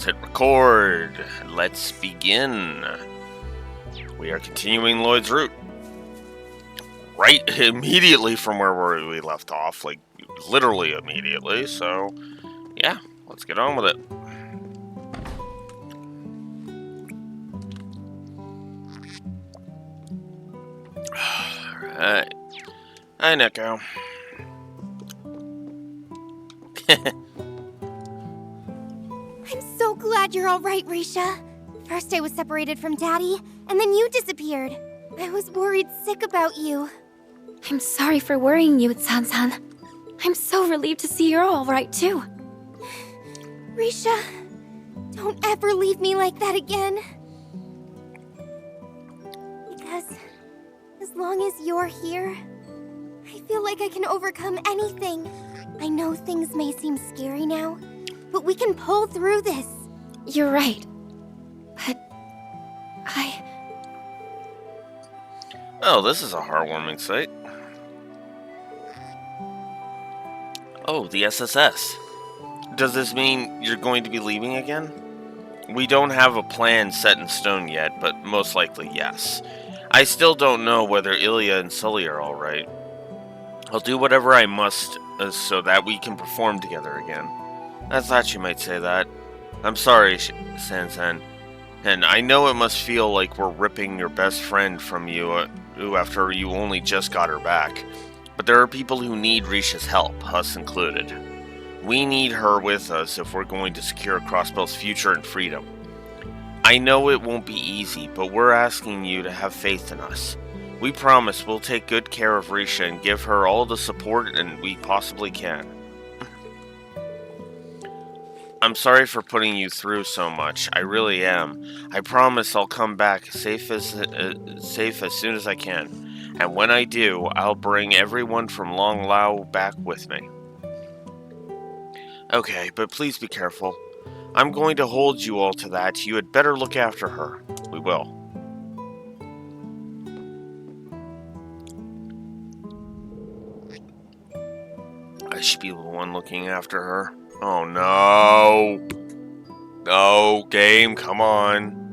hit record. Let's begin. We are continuing Lloyd's route. Right immediately from where we left off. Like, literally immediately. So, yeah, let's get on with it. Alright. Hi, Nico. I'm so glad you're alright, Risha. First I was separated from Daddy, and then you disappeared. I was worried sick about you. I'm sorry for worrying you, San-san. I'm so relieved to see you're alright, too. Risha, don't ever leave me like that again. Because as long as you're here, I feel like I can overcome anything. I know things may seem scary now, but we can pull through this. You're right. But Oh, this is a heartwarming sight. Oh, the SSS. Does this mean you're going to be leaving again? We don't have a plan set in stone yet, but most likely yes. I still don't know whether Ilya and Sully are alright. I'll do whatever I must so that we can perform together again. I thought you might say that. I'm sorry, San-san. And I know it must feel like we're ripping your best friend from you after you only just got her back. But there are people who need Risha's help, us included. We need her with us if we're going to secure Crossbell's future and freedom. I know it won't be easy, but we're asking you to have faith in us. We promise we'll take good care of Risha and give her all the support we possibly can. I'm sorry for putting you through so much. I really am. I promise I'll come back safe as soon as I can. And when I do, I'll bring everyone from Long Lao back with me. Okay, but please be careful. I'm going to hold you all to that. You had better look after her. We will. I should be the one looking after her. Oh no! No, game, come on.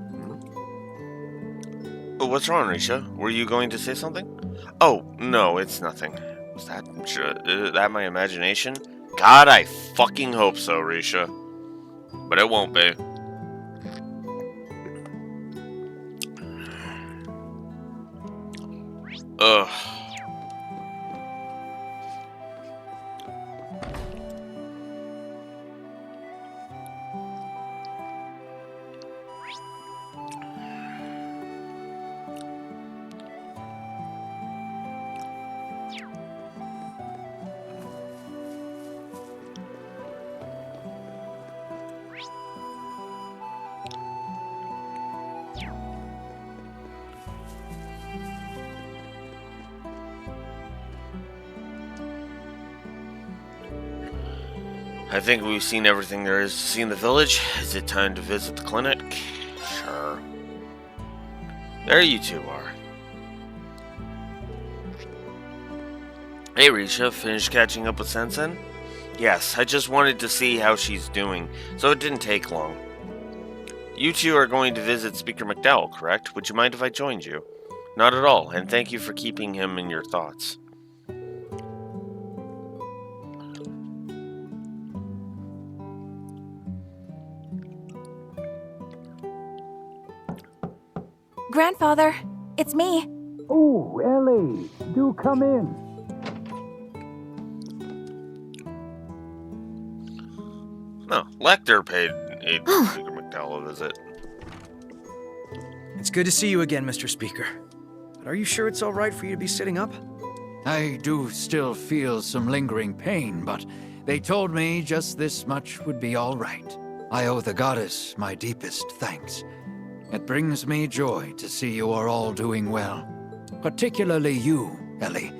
Oh, what's wrong, Risha? Were you going to say something? Oh, no, it's nothing. Was that my imagination? God, I fucking hope so, Risha. But it won't be. Ugh. I think we've seen everything there is to see in the village. Is it time to visit the clinic? Sure. There you two are. Hey Risha, finished catching up with Sensen? Yes, I just wanted to see how she's doing, so it didn't take long. You two are going to visit Speaker McDowell, correct? Would you mind if I joined you? Not at all, and thank you for keeping him in your thoughts. Grandfather, it's me. Oh, Ellie, do come in. No, Lecter paid Speaker McDowell a visit. It's good to see you again, Mr. Speaker. But are you sure it's all right for you to be sitting up? I do still feel some lingering pain, but they told me just this much would be all right. I owe the goddess my deepest thanks. It brings me joy to see you are all doing well. Particularly you, Ellie.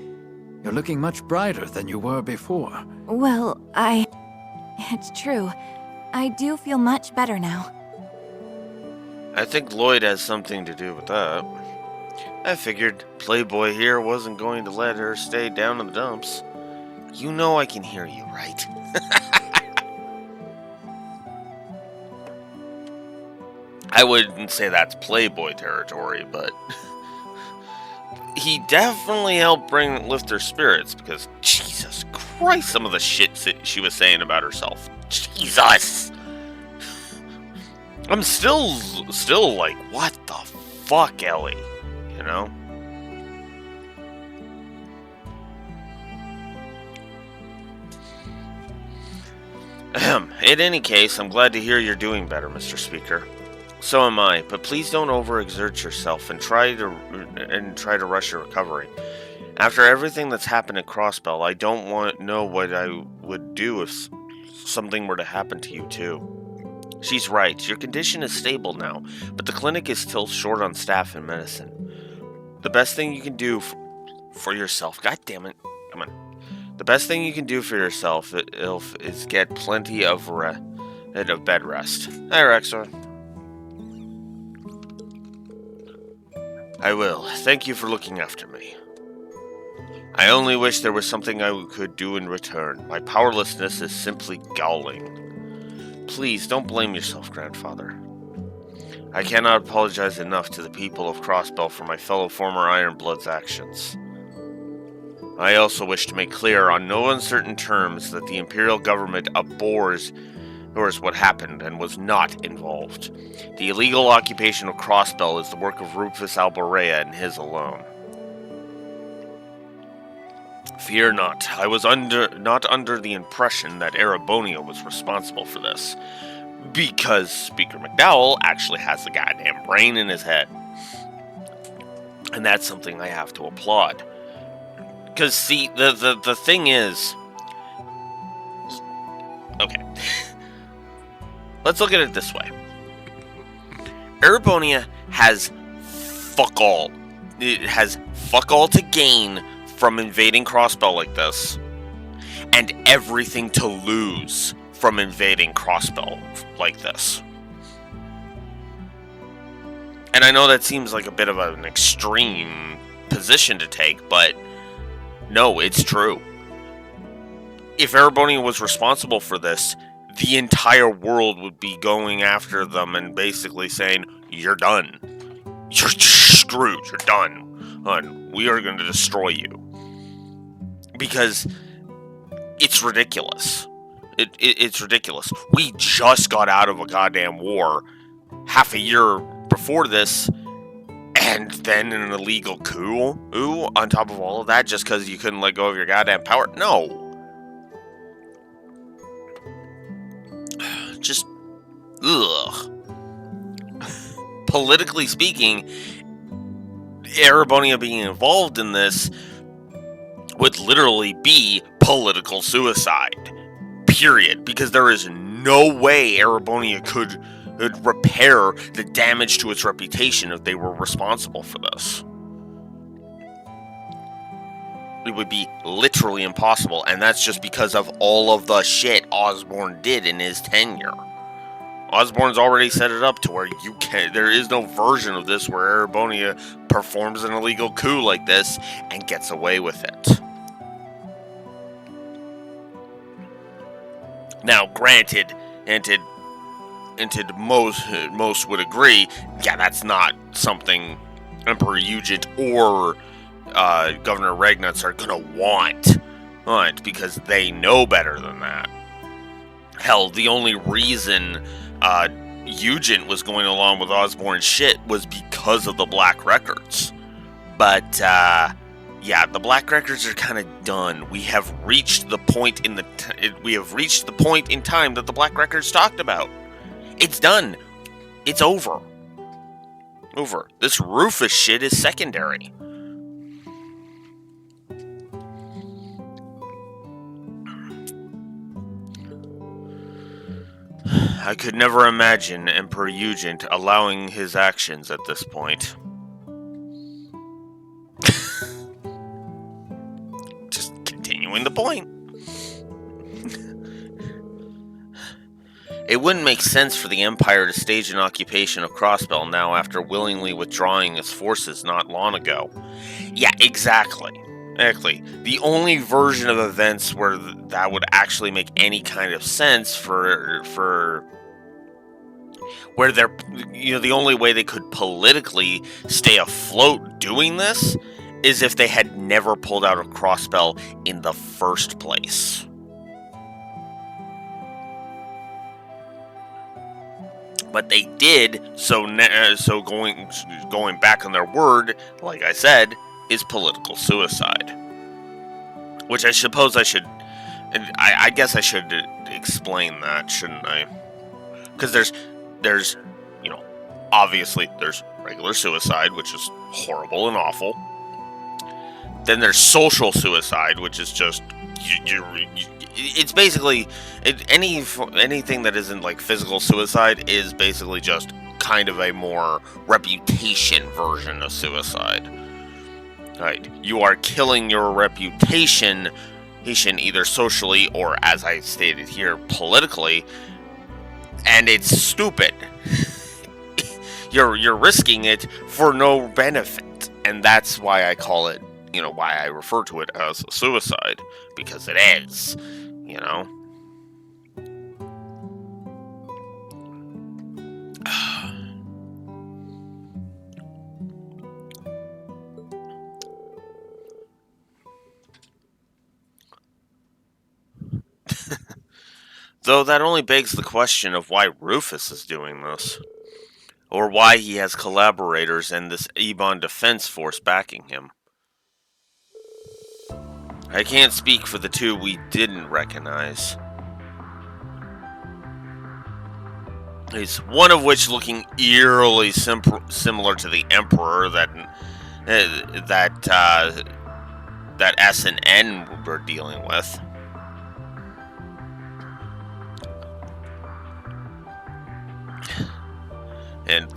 You're looking much brighter than you were before. Well, It's true. I do feel much better now. I think Lloyd has something to do with that. I figured Playboy here wasn't going to let her stay down in the dumps. You know I can hear you, right? I wouldn't say that's Playboy territory, but he definitely helped lift her spirits, because Jesus Christ, some of the shit she was saying about herself. Jesus! I'm still like, what the fuck, Ellie? You know? In any case, I'm glad to hear you're doing better, Mr. Speaker. So am I, but please don't overexert yourself and try to rush your recovery. After everything that's happened at Crossbell, I don't know what I would do if something were to happen to you too. She's right. Your condition is stable now, but the clinic is still short on staff and medicine. The best thing you can do for yourself, God damn it, come on. The best thing you can do for yourself, Ilf, is get plenty of bed rest. Hi, Rexor. I will. Thank you for looking after me. I only wish there was something I could do in return. My powerlessness is simply galling. Please, don't blame yourself, Grandfather. I cannot apologize enough to the people of Crossbell for my fellow former Ironblood's actions. I also wish to make clear on no uncertain terms that the Imperial government abhors what happened and was not involved. The illegal occupation of Crossbell is the work of Rufus Alborea and his alone. Fear not, I was not under the impression that Erebonia was responsible for this, because Speaker McDowell actually has the goddamn brain in his head. And that's something I have to applaud. Because, see, the thing is... Okay. Let's look at it this way. Erebonia has fuck all. It has fuck all to gain from invading Crossbell like this, and everything to lose from invading Crossbell like this. And I know that seems like a bit of an extreme position to take, but no, it's true. If Erebonia was responsible for this, the entire world would be going after them and basically saying, you're done. You're screwed. You're done. We are going to destroy you. Because it's ridiculous. It's ridiculous. We just got out of a goddamn war half a year before this, and then an illegal coup on top of all of that just because you couldn't let go of your goddamn power. No. Just, ugh. Politically speaking, Erebonia being involved in this would literally be political suicide. Period. Because there is no way Erebonia could repair the damage to its reputation if they were responsible for this. It would be literally impossible, and that's just because of all of the shit Osborn did in his tenure. Osborn's already set it up to where there is no version of this where Erebonia performs an illegal coup like this and gets away with it. Now, granted, most would agree, yeah, that's not something Emperor Eugent or Governor Regnuts are gonna want, because they know better than that. Hell, the only reason Eugent was going along with Osborn's shit was because of the Black Records. But yeah, the Black Records are kind of done. We have reached the point in time that the Black Records talked about. It's done. It's over. This Rufus shit is secondary. I could never imagine Emperor Eugent allowing his actions at this point. Just continuing the point. It wouldn't make sense for the Empire to stage an occupation of Crossbell now after willingly withdrawing its forces not long ago. Yeah, exactly. The only version of events where that would actually make any kind of sense for where they're, the only way they could politically stay afloat doing this is if they had never pulled out a crossbell in the first place. But they did, so going back on their word, like I said, is political suicide. Which I suppose I should, I guess I should explain that, shouldn't I? Because there's, obviously there's regular suicide, which is horrible and awful. Then there's social suicide, which is just, it's basically, anything that isn't like physical suicide is basically just kind of a more reputation version of suicide. Right, you are killing your reputation either socially or, as I stated here, politically, and it's stupid. You're risking it for no benefit, and that's why I call it, why I refer to it as suicide, because it is, Though that only begs the question of why Rufus is doing this. Or why he has collaborators and this Ebon defense force backing him. I can't speak for the two we didn't recognize. It's one of which looking eerily similar to the Emperor that S and N were dealing with. And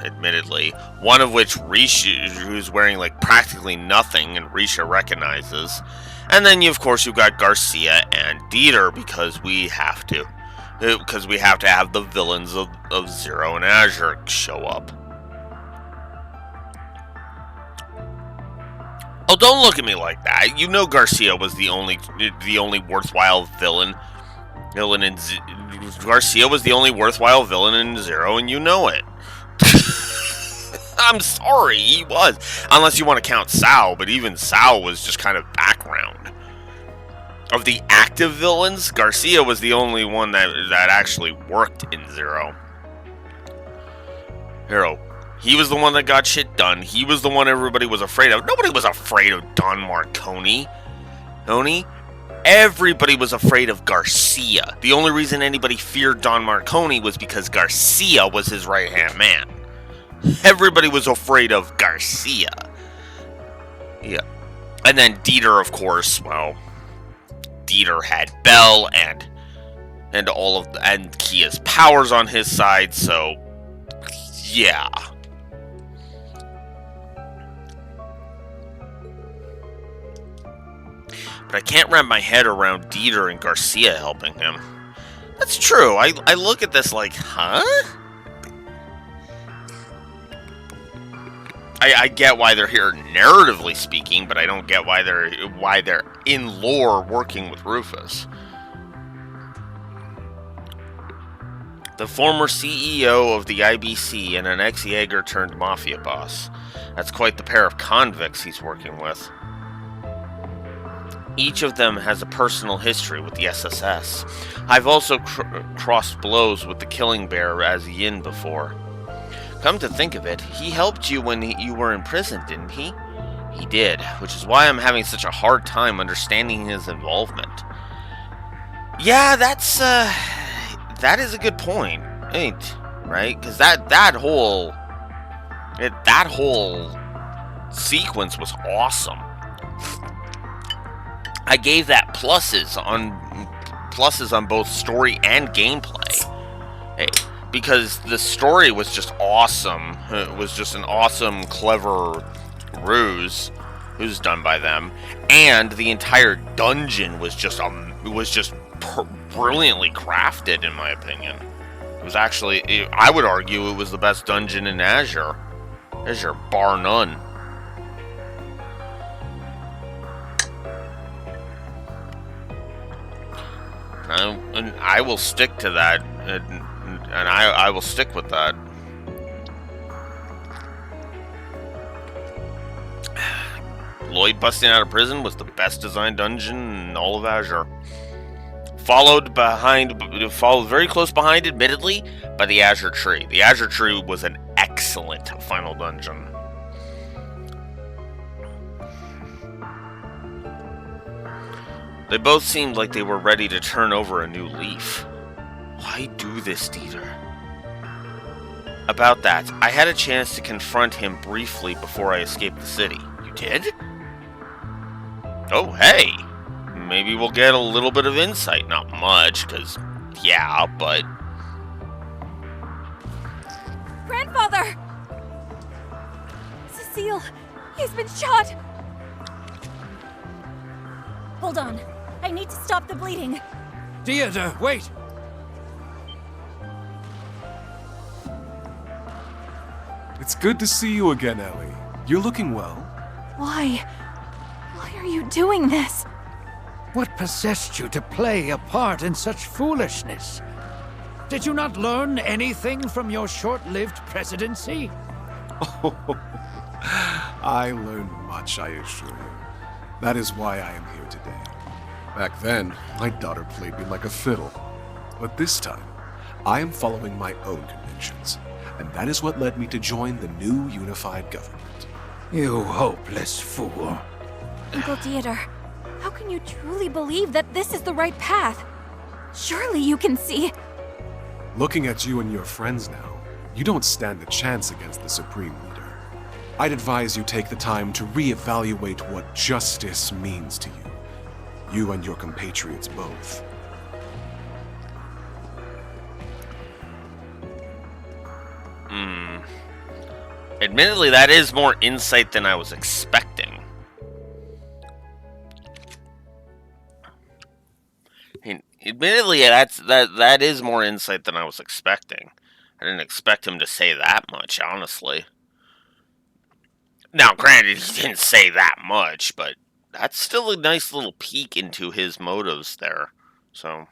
admittedly, one of which Risha, who's wearing like practically nothing, and Risha recognizes. And then you've got Garcia and Dieter, because we have to have the villains of Zero and Azure show up. Oh, don't look at me like that. Garcia was the only worthwhile villain. Garcia was the only worthwhile villain in Zero, and you know it. I'm sorry, he was. Unless you want to count Sao, but even Sao was just kind of background. Of the active villains, Garcia was the only one that actually worked in Zero. He was the one that got shit done. He was the one everybody was afraid of. Nobody was afraid of Don Marconi. Everybody was afraid of Garcia. The only reason anybody feared Don Marconi was because Garcia was his right-hand man. Everybody was afraid of Garcia. Yeah. And then Dieter, of course, Dieter had Bell and Kia's powers on his side, so yeah. But I can't wrap my head around Dieter and Garcia helping him. That's true. I look at this like, huh? I get why they're here narratively speaking, but I don't get why they're in lore working with Rufus. The former CEO of the IBC and an ex-Jaeger turned mafia boss. That's quite the pair of convicts he's working with. Each of them has a personal history with the SSS. I've also crossed blows with the Killing Bear as Yin before. Come to think of it, he helped you when you were in prison, didn't he? He did, which is why I'm having such a hard time understanding his involvement. Yeah, that is a good point, right? Because that whole sequence was awesome. I gave that pluses on both story and gameplay. Because the story was just awesome. It was just an awesome, clever ruse done by them, and the entire dungeon was just brilliantly crafted, in my opinion. It was actually, I would argue, it was the best dungeon in Azure, bar none. And I will stick to that. And I will stick with that. Lloyd busting out of prison was the best designed dungeon in all of Azure. Followed very close behind, admittedly, by the Azure Tree. The Azure Tree was an excellent final dungeon. They both seemed like they were ready to turn over a new leaf. Why do this, Dieter? About that, I had a chance to confront him briefly before I escaped the city. You did? Oh, hey! Maybe we'll get a little bit of insight. Not much, because, yeah, but... Grandfather! Cecile, he's been shot! Hold on. I need to stop the bleeding. Deirdre, wait! It's good to see you again, Ellie. You're looking well. Why? Why are you doing this? What possessed you to play a part in such foolishness? Did you not learn anything from your short-lived presidency? I learned much, I assure you. That is why I am here today. Back then, my daughter played me like a fiddle. But this time, I am following my own convictions. And that is what led me to join the new unified government. You hopeless fool. Uncle Dieter, how can you truly believe that this is the right path? Surely you can see... Looking at you and your friends now, you don't stand a chance against the Supreme Leader. I'd advise you take the time to reevaluate what justice means to you. You and your compatriots both. Admittedly, that is more insight than I was expecting. Admittedly, that is more insight than I was expecting. I didn't expect him to say that much, honestly. Now, granted, he didn't say that much, but that's still a nice little peek into his motives there. So,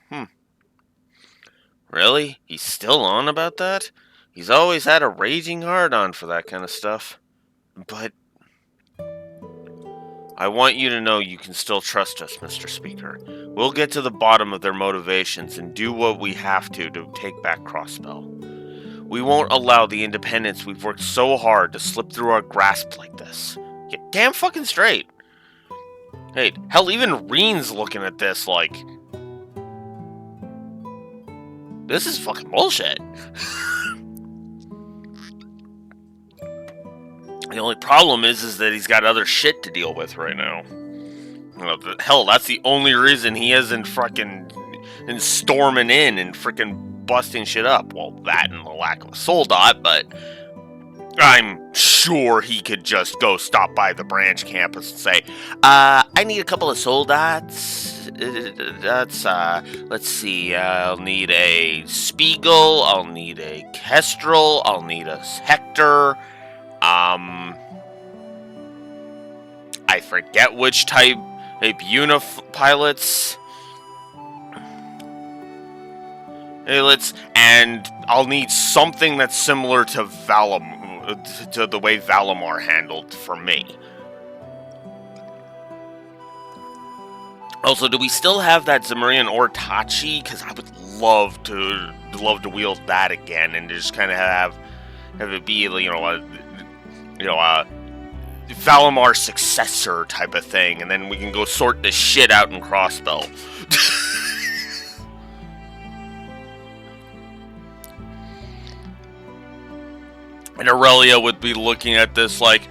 Really? He's still on about that? He's always had a raging hard-on for that kind of stuff. But I want you to know you can still trust us, Mr. Speaker. We'll get to the bottom of their motivations and do what we have to take back Crossbell. We won't allow the independence we've worked so hard to slip through our grasp like this. Get damn fucking straight. Hey, hell, even Reen's looking at this like... This is fucking bullshit. The only problem is that he's got other shit to deal with right now. Hell, that's the only reason he isn't fucking storming in and freaking busting shit up. Well, that and the lack of a soul dot, but I'm sure he could just go stop by the branch campus and say, I need a couple of soul dots. Let's see, I'll need a Spiegel, I'll need a Kestrel, I'll need a Hector. I forget which type Unipilots. And I'll need something that's similar to to the way Valimar handled for me. Also, do we still have that Zemurian Ortachi? Because I would love to wield that again and just kind of have it be, a Valimar successor type of thing, and then we can go sort this shit out in Crossbell. And Aurelia would be looking at this like,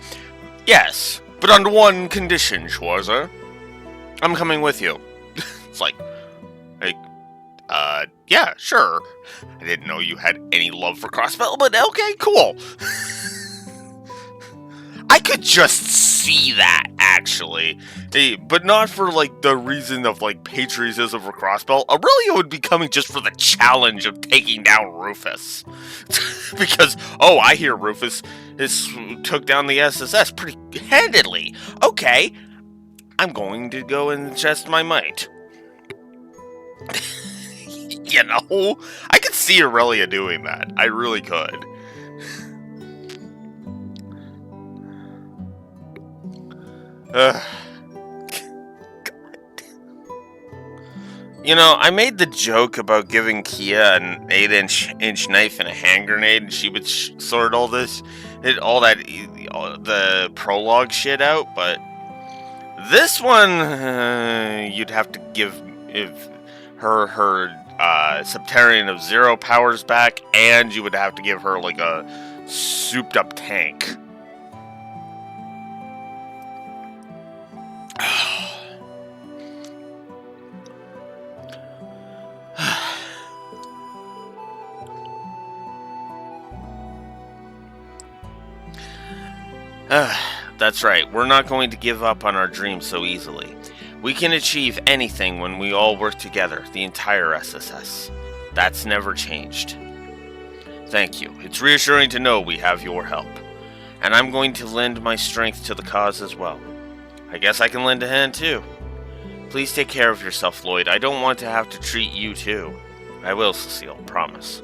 yes, but under one condition, Schwarzer. I'm coming with you. It's like, yeah, sure. I didn't know you had any love for Crossbell, but okay, cool. I could just see that, actually. But not for, the reason of, patriotism for Crossbell. Aurelia would be coming just for the challenge of taking down Rufus. Because, I hear Rufus took down the SSS pretty handedly. Okay, I'm going to go and test my might. You know? I could see Aurelia doing that. I really could. You know, I made the joke about giving Kia an 8-inch knife and a hand grenade, and she would sort all the prologue shit out. But this one, you'd have to give her Septarian of Zero powers back, and you would have to give her like a souped-up tank. That's right, we're not going to give up on our dreams so easily. We can achieve anything when we all work together, the entire SSS. That's never changed. Thank you. It's reassuring to know we have your help. And I'm going to lend my strength to the cause as well. I guess I can lend a hand too. Please take care of yourself, Lloyd. I don't want to have to treat you too. I will, Cecile, promise.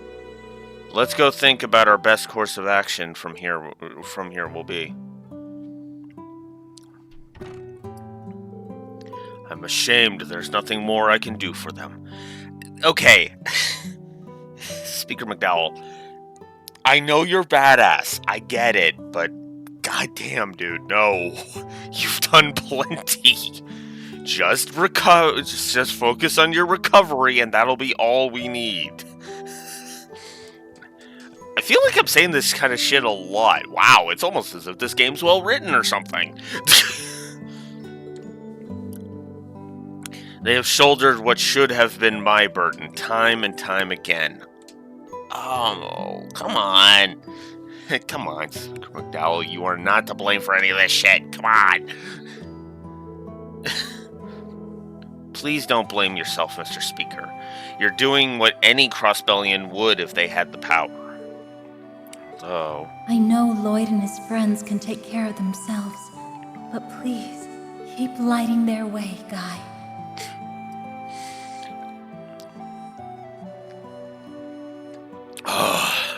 Let's go think about our best course of action from here will be. I'm ashamed there's nothing more I can do for them. Okay. Speaker McDowell, I know you're badass. I get it, but goddamn, dude, no. You've done plenty. Just focus on your recovery and that'll be all we need. I feel like I'm saying this kind of shit a lot. Wow, it's almost as if this game's well written or something. They have shouldered what should have been my burden time and time again. Oh, come on. Come on, McDowell, you are not to blame for any of this shit. Come on. Please don't blame yourself, Mr. Speaker. You're doing what any Crossbellion would if they had the power. Oh. I know Lloyd and his friends can take care of themselves, but please, keep lighting their way, Guy.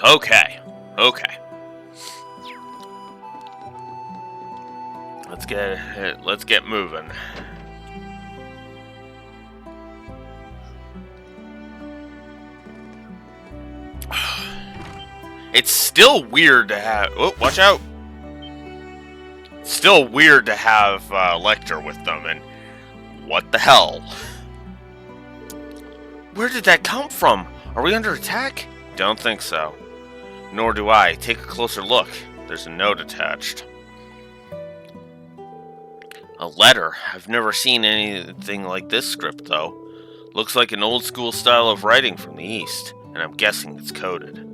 Okay. Let's get moving. It's still weird to have. Oh, watch out! Still weird to have Lecter with them, and what the hell? Where did that come from? Are we under attack? Don't think so. Nor do I. Take a closer look. There's a note attached. A letter. I've never seen anything like this script, though. Looks like an old school style of writing from the East, and I'm guessing it's coded.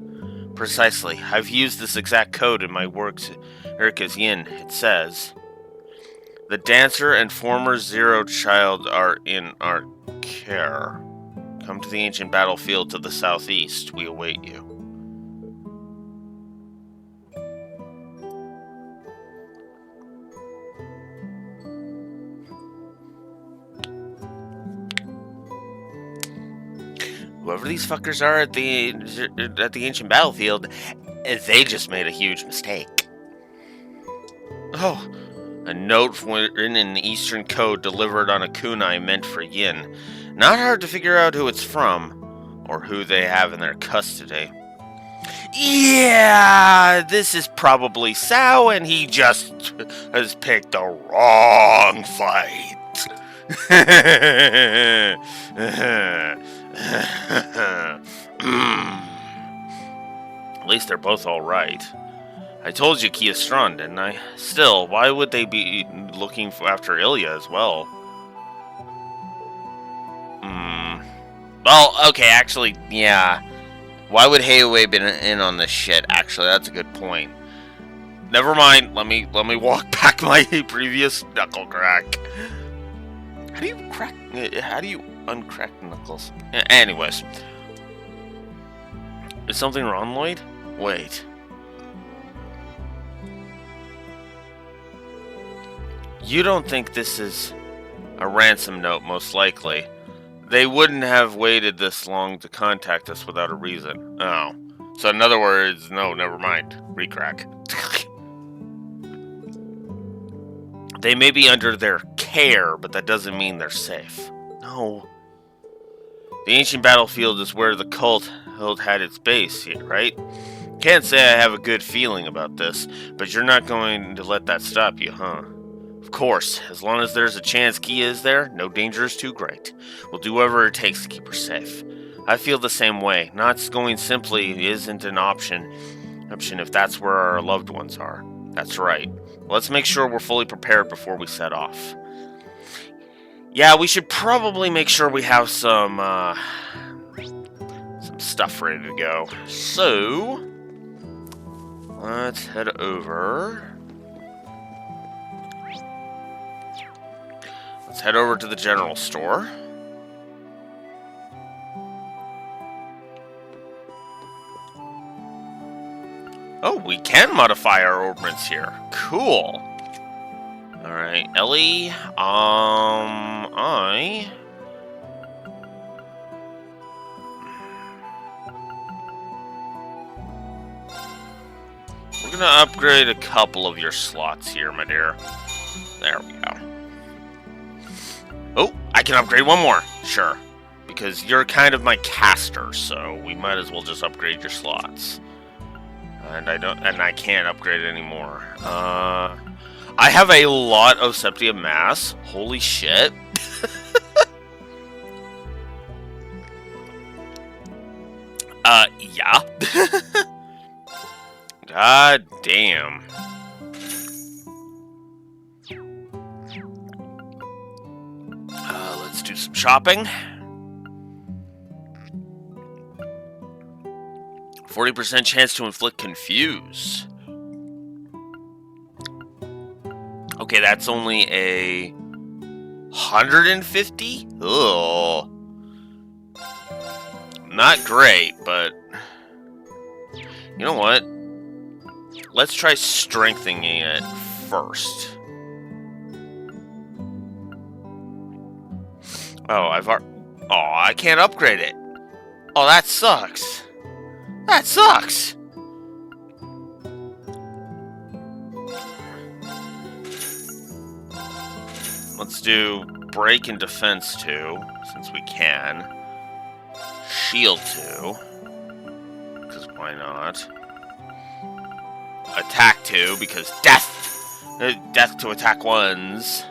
Precisely. I've used this exact code in my works Urka's Yin. It says, "The dancer and former Zero child are in our care. Come to the ancient battlefield to the southeast. We await you." Whoever these fuckers are at the ancient battlefield, they just made a huge mistake. Oh, a note written in Eastern code delivered on a kunai meant for Yin. Not hard to figure out who it's from, or who they have in their custody. Yeah, this is probably Sao, and he just has picked the wrong fight. At least they're both alright. I told you Kia's strong, didn't I? Still, why would they be looking after Ilya as well? Well, okay, actually, yeah. Why would Heiwei be in on this shit? Actually, that's a good point. Never mind. Let me walk back my previous knuckle crack. How do you uncrack knuckles? Anyways. Is something wrong, Lloyd? Wait. You don't think this is a ransom note, most likely. They wouldn't have waited this long to contact us without a reason. Oh. So in other words, no, never mind. Recrack. They may be under their care, but that doesn't mean they're safe. No. The ancient battlefield is where the cult had its base here, right? Can't say I have a good feeling about this, but you're not going to let that stop you, huh? Of course, as long as there's a chance Kia is there, no danger is too great. We'll do whatever it takes to keep her safe. I feel the same way. Not going simply isn't an option if that's where our loved ones are. That's right. Let's make sure we're fully prepared before we set off. Yeah, we should probably make sure we have some stuff ready to go. So, let's head over. Let's head over to the general store. Oh, we can modify our ornaments here. Cool. Alright, Ellie, we're gonna upgrade a couple of your slots here, my dear. There we go. Oh, I can upgrade one more. Sure. Because you're kind of my caster, so we might as well just upgrade your slots. And I can't upgrade it anymore. I have a lot of Septium Mass. Holy shit. Yeah. God damn. Let's do some shopping. 40% chance to inflict confuse. Okay, that's only a 150? Ugh. Not great, but you know what? Let's try strengthening it first. Oh, I can't upgrade it. Oh, that sucks. That sucks. Let's do break and defense 2, since we can. Shield 2, because why not? Attack 2, because death! Death to attack ones.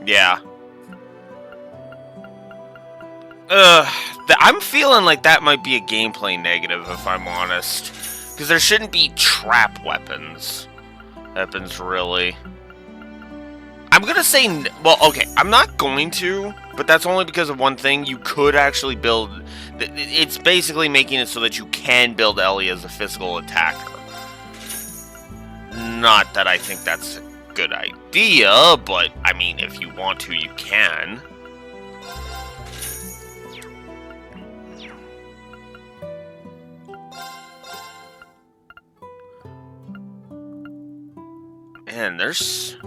Yeah. I'm feeling like that might be a gameplay negative, if I'm honest. Because there shouldn't be trap weapons. Really. I'm gonna say... Well, okay, I'm not going to, but that's only because of one thing. You could actually build... It's basically making it so that you can build Ellie as a physical attacker. Not that I think that's a good idea, but, I mean, if you want to, you can. Man, there's...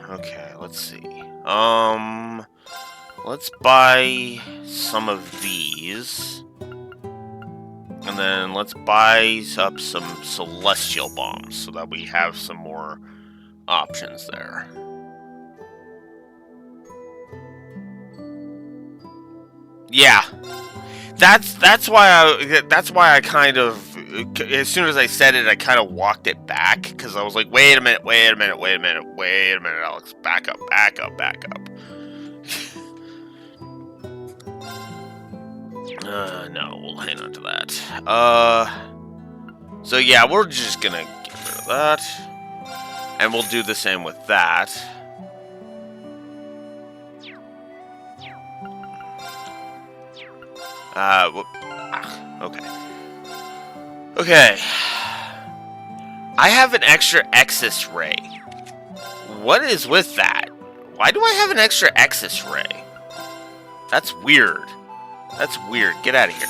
Okay, let's see. Let's buy some of these. And then let's buy up some celestial bombs so that we have some more options there. Yeah. That's why I kind of, as soon as I said it, I kind of walked it back, because I was like, wait a minute, Alex, back up. No, we'll hang on to that. So yeah, we're just gonna get rid of that, and we'll do the same with that. Okay. Okay. I have an extra Exis ray. What is with that? Why do I have an extra Exis ray? That's weird. That's weird. Get out of here.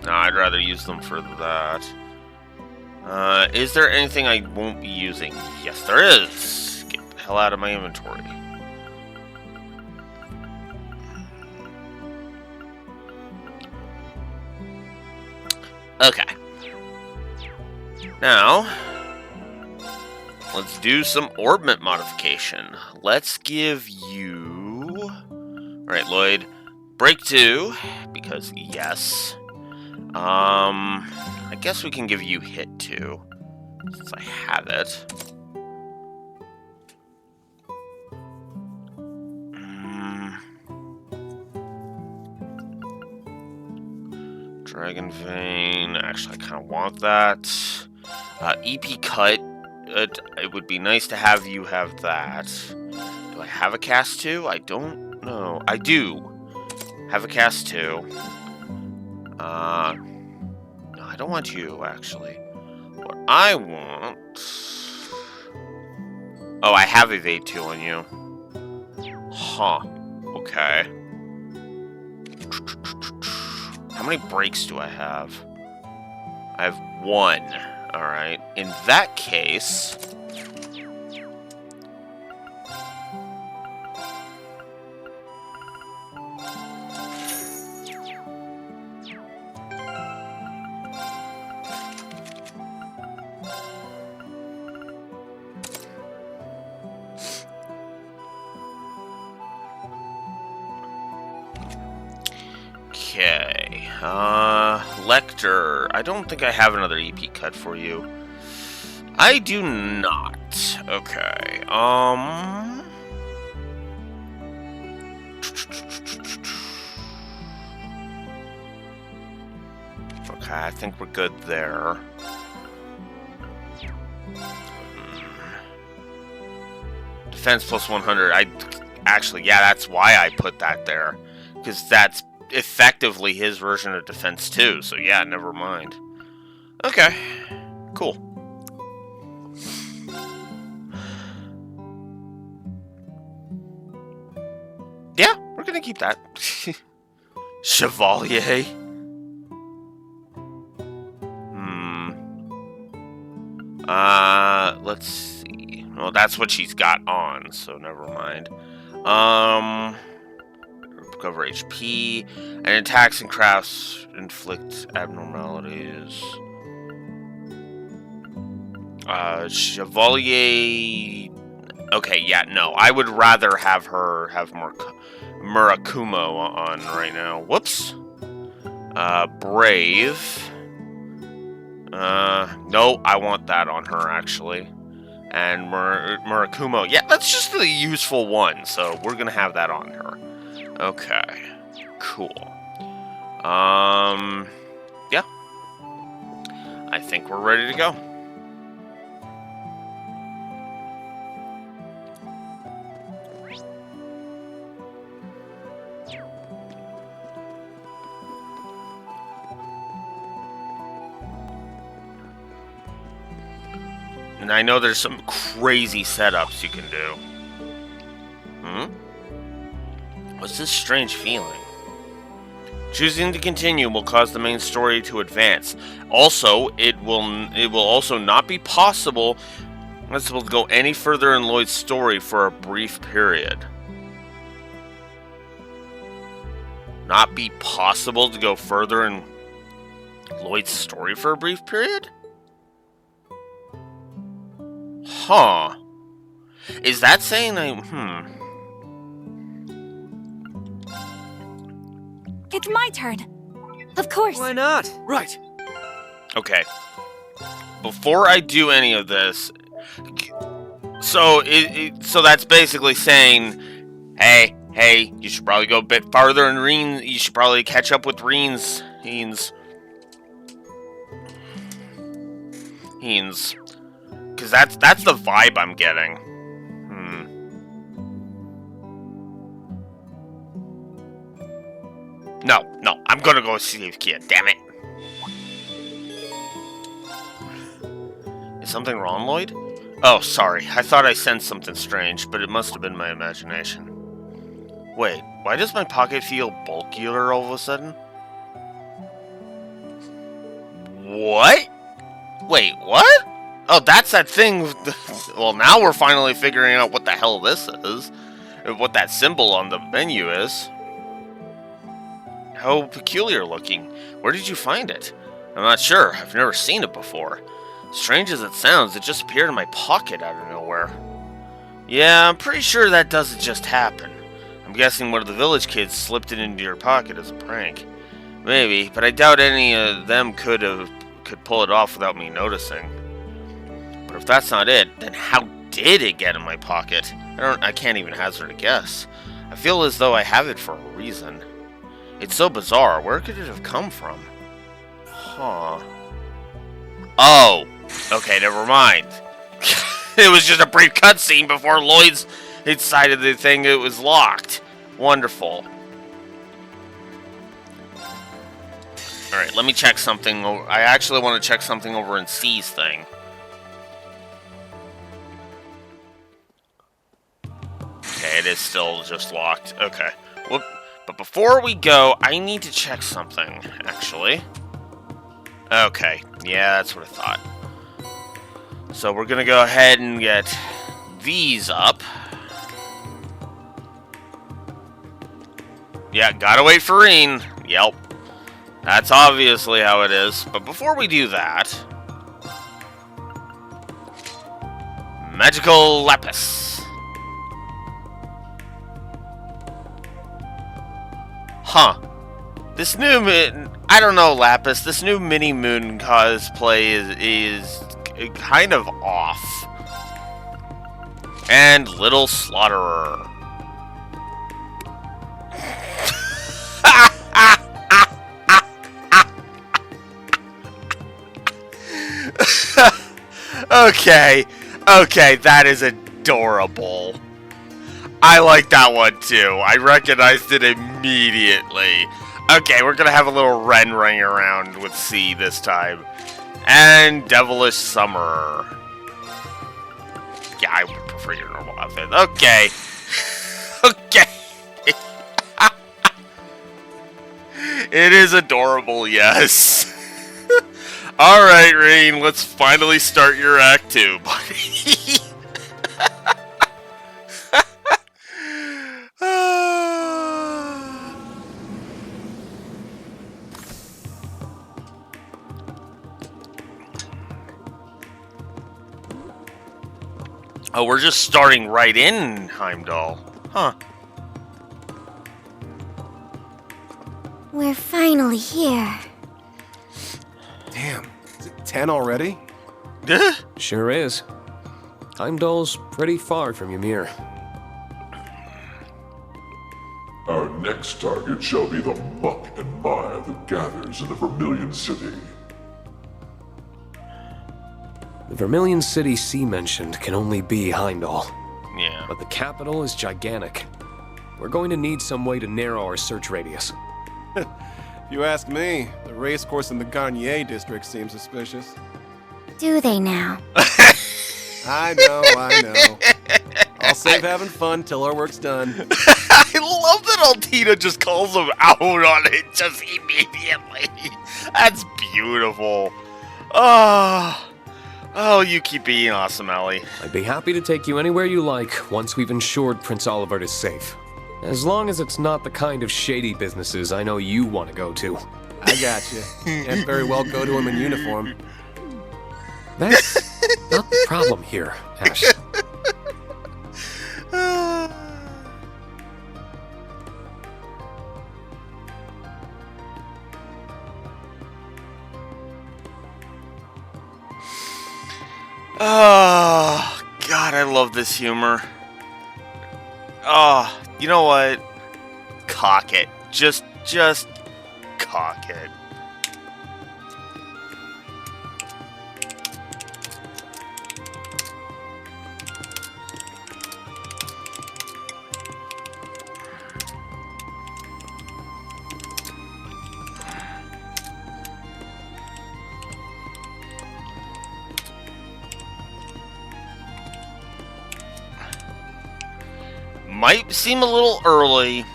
No, I'd rather use them for that. Is there anything I won't be using? Yes, there is. Get the hell out of my inventory. Okay. Now, let's do some orbment modification. Let's give you... Alright, Lloyd. Break 2, because yes. I guess we can give you hit 2, since I have it. Dragon Vein, actually I kind of want that. EP Cut, it would be nice to have you have that. Do I have a cast 2? I don't know. I do have a cast 2. No, I don't want you, actually. What I want... Oh, I have Evade 2 on you. Huh. Okay. How many breaks do I have? I have 1. Alright. In that case... Okay, Lecter. I don't think I have another EP cut for you. I do not. Okay, Okay, I think we're good there. Defense plus 100. Actually, yeah, that's why I put that there. Because that's effectively his version of defense too, so yeah, never mind. Okay, cool. Yeah, we're gonna keep that. Chevalier. Let's see. Well, that's what she's got on, so never mind. Recover HP, and attacks and crafts inflict abnormalities. Chevalier... Okay, yeah, no. I would rather have her have Murakumo on right now. Whoops. Brave. No, I want that on her, actually. And Murakumo. Yeah, that's just the useful one, so we're gonna have that on her. Okay, cool. Yeah. I think we're ready to go. And I know there's some crazy setups you can do. What's this strange feeling? Choosing to continue will cause the main story to advance. Also, it will also not be possible to go any further in Lloyd's story for a brief period. Not be possible to go further in Lloyd's story for a brief period? Huh. Is that saying It's my turn. Of course. Why not? Right. Okay. Before I do any of this, so so that's basically saying, hey, you should probably go a bit farther in Reen. You should probably catch up with Reen's. Because that's the vibe I'm getting. No, I'm gonna go save Kia, damn it. Is something wrong, Lloyd? Oh, sorry, I thought I sensed something strange, but it must have been my imagination. Wait, why does my pocket feel bulkier all of a sudden? What? Wait, what? Oh, that's that thing. Well, now we're finally figuring out what the hell this is. What that symbol on the menu is. How peculiar looking. Where did you find it? I'm not sure. I've never seen it before. Strange as it sounds, it just appeared in my pocket out of nowhere. Yeah, I'm pretty sure that doesn't just happen. I'm guessing one of the village kids slipped it into your pocket as a prank. Maybe, but I doubt any of them could pull it off without me noticing. But if that's not it, then how did it get in my pocket? I can't even hazard a guess. I feel as though I have it for a reason. It's so bizarre. Where could it have come from? Huh. Oh. Okay, never mind. It was just a brief cutscene before Lloyd's decided the thing it was locked. Wonderful. Alright, let me check something. I actually want to check something over in C's thing. Okay, it is still just locked. Okay. Whoop. But before we go, I need to check something, actually. Okay. Yeah, that's what I thought. So we're going to go ahead and get these up. Yeah, gotta wait for Reen. Yep. That's obviously how it is. But before we do that... Magical Lapis. Huh. This new... I don't know, Lapis. This new Mini Moon cosplay is kind of off. And Little Slaughterer. Okay, that is adorable. I like that one too. I recognized it immediately. Okay, we're gonna have a little Ren running around with C this time. And Devilish Summer. Yeah, I would prefer your normal outfit. Okay. Okay. It is adorable, yes. Alright, Rain, let's finally start your Act 2, buddy. Oh, we're just starting right in Heimdall. Huh. We're finally here. Damn, is it 10 already? Sure is. Heimdall's pretty far from Ymir. Our next target shall be the muck and mire that gathers in the Vermilion City. The Vermilion City C mentioned can only be Heimdall. Yeah. But the capital is gigantic. We're going to need some way to narrow our search radius. If you ask me, the racecourse in the Garnier district seems suspicious. Do they now? I know. I'll save having fun till our work's done. I love that Altina just calls him out on it just immediately. That's beautiful. Oh, you keep being awesome, Ellie. I'd be happy to take you anywhere you like once we've ensured Prince Olivert is safe. As long as it's not the kind of shady businesses I know you want to go to. I got you. Can't very well go to him in uniform. That's not the problem here, Ash. Oh, God, I love this humor. Oh, you know what? Cock it. Just cock it. Might seem a little early,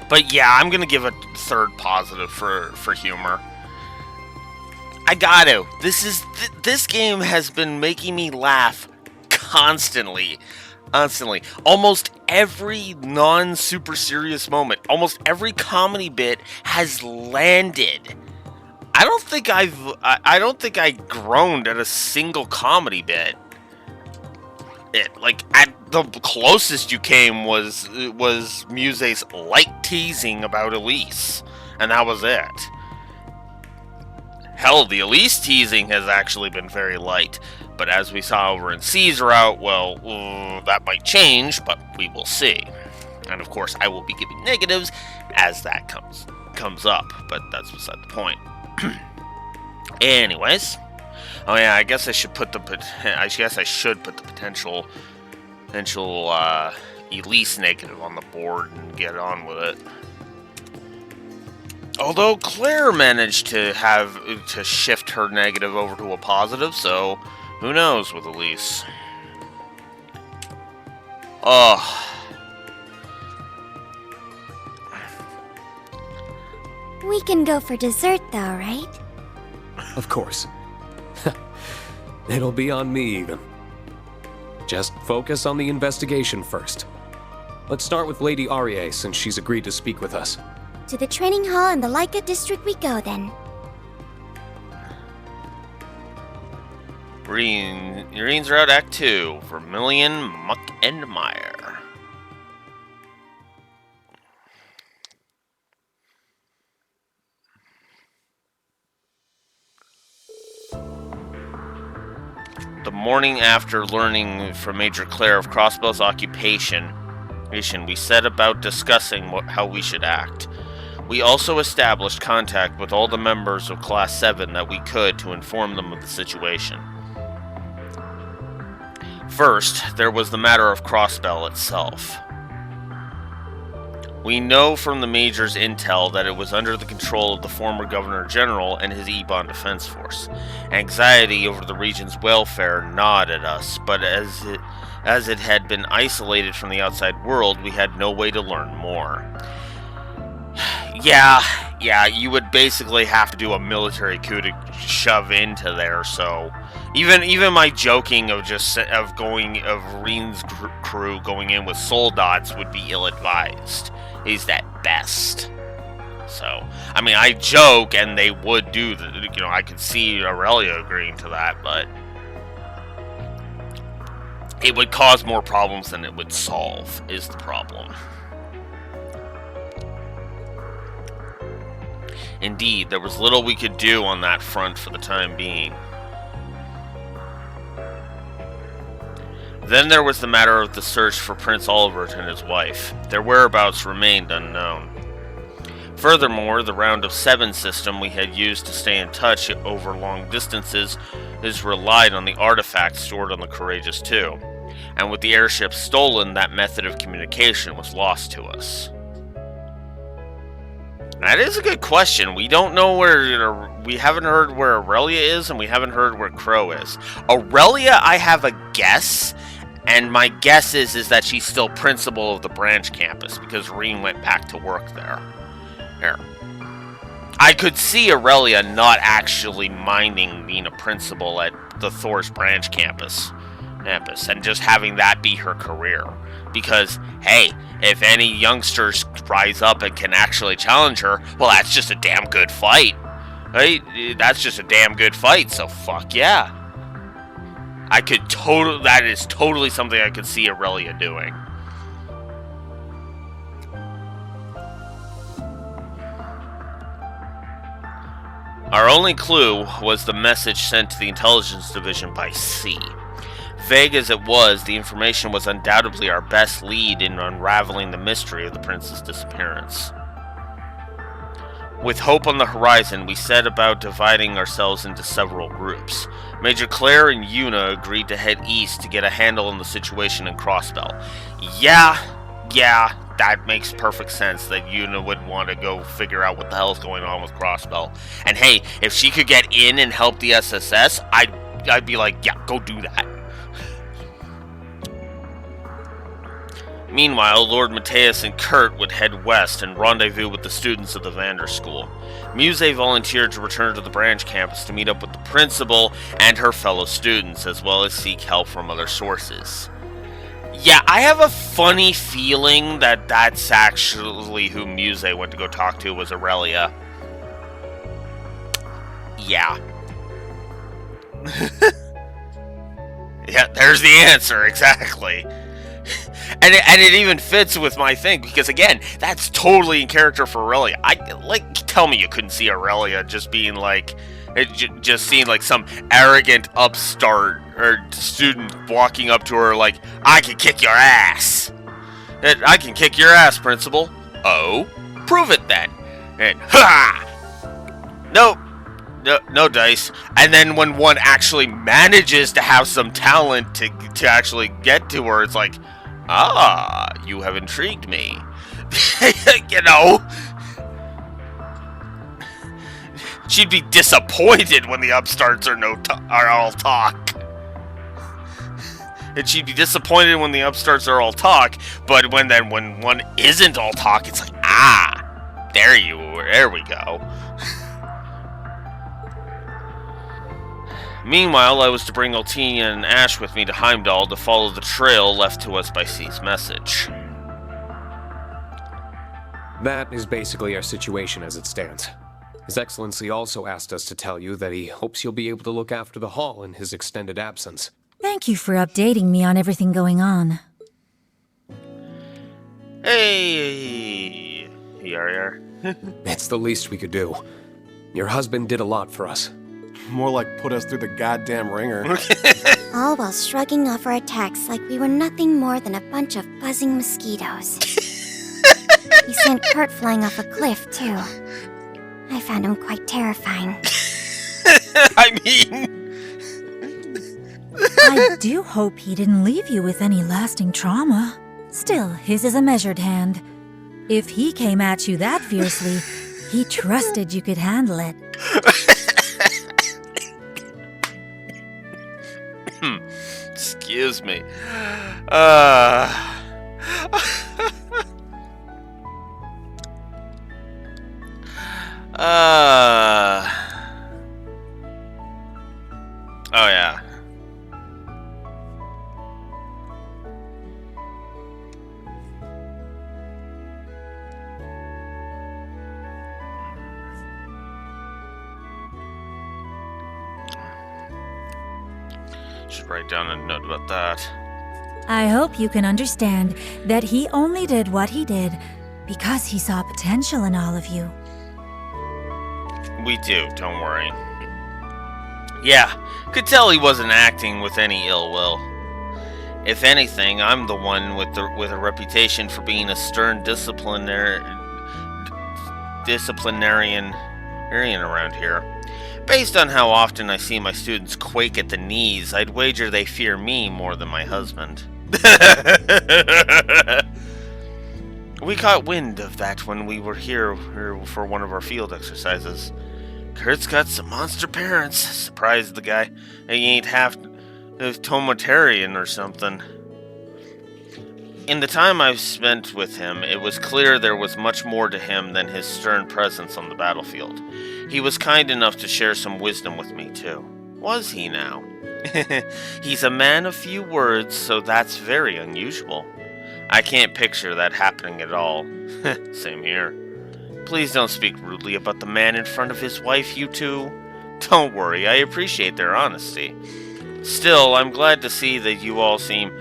but yeah, I'm gonna give a third positive for humor. I gotta. This game has been making me laugh constantly. Constantly. Almost every non-super serious moment, almost every comedy bit has landed. I don't think I groaned at a single comedy bit. At the closest you came was Muse's light teasing about Elise, and that was it. Hell, the Elise teasing has actually been very light, but as we saw over in C's route, well, that might change, but we will see. And of course, I will be giving negatives as that comes up, but that's beside the point. Anyways, oh yeah, I guess I should put the potential Elise negative on the board and get on with it. Although Claire managed to shift her negative over to a positive, so who knows with Elise. Oh. We can go for dessert though, right? Of course. It'll be on me, even. Just focus on the investigation first. Let's start with Lady Arie, since she's agreed to speak with us. To the training hall in the Laika district we go then. Yurine's Route Act 2, Vermilion, Muck, and Mire. The morning after learning from Major Claire of Crossbell's occupation, we set about discussing how we should act. We also established contact with all the members of Class 7 that we could to inform them of the situation. First, there was the matter of Crossbell itself. We know from the Major's intel that it was under the control of the former Governor General and his Ebon Defense Force. Anxiety over the region's welfare gnawed at us, but as it had been isolated from the outside world, we had no way to learn more. Yeah, you would basically have to do a military coup to shove into there, so even my joking of Reen's crew going in with soldats would be ill-advised. He's at best. So, I mean, I joke and they would do I could see Aurelia agreeing to that, but it would cause more problems than it would solve, is the problem. Indeed, there was little we could do on that front for the time being. Then there was the matter of the search for Prince Olivert and his wife. Their whereabouts remained unknown. Furthermore, the Round of 7 system we had used to stay in touch over long distances relied on the artifacts stored on the Courageous II, and with the airship stolen, that method of communication was lost to us. That is a good question. We don't know we haven't heard where Aurelia is, and we haven't heard where Crow is. Aurelia, I have a guess, and my guess is that she's still principal of the branch campus, because Reen went back to work there. I could see Aurelia not actually minding being a principal at the Thor's branch campus, and just having that be her career. Because, hey, if any youngsters rise up and can actually challenge her, well, that's just a damn good fight. Right? That's just a damn good fight, so fuck yeah. That is totally something I could see Aurelia doing. Our only clue was the message sent to the Intelligence Division by C. Vague as it was, the information was undoubtedly our best lead in unraveling the mystery of the prince's disappearance. With hope on the horizon, we set about dividing ourselves into several groups. Major Claire and Yuna agreed to head east to get a handle on the situation in Crossbell. Yeah, that makes perfect sense that Yuna would want to go figure out what the hell's going on with Crossbell. And hey, if she could get in and help the SSS, I'd be like, yeah, go do that. Meanwhile, Lord Mateus and Kurt would head west and rendezvous with the students of the Vander School. Muse volunteered to return to the branch campus to meet up with the principal and her fellow students, as well as seek help from other sources. Yeah, I have a funny feeling that that's actually who Muse went to go talk to, was Aurelia. Yeah. Yeah, there's the answer, exactly. And it even fits with my thing, because again, that's totally in character for Aurelia. Tell me you couldn't see Aurelia just being like, just seeing like some arrogant upstart or student walking up to her like, I can kick your ass. I can kick your ass, principal. Oh, prove it then. And ha! Nope. No dice. And then when one actually manages to have some talent to actually get to her, it's like, ah, you have intrigued me. You know? She'd be disappointed when the upstarts are all talk. And she'd be disappointed when the upstarts are all talk, but when one isn't all talk, it's like, ah, there we go. Meanwhile, I was to bring Ultinia and Ash with me to Heimdall to follow the trail left to us by C's message. That is basically our situation as it stands. His Excellency also asked us to tell you that he hopes you'll be able to look after the hall in his extended absence. Thank you for updating me on everything going on. Hey, Yar. It's the least we could do. Your husband did a lot for us. More like put us through the goddamn ringer. All while shrugging off our attacks like we were nothing more than a bunch of buzzing mosquitoes. He sent Kurt flying off a cliff, too. I found him quite terrifying. I mean... I do hope he didn't leave you with any lasting trauma. Still, his is a measured hand. If he came at you that fiercely, he trusted you could handle it. Excuse me. Oh yeah. Should write down a note about that. I hope you can understand that he only did what he did because he saw potential in all of you. We do, don't worry. Yeah, could tell he wasn't acting with any ill will. If anything, I'm the one with a reputation for being a stern disciplinarian around here. Based on how often I see my students quake at the knees, I'd wager they fear me more than my husband. We caught wind of that when we were here for one of our field exercises. Kurt's got some monster parents, surprised the guy. He ain't half Tomatarian or something. In the time I've spent with him, it was clear there was much more to him than his stern presence on the battlefield. He was kind enough to share some wisdom with me, too. Was he now? He's a man of few words, so that's very unusual. I can't picture that happening at all. Same here. Please don't speak rudely about the man in front of his wife, you two. Don't worry, I appreciate their honesty. Still, I'm glad to see that you all seem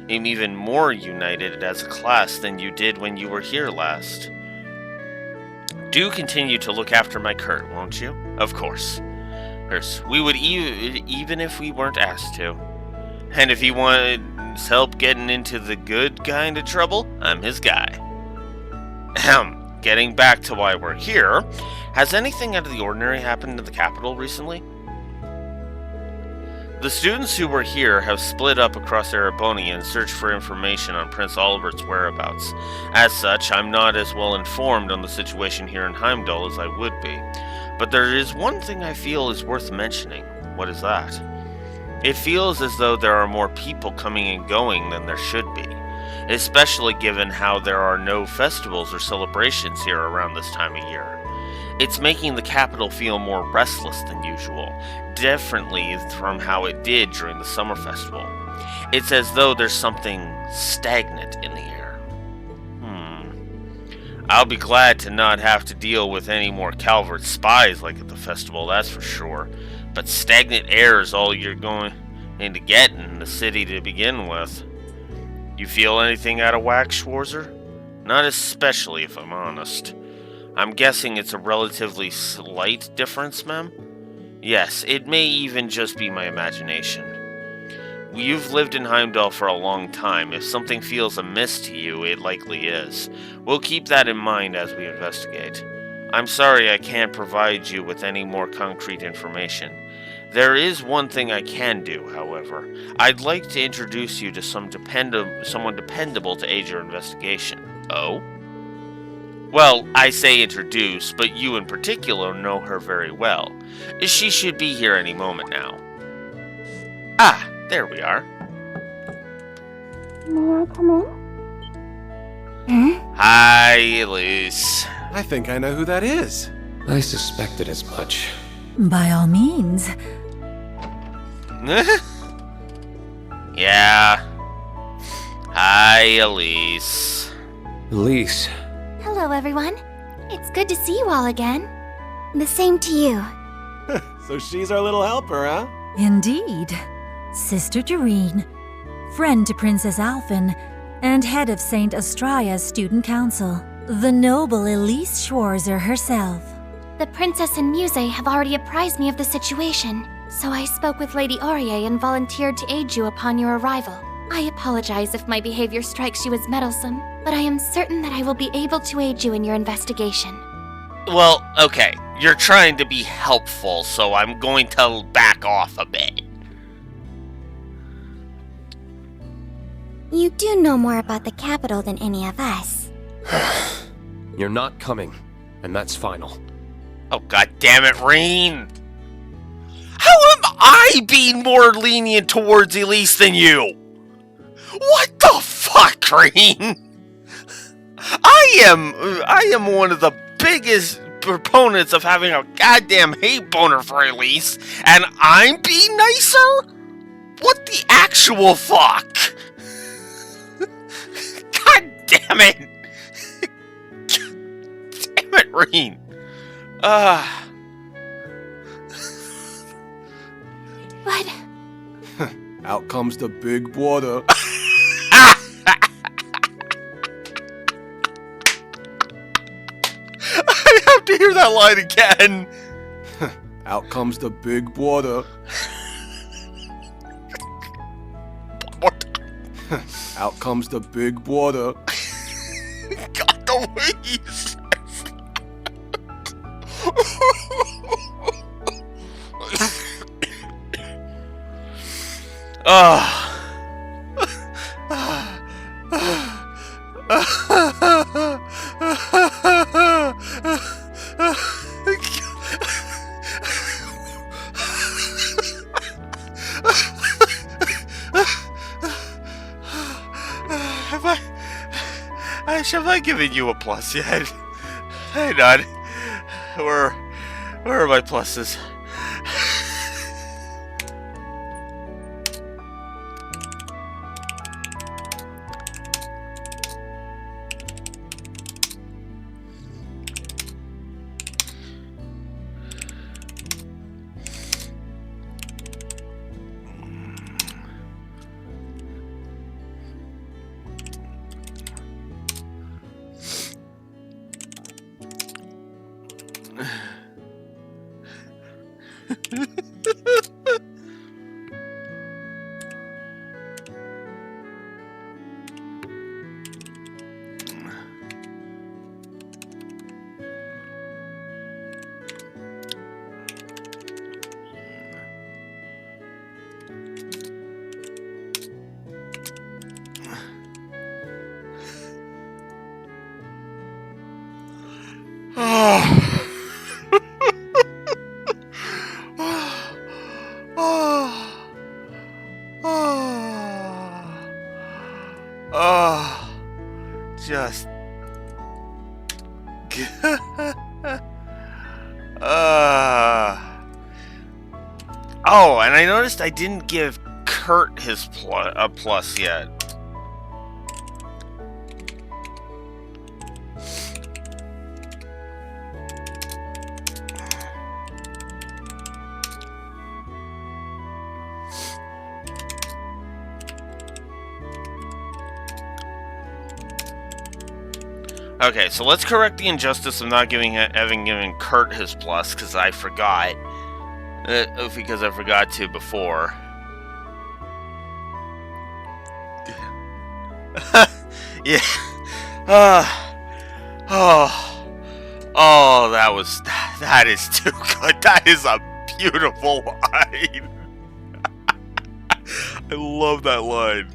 even more united as a class than you did when you were here last. Do continue to look after my Kurt, won't you? Of course. We would even if we weren't asked to. And if he wants help getting into the good kind of trouble, I'm his guy. Getting back to why we're here, has anything out of the ordinary happened in the capital recently? The students who were here have split up across Erebonia and searched for information on Prince Olivert's whereabouts. As such, I'm not as well informed on the situation here in Heimdall as I would be. But there is one thing I feel is worth mentioning. What is that? It feels as though there are more people coming and going than there should be. especially given how there are no festivals or celebrations here around this time of year. It's making the capital feel more restless than usual, differently from how it did during the summer festival. It's as though there's something stagnant in the air. I'll be glad to not have to deal with any more Calvert spies like at the festival, that's for sure. But stagnant air is all you're going to get in the city to begin with. You feel anything out of whack, Schwarzer? Not especially, if I'm honest. I'm guessing it's a relatively slight difference, ma'am? Yes, it may even just be my imagination. You've lived in Heimdall for a long time. If something feels amiss to you, it likely is. We'll keep that in mind as we investigate. I'm sorry I can't provide you with any more concrete information. There is one thing I can do, however. I'd like to introduce you to someone dependable to aid your investigation. Oh? Well, I say introduce, but you in particular know her very well. She should be here any moment now. Ah, there we are. May I come in? Hi, Elise. I think I know who that is. I suspected as much. By all means. Yeah. Hi, Elise. Elise, Hello, everyone. It's good to see you all again. The same to you. So she's our little helper, huh? Indeed. Sister Doreen, friend to Princess Alphen, and head of St. Astraya's student council. The noble Elise Schwarzer herself. The princess and Muse have already apprised me of the situation, so I spoke with Lady Aurier and volunteered to aid you upon your arrival. I apologize if my behavior strikes you as meddlesome, but I am certain that I will be able to aid you in your investigation. Well, okay. You're trying to be helpful, so I'm going to back off a bit. You do know more about the capital than any of us. you're not coming, and that's final. Oh, god damn it, Rain! How am I being more lenient towards Elise than you? What the fuck, Rain? I am one of the biggest proponents of having a goddamn hate boner for Elise, and I'm being nicer? What the actual fuck? God damn it! Damn it, Rain. But Out comes the big water. I have to hear that line again. Out comes the big water. More time. Out comes the big water. God, the way he says have I given you a plus yet? Hey, not. Where are my pluses? Oh. Oh, and I noticed I didn't give Kurt his a plus yet. Okay, so let's correct the injustice of not having given Kurt his plus, because I forgot. Because I forgot to before. Yeah. Oh, that is too good. That is a beautiful line. I love that line.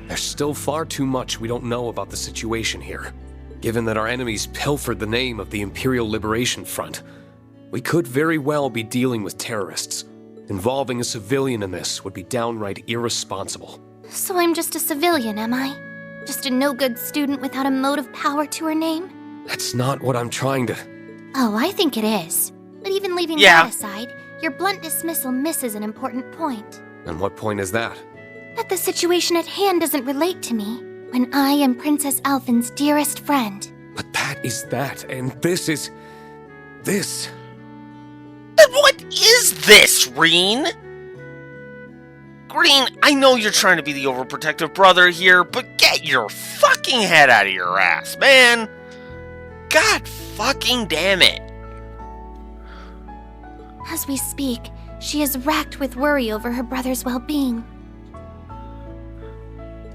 There's still far too much we don't know about the situation here. Given that our enemies pilfered the name of the Imperial Liberation Front, we could very well be dealing with terrorists. Involving a civilian in this would be downright irresponsible. So I'm just a civilian, am I? Just a no-good student without a motive power to her name? That's not what I'm trying to... Oh, I think it is. But even leaving Yeah. that aside, your blunt dismissal misses an important point. And what point is that? That the situation at hand doesn't relate to me, when I am Princess Alphen's dearest friend. But that is that, and this is... this. Then what is this, Reen? Green, I know you're trying to be the overprotective brother here, but get your fucking head out of your ass, man! God fucking damn it. As we speak, she is racked with worry over her brother's well-being.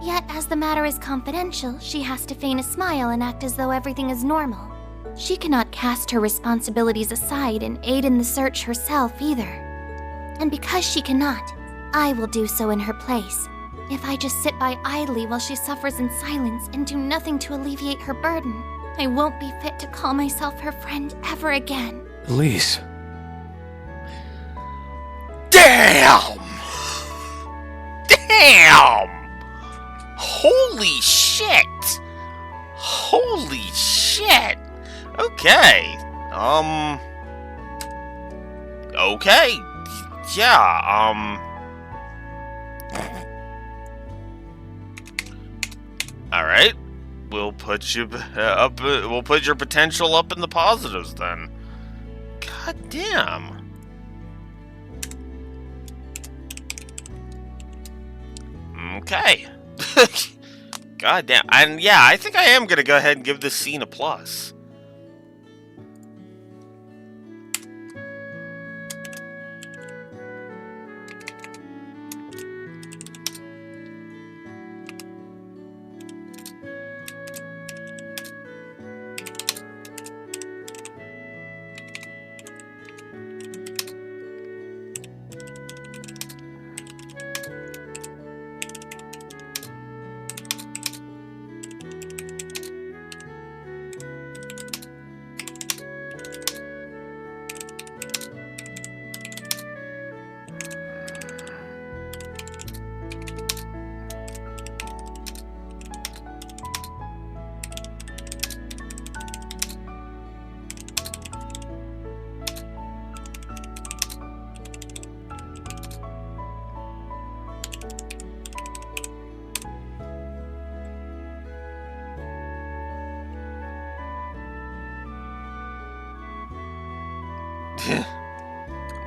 Yet, as the matter is confidential, she has to feign a smile and act as though everything is normal. She cannot cast her responsibilities aside and aid in the search herself either. And because she cannot, I will do so in her place. If I just sit by idly while she suffers in silence and do nothing to alleviate her burden, I won't be fit to call myself her friend ever again. Elise. Damn! Damn! Holy shit! Holy shit! Okay. Okay. Yeah, Alright. We'll put you up. We'll put your potential up in the positives then. God damn. Okay. God damn. And yeah, I think I am gonna go ahead and give this scene a plus.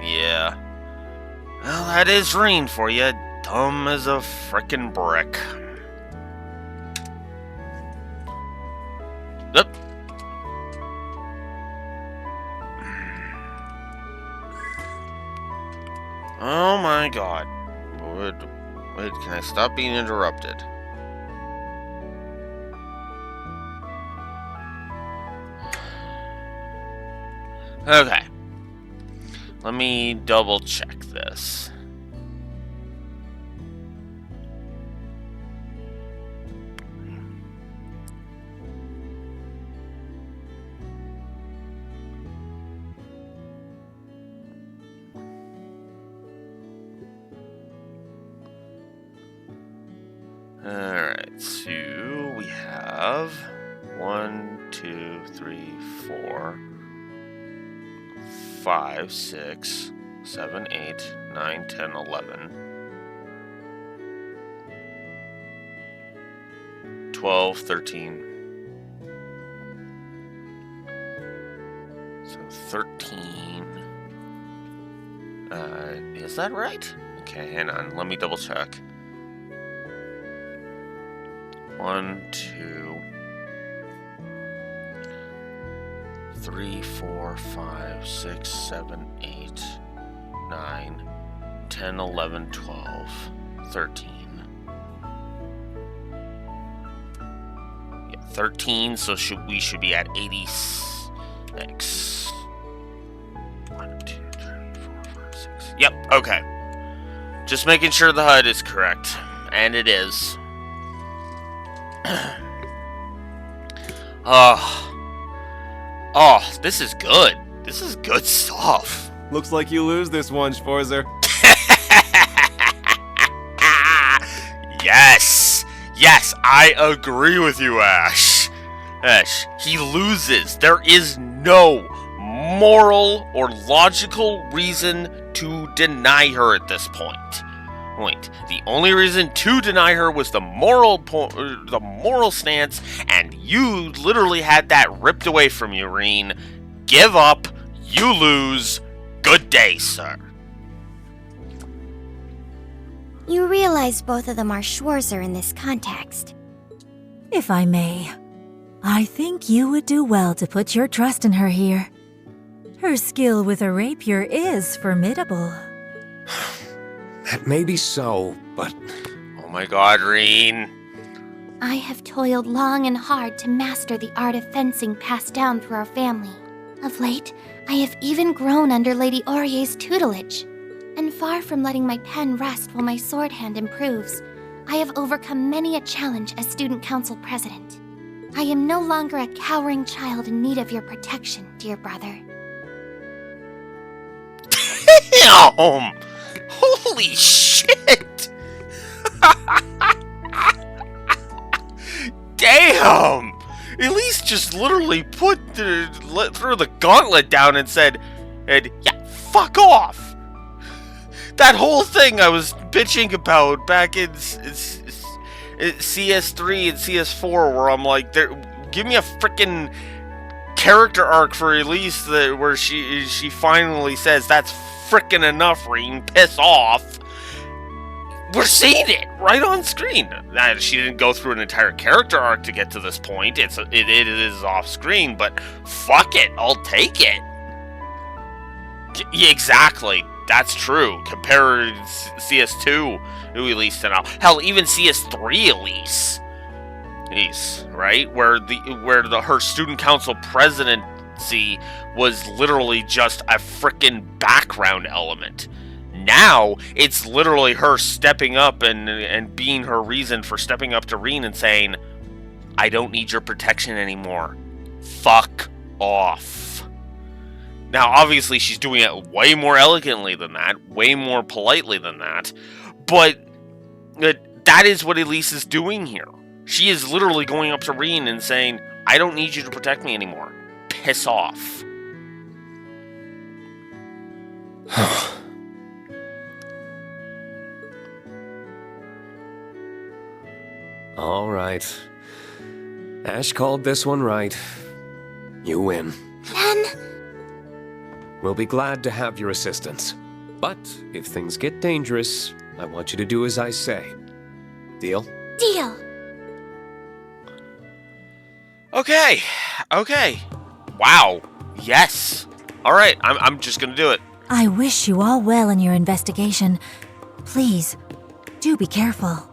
Yeah. Well, that is Reen for you. Dumb as a frickin' brick. Yep. Oh my god. Wait, can I stop being interrupted? Okay. Let me double check this. Alright, so we have 1, 2, 3, 4, 5, 6, 7, 8, 9, 10, 11, 12, 13. So 13. Is that right? Okay, hang on. Let me double check. 1, 2, 3, 4, 5, 6, 7, 8, 9, 10, 11, 12, 13. Yeah, 13, so we should be at 86. 1, 2, 3, 4, 5, 6. Yep, okay. Just making sure the HUD is correct. And it is. Oh, this is good. This is good stuff. Looks like you lose this one, Schwarzer. Yes! Yes, I agree with you, Ash. Ash, he loses. There is no moral or logical reason to deny her at this point. The only reason to deny her was the moral stance, and you literally had that ripped away from you, Reen. Give up. You lose. Good day, sir. You realize both of them are Schwarzer in this context. If I may, I think you would do well to put your trust in her here. Her skill with a rapier is formidable. That may be so, but... Oh my god, Reen. I have toiled long and hard to master the art of fencing passed down through our family. Of late, I have even grown under Lady Aurier's tutelage. And far from letting my pen rest while my sword hand improves, I have overcome many a challenge as student council president. I am no longer a cowering child in need of your protection, dear brother. Damn! Holy shit! Damn! At least just literally threw the gauntlet down and said, yeah, fuck off! That whole thing I was bitching about back in CS3 and CS4, where I'm like, give me a freaking character arc for Elise where she finally says, that's freaking enough, Reen, piss off. We're seeing it right on screen. She didn't go through an entire character arc to get to this point. It is off screen, but fuck it, I'll take it. Yeah, exactly. That's true. Compare CS2 Elise to now. Hell, even CS3 Elise, right? Where her student council presidency was literally just a frickin' background element. Now it's literally her stepping up and being her reason for stepping up to Reen and saying, "I don't need your protection anymore. Fuck off." Now, obviously, she's doing it way more elegantly than that, way more politely than that, but that is what Elise is doing here. She is literally going up to Reen and saying, I don't need you to protect me anymore. Piss off. All right. Ash called this one right. You win. Then... We'll be glad to have your assistance. But if things get dangerous, I want you to do as I say. Deal? Deal. Okay. Wow. Yes. All right, I'm just gonna do it. I wish you all well in your investigation. Please, do be careful.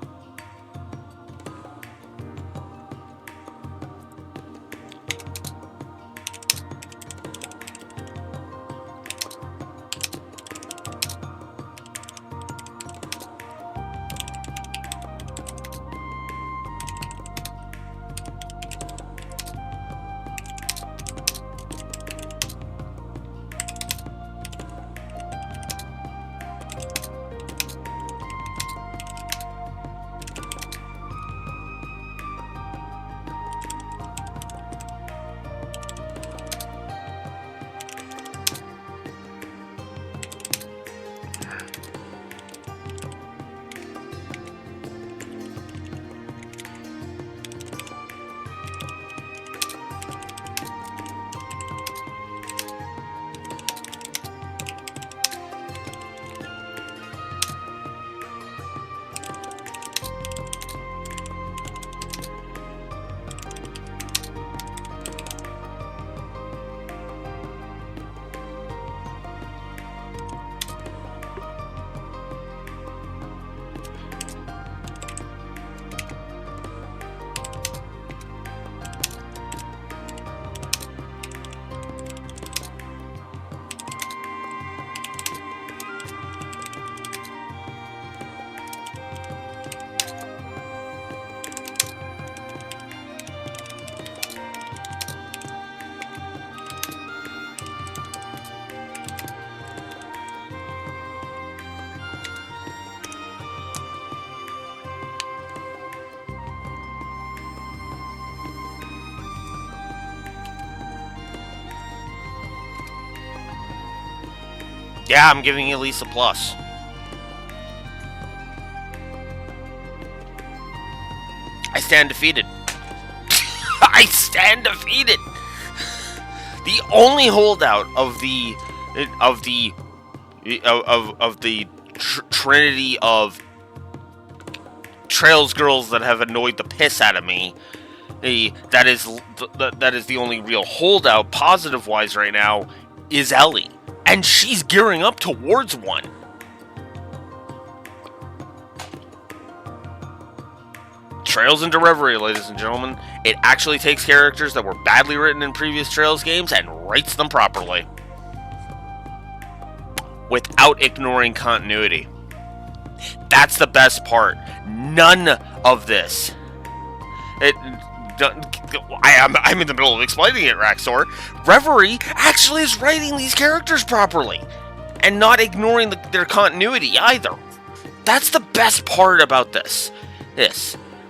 Yeah, I'm giving you at least a plus. I stand defeated. I stand defeated. The only holdout of the trinity of Trails girls that have annoyed the piss out of me. That is the only real holdout, positive-wise, right now, is Ellie, and she's gearing up towards one. Trails into Reverie, ladies and gentlemen. It actually takes characters that were badly written in previous Trails games and writes them properly, without ignoring continuity. That's the best part. None of this. I'm in the middle of explaining it, Raxor. Reverie actually is writing these characters properly, and not ignoring their continuity either. That's the best part about this.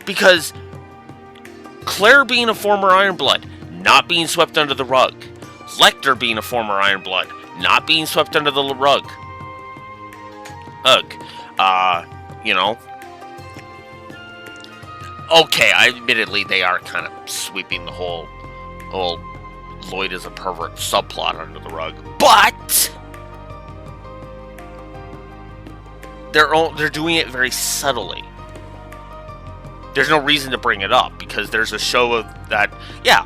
Because Claire being a former Ironblood, not being swept under the rug. Lecter being a former Ironblood, not being swept under the rug. You know. Okay, admittedly, they are kind of sweeping the whole Lloyd is a pervert subplot under the rug, but they're doing it very subtly. There's no reason to bring it up because there's a show of that. Yeah,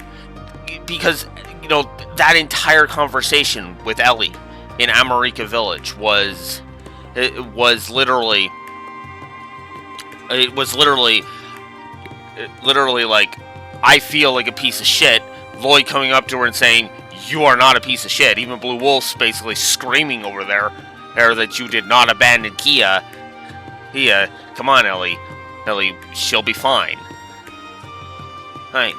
because you know that entire conversation with Ellie in Amarika Village was literally like, I feel like a piece of shit. Lloyd coming up to her and saying, "You are not a piece of shit." Even Blue Wolf's basically screaming over there that you did not abandon Kia. Come on, Ellie, she'll be fine. Fine.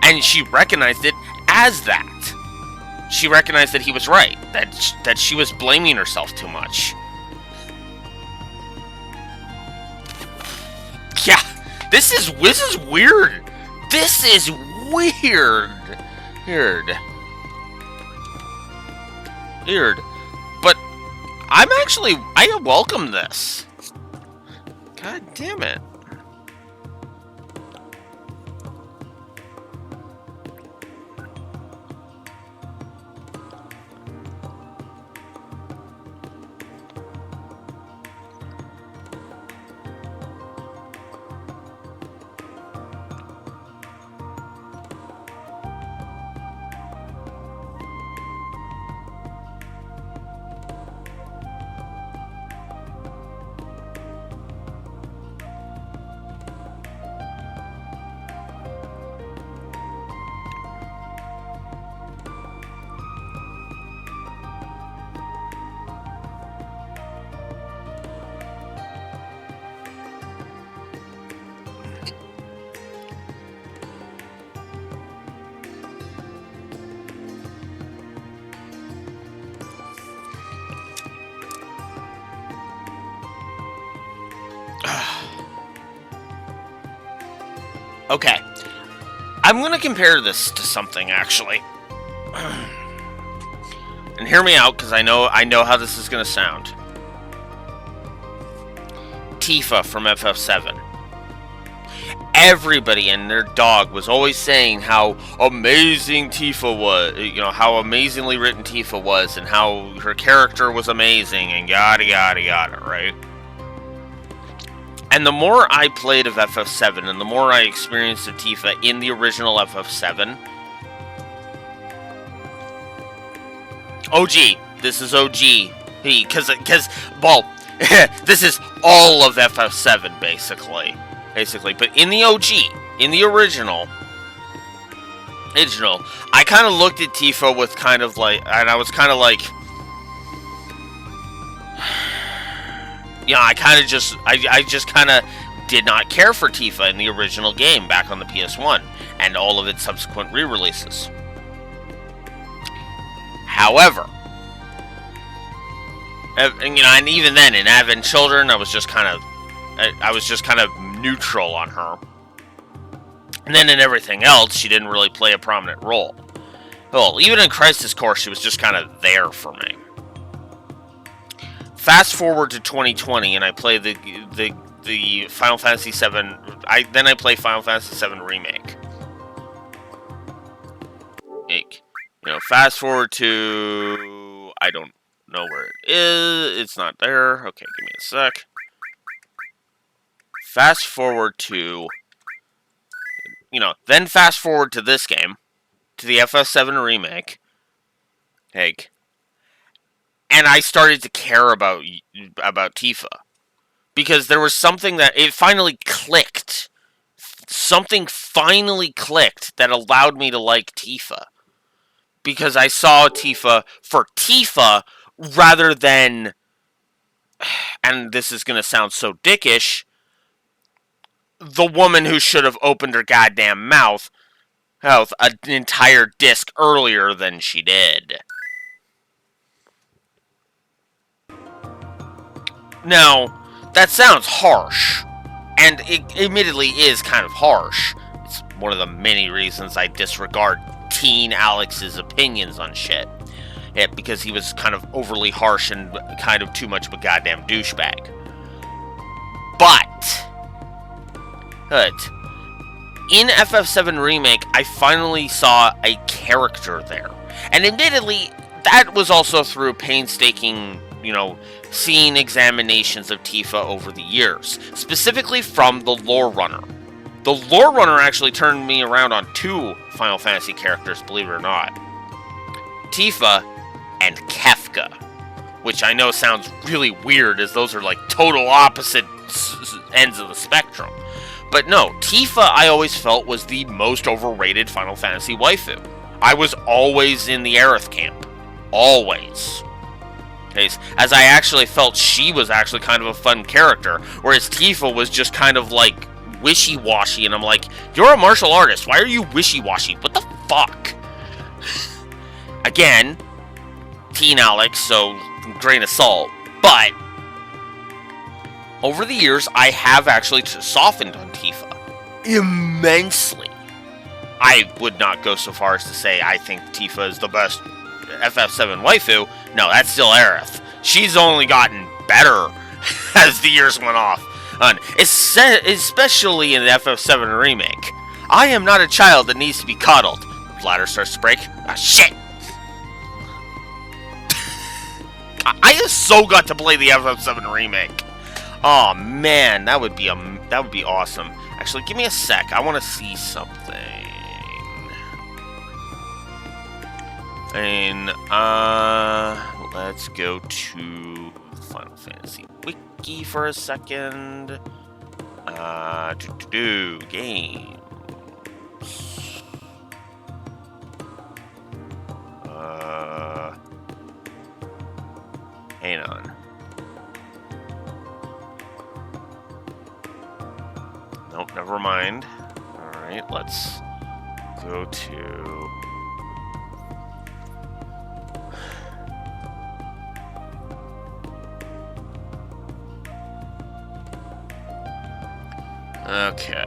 And she recognized it as that. She recognized that he was right. That she was blaming herself too much. Yeah, this is weird. This is weird. But I welcome this. God damn it. Okay, I'm going to compare this to something, actually. And hear me out, because I know how this is going to sound. Tifa from FF7. Everybody and their dog was always saying how amazing Tifa was, how amazingly written Tifa was, and how her character was amazing, and yada yada yada, right? And the more I played of FF7, and the more I experienced of Tifa in the original FF7... OG. This is OG. Because, well, this is all of FF7, basically. But in the OG, in the original, I kind of looked at Tifa with kind of like... And I was kind of like... I just kind of did not care for Tifa in the original game back on the PS1 and all of its subsequent re-releases. However, and even then in Advent Children, I was just kind of neutral on her. And then in everything else, she didn't really play a prominent role. Well, even in Crisis Core, she was just kind of there for me. Fast forward to 2020, and I play the Final Fantasy VII. Then I play Final Fantasy VII Remake. Fast forward to, I don't know where it is. It's not there. Okay, give me a sec. Fast forward to, then fast forward to this game, to the FF7 Remake. And I started to care about Tifa. Because there was something that, it finally clicked. Something finally clicked that allowed me to like Tifa. Because I saw Tifa for Tifa rather than, and this is going to sound so dickish, the woman who should have opened her goddamn mouth an entire disc earlier than she did. Now, that sounds harsh, and it admittedly is kind of harsh. It's one of the many reasons I disregard teen Alex's opinions on shit. Because he was kind of overly harsh and kind of too much of a goddamn douchebag. But in FF7 Remake, I finally saw a character there. And admittedly, that was also through painstaking, scene examinations of Tifa over the years. Specifically from the Lore Runner. The Lore Runner actually turned me around on 2 Final Fantasy characters, believe it or not. Tifa and Kefka. Which I know sounds really weird, as those are like total opposite ends of the spectrum. But no, Tifa I always felt was the most overrated Final Fantasy waifu. I was always in the Aerith camp. Always. As I actually felt she was actually kind of a fun character, whereas Tifa was just kind of like wishy-washy, and I'm like, you're a martial artist, why are you wishy-washy? What the fuck? Again, teen Alex, so grain of salt, but over the years, I have actually softened on Tifa immensely. I would not go so far as to say I think Tifa is the best FF7 waifu. No, that's still Aerith. She's only gotten better as the years went off. Especially in the FF7 Remake. I am not a child that needs to be coddled. Ladder starts to break. Ah, shit! I have so got to play the FF7 Remake. Oh man, that would be awesome. Actually, give me a sec. I want to see something. And let's go to Final Fantasy Wiki for a second. Games. Hang on. Nope, never mind. Alright, let's go to... Okay.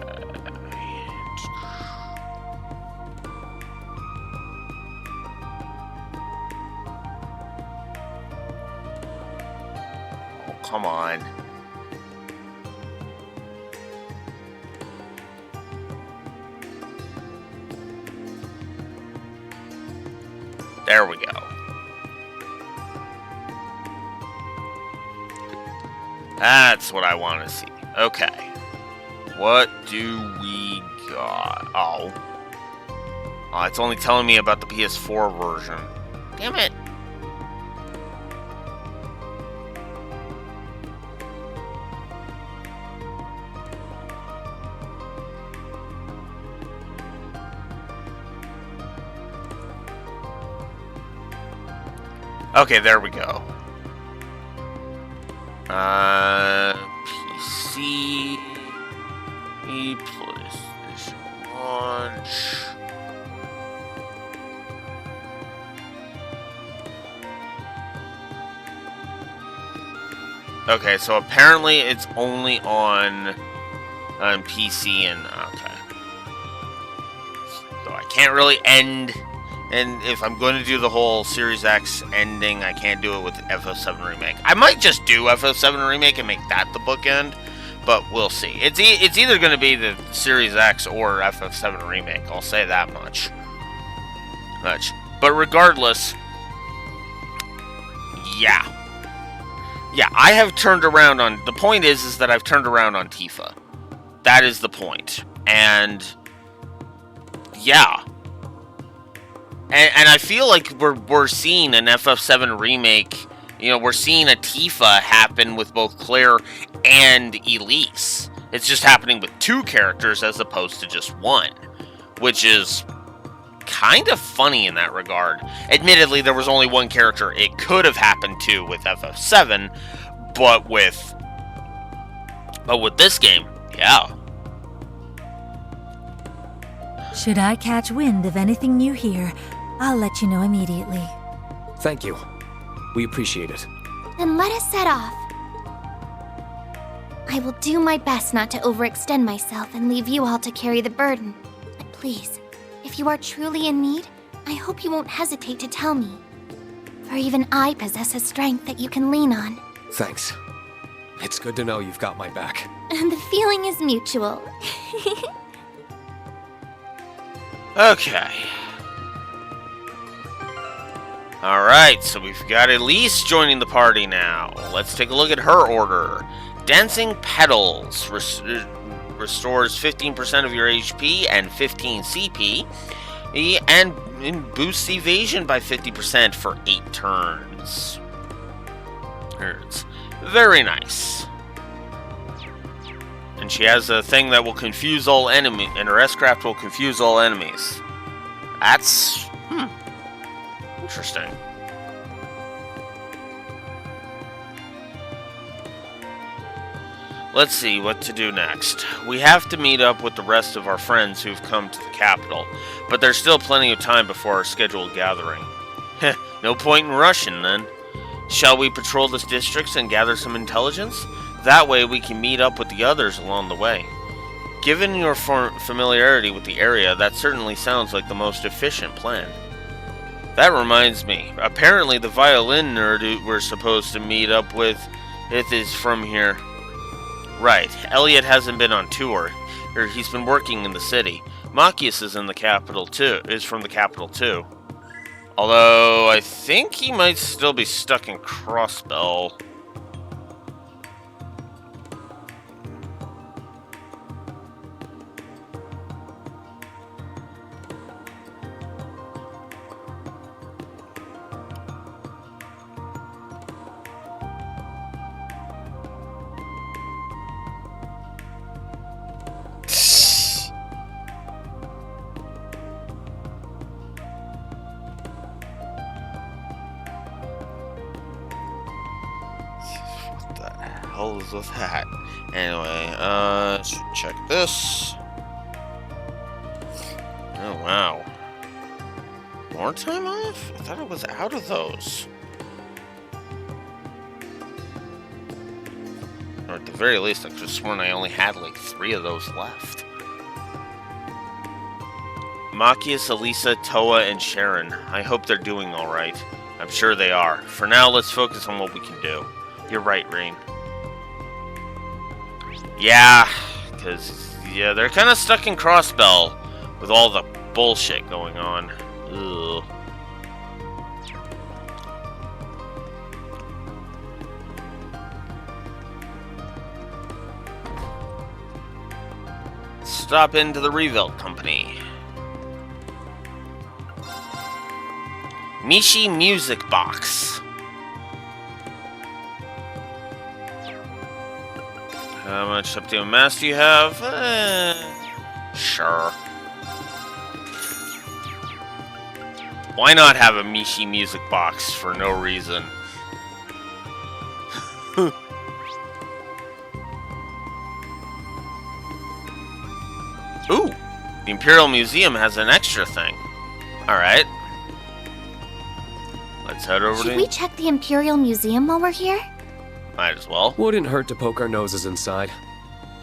Oh, come on. There we go. That's what I want to see. Okay. What do we got? Oh. Oh, it's only telling me about the PS4 version. Damn it. Okay, there we go. PC... PlayStation launch. Okay, so apparently it's only on PC and okay. So I can't really end And if I'm going to do the whole Series X ending, I can't do it with FF7 Remake. I might just do FF7 Remake and make that the bookend, but we'll see. It's either going to be the Series X or FF7 Remake. I'll say that much. But regardless, yeah. Yeah, I have turned around on... The point is that I've turned around on Tifa. That is the point. And... yeah. And I feel like we're seeing an FF7 remake. You know, we're seeing a Tifa happen with both Claire and Elise. It's just happening with two characters as opposed to just one. Which is kind of funny in that regard. Admittedly, there was only one character it could have happened to with FF7, but with this game, yeah. Should I catch wind of anything new here, I'll let you know immediately. Thank you. We appreciate it. Then let us set off. I will do my best not to overextend myself and leave you all to carry the burden. But please, if you are truly in need, I hope you won't hesitate to tell me. For even I possess a strength that you can lean on. Thanks. It's good to know you've got my back. And the feeling is mutual. Okay. Alright, so we've got Elise joining the party now. Let's take a look at her order. Dancing Petals restores 15% of your HP and 15 CP, and boosts evasion by 50% for 8 turns. Very nice. And she has a thing that will confuse all enemies, and her S-Craft will confuse all enemies. That's... interesting. Let's see what to do next. We have to meet up with the rest of our friends who've come to the capital, but there's still plenty of time before our scheduled gathering. Heh, no point in rushing then. Shall we patrol this district and gather some intelligence? That way we can meet up with the others along the way. Given your familiarity with the area, that certainly sounds like the most efficient plan. That reminds me, apparently the violin nerd we're supposed to meet up with is from here. Right, Elliot hasn't been on tour, or he's been working in the city. Machias is in the capital too, is from the capital too. Although, I think he might still be stuck in Crossbell. With that. Anyway, should check this. Oh, wow. More time off? I thought it was out of those. Or at the very least, I could have sworn I only had like 3 of those left. Machias, Elisa, Toa, and Sharon. I hope they're doing alright. I'm sure they are. For now, let's focus on what we can do. You're right, Rain. Yeah, because, yeah, they're kind of stuck in Crossbell with all the bullshit going on. Ugh. Stop into the Reverie Company. Mishi Music Box. How much Optimum Mass do you have? Sure. Why not have a Mishi Music Box for no reason? Ooh! The Imperial Museum has an extra thing. Alright. Let's head over to... Should we check the Imperial Museum while we're here? Might as well. Wouldn't hurt to poke our noses inside.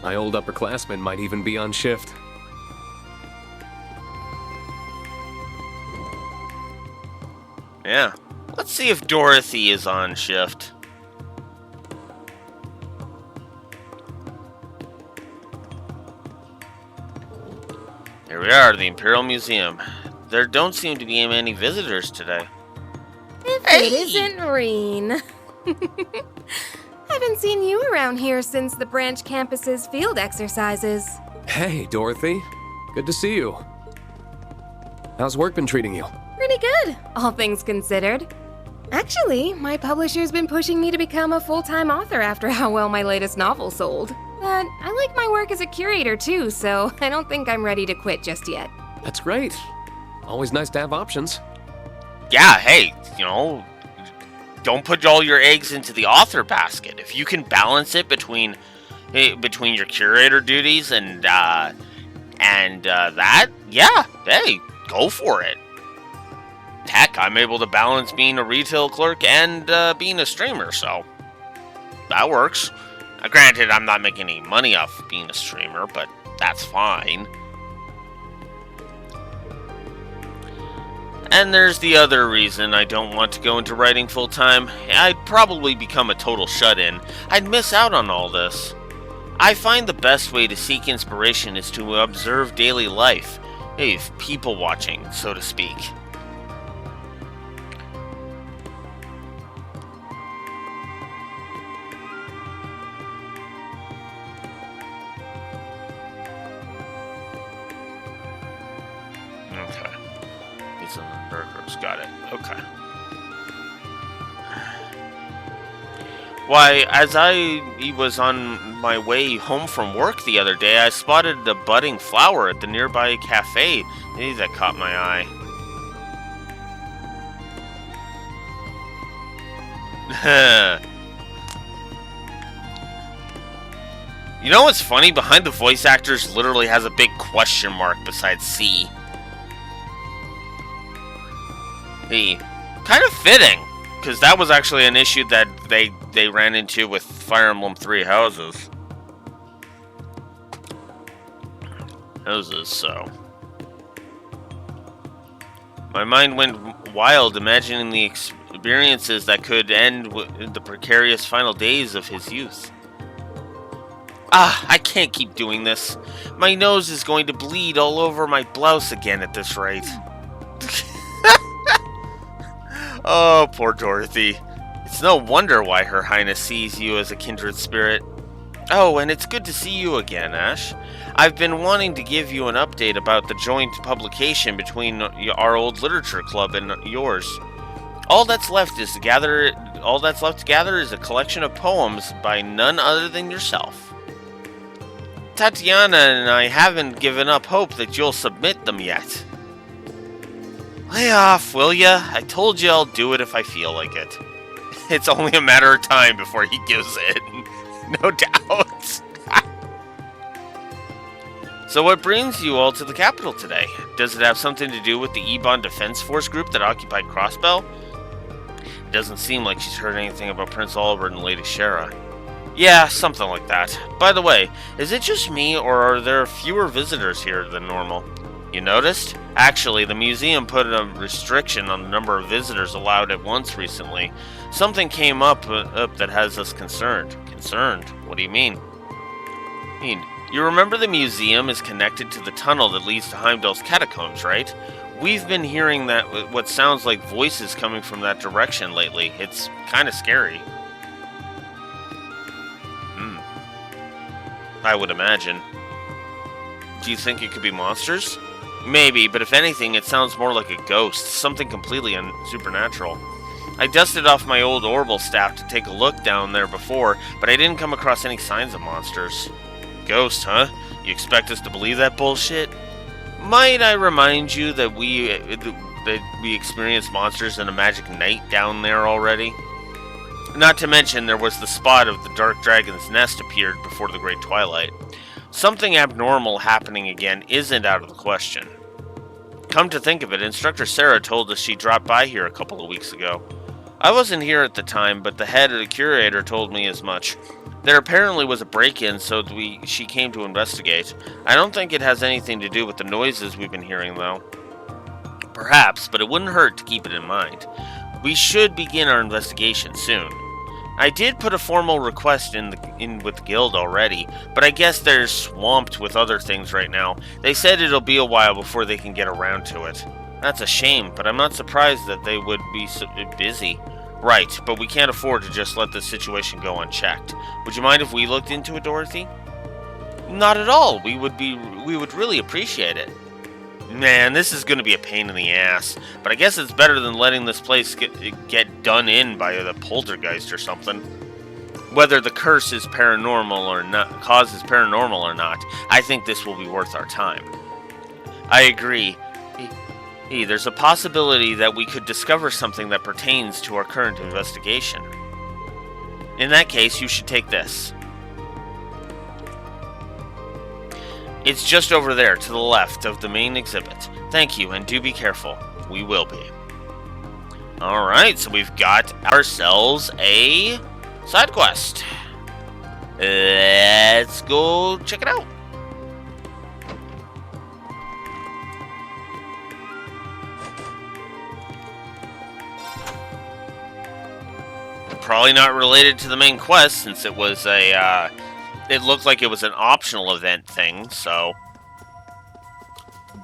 My old upperclassmen might even be on shift. Yeah. Let's see if Dorothy is on shift. Here we are, the Imperial Museum. There don't seem to be any visitors today. If it isn't Reen. Haven't seen you around here since the branch campus's field exercises. Hey, Dorothy. Good to see you. How's work been treating you? Pretty good, all things considered. Actually, my publisher's been pushing me to become a full-time author after how well my latest novel sold. But I like my work as a curator too, so I don't think I'm ready to quit just yet. That's great. Always nice to have options. Yeah, hey, don't put all your eggs into the author basket. If you can balance it between your curator duties and that, yeah, hey, go for it. Heck, I'm able to balance being a retail clerk and being a streamer, so that works. Granted, I'm not making any money off being a streamer, but that's fine. And there's the other reason I don't want to go into writing full-time. I'd probably become a total shut-in. I'd miss out on all this. I find the best way to seek inspiration is to observe daily life. People watching, so to speak. Okay. It's in the burgers. Got it. Okay. Why, as I was on my way home from work the other day, I spotted a budding flower at the nearby cafe. Maybe that caught my eye. You know what's funny? Behind the voice actors literally has a big question mark besides C. Hey, kind of fitting, because that was actually an issue that they ran into with Fire Emblem Three Houses. So. My mind went wild imagining the experiences that could end the precarious final days of his youth. I can't keep doing this. My nose is going to bleed all over my blouse again at this rate. Oh, poor Dorothy. It's no wonder why Her Highness sees you as a kindred spirit. Oh, and it's good to see you again, Ash. I've been wanting to give you an update about the joint publication between our old literature club and yours. All that's left to gather is a collection of poems by none other than yourself. Tatiana and I haven't given up hope that you'll submit them yet. Lay off, will ya? I told you I'll do it if I feel like it. It's only a matter of time before he gives in. No doubt. So what brings you all to the capital today? Does it have something to do with the Ebon Defense Force group that occupied Crossbell? It doesn't seem like she's heard anything about Prince Albert and Lady Shara. Yeah, something like that. By the way, is it just me, or are there fewer visitors here than normal? You noticed? Actually, the museum put a restriction on the number of visitors allowed at once recently. Something came up that has us concerned. Concerned? What do you mean? You remember the museum is connected to the tunnel that leads to Heimdall's catacombs, right? We've been hearing that what sounds like voices coming from that direction lately. It's kind of scary. I would imagine. Do you think it could be monsters? Maybe, but if anything, it sounds more like a ghost, something completely supernatural. I dusted off my old Orbital staff to take a look down there before, but I didn't come across any signs of monsters. Ghost, huh? You expect us to believe that bullshit? Might I remind you that we experienced monsters in a magic night down there already? Not to mention there was the spot of the Dark Dragon's nest appeared before the Great Twilight. Something abnormal happening again isn't out of the question. Come to think of it, Instructor Sarah told us she dropped by here a couple of weeks ago. I wasn't here at the time, but the head of the curator told me as much. There apparently was a break-in, so she came to investigate. I don't think it has anything to do with the noises we've been hearing, though. Perhaps, but it wouldn't hurt to keep it in mind. We should begin our investigation soon. I did put a formal request in with the guild already, but I guess they're swamped with other things right now. They said it'll be a while before they can get around to it. That's a shame, but I'm not surprised that they would be so busy. Right, but we can't afford to just let this situation go unchecked. Would you mind if we looked into it, Dorothy? Not at all. We would really appreciate it. Man, this is going to be a pain in the ass, but I guess it's better than letting this place get done in by the poltergeist or something. Whether the curse is paranormal or not, causes paranormal or not, I think this will be worth our time. I agree. There's a possibility that we could discover something that pertains to our current investigation. In that case, you should take this. It's just over there, to the left of the main exhibit. Thank you, and do be careful. We will be. Alright, so we've got ourselves a side quest. Let's go check it out. Probably not related to the main quest, since it was a, it looked like it was an optional event thing, so.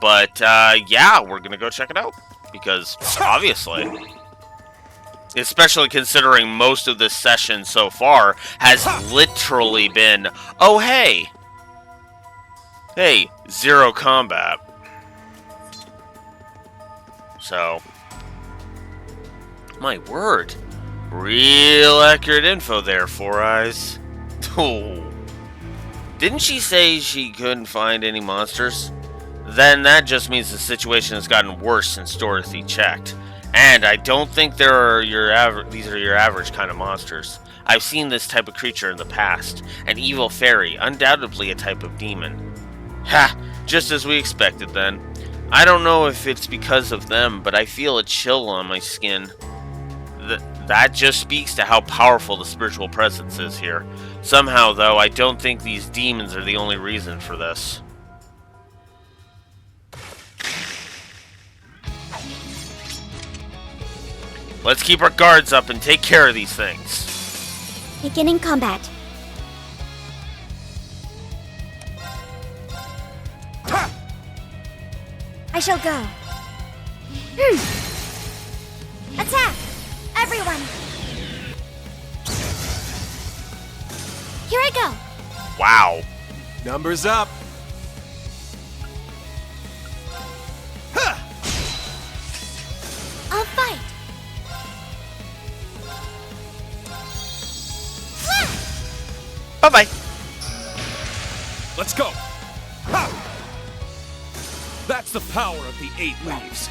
But, yeah, we're gonna go check it out. Because, obviously. Especially considering most of this session so far has literally been, oh, hey! Hey, zero combat. So. My word. Real accurate info there, Four Eyes. Oh. Didn't she say she couldn't find any monsters? Then that just means the situation has gotten worse since Dorothy checked. And I don't think these are your average kind of monsters. I've seen this type of creature in the past. An evil fairy, undoubtedly a type of demon. Ha! Just as we expected then. I don't know if it's because of them, but I feel a chill on my skin. That just speaks to how powerful the spiritual presence is here. Somehow, though, I don't think these demons are the only reason for this. Let's keep our guards up and take care of these things. Beginning combat. I shall go. Attack! Everyone! Here I go! Wow. Numbers up! I'll fight! Bye-bye. Let's go! Ha! That's the power of the 8 leaves.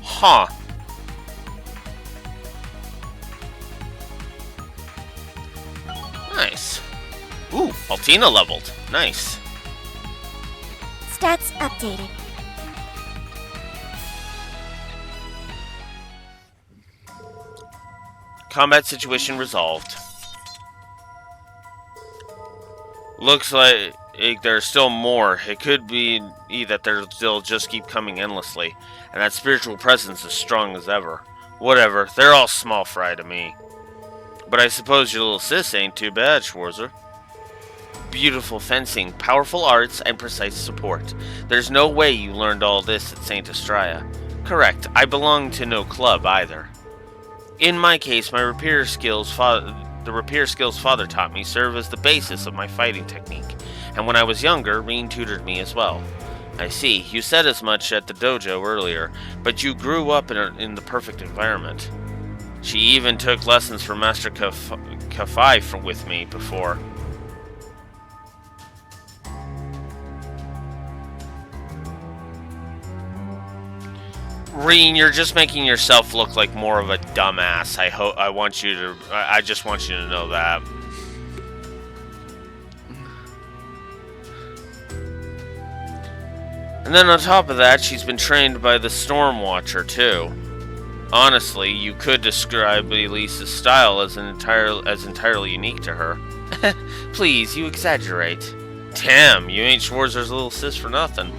Huh. Nice. Ooh, Altina leveled. Nice. Stats updated. Combat situation resolved. Looks like there's still more. It could be that they'll just keep coming endlessly, and that spiritual presence is strong as ever. Whatever, they're all small fry to me. But I suppose your little sis ain't too bad, Schwarzer. Beautiful fencing, powerful arts, and precise support. There's no way you learned all this at St. Estrella. Correct, I belong to no club either. In my case, my rapier skills father taught me serve as the basis of my fighting technique, and when I was younger, Reen tutored me as well. I see, you said as much at the dojo earlier, but you grew up in the perfect environment. She even took lessons from Master Kafai with me before. Reen, you're just making yourself look like more of a dumbass. I just want you to know that. And then on top of that, she's been trained by the Storm Watcher too. Honestly, you could describe Elise's style as entirely unique to her. Please, you exaggerate. Damn, you ain't Schwarzer's little sis for nothing.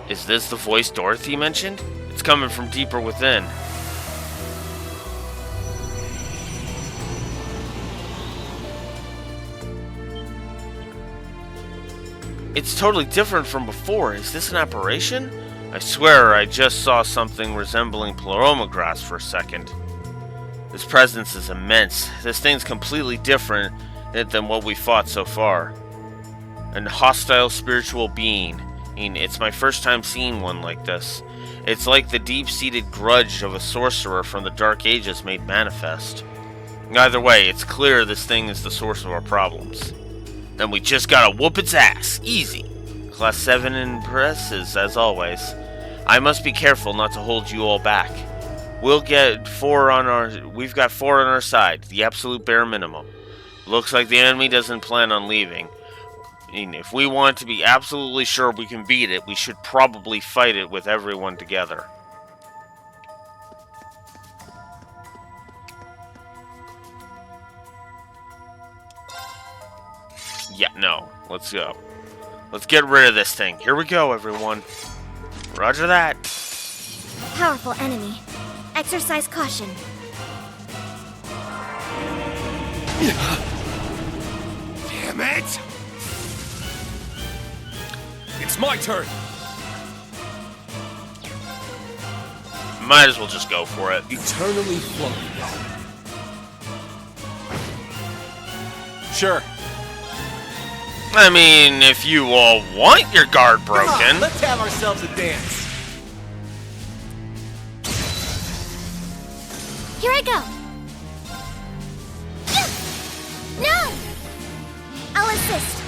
Is this the voice Dorothy mentioned? It's coming from deeper within. It's totally different from before. Is this an apparition? I swear I just saw something resembling pleroma grass for a second. This presence is immense. This thing's completely different than what we fought so far. An hostile spiritual being. It's my first time seeing one like this. It's like the deep-seated grudge of a sorcerer from the Dark Ages made manifest. Either way, it's clear this thing is the source of our problems. Then we just gotta whoop its ass. Easy. Class 7 impresses, as always. I must be careful not to hold you all back. We've got 4 on our side, the absolute bare minimum. Looks like the enemy doesn't plan on leaving. If we want to be absolutely sure we can beat it, we should probably fight it with everyone together. Yeah, no. Let's go. Let's get rid of this thing. Here we go, everyone. Roger that. Powerful enemy. Exercise caution. Damn it! It's my turn! Might as well just go for it. Eternally floating. Sure. I mean, if you all want your guard broken. Come on, let's have ourselves a dance. Here I go. No! I'll assist.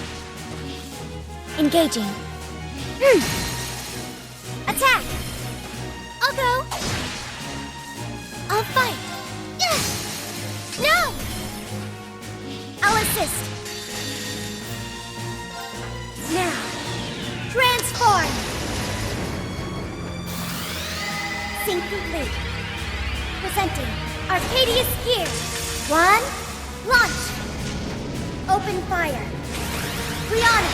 Engaging. Attack! I'll go. I'll fight. No! I'll assist. Now, transform! Sync complete. Presenting Arcadius Gear. 1, launch! Open fire. Brianna!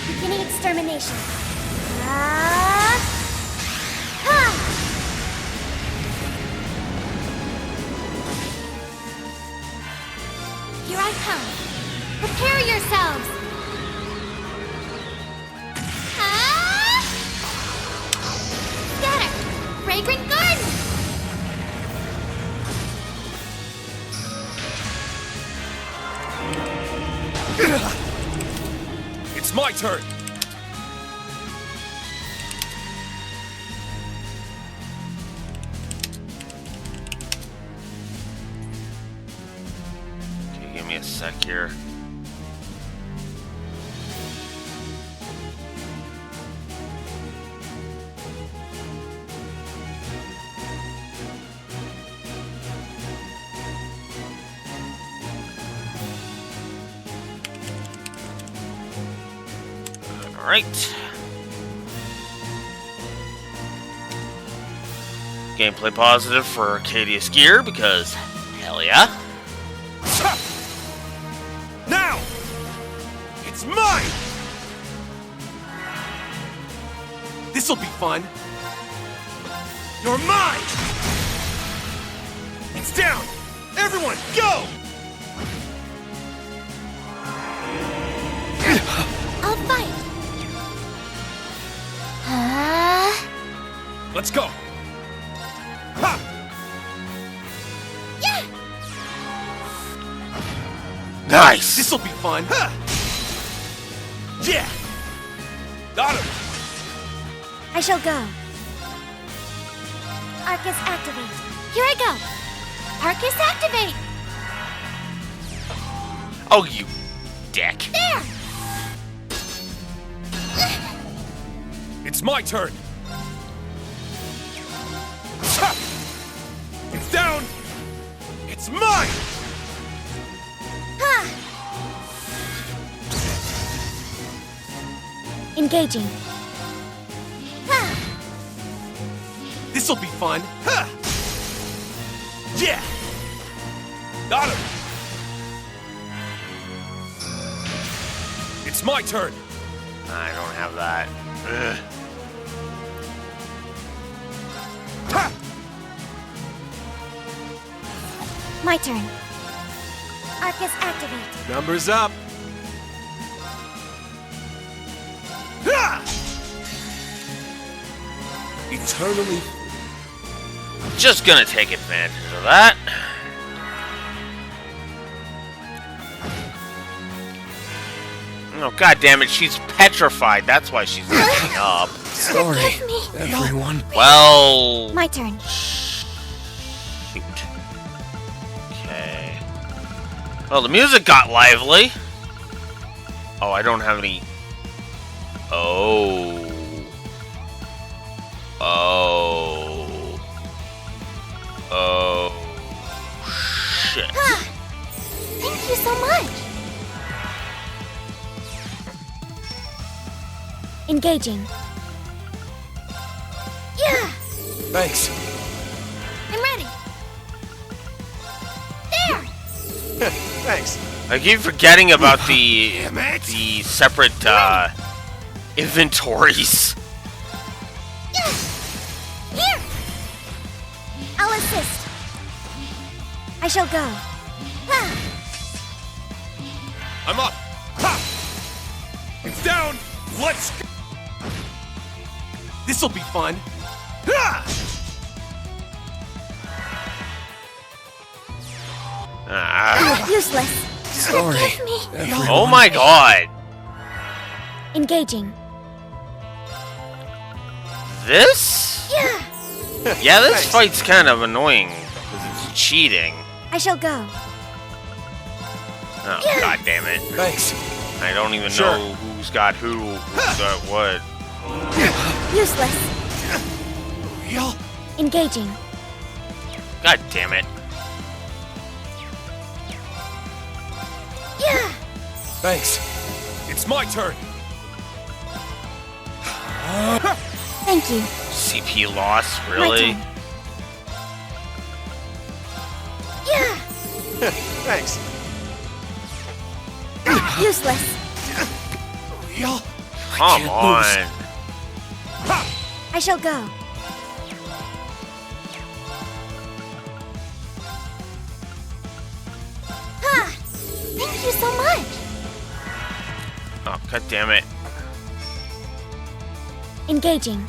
Beginning extermination. Ha! Here I come. Prepare yourselves! Scatter! Fragrant garden! It's my turn! Okay, give me a sec here. Alright. Gameplay positive for Arcadius Gear because hell yeah. Now! It's mine! This'll be fun. You're mine! It's down! Everyone, go! I'll fight. Let's go! Ha! Yeah! Nice! This'll be fun. Ha! Yeah! Got him! I shall go. Arcus activate. Here I go! Arcus activate! Oh, you dick. There! It's my turn! Ha! It's down! It's mine! Ha! Engaging. Ha! This'll be fun. Ha! Yeah! Got him! It's my turn! I don't have that. Ugh. Ha! My turn. Arcus activate. Numbers up. Ha! Eternally. Just gonna take advantage of that. Oh, god damn it, she's petrified. That's why she's looking up. Sorry, everyone. Well... My turn. Shoot. Okay. Oh, the music got lively. Oh, I don't have any... Oh. Oh. Oh. Shit. Thank you so much. Engaging. Yeah! Thanks. I'm ready. There! Thanks. I keep forgetting about the separate inventories. Yeah! Here! I'll assist. I shall go. Ah! I'm up. Ha! It's down. Let's go. This'll be fun. Ha! Ah. Useless. Sorry. Forgive me. Everyone. Oh my god. Engaging. This? Yeah! Yeah, this Thanks. fight's kind of annoying because it's cheating. I shall go. Oh, god damn it. Thanks. I don't even Sure. know who's got who's got what. Useless. Real? Engaging. God damn it. Yeah! Thanks. It's my turn. Thank you. CP loss, My really? turn. Yeah! Thanks. Useless. Real? Come can't on. lose. I shall go. Ha! Thank you so much. Oh, god damn it. Engaging.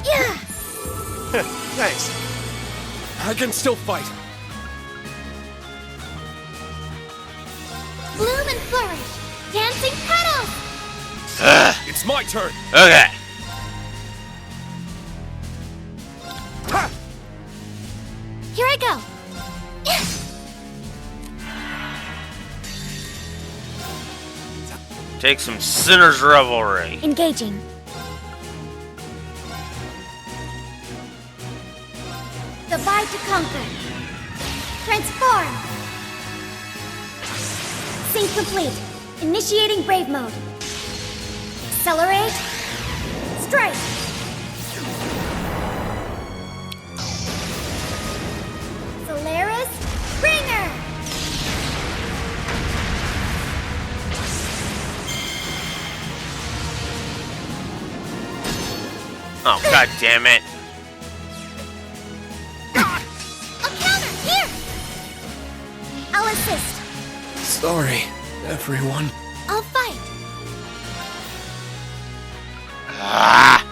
Yeah! Thanks. I can still fight. Bloom and flourish. Dancing petals. Ugh. It's my turn. Okay. Ha! Here I go. Take some Sinner's Revelry. Engaging. Divide to conquer. Transform. Sync complete. Initiating brave mode. Accelerate. Strike. Solaris. Bringer. Oh, god damn it. A counter. Here. I'll assist. Sorry, everyone. I'll fight. Ah.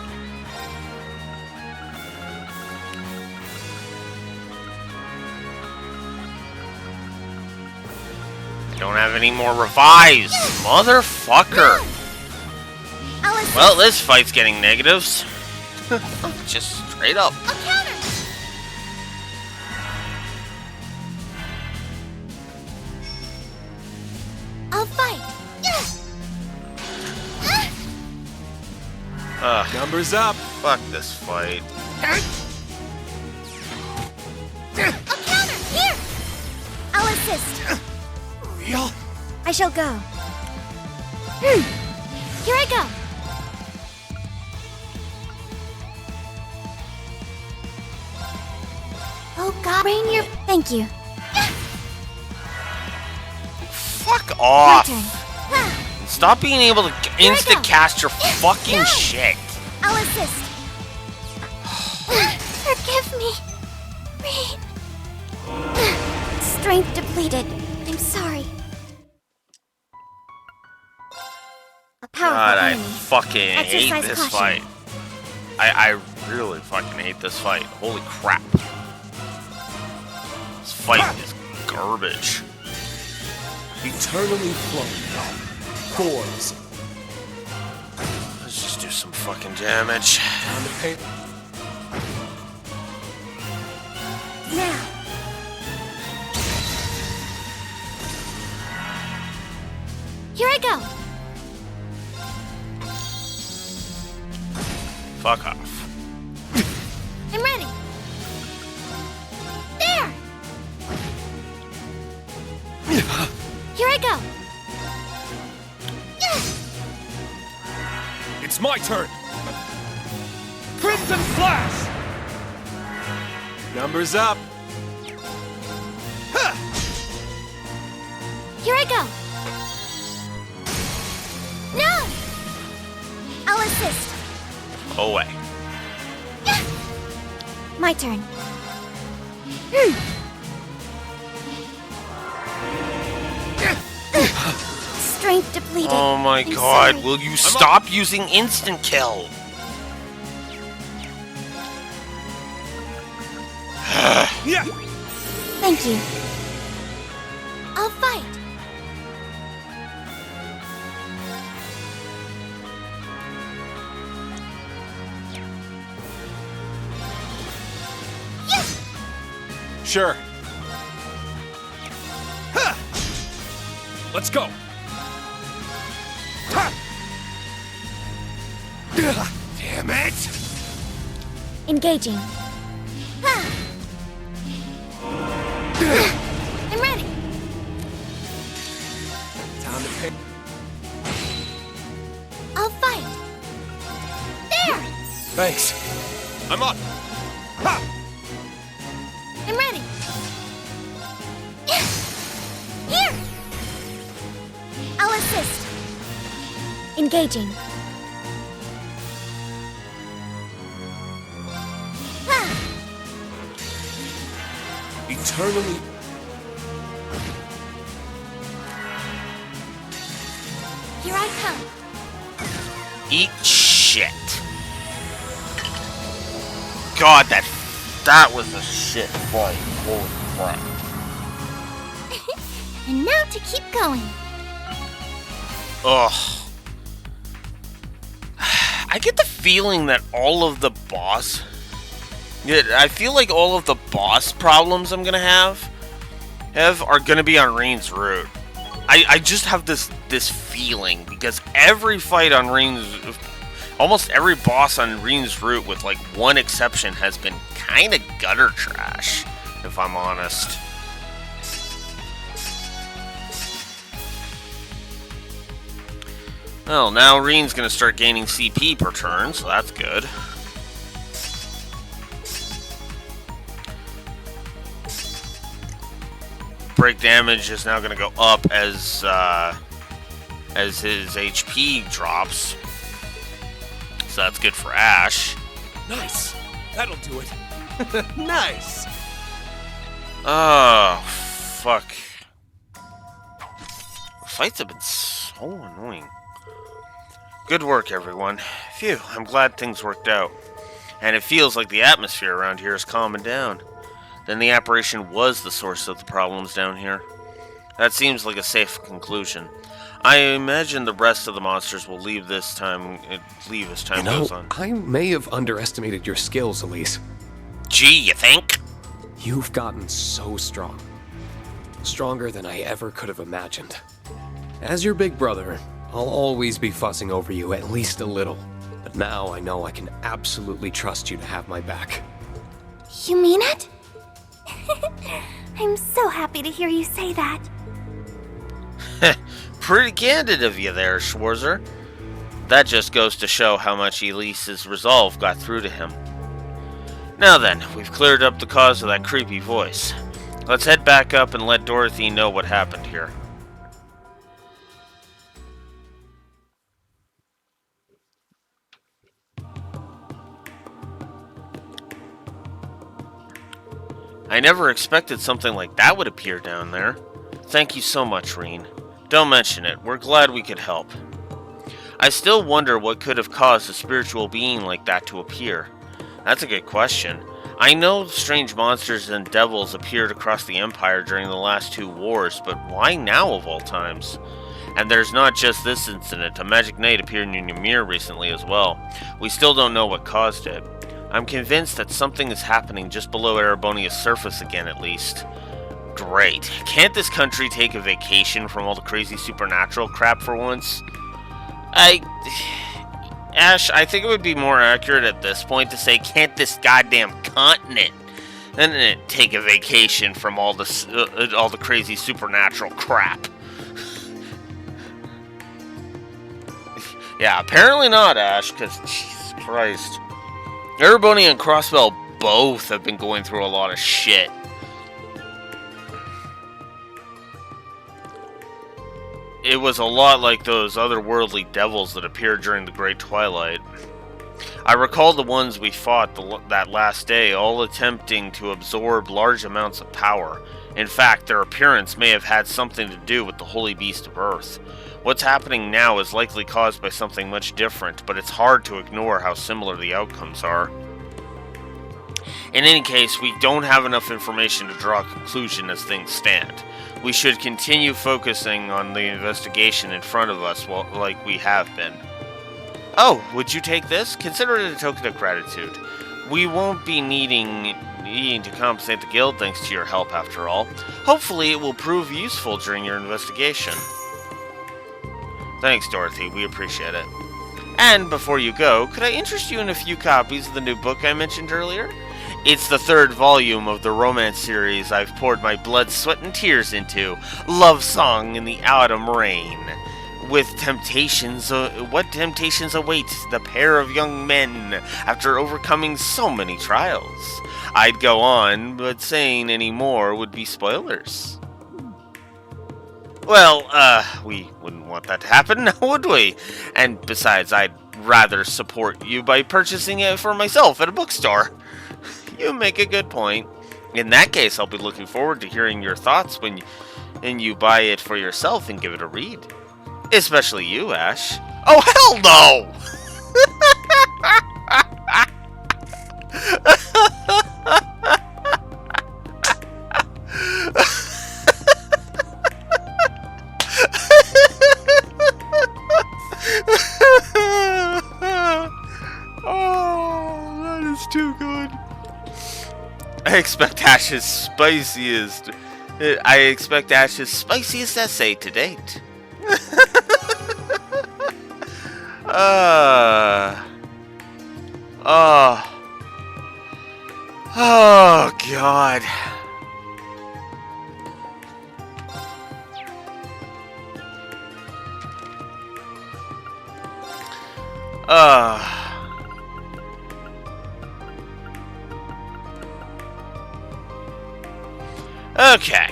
I don't have any more revives. Motherfucker. I'll assist. Well, this fight's getting negatives. Just straight up. A counter. I'll fight. Ugh, Numbers up. fuck this fight. A counter. Here. I'll assist. Real? I shall go. Here I go. Rain, you're... Thank you. Fuck My off. turn. Stop being able to I insta go. cast your fucking No. shit. I'll assist. Forgive me. Rain. Strength depleted. I'm sorry. A powerful God, I enemy. fucking hate Exercise this caution. fight. I really fucking hate this fight. Holy crap. This fight is garbage. Eternally flowing. Forms. Let's just do some fucking damage. On the paint. Now. Here I go. Fuck off. I'm ready. There. Here I go. It's my turn. Crimson Flash. Numbers up. Here I go. No. I'll assist. Away. My turn. Strength depleted. Oh my I'm god, sorry. will you stop using instant kill? Thank you. I'll fight. Sure. Let's go. Damn it! Engaging. I'm ready. Time to pay. I'll fight. There. Thanks. I'm up. I'm ready. Here. I'll assist. Engaging. Eternally. Here I come. Eat shit. God, that was a shit fight. Holy crap. And now to keep going. Ugh. I get the feeling that all of the boss... Yeah, I feel like all of the boss problems I'm gonna have are gonna be on Rain's route. I just have this feeling because every fight on Rain's... Almost every boss on Rain's route, with like one exception, has been kinda gutter trash, if I'm honest. Well, now Reen's gonna start gaining CP per turn, so that's good. Break damage is now gonna go up as his HP drops, so that's good for Ash. Nice. That'll do it. Nice! Oh, fuck. Fights have been so annoying. Good work, everyone. Phew, I'm glad things worked out. And it feels like the atmosphere around here is calming down. Then the apparition was the source of the problems down here. That seems like a safe conclusion. I imagine the rest of the monsters will leave as time goes on. I may have underestimated your skills, Elise. Gee, you think? You've gotten so strong. Stronger than I ever could have imagined. As your big brother, I'll always be fussing over you at least a little. But now I know I can absolutely trust you to have my back. You mean it? I'm so happy to hear you say that. Pretty candid of you there, Schwarzer. That just goes to show how much Elise's resolve got through to him. Now then, we've cleared up the cause of that creepy voice. Let's head back up and let Dorothy know what happened here. I never expected something like that would appear down there. Thank you so much, Reen. Don't mention it. We're glad we could help. I still wonder what could have caused a spiritual being like that to appear. That's a good question. I know strange monsters and devils appeared across the Empire during the last 2 wars, but why now of all times? And there's not just this incident. A magic knight appeared in Ymir recently as well. We still don't know what caused it. I'm convinced that something is happening just below Erebonia's surface again, at least. Great. Can't this country take a vacation from all the crazy supernatural crap for once? Ash, I think it would be more accurate at this point to say, can't this goddamn continent and take a vacation from all the crazy supernatural crap? Yeah, apparently not, Ash, because Jesus Christ. Erebonia and Crossbell both have been going through a lot of shit. It was a lot like those otherworldly devils that appeared during the Great Twilight. I recall the ones we fought that last day, all attempting to absorb large amounts of power. In fact, their appearance may have had something to do with the Holy Beast of Earth. What's happening now is likely caused by something much different, but it's hard to ignore how similar the outcomes are. In any case, we don't have enough information to draw a conclusion as things stand. We should continue focusing on the investigation in front of us like we have been. Oh, would you take this? Consider it a token of gratitude. We won't be needing to compensate the guild thanks to your help after all. Hopefully it will prove useful during your investigation. Thanks, Dorothy. We appreciate it. And before you go, could I interest you in a few copies of the new book I mentioned earlier? It's the 3rd volume of the romance series I've poured my blood, sweat, and tears into. Love Song in the Autumn Rain. With what temptations await the pair of young men after overcoming so many trials? I'd go on, but saying any more would be spoilers. Well, we wouldn't want that to happen, now would we? And besides, I'd rather support you by purchasing it for myself at a bookstore. You make a good point. In that case, I'll be looking forward to hearing your thoughts when you buy it for yourself and give it a read. Especially you, Ash. Oh, hell no! Oh, that is too good. I expect Ash's spiciest essay to date. Oh God. Okay.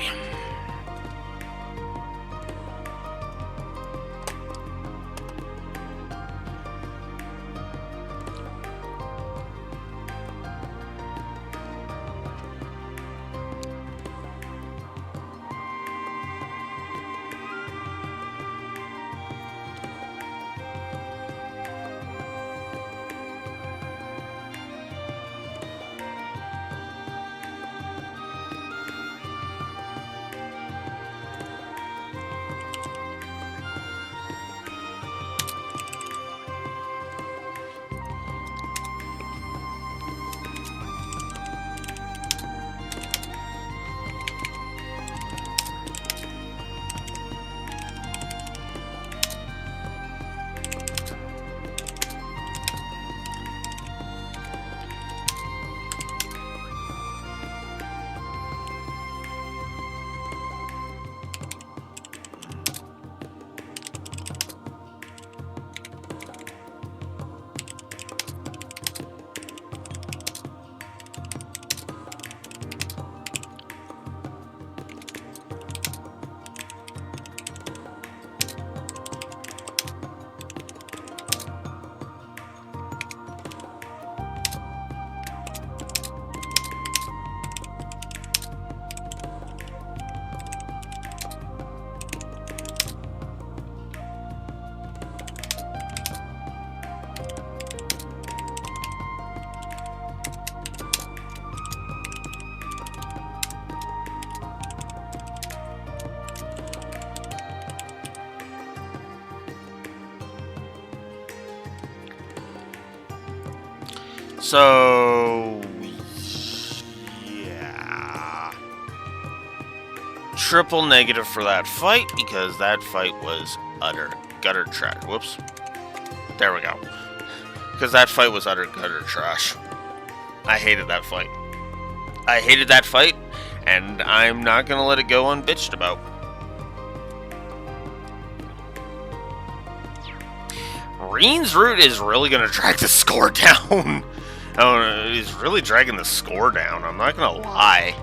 So, yeah. Triple negative for that fight, because that fight was utter gutter trash. Whoops. There we go. Because that fight was utter gutter trash. I hated that fight. I hated that fight, and I'm not gonna let it go unbitched about. Reen's route is really gonna drag the score down. Oh, he's really dragging the score down. I'm not gonna lie.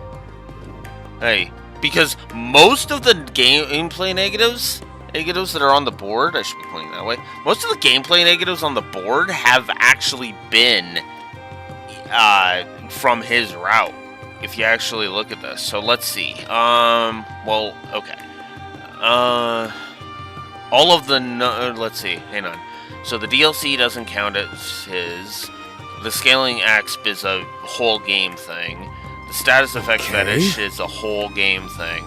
Hey, because most of the gameplay negatives that are on the board, I should be pointing that way. Most of the gameplay negatives on the board have actually been from his route. If you actually look at this, so let's see. Well, okay. All of the let's see. Hang on. So the DLC doesn't count as his. The scaling axe is a whole game thing. The status effect fetish is a whole game thing.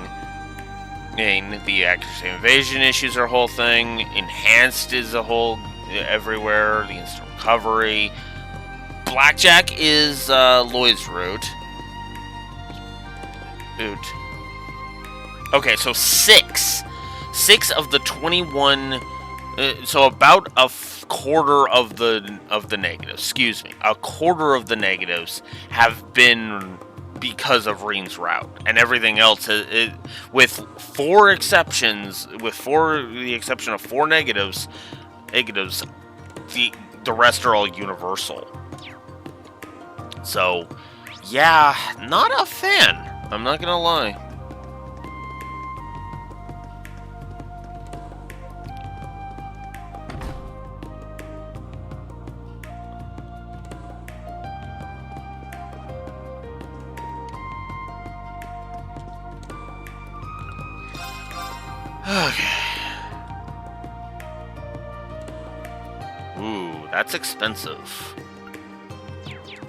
And the accuracy invasion issues are a whole thing. Enhanced is a whole everywhere. The instant recovery. Blackjack is Lloyd's route. Okay, so 6 of the 21. So about a quarter of the negatives. Excuse me, a quarter of the negatives have been because of Reen's route, and everything else, with the exception of 4 negatives, the rest are all universal. So, yeah, not a fan. I'm not gonna lie. Okay. Ooh, that's expensive.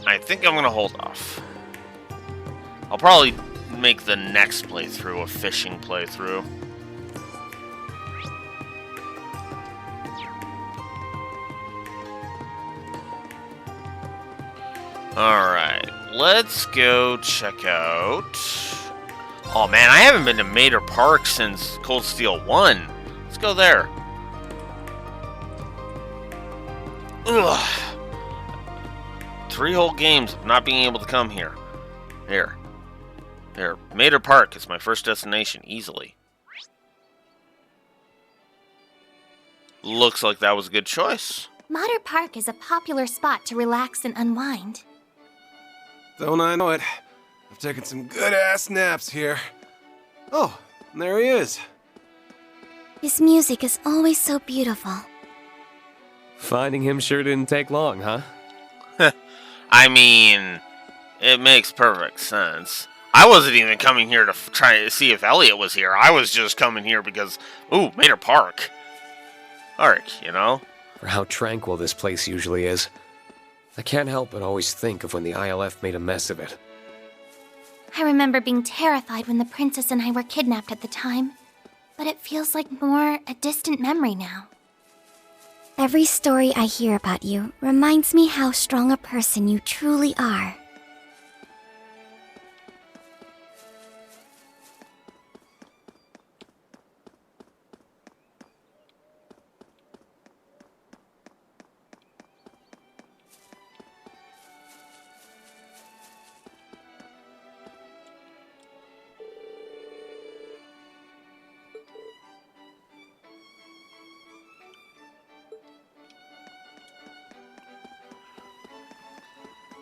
I think I'm gonna hold off. I'll probably make the next playthrough a fishing playthrough. Alright, let's go check out... Oh man, I haven't been to Mater Park since Cold Steel 1. Let's go there. Ugh. 3 whole games of not being able to come here. Here. Mater Park is my first destination, easily. Looks like that was a good choice. Mater Park is a popular spot to relax and unwind. Don't I know it? I've taken some good-ass naps here. Oh, and there he is. His music is always so beautiful. Finding him sure didn't take long, huh? I mean, it makes perfect sense. I wasn't even coming here to try to see if Elliot was here. I was just coming here because, ooh, Mater Park. Park, you know? For how tranquil this place usually is. I can't help but always think of when the ILF made a mess of it. I remember being terrified when the princess and I were kidnapped at the time, but it feels like more a distant memory now. Every story I hear about you reminds me how strong a person you truly are.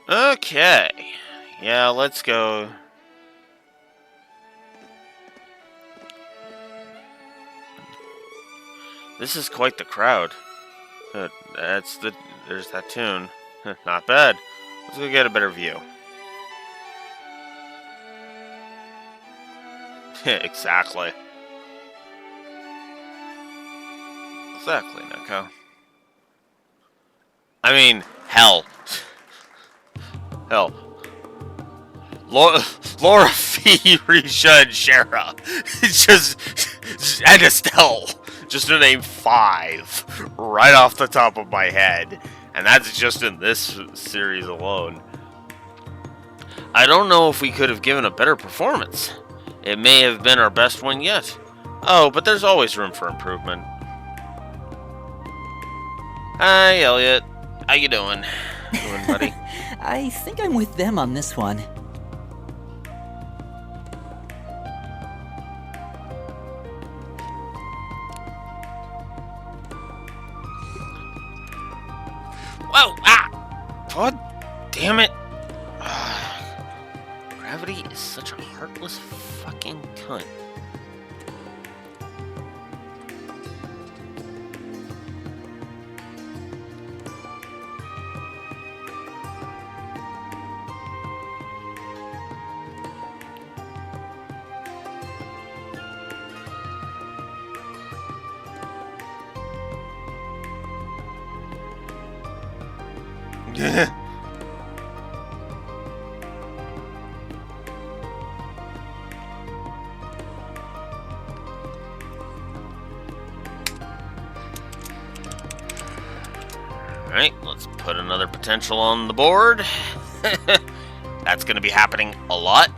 Okay. Yeah, let's go. This is quite the crowd. There's that tune. Not bad. Let's go get a better view. Exactly. Exactly, Neko. I mean, hell. Hell. Laura Fee, Risha, and Shara. It's just... And Estelle. Just to name 5. Right off the top of my head. And that's just in this series alone. I don't know if we could have given a better performance. It may have been our best one yet. Oh, but there's always room for improvement. Hi, Elliot. How you doing? Doing, buddy? I think I'm with them on this one. Whoa! Ah! God damn it! Gravity is such a heartless fucking cunt. Alright, let's put another potential on the board. That's gonna be happening a lot.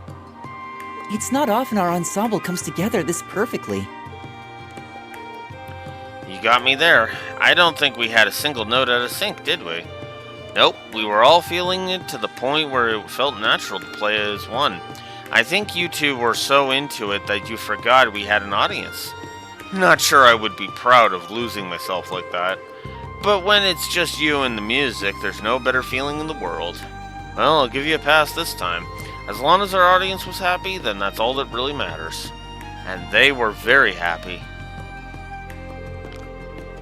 It's not often our ensemble comes together this perfectly. You got me there. I don't think we had a single note out of sync, did we? Nope, we were all feeling it to the point where it felt natural to play as one. I think you two were so into it that you forgot we had an audience. Not sure I would be proud of losing myself like that. But when it's just you and the music, there's no better feeling in the world. Well, I'll give you a pass this time. As long as our audience was happy, then that's all that really matters. And they were very happy.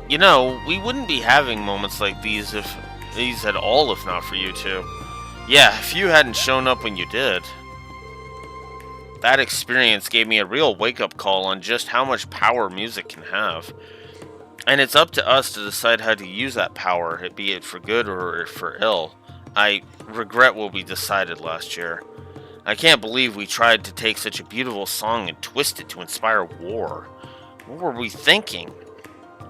You know, we wouldn't be having moments like these at all if not for you two. Yeah, if you hadn't shown up when you did. That experience gave me a real wake-up call on just how much power music can have. And it's up to us to decide how to use that power, be it for good or for ill. I regret what we decided last year. I can't believe we tried to take such a beautiful song and twist it to inspire war. What were we thinking?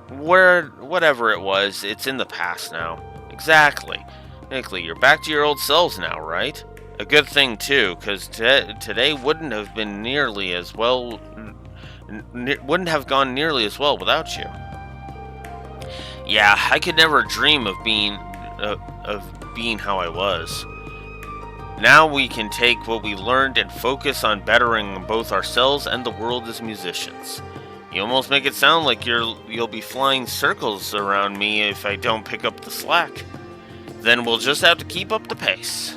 Whatever it was, it's in the past now. Exactly. You're back to your old selves now, right? A good thing too, because today wouldn't have been nearly as well. Wouldn't have gone nearly as well without you. Yeah, I could never dream of being how I was. Now we can take what we learned and focus on bettering both ourselves and the world as musicians. You almost make it sound like you'll be flying circles around me if I don't pick up the slack. Then we'll just have to keep up the pace.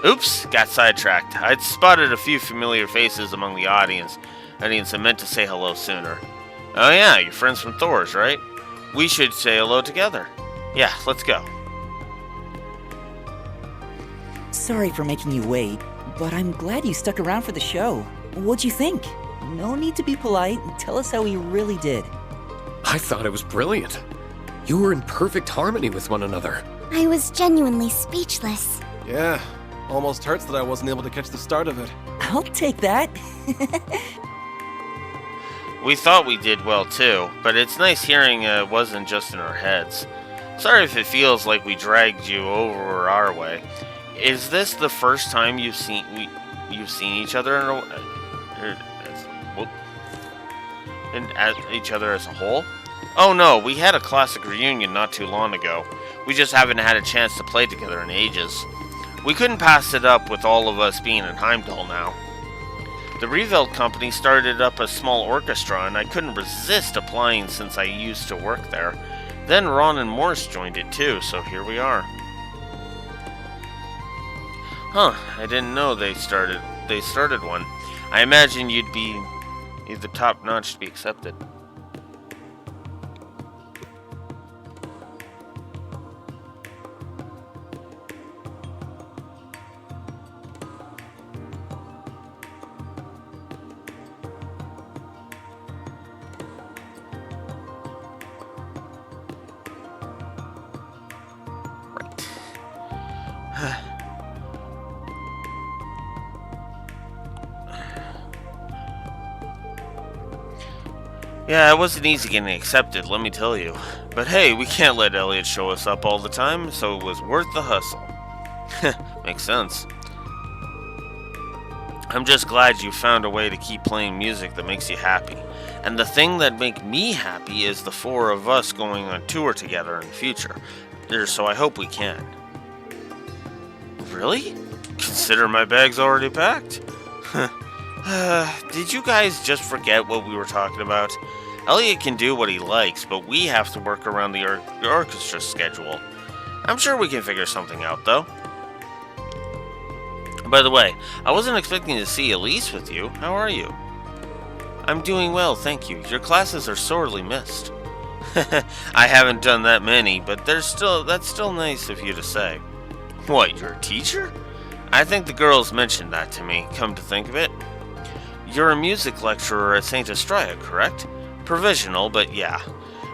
Oops, got sidetracked. I'd spotted a few familiar faces among the audience and meant to say hello sooner. Oh yeah, you're friends from Thor's, right? We should say hello together. Yeah, let's go. Sorry for making you wait, but I'm glad you stuck around for the show. What'd you think? No need to be polite. Tell us how we really did. I thought it was brilliant. You were in perfect harmony with one another. I was genuinely speechless. Yeah, almost hurts that I wasn't able to catch the start of it. I'll take that. We thought we did well too, but it's nice hearing it wasn't just in our heads. Sorry if it feels like we dragged you over our way. Is this the first time you've seen each other each other as a whole? Oh no, we had a classic reunion not too long ago. We just haven't had a chance to play together in ages. We couldn't pass it up with all of us being in Heimdall now. The Reverie company started up a small orchestra and I couldn't resist applying since I used to work there. Then Ron and Morris joined it too, so here we are. Huh, I didn't know they started one. I imagine you'd be either top-notch to be accepted. Yeah, it wasn't easy getting accepted, let me tell you. But hey, we can't let Elliot show us up all the time, so it was worth the hustle. Makes sense. I'm just glad you found a way to keep playing music that makes you happy. And the thing that makes me happy is the four of us going on tour together in the future. So I hope we can. Really? Consider my bag's already packed? Did you guys just forget what we were talking about? Elliot can do what he likes, but we have to work around the orchestra schedule. I'm sure we can figure something out, though. By the way, I wasn't expecting to see Elise with you. How are you? I'm doing well, thank you. Your classes are sorely missed. I haven't done that many, but that's still nice of you to say. What, you're a teacher? I think the girls mentioned that to me, come to think of it. You're a music lecturer at St. Estrella, correct? Provisional, but yeah.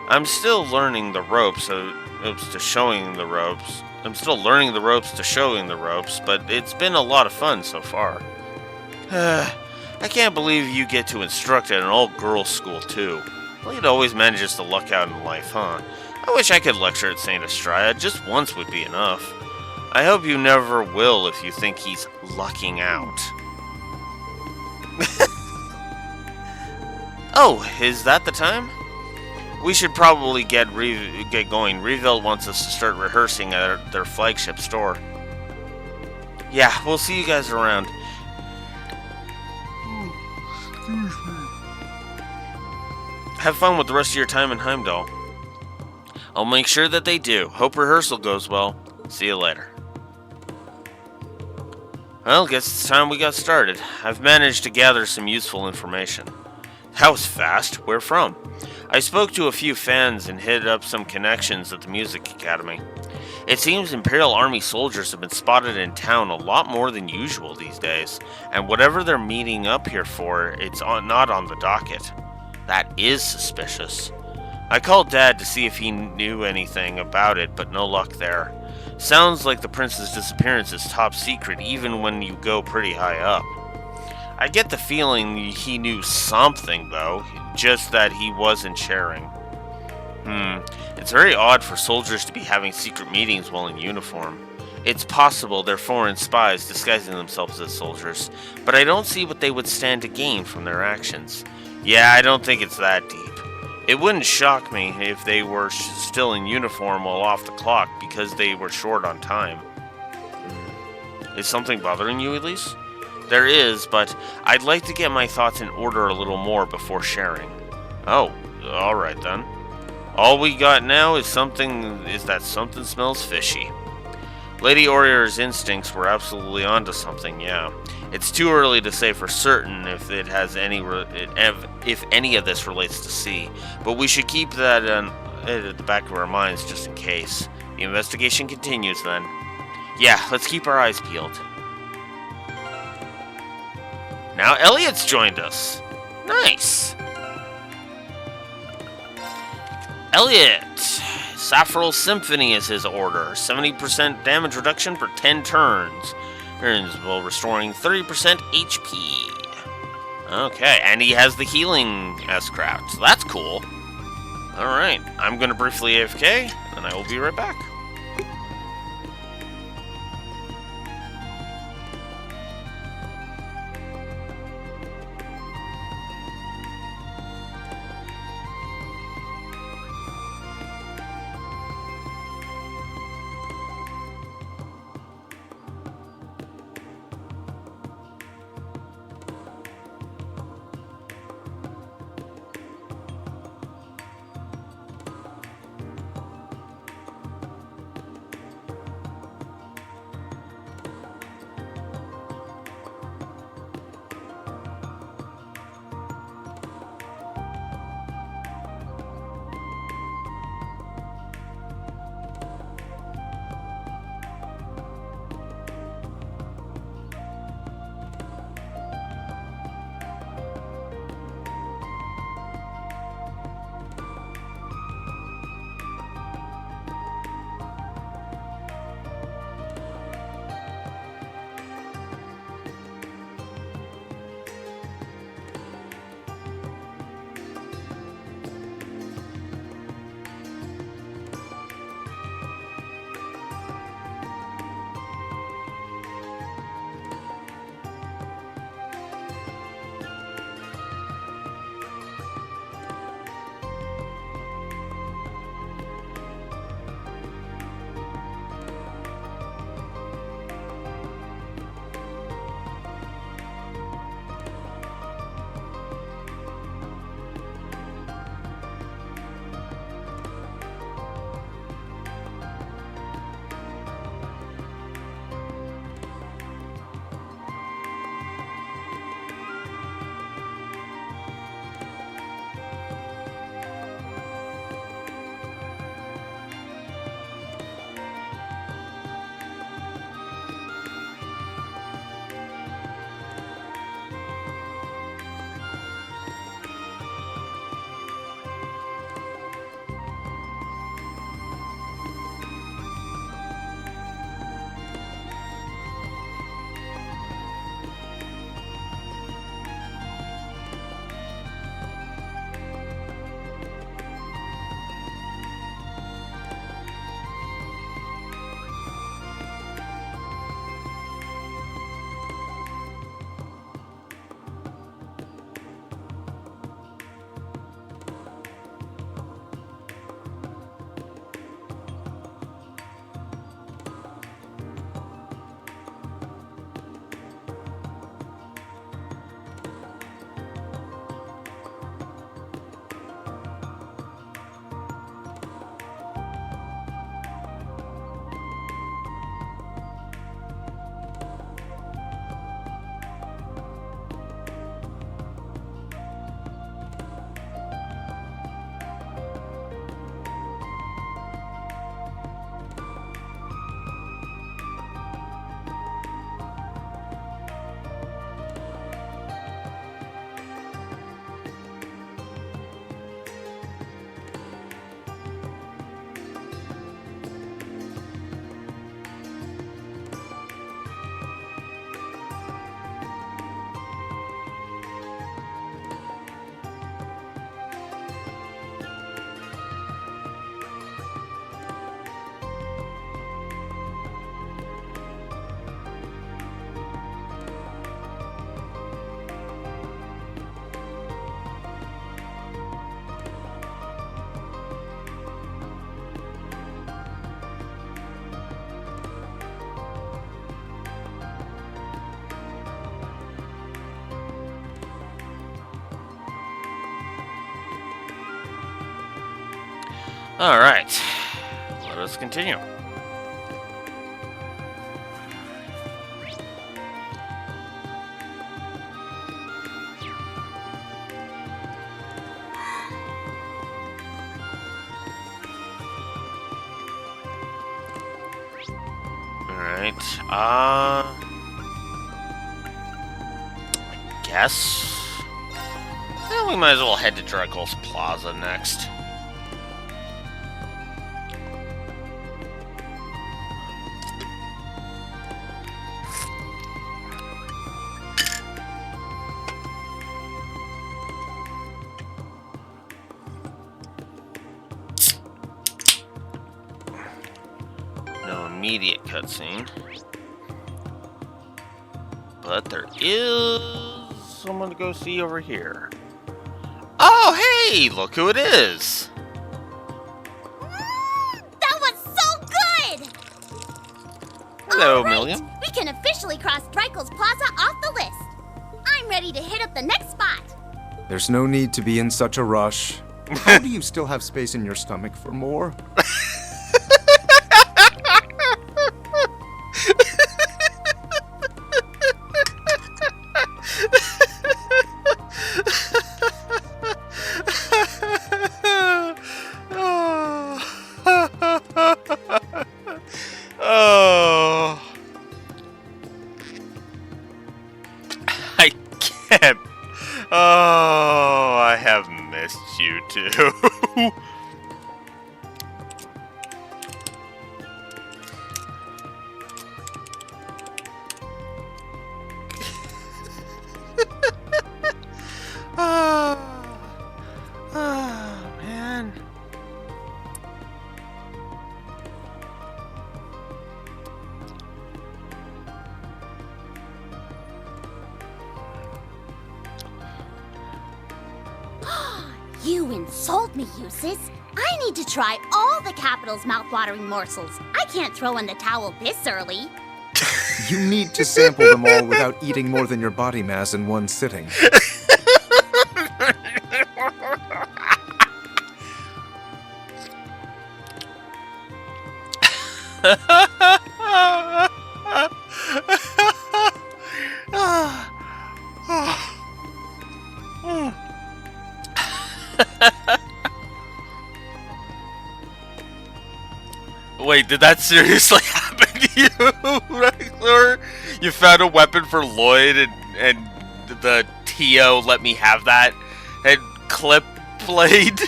I'm still learning the ropes to showing the ropes. I'm still learning the ropes to showing the ropes, but it's been a lot of fun so far. I can't believe you get to instruct at an all-girls school, too. Elliot always manages to luck out in life, huh? I wish I could lecture at St. Estrella. Just once would be enough. I hope you never will if you think he's lucking out. Oh, is that the time? We should probably get going. Reveal wants us to start rehearsing at their flagship store. Yeah, we'll see you guys around. Have fun with the rest of your time in Heimdall. I'll make sure that they do. Hope rehearsal goes well. See you later. Well, guess it's time we got started. I've managed to gather some useful information. That was fast. Where from? I spoke to a few fans and hit up some connections at the Music Academy. It seems Imperial Army soldiers have been spotted in town a lot more than usual these days, and whatever they're meeting up here for, it's not on the docket. That is suspicious. I called Dad to see if he knew anything about it, but no luck there. Sounds like the prince's disappearance is top secret even when you go pretty high up. I get the feeling he knew something, though, just that he wasn't sharing. It's very odd for soldiers to be having secret meetings while in uniform. It's possible they're foreign spies disguising themselves as soldiers, but I don't see what they would stand to gain from their actions. Yeah, I don't think it's that deep. It wouldn't shock me if they were still in uniform while off the clock because they were short on time. Is something bothering you, Elise? There is, but I'd like to get my thoughts in order a little more before sharing. Oh, alright then. All we got now is that something smells fishy. Lady Aurior's instincts were absolutely onto something, yeah. It's too early to say for certain if it has if any of this relates to C, but we should keep that at the back of our minds just in case. The investigation continues then. Yeah, let's keep our eyes peeled. Now Elliot's joined us. Nice. Elliot, Saffron Symphony is his order. 70% damage reduction for 10 turns. Turns while restoring 30% HP. Okay, and he has the healing S-Craft, so that's cool. Alright, I'm gonna briefly AFK, and I will be right back. Alright. Let us continue. Alright, I guess... Well, we might as well head to Drekel's Plaza next. No immediate cutscene. But there is someone to go see over here. Oh, hey! Look who it is! That was so good! Hello, All right, Million. we can officially cross Dreikel's Plaza off the list. I'm ready to hit up the next spot. There's no need to be in such a rush. How do you still have space in your stomach for more? Oh, I can't. Oh, I have missed you too. Oh, man. You insult me, Eustace. I need to try all the capital's mouth-watering morsels. I can't throw in the towel this early. You need to sample them all without eating more than your body mass in one sitting. Wait, did that seriously happen to you, Rexler? You found a weapon for Lloyd and the TO let me have that and clip blade?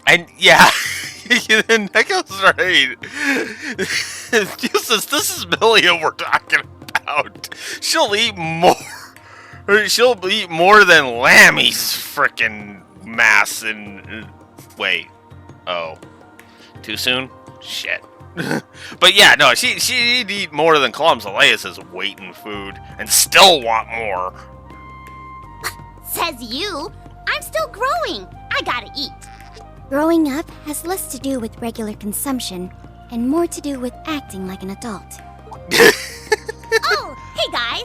And yeah, Neko's right. Jesus, this is Milia we're talking about. She'll eat more. She'll eat more than Lammy's frickin' mass and... Wait. Oh. Too soon? Shit. But yeah, no, she'd eat more than Column-Zaleus' weight in food and still want more. Says you. I'm still growing. I gotta eat. Growing up has less to do with regular consumption and more to do with acting like an adult. Oh, hey guys.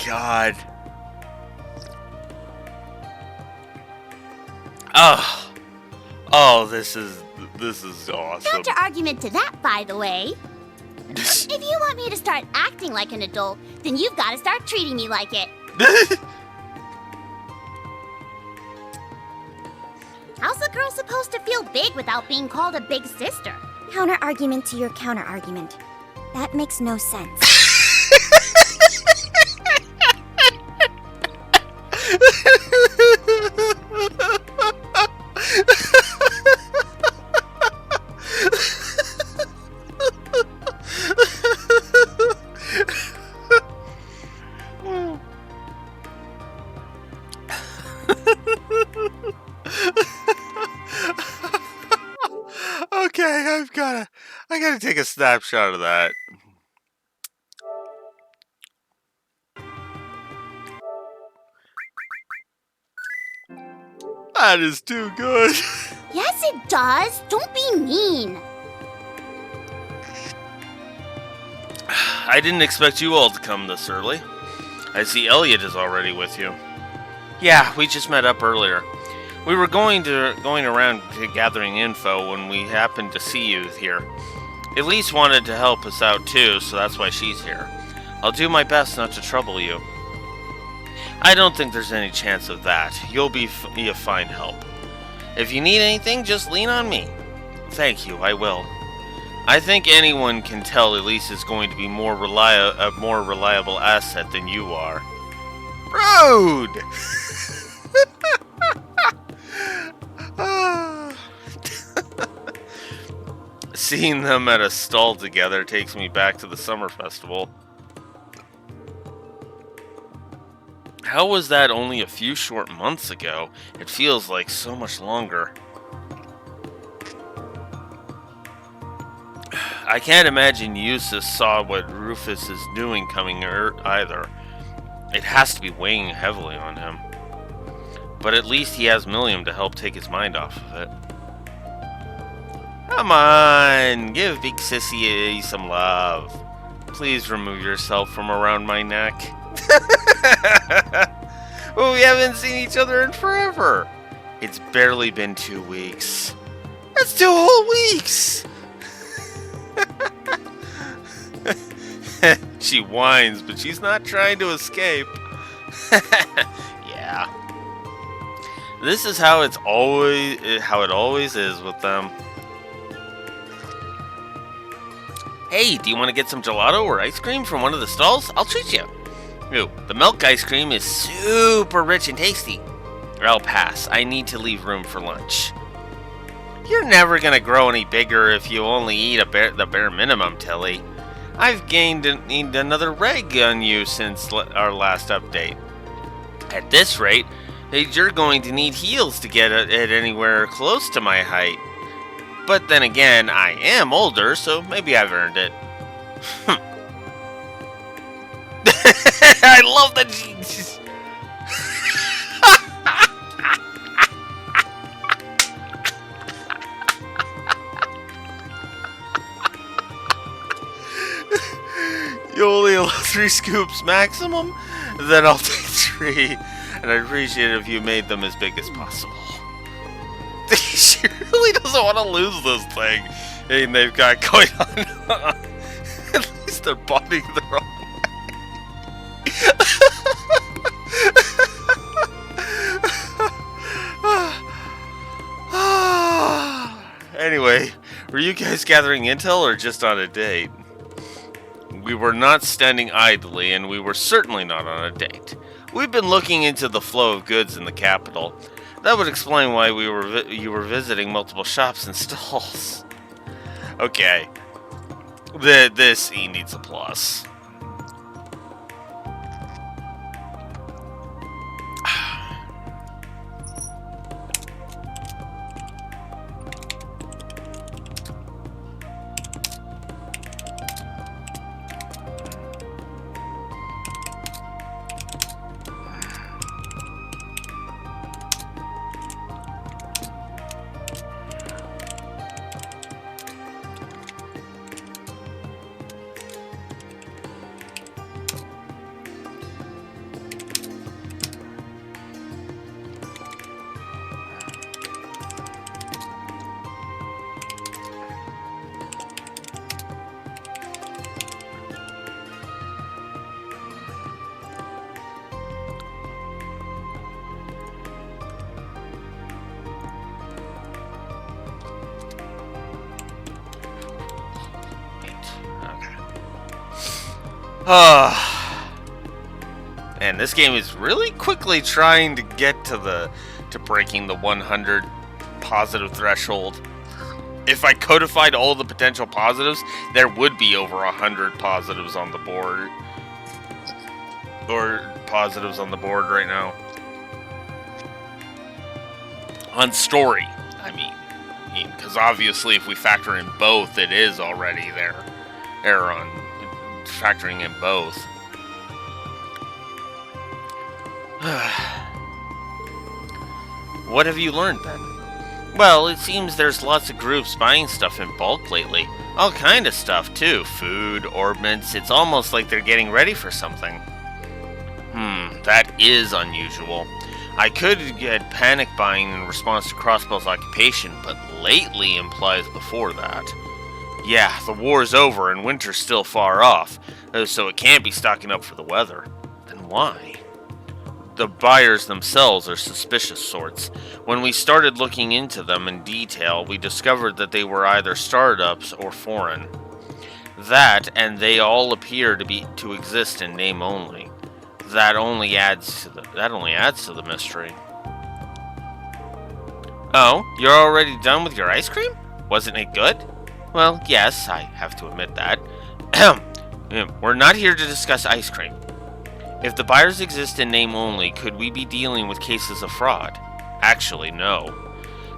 God. Oh, this is awesome. Counter argument to that, by the way. If you want me to start acting like an adult, then you've got to start treating me like it. How's a girl supposed to feel big without being called a big sister? Counter argument to your counter argument. That makes no sense. Okay, I gotta take a snapshot of that. That is too good. Yes, it does. Don't be mean. I didn't expect you all to come this early. I see Elliot is already with you. Yeah, we just met up earlier. We were going around gathering info when we happened to see you here. Elise wanted to help us out too, so that's why she's here. I'll do my best not to trouble you. I don't think there's any chance of that. You'll be a fine help. If you need anything, just lean on me. Thank you, I will. I think anyone can tell Elise is going to be a more reliable asset than you are. Rude! Seeing them at a stall together takes me back to the summer festival. How was that only a few short months ago? It feels like so much longer. I can't imagine Eustace saw what Rufus is doing coming either. It has to be weighing heavily on him. But at least he has Milliam to help take his mind off of it. Come on, give Big Sissy some love. Please remove yourself from around my neck. Well, we haven't seen each other in forever. It's barely been 2 weeks. That's 2 whole weeks! She whines, but she's not trying to escape. Yeah. This is how it always is with them. Hey, do you want to get some gelato or ice cream from one of the stalls? I'll treat you. Ooh, the milk ice cream is super rich and tasty. Or I'll pass. I need to leave room for lunch. You're never gonna grow any bigger if you only eat the bare minimum, Tilly. I've gained another reg on you since our last update. At this rate, you're going to need heels to get it anywhere close to my height. But then again, I am older, so maybe I've earned it. I love the jeans. You only allow 3 scoops maximum? Then I'll take 3, and I'd appreciate it if you made them as big as possible. She really doesn't want to lose this thing they've got going on. At least they're bonding the wrong way. Anyway, were you guys gathering intel or just on a date? We were not standing idly, and we were certainly not on a date. We've been looking into the flow of goods in the capital. That would explain why you were visiting multiple shops and stalls. Okay. This E needs a plus. And this game is really quickly trying to get to breaking the 100 positive threshold. If I codified all the potential positives, there would be over 100 positives on the board. Or positives on the board right now. On story, I mean. Because obviously if we factor in both, it is already there. Error on factoring in both. What have you learned then? Well, it seems there's lots of groups buying stuff in bulk lately. All kind of stuff too. Food, ornaments. It's almost like they're getting ready for something. That is unusual. I could get panic buying in response to Crossbell's occupation, but lately implies before that. Yeah, the war's over and winter's still far off, so it can't be stocking up for the weather. Then why? The buyers themselves are suspicious sorts. When we started looking into them in detail, we discovered that they were either startups or foreign. That, and they all appear to exist in name only. That only adds to the mystery. Oh, you're already done with your ice cream? Wasn't it good? Well, yes, I have to admit that. We're not here to discuss ice cream. If the buyers exist in name only, could we be dealing with cases of fraud? Actually, no.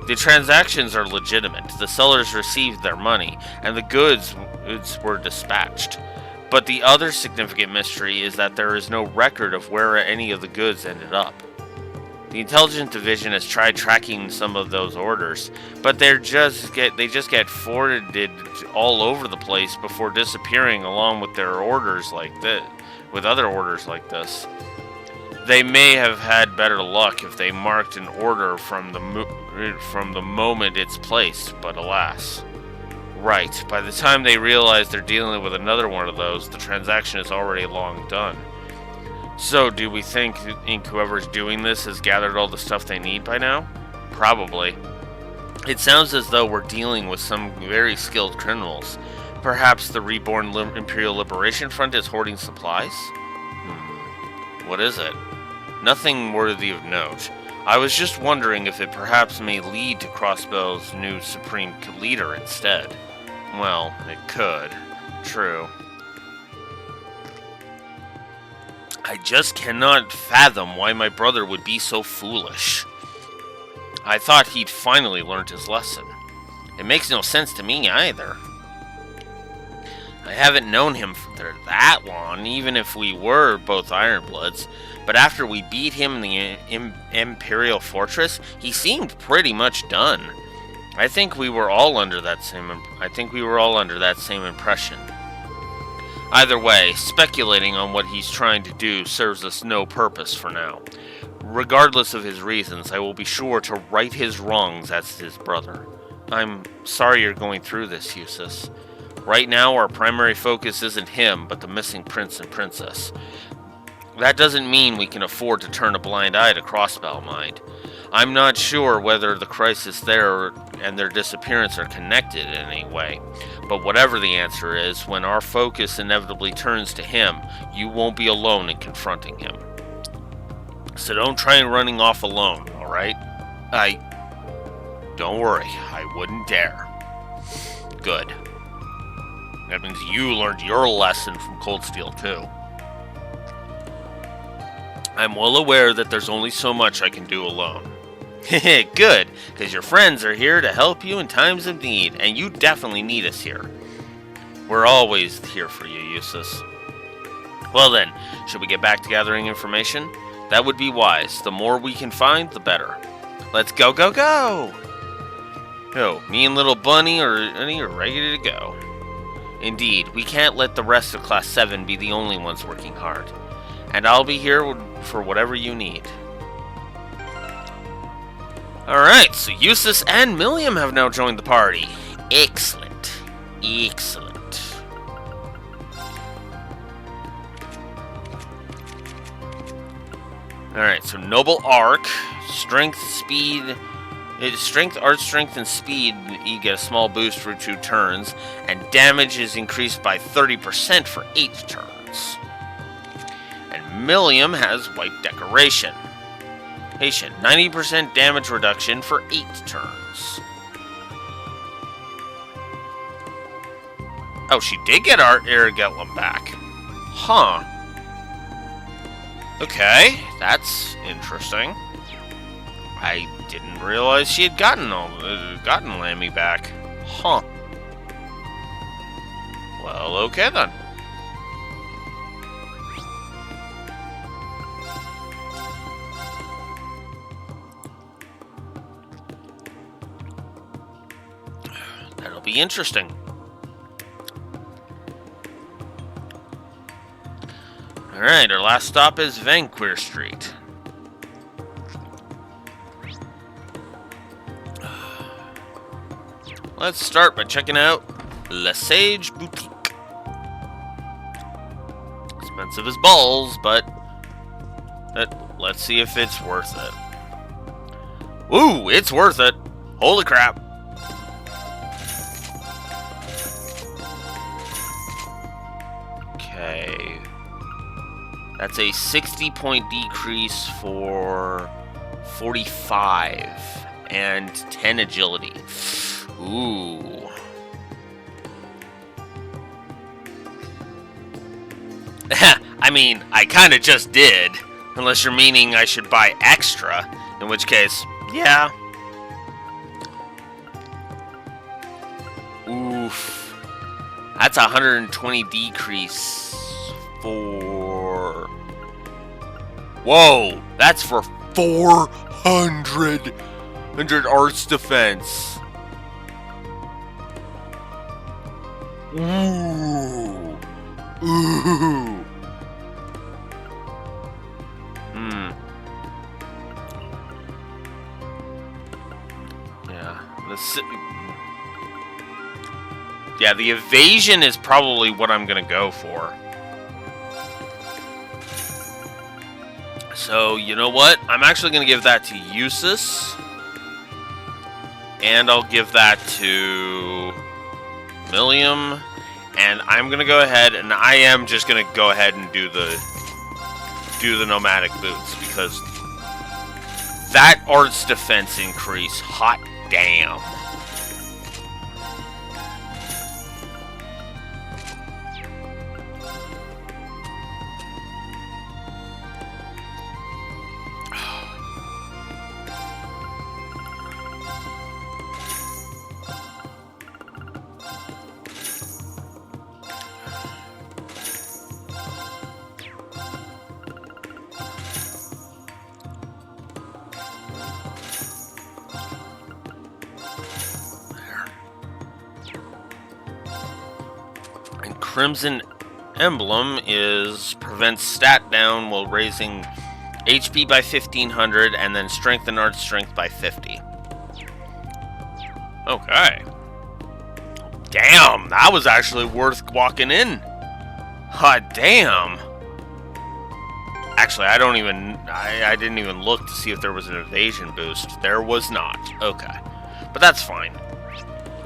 The transactions are legitimate. The sellers received their money, and the goods were dispatched. But the other significant mystery is that there is no record of where any of the goods ended up. The intelligence division has tried tracking some of those orders, but they just get forwarded all over the place before disappearing along with their orders like this. With other orders like this, they may have had better luck if they marked an order from the moment it's placed, but alas. Right, by the time they realize they're dealing with another one of those, the transaction is already long done. So, do we think whoever's doing this has gathered all the stuff they need by now? Probably. It sounds as though we're dealing with some very skilled criminals. Perhaps the reborn Imperial Liberation Front is hoarding supplies? What is it? Nothing worthy of note. I was just wondering if it perhaps may lead to Crossbell's new Supreme Leader instead. Well, it could. True. I just cannot fathom why my brother would be so foolish. I thought he'd finally learned his lesson. It makes no sense to me either. I haven't known him for that long, even if we were both Ironbloods, but after we beat him in the Imperial Fortress, he seemed pretty much done. I think we were all under that same impression. Either way, speculating on what he's trying to do serves us no purpose for now. Regardless of his reasons, I will be sure to right his wrongs as his brother. I'm sorry you're going through this, Eustace. Right now, our primary focus isn't him, but the missing prince and princess. That doesn't mean we can afford to turn a blind eye to Crossbell, mind. I'm not sure whether the crisis there and their disappearance are connected in any way, but whatever the answer is, when our focus inevitably turns to him, you won't be alone in confronting him. So don't try running off alone, alright? Don't worry, I wouldn't dare. Good. That means you learned your lesson from Cold Steel too. I'm well aware that there's only so much I can do alone. Good, because your friends are here to help you in times of need, and you definitely need us here. We're always here for you, Eustace. Well then, should we get back to gathering information? That would be wise. The more we can find, the better. Let's go, go, go! Oh, me and little Bunny are ready to go. Indeed, we can't let the rest of Class 7 be the only ones working hard. And I'll be here for whatever you need. Alright, so Eustace and Milliam have now joined the party. Excellent. Excellent. Alright, so Noble Arc, Strength, Speed... Strength, Art Strength, and Speed, you get a small boost for 2 turns, and damage is increased by 30% for 8 turns. And Milliam has White Decoration. 90% damage reduction for 8 turns. Oh, she did get our Aragelum back. Huh. Okay, that's interesting. I didn't realize she had gotten Lammy back. Huh. Well, okay then. That'll be interesting. Alright, our last stop is Vanquir Street. Let's start by checking out Le Sage Boutique. Expensive as balls, but let's see if it's worth it. Ooh, it's worth it. Holy crap. Okay. That's a 60-point decrease for 45 and 10 agility. Ooh. I mean, I kind of just did. Unless you're meaning I should buy extra. In which case, yeah. Oof. That's a 120 decrease for... Whoa! That's for 400 arts defense. Ooh. Ooh. Yeah, the evasion is probably what I'm gonna go for. So, you know what? I'm actually gonna give that to Eustace. And I'll give that to Millium. And I'm gonna go ahead, and I am just gonna go ahead and do the nomadic boots, because that arts defense increase, hot damn. Crimson Emblem prevents stat down while raising HP by 1500 and then strength and art strength by 50. Okay. Damn, that was actually worth walking in. Hot damn. Actually, I didn't even look to see if there was an evasion boost. There was not. Okay. But that's fine.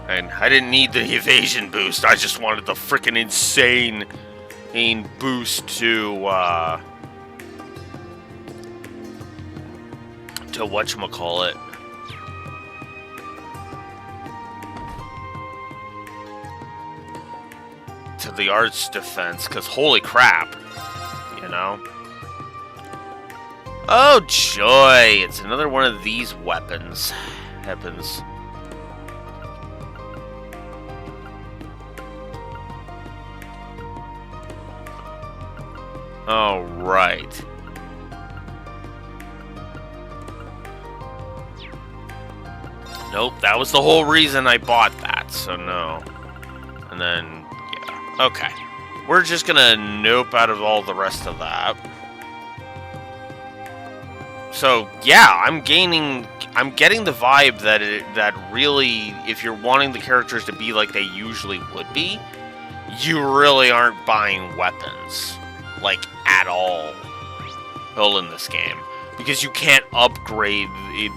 And I didn't need the evasion boost. I just wanted the freaking insane boost to whatchamacallit. To the arts defense, because holy crap, you know? Oh joy, it's another one of these weapons. All right. Nope, that was the whole reason I bought that, so no. And then, yeah, okay. We're just gonna nope out of all the rest of that. So, yeah, I'm getting the vibe that really, if you're wanting the characters to be like they usually would be, you really aren't buying weapons. Like, at all in this game, because you can't upgrade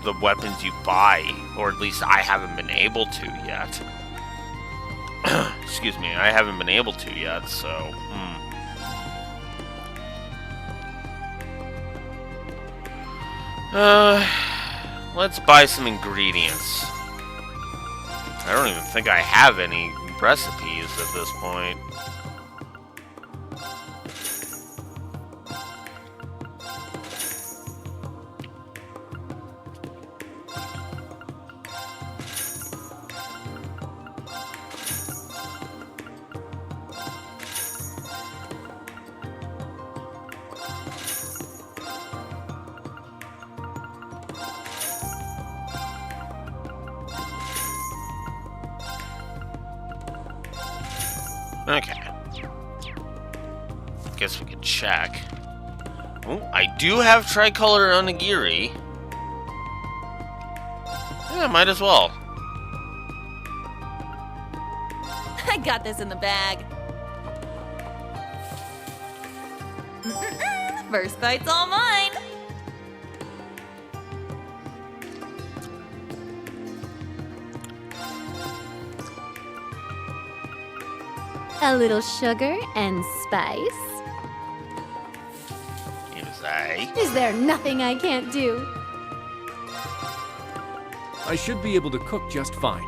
the weapons you buy, or at least I haven't been able to yet. Excuse me, I haven't been able to yet, so let's buy some ingredients. I don't even think I have any recipes at this point. guess we could check. Oh, I do have tricolor onigiri. Yeah, might as well. I got this in the bag. First bite's all mine. A little sugar and spice. Is there nothing I can't do? I should be able to cook just fine.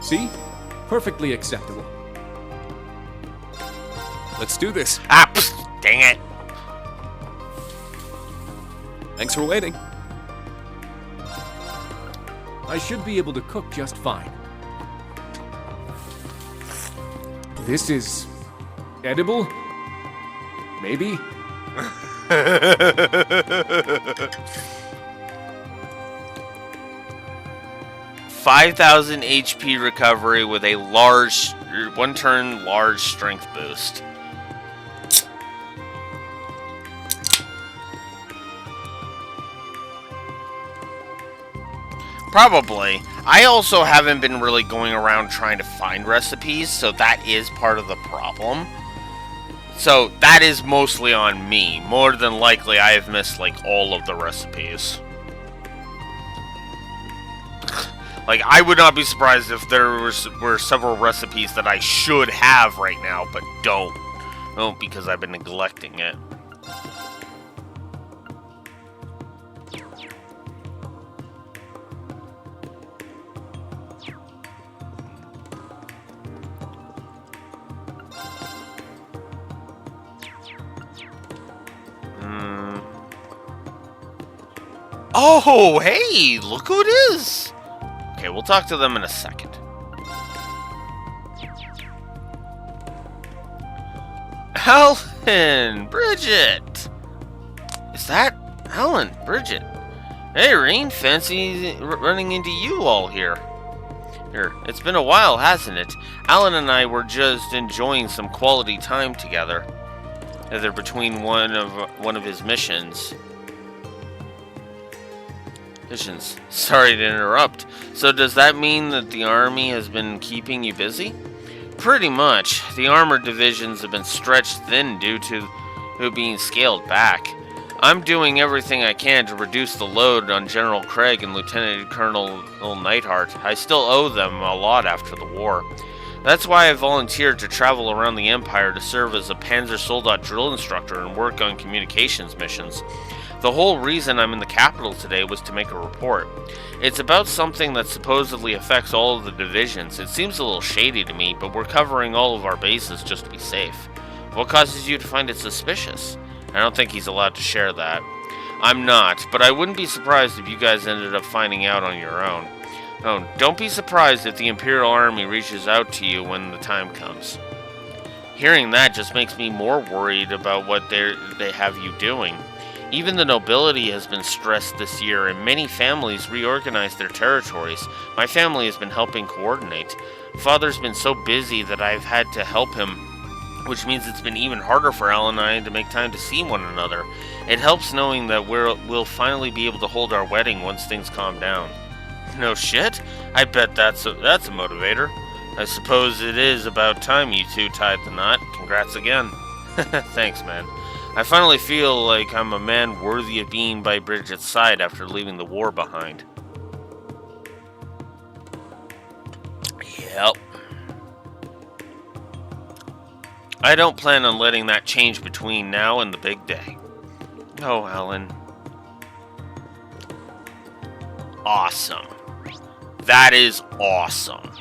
See? Perfectly acceptable. Let's do this. Ah, pfft, dang it. Thanks for waiting. I should be able to cook just fine. This is edible? Maybe? 5,000 HP recovery with a large, one-turn large strength boost. Probably. I also haven't been really going around trying to find recipes, so that is part of the problem. So that is mostly on me. More than likely, I have missed like all of the recipes. Like, I would not be surprised if there were several recipes that I should have right now, but don't. Oh, because I've been neglecting it. Oh, hey, look who it is! Okay, we'll talk to them in a second. Alan! Bridget! Is that Alan? Bridget? Hey, Reen, fancy running into you all here. It's been a while, hasn't it? Alan and I were just enjoying some quality time together. Either between one of his missions. Sorry to interrupt. So does that mean that the army has been keeping you busy? Pretty much. The armored divisions have been stretched thin due to being scaled back. I'm doing everything I can to reduce the load on General Craig and Lieutenant Colonel Neidhart. I still owe them a lot after the war. That's why I volunteered to travel around the Empire to serve as a Panzer Soldat drill instructor and work on communications missions. The whole reason I'm in the capital today was to make a report. It's about something that supposedly affects all of the divisions. It seems a little shady to me, but we're covering all of our bases just to be safe. What causes you to find it suspicious? I don't think he's allowed to share that. I'm not, but I wouldn't be surprised if you guys ended up finding out on your own. Oh, don't be surprised if the Imperial Army reaches out to you when the time comes. Hearing that just makes me more worried about what they have you doing. Even the nobility has been stressed this year, and many families reorganized their territories. My family has been helping coordinate. Father's been so busy that I've had to help him, which means it's been even harder for Alan and I to make time to see one another. It helps knowing that we'll finally be able to hold our wedding once things calm down. No shit? I bet that's a motivator. I suppose it is about time you two tied the knot. Congrats again. Thanks, man. I finally feel like I'm a man worthy of being by Bridget's side after leaving the war behind. Yep. I don't plan on letting that change between now and the big day. Oh, Alan. Awesome. That is awesome.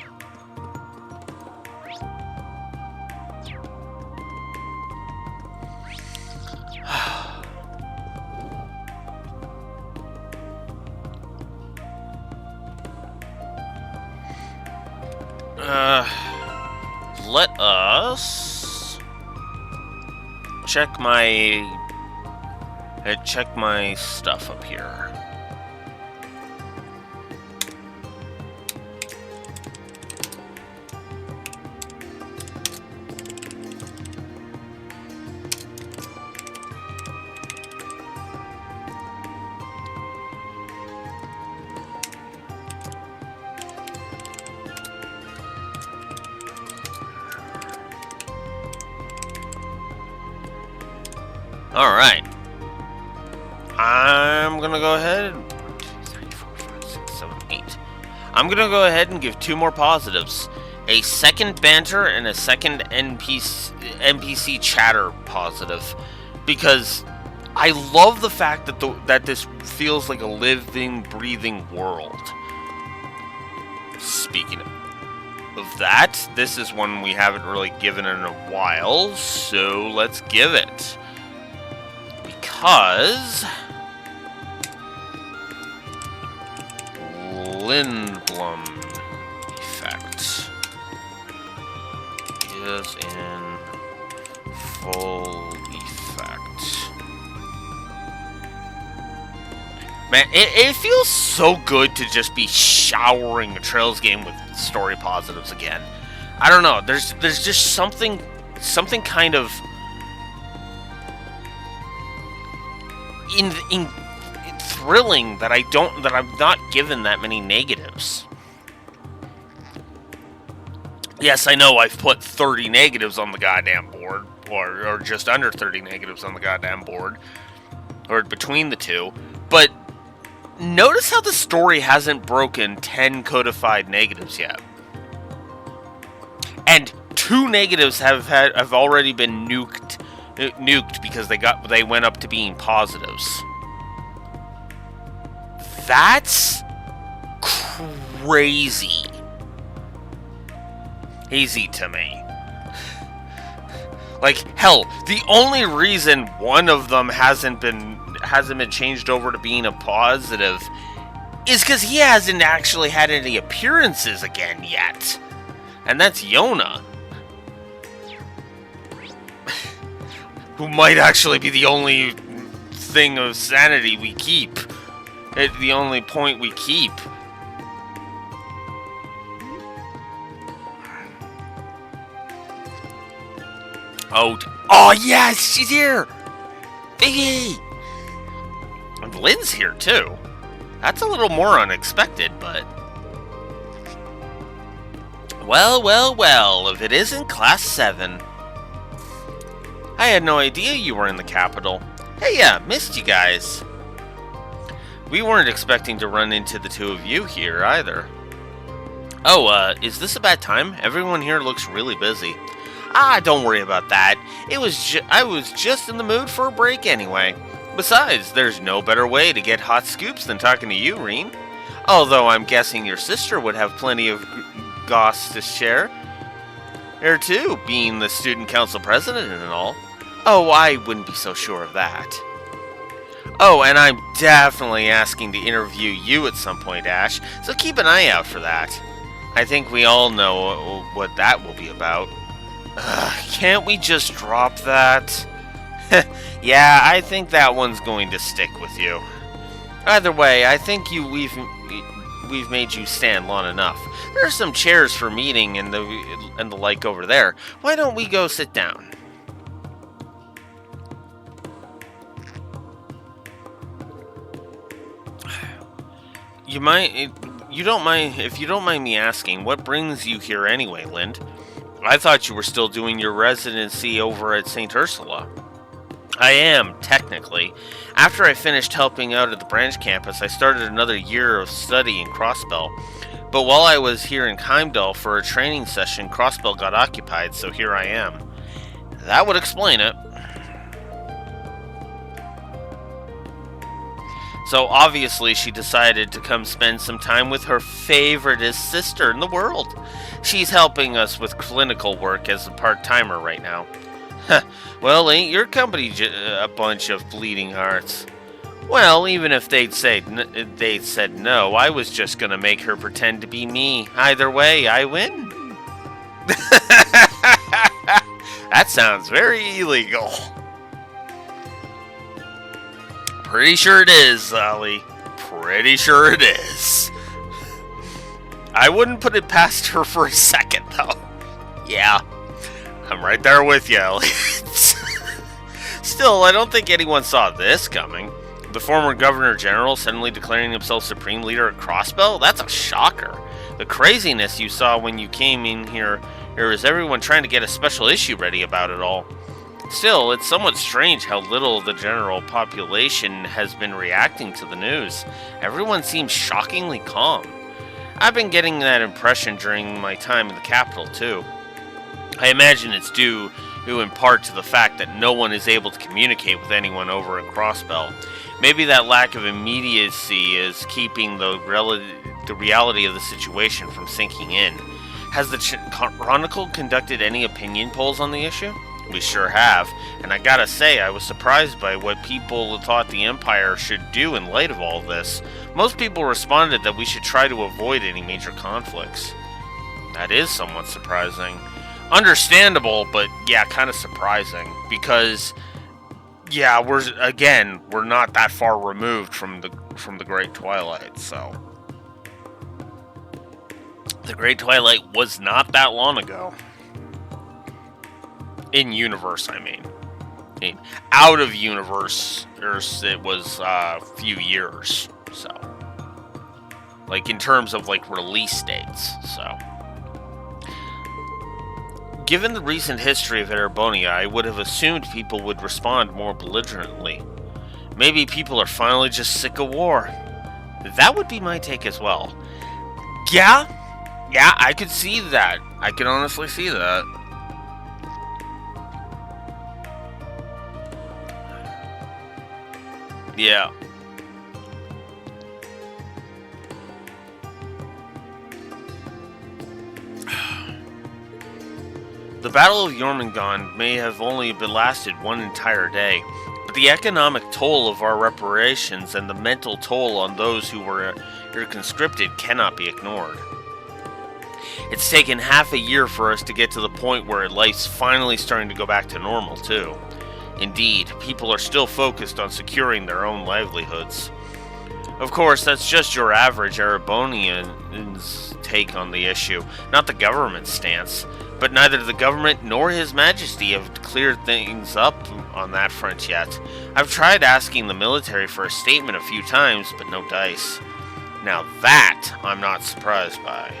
Let us check my stuff up here. Alright. I'm gonna go ahead. 1, 2, 3, 4, 5, 6, 7, 8. I'm gonna go ahead and give 2 more positives. A second banter and a second NPC chatter positive. Because I love the fact that that this feels like a living, breathing world. Speaking of that, this is one we haven't really given in a while, so let's give it. Because Lindblom effect is in full effect. Man, it feels so good to just be showering a Trails game with story positives again. I don't know. There's just something kind of in thrilling that I'm not given that many negatives. Yes, I know I've put 30 negatives on the goddamn board, or just under 30 negatives on the goddamn board, or between the two, but notice how the story hasn't broken 10 codified negatives yet. And 2 negatives have already been nuked because they went up to being positives. That's crazy. Easy to me. Like, hell, the only reason one of them hasn't been changed over to being a positive is because he hasn't actually had any appearances again yet. And that's Yona. Who might actually be the only thing of sanity we keep. The only point we keep. Oh yes, she's here! Biggie! And Lynn's here too. That's a little more unexpected, but... Well, if it isn't Class 7. I had no idea you were in the capital. Hey, yeah, missed you guys. We weren't expecting to run into the two of you here, either. Oh, is this a bad time? Everyone here looks really busy. Ah, don't worry about that. I was just in the mood for a break anyway. Besides, there's no better way to get hot scoops than talking to you, Reen. Although I'm guessing your sister would have plenty of goss to share. Her too, being the student council president and all. Oh, I wouldn't be so sure of that. Oh, and I'm definitely asking to interview you at some point, Ash, so keep an eye out for that. I think we all know what that will be about. Can't we just drop that? Yeah, I think that one's going to stick with you. Either way, I think we've made you stand long enough. There are some chairs for meeting and the like over there. Why don't we go sit down? If you don't mind me asking, what brings you here anyway, Lind? I thought you were still doing your residency over at St. Ursula. I am, technically. After I finished helping out at the branch campus, I started another year of study in Crossbell. But while I was here in Keimdall for a training session, Crossbell got occupied, so here I am. That would explain it. So obviously she decided to come spend some time with her favoritist sister in the world. She's helping us with clinical work as a part-timer right now. Well, ain't your company a bunch of bleeding hearts? Well, even if they'd said no, I was just gonna make her pretend to be me. Either way, I win. That sounds very illegal. Pretty sure it is, Sally. Pretty sure it is. I wouldn't put it past her for a second, though. Yeah, I'm right there with you, Elliot. Still, I don't think anyone saw this coming. The former Governor General suddenly declaring himself Supreme Leader at Crossbell? That's a shocker. The craziness you saw when you came in here is everyone trying to get a special issue ready about it all. Still, it's somewhat strange how little the general population has been reacting to the news. Everyone seems shockingly calm. I've been getting that impression during my time in the capital, too. I imagine it's due in part to the fact that no one is able to communicate with anyone over in Crossbell. Maybe that lack of immediacy is keeping the reality of the situation from sinking in. Has the Chronicle conducted any opinion polls on the issue? We sure have, and I gotta say, I was surprised by what people thought the Empire should do in light of all this. Most people responded that we should try to avoid any major conflicts. That is somewhat surprising. Understandable, but yeah, kind of surprising, because yeah, we're not that far removed from the Great Twilight, so the Great Twilight was not that long ago. In universe, I mean. Out of universe, it was a few years, so. Like, in terms of, like, release dates, so. Given the recent history of Erebonia, I would have assumed people would respond more belligerently. Maybe people are finally just sick of war. That would be my take as well. Yeah, I could see that. I could honestly see that. Yeah. The Battle of Jormungand may have only lasted one entire day, but the economic toll of our reparations and the mental toll on those who were conscripted cannot be ignored. It's taken half a year for us to get to the point where life's finally starting to go back to normal, too. Indeed, people are still focused on securing their own livelihoods. Of course, that's just your average Erebonian's take on the issue, not the government's stance. But neither the government nor His Majesty have cleared things up on that front yet. I've tried asking the military for a statement a few times, but no dice. Now that I'm not surprised by.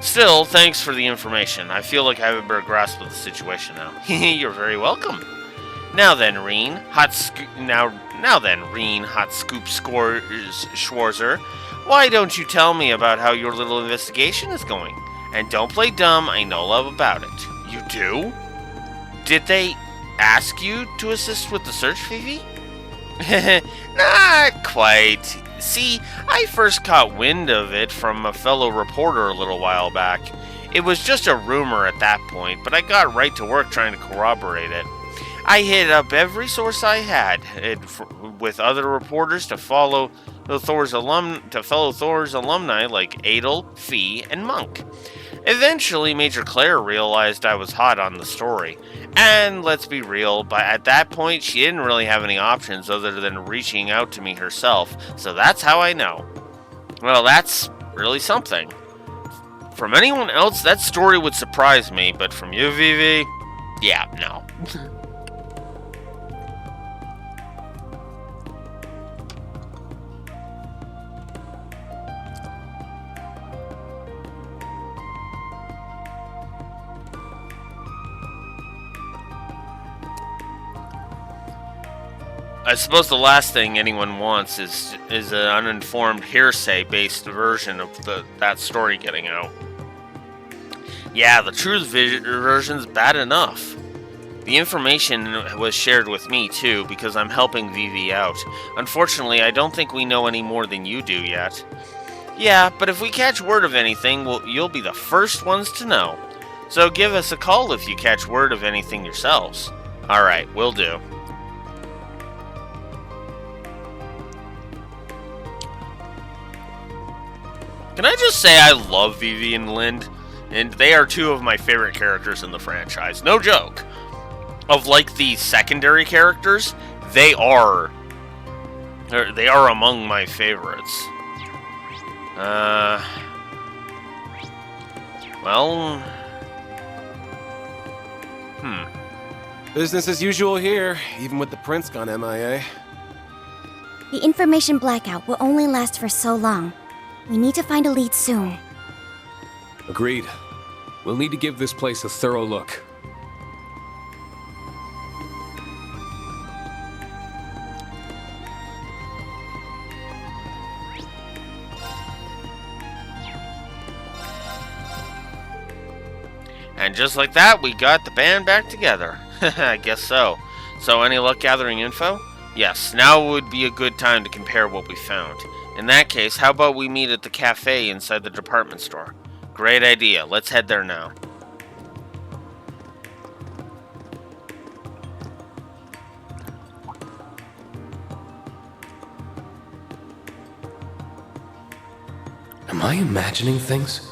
Still, thanks for the information. I feel like I have a better grasp of the situation now. You're very welcome. Now then, Reen, Hot Scoop Schwarzer, why don't you tell me about how your little investigation is going? And don't play dumb, I know all about it. You do? Did they ask you to assist with the search, Phoebe? Not quite. See, I first caught wind of it from a fellow reporter a little while back. It was just a rumor at that point, but I got right to work trying to corroborate it. I hit up every source I had, with other reporters to follow Thor's alumni like Adel, Fee, and Monk. Eventually, Major Claire realized I was hot on the story. And let's be real, but at that point, she didn't really have any options other than reaching out to me herself, so that's how I know. Well, that's really something. From anyone else, that story would surprise me, but from you, Vivi, yeah, no. I suppose the last thing anyone wants is an uninformed hearsay-based version of that story getting out. Yeah, the truth version's bad enough. The information was shared with me too, because I'm helping Vivi out. Unfortunately, I don't think we know any more than you do yet. Yeah, but if we catch word of anything, you'll be the first ones to know. So give us a call if you catch word of anything yourselves. Alright, will do. Can I just say I love Vivi and Lind, and they are two of my favorite characters in the franchise. No joke. Of like the secondary characters, they are among my favorites. Business as usual here, even with the prince gone MIA. The information blackout will only last for so long. We need to find a lead soon. Agreed. We'll need to give this place a thorough look. And just like that, we got the band back together. I guess so. So, any luck gathering info? Yes, now would be a good time to compare what we found. In that case, how about we meet at the cafe inside the department store? Great idea. Let's head there now. Am I imagining things?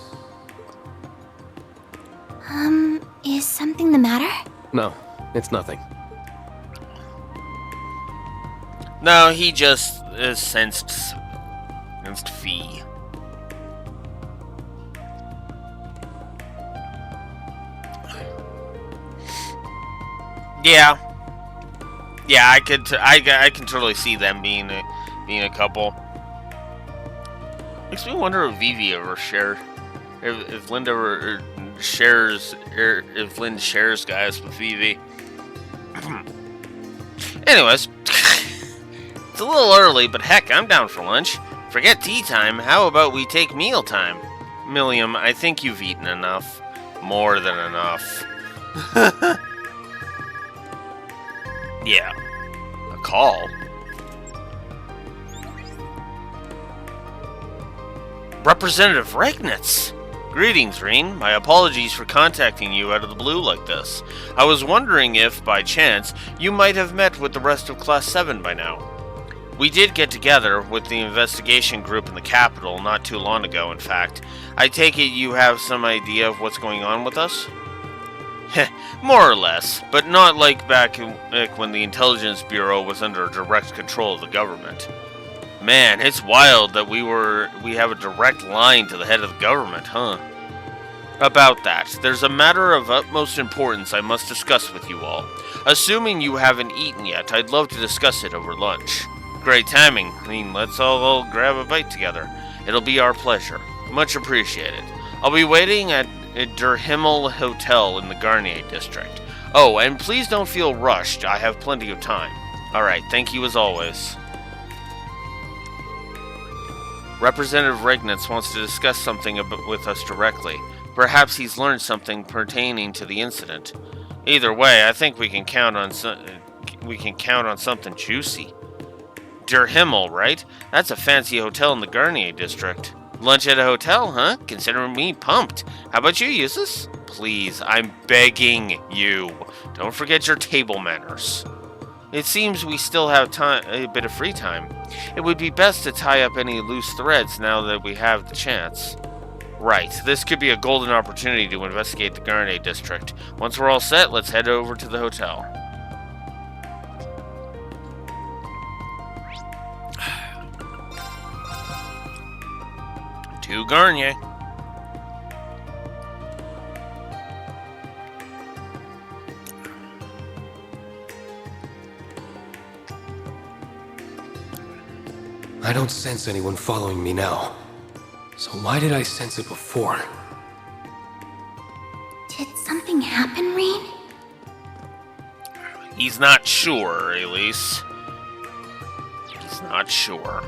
Is something the matter? No, it's nothing. No, he just sensed fee. Yeah, I can totally see them being a couple. Makes me wonder if Vivi ever shared, if Linda ever shares, if Lynn shares guys with Vivi. Anyways, it's a little early, but heck, I'm down for lunch. Forget tea time. How about we take meal time? Milliam, I think you've eaten enough. More than enough. Yeah. A call? Representative Regnitz! Greetings, Reen. My apologies for contacting you out of the blue like this. I was wondering if, by chance, you might have met with the rest of Class 7 by now. We did get together with the investigation group in the capital not too long ago, in fact. I take it you have some idea of what's going on with us? More or less, but not like back when the Intelligence Bureau was under direct control of the government. Man, it's wild that we have a direct line to the head of the government, huh? About that, there's a matter of utmost importance I must discuss with you all. Assuming you haven't eaten yet, I'd love to discuss it over lunch. Great timing. I mean, let's all grab a bite together. It'll be our pleasure. Much appreciated. I'll be waiting at Der Himmel Hotel in the Garnier district. Oh, and please don't feel rushed. I have plenty of time. Alright, thank you as always. Representative Regnitz wants to discuss something with us directly. Perhaps he's learned something pertaining to the incident. Either way, I think we can count on something juicy. Der Himmel, right? That's a fancy hotel in the Garnier district. Lunch at a hotel, huh? Consider me pumped. How about you, Eustace? Please, I'm begging you. Don't forget your table manners. It seems we still have a bit of free time. It would be best to tie up any loose threads now that we have the chance. Right, this could be a golden opportunity to investigate the Garnier district. Once we're all set, let's head over to the hotel. To Garnier. I don't sense anyone following me now. So why did I sense it before? Did something happen, Reen? He's not sure, Elise. He's not sure.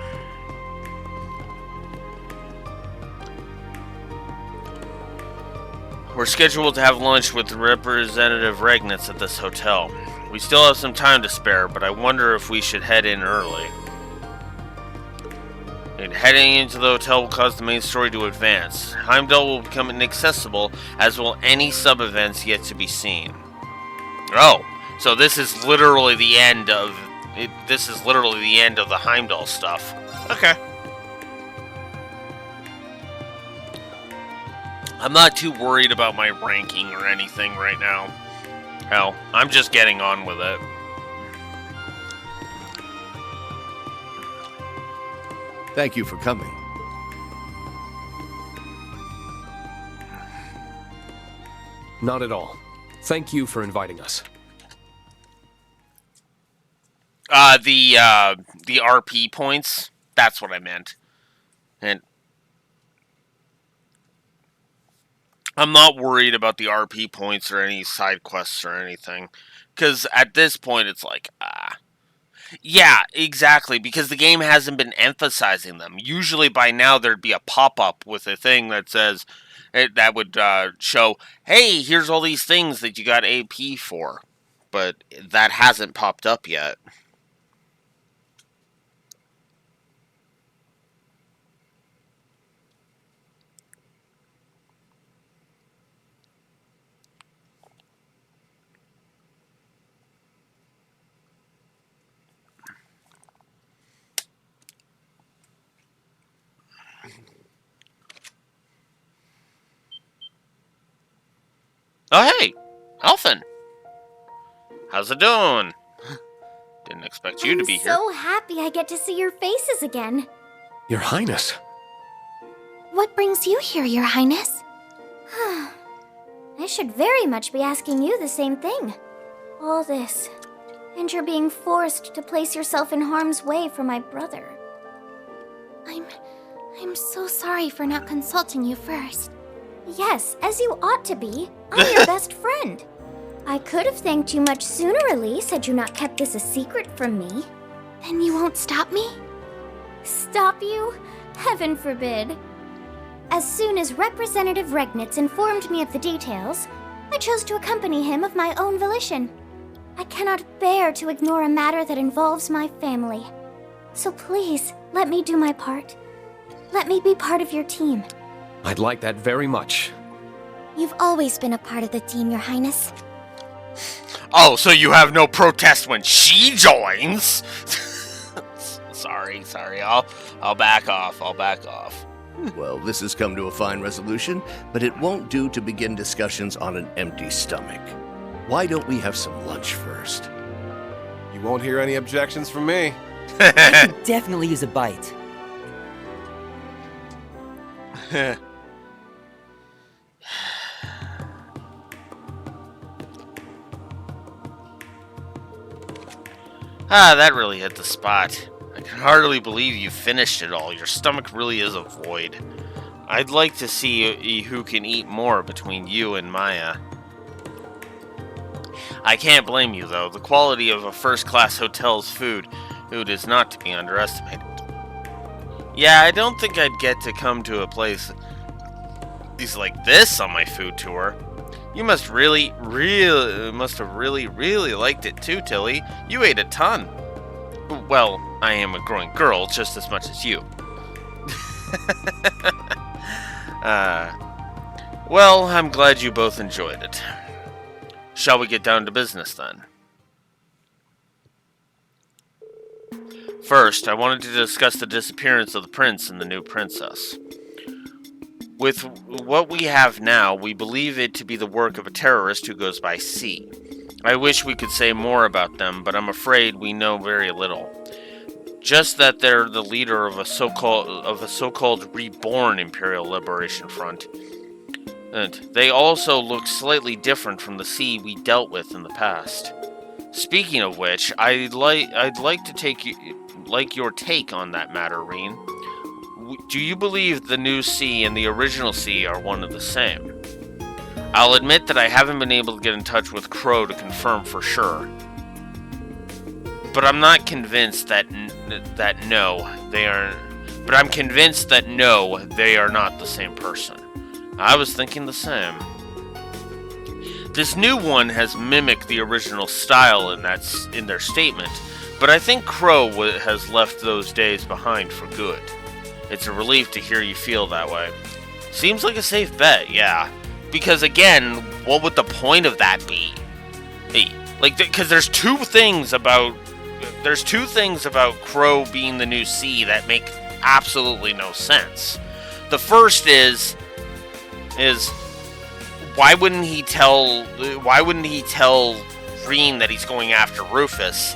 We're scheduled to have lunch with Representative Regnitz at this hotel. We still have some time to spare, but I wonder if we should head in early. And heading into the hotel will cause the main story to advance. Heimdall will become inaccessible, as will any sub-events yet to be seen. Oh, so this is literally the end of it. This is literally the end of the Heimdall stuff. Okay. I'm not too worried about my ranking or anything right now. Hell, I'm just getting on with it. Thank you for coming. Not at all. Thank you for inviting us. The RP points. That's what I meant. And I'm not worried about the RP points or any side quests or anything. Because at this point, it's like, yeah, exactly, because the game hasn't been emphasizing them. Usually by now there'd be a pop-up with a thing that says, That would show, hey, here's all these things that you got AP for. But that hasn't popped up yet. Oh, hey, Elfin. How's it doing? Didn't expect you to be here. I'm so happy I get to see your faces again. Your Highness. What brings you here, Your Highness? I should very much be asking you the same thing. All this, and you're being forced to place yourself in harm's way for my brother. I'm so sorry for not consulting you first. Yes, as you ought to be. I'm your best friend. I could have thanked you much sooner, Elise, had you not kept this a secret from me. Then you won't stop me? Stop you? Heaven forbid. As soon as Representative Regnitz informed me of the details, I chose to accompany him of my own volition. I cannot bear to ignore a matter that involves my family. So please, let me do my part. Let me be part of your team. I'd like that very much. You've always been a part of the team, Your Highness. Oh, so you have no protest when she joins? sorry. I'll back off. Well, this has come to a fine resolution, but it won't do to begin discussions on an empty stomach. Why don't we have some lunch first? You won't hear any objections from me. I could definitely use a bite. That really hit the spot. I can hardly believe you finished it all. Your stomach really is a void. I'd like to see who can eat more between you and Maya. I can't blame you, though. The quality of a first-class hotel's food is not to be underestimated. Yeah, I don't think I'd get to come to a place like this on my food tour. You must have really liked it too, Tilly. You ate a ton. Well, I am a growing girl just as much as you. Well, I'm glad you both enjoyed it. Shall we get down to business then? First, I wanted to discuss the disappearance of the prince and the new princess. With what we have now, we believe it to be the work of a terrorist who goes by C. I wish we could say more about them, but I'm afraid we know very little. Just that they're the leader of a so-called reborn Imperial Liberation Front. And they also look slightly different from the C we dealt with in the past. Speaking of which, I'd like to take your take on that matter, Reen. Do you believe the new C and the original C are one and the same? I'll admit that I haven't been able to get in touch with Crow to confirm for sure. But I'm not convinced that I'm convinced that no, they are not the same person. I was thinking the same. This new one has mimicked the original style in their statement, but I think Crow has left those days behind for good. It's a relief to hear you feel that way. Seems like a safe bet, yeah. Because again, what would the point of that be? Hey, because there's two things about Crow being the new C that make absolutely no sense. The first is why wouldn't he tell Reen that he's going after Rufus?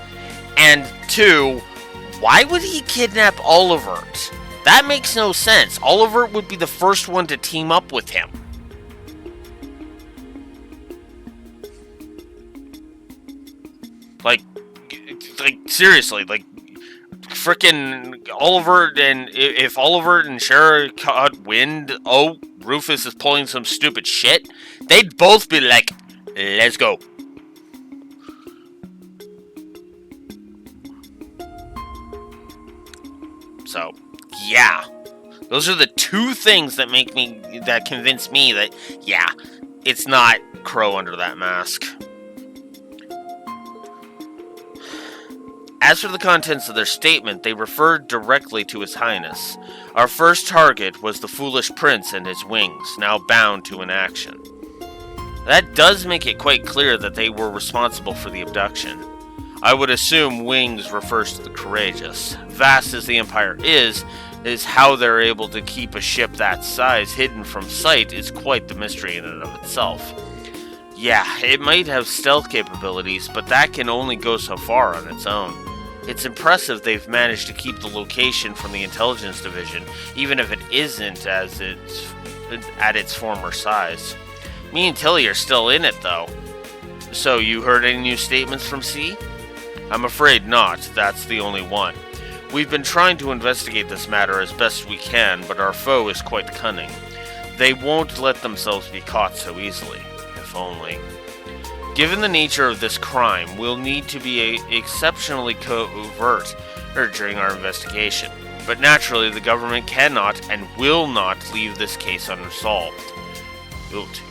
And two, why would he kidnap Olivert? That makes no sense. Olivert would be the first one to team up with him. Like seriously, frickin' Olivert, and if Olivert and Shara caught wind, Rufus is pulling some stupid shit, they'd both be like, let's go. So, yeah. those are the two things that convince me that, yeah, it's not Crow under that mask. As for the contents of their statement, they referred directly to His Highness. Our first target was the foolish prince and his wings, now bound to inaction. That does make it quite clear that they were responsible for the abduction. I would assume wings refers to the courageous. Vast as the Empire is how they're able to keep a ship that size hidden from sight is quite the mystery in and of itself. Yeah, it might have stealth capabilities, but that can only go so far on its own. It's impressive they've managed to keep the location from the intelligence division, even if it isn't at its former size. Me and Tilly are still in it, though. So, you heard any new statements from C? I'm afraid not. That's the only one. We've been trying to investigate this matter as best we can, but our foe is quite cunning. They won't let themselves be caught so easily. If only. Given the nature of this crime, we'll need to be exceptionally covert during our investigation. But naturally, the government cannot and will not leave this case unresolved.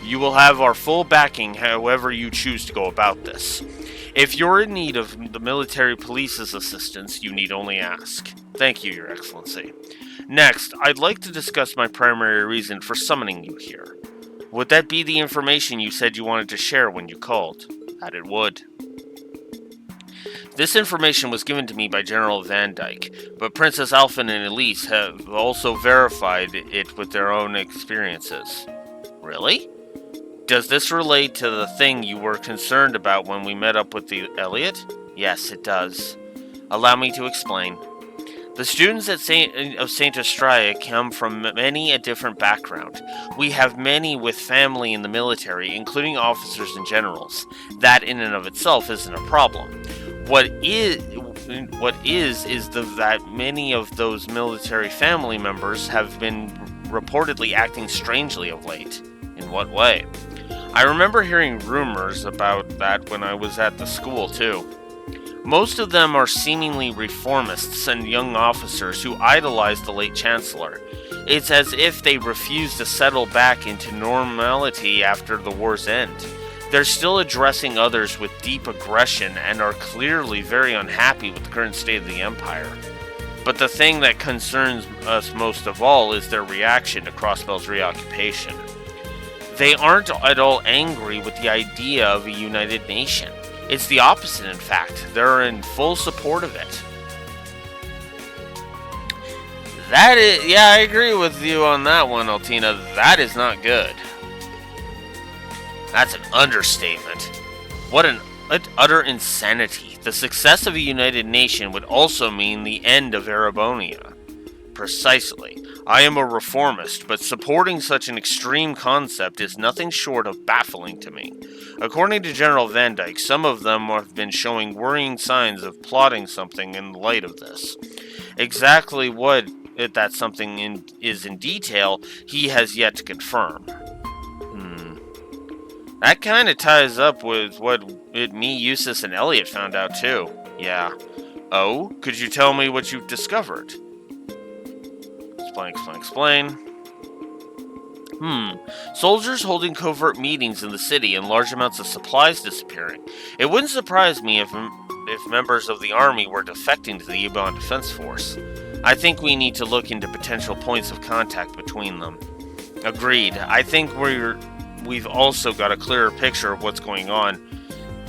You will have our full backing however you choose to go about this. If you're in need of the military police's assistance, you need only ask. Thank you, Your Excellency. Next, I'd like to discuss my primary reason for summoning you here. Would that be the information you said you wanted to share when you called? That it would. This information was given to me by General Van Dyke, but Princess Alphen and Elise have also verified it with their own experiences. Really? Does this relate to the thing you were concerned about when we met up with the Elliot? Yes, it does. Allow me to explain. The students at St. Estrella come from many a different background. We have many with family in the military, including officers and generals. That in and of itself isn't a problem. What is that many of those military family members have been reportedly acting strangely of late. In what way? I remember hearing rumors about that when I was at the school, too. Most of them are seemingly reformists and young officers who idolize the late Chancellor. It's as if they refuse to settle back into normality after the war's end. They're still addressing others with deep aggression and are clearly very unhappy with the current state of the Empire. But the thing that concerns us most of all is their reaction to Crossbell's reoccupation. They aren't at all angry with the idea of a united nation. It's the opposite, in fact. They're in full support of it. Yeah, I agree with you on that one, Altina. That is not good. That's an understatement. What an utter insanity. The success of a united nation would also mean the end of Erebonia. Precisely. I am a reformist, but supporting such an extreme concept is nothing short of baffling to me. According to General Van Dyke, some of them have been showing worrying signs of plotting something in light of this. Exactly what that something is in detail, he has yet to confirm. That kind of ties up with what me, Eustace, and Elliot found out too. Yeah. Oh, could you tell me what you've discovered? Explain. Soldiers holding covert meetings in the city and large amounts of supplies disappearing. It wouldn't surprise me if members of the army were defecting to the Ebon Defense Force. I think we need to look into potential points of contact between them. Agreed. I think we've also got a clearer picture of what's going on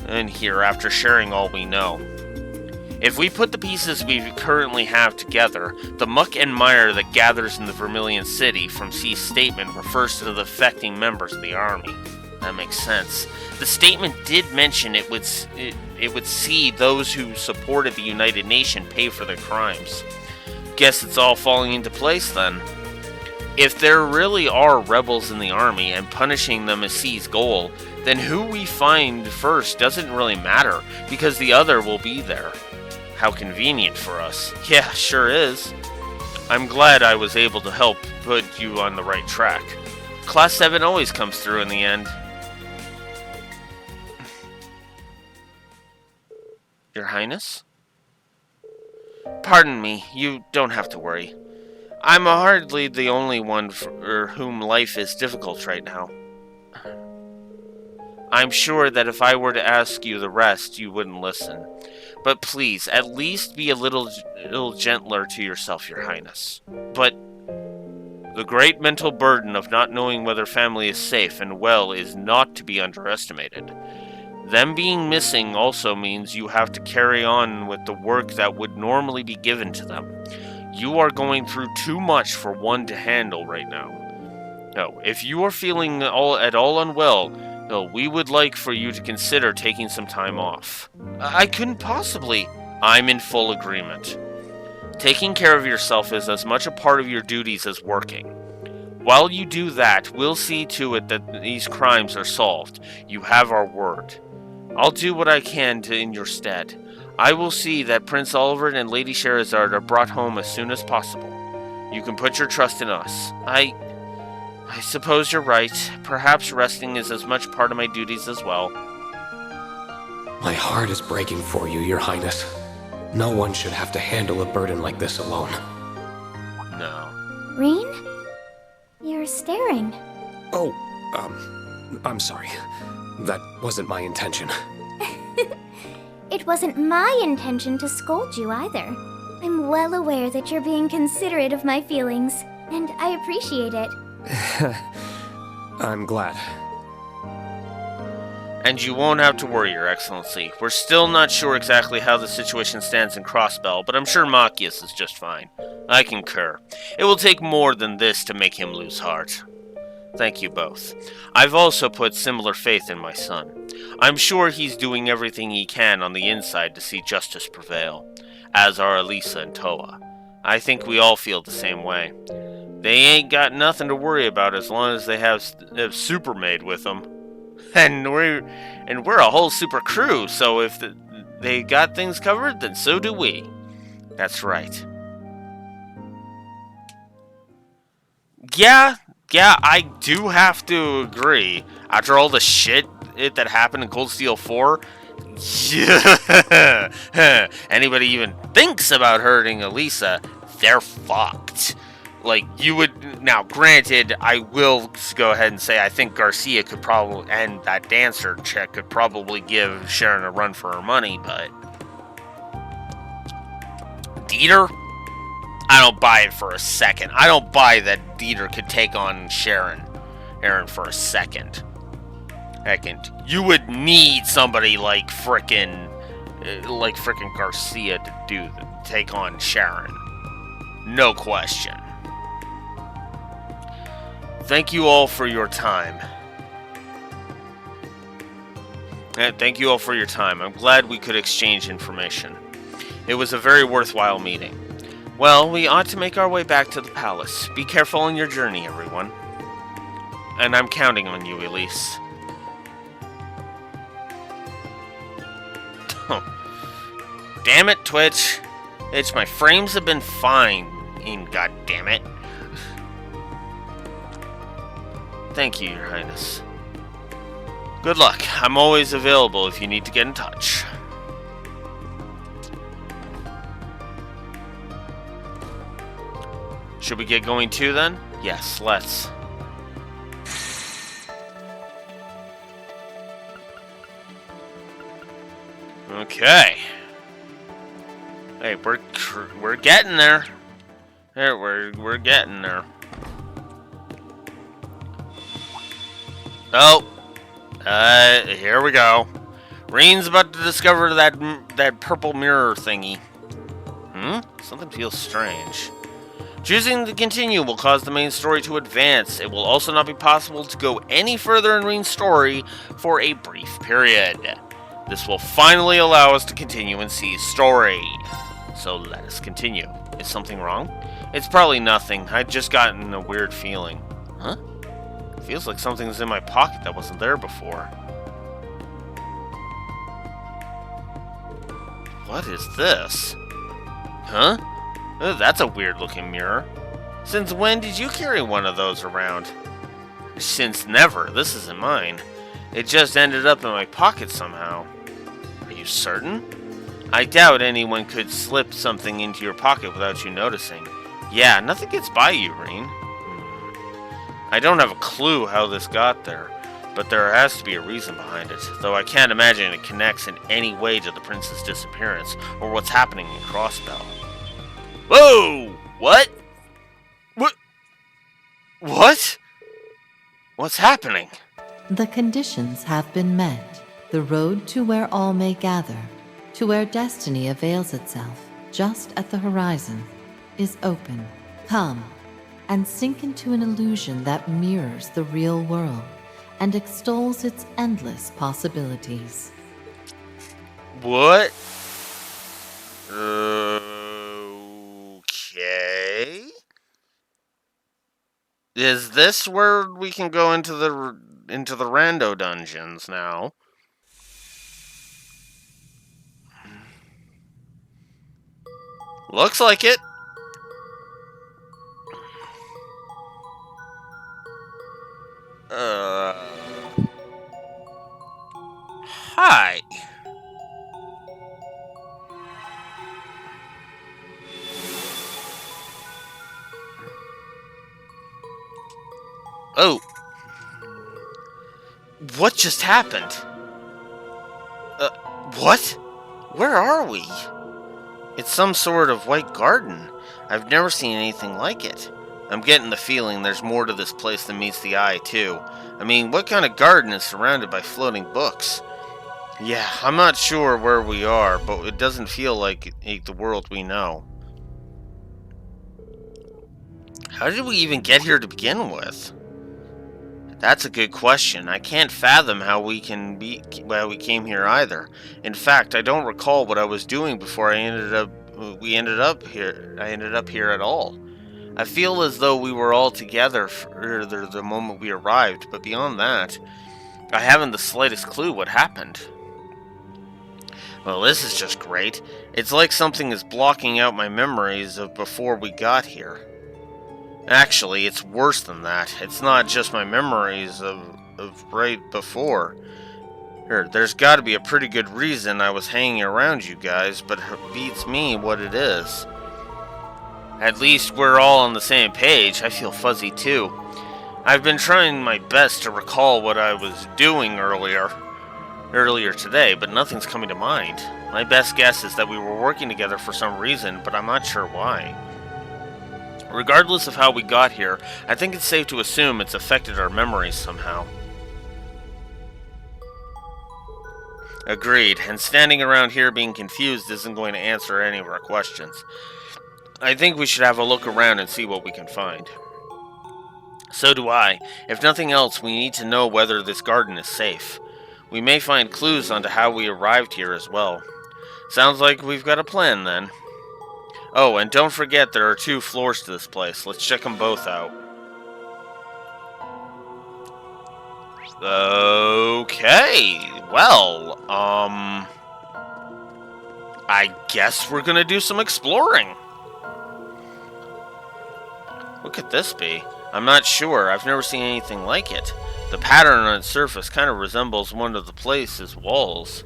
in here after sharing all we know. If we put the pieces we currently have together, the muck and mire that gathers in the Vermilion City from C's statement refers to the defecting members of the army. That makes sense. The statement did mention it would see those who supported the United Nation pay for their crimes. Guess it's all falling into place then. If there really are rebels in the army and punishing them is C's goal, then who we find first doesn't really matter because the other will be there. How convenient for us. Yeah, sure is. I'm glad I was able to help put you on the right track. Class 7 always comes through in the end. Your Highness? Pardon me, you don't have to worry. I'm hardly the only one for whom life is difficult right now. I'm sure that if I were to ask you the rest, you wouldn't listen. But please, at least be a little gentler to yourself, Your Highness. But the great mental burden of not knowing whether family is safe and well is not to be underestimated. Them being missing also means you have to carry on with the work that would normally be given to them. You are going through too much for one to handle right now. No, if you are feeling at all unwell, we would like for you to consider taking some time off. I couldn't possibly. I'm in full agreement. Taking care of yourself is as much a part of your duties as working. While you do that, we'll see to it that these crimes are solved. You have our word. I'll do what I can in your stead. I will see that Prince Oliver and Lady Scheherazade are brought home as soon as possible. You can put your trust in us. I suppose you're right. Perhaps resting is as much part of my duties as well. My heart is breaking for you, Your Highness. No one should have to handle a burden like this alone. No. Reen? You're staring. Oh, I'm sorry. That wasn't my intention. It wasn't my intention to scold you either. I'm well aware that you're being considerate of my feelings, and I appreciate it. I'm glad. And you won't have to worry, Your Excellency. We're still not sure exactly how the situation stands in Crossbell, but I'm sure Machias is just fine. I concur. It will take more than this to make him lose heart. Thank you both. I've also put similar faith in my son. I'm sure he's doing everything he can on the inside to see justice prevail, as are Elisa and Toa. I think we all feel the same way. They ain't got nothing to worry about as long as they have Supermaid with them. And we're a whole super crew, so if they got things covered, then so do we. That's right. Yeah, I do have to agree. After all the shit that happened in Cold Steel 4, anybody even thinks about hurting Elisa, they're fucked. Like, you would... Now, granted, I will go ahead and say I think Garcia could probably... And that dancer chick could probably give Sharon a run for her money, but... Dieter? I don't buy it for a second. I don't buy that Dieter could take on Aaron for a second. You would need somebody like frickin' Garcia to take on Sharon. No question. Thank you all for your time. Thank you all for your time. I'm glad we could exchange information. It was a very worthwhile meeting. Well, we ought to make our way back to the palace. Be careful on your journey, everyone. And I'm counting on you, Elise. Damn it, Twitch. My frames have been fine, god damn it. Thank you, Your Highness. Good luck. I'm always available if you need to get in touch. Should we get going too, then? Yes, let's. Okay. Hey, we're getting there. There, we're getting there. Oh, here we go. Reen's about to discover that purple mirror thingy. Something feels strange. Choosing to continue will cause the main story to advance. It will also not be possible to go any further in Reen's story for a brief period. This will finally allow us to continue in C's story. So let us continue. Is something wrong? It's probably nothing. I'd just gotten a weird feeling. Huh? Feels like something's in my pocket that wasn't there before. What is this? Huh? Oh, that's a weird looking mirror. Since when did you carry one of those around? Since never. This isn't mine. It just ended up in my pocket somehow. Are you certain? I doubt anyone could slip something into your pocket without you noticing. Yeah, nothing gets by you, Reen. I don't have a clue how this got there, but there has to be a reason behind it, though I can't imagine it connects in any way to the prince's disappearance or what's happening in Crossbell. Whoa! What? What? What? What's happening? The conditions have been met. The road to where all may gather, to where destiny avails itself, just at the horizon, is open. Come, and sink into an illusion that mirrors the real world and extols its endless possibilities. What? Okay. Is this where we can go into the rando dungeons now? Looks like it. Hi. Oh. What just happened? What? Where are we? It's some sort of white garden. I've never seen anything like it. I'm getting the feeling there's more to this place than meets the eye, too. I mean, what kind of garden is surrounded by floating books? Yeah, I'm not sure where we are, but it doesn't feel like the world we know. How did we even get here to begin with? That's a good question. I can't fathom how we came here either. In fact, I don't recall what I was doing before I ended up here at all. I feel as though we were all together for the moment we arrived, but beyond that, I haven't the slightest clue what happened. Well, this is just great. It's like something is blocking out my memories of before we got here. Actually, it's worse than that. It's not just my memories of right before. There's got to be a pretty good reason I was hanging around you guys, but it beats me what it is. At least we're all on the same page. I feel fuzzy too. I've been trying my best to recall what I was doing earlier today, but nothing's coming to mind. My best guess is that we were working together for some reason, but I'm not sure why. Regardless of how we got here, I think it's safe to assume it's affected our memories somehow. Agreed, and standing around here being confused isn't going to answer any of our questions. I think we should have a look around and see what we can find. So do I. If nothing else, we need to know whether this garden is safe. We may find clues onto how we arrived here as well. Sounds like we've got a plan then. Oh, and don't forget there are 2 floors to this place. Let's check them both out. Okay, well, I guess we're gonna do some exploring. What could this be? I'm not sure. I've never seen anything like it. The pattern on its surface kind of resembles one of the place's walls.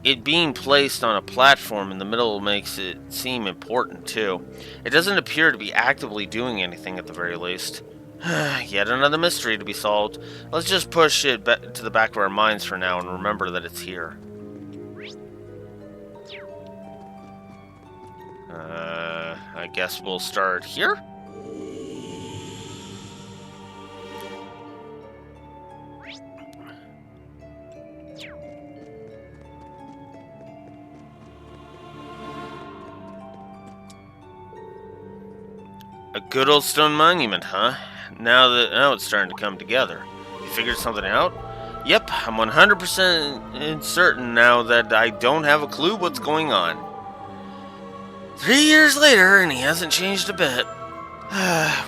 It being placed on a platform in the middle makes it seem important, too. It doesn't appear to be actively doing anything at the very least. Yet another mystery to be solved. Let's just push it to the back of our minds for now and remember that it's here. I guess we'll start here? A good old stone monument, huh? Now it's starting to come together. You figured something out? Yep, I'm 100% certain now that I don't have a clue what's going on. 3 years later, and he hasn't changed a bit.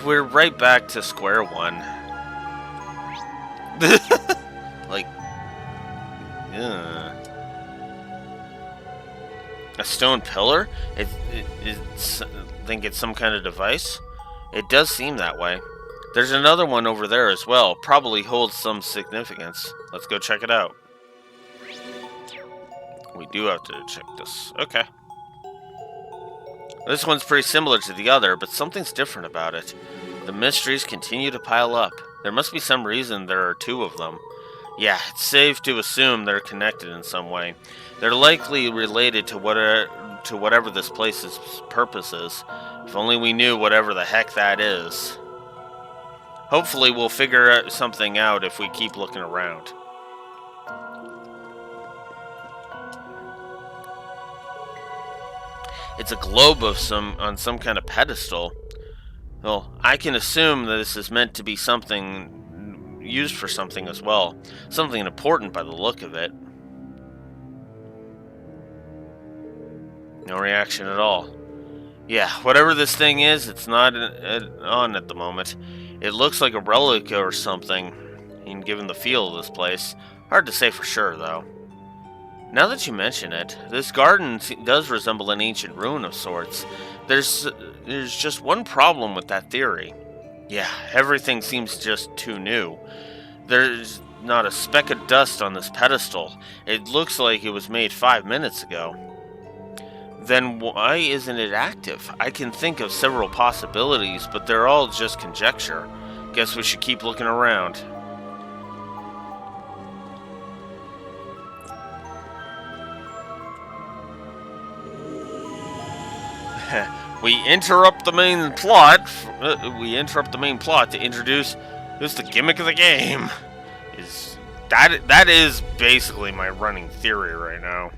We're right back to square one. Like, a stone pillar? Think it's some kind of device? It does seem that way. There's another one over there as well. Probably holds some significance. Let's go check it out. We do have to check this. Okay. This one's pretty similar to the other, but something's different about it. The mysteries continue to pile up. There must be some reason there are two of them. Yeah, it's safe to assume they're connected in some way. They're likely related to whatever this place's purpose is. If only we knew whatever the heck that is. Hopefully we'll figure something out if we keep looking around. It's a globe on some kind of pedestal. Well, I can assume that this is meant to be something used for something as well. Something important by the look of it. No reaction at all. Yeah, whatever this thing is, it's not on at the moment. It looks like a relic or something, and given the feel of this place. Hard to say for sure, though. Now that you mention it, this garden does resemble an ancient ruin of sorts. There's just one problem with that theory. Yeah, everything seems just too new. There's not a speck of dust on this pedestal. It looks like it was made 5 minutes ago. Then why isn't it active? I can think of several possibilities, but they're all just conjecture. Guess we should keep looking around. We interrupt the main plot. To introduce the gimmick of the game. That is basically my running theory right now.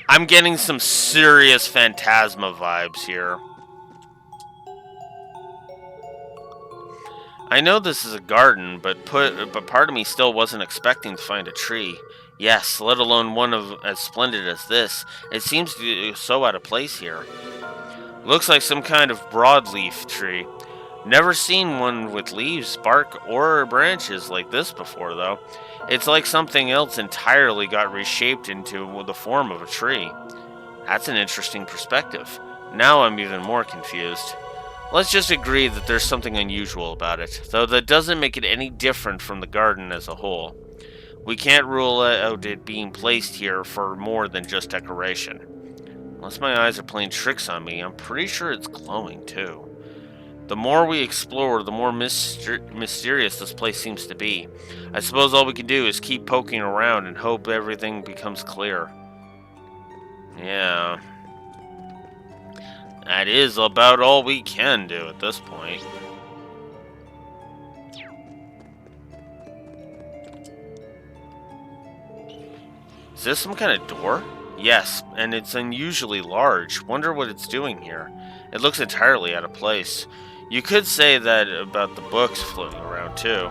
I'm getting some serious Phantasma vibes here. I know this is a garden, but part of me still wasn't expecting to find a tree. Yes, let alone one as splendid as this. It seems to be so out of place here. Looks like some kind of broadleaf tree. Never seen one with leaves, bark, or branches like this before, though. It's like something else entirely got reshaped into the form of a tree. That's an interesting perspective. Now I'm even more confused. Let's just agree that there's something unusual about it, though that doesn't make it any different from the garden as a whole. We can't rule out it being placed here for more than just decoration. Unless my eyes are playing tricks on me, I'm pretty sure it's glowing too. The more we explore, the more mysterious this place seems to be. I suppose all we can do is keep poking around and hope everything becomes clear. Yeah. That is about all we can do at this point. Is this some kind of door? Yes, and it's unusually large. Wonder what it's doing here. It looks entirely out of place. You could say that about the books floating around, too.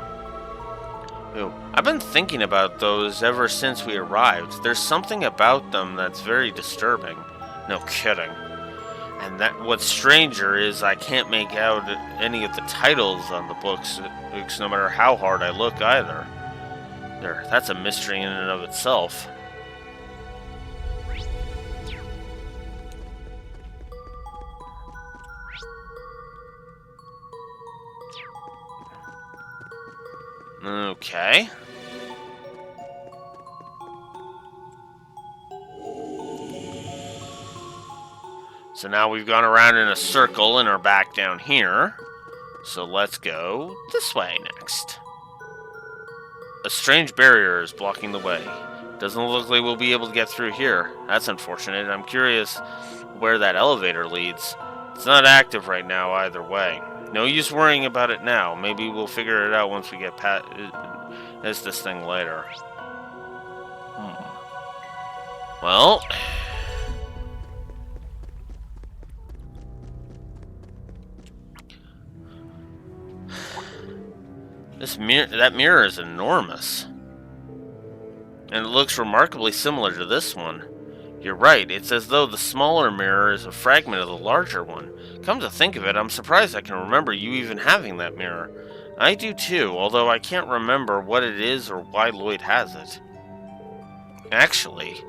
Ooh, I've been thinking about those ever since we arrived. There's something about them that's very disturbing. No kidding. And what's stranger is I can't make out any of the titles on the books, no matter how hard I look either. That's a mystery in and of itself. Okay. So now we've gone around in a circle and are back down here. So let's go this way next. A strange barrier is blocking the way. Doesn't look like we'll be able to get through here. That's unfortunate. I'm curious where that elevator leads. It's not active right now either way. No use worrying about it now. Maybe we'll figure it out once we get past this thing later. Well... that mirror is enormous. And it looks remarkably similar to this one. You're right, it's as though the smaller mirror is a fragment of the larger one. Come to think of it, I'm surprised I can remember you even having that mirror. I do too, although I can't remember what it is or why Lloyd has it. Actually,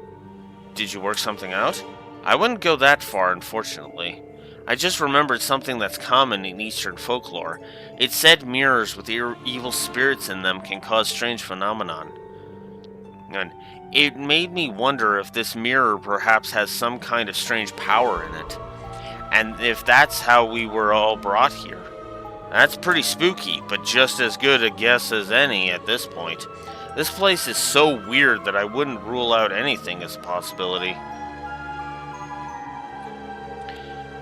did you work something out? I wouldn't go that far, unfortunately. I just remembered something that's common in Eastern folklore. It said mirrors with evil spirits in them can cause strange phenomenon. And it made me wonder if this mirror perhaps has some kind of strange power in it. And if that's how we were all brought here. That's pretty spooky, but just as good a guess as any at this point. This place is so weird that I wouldn't rule out anything as a possibility.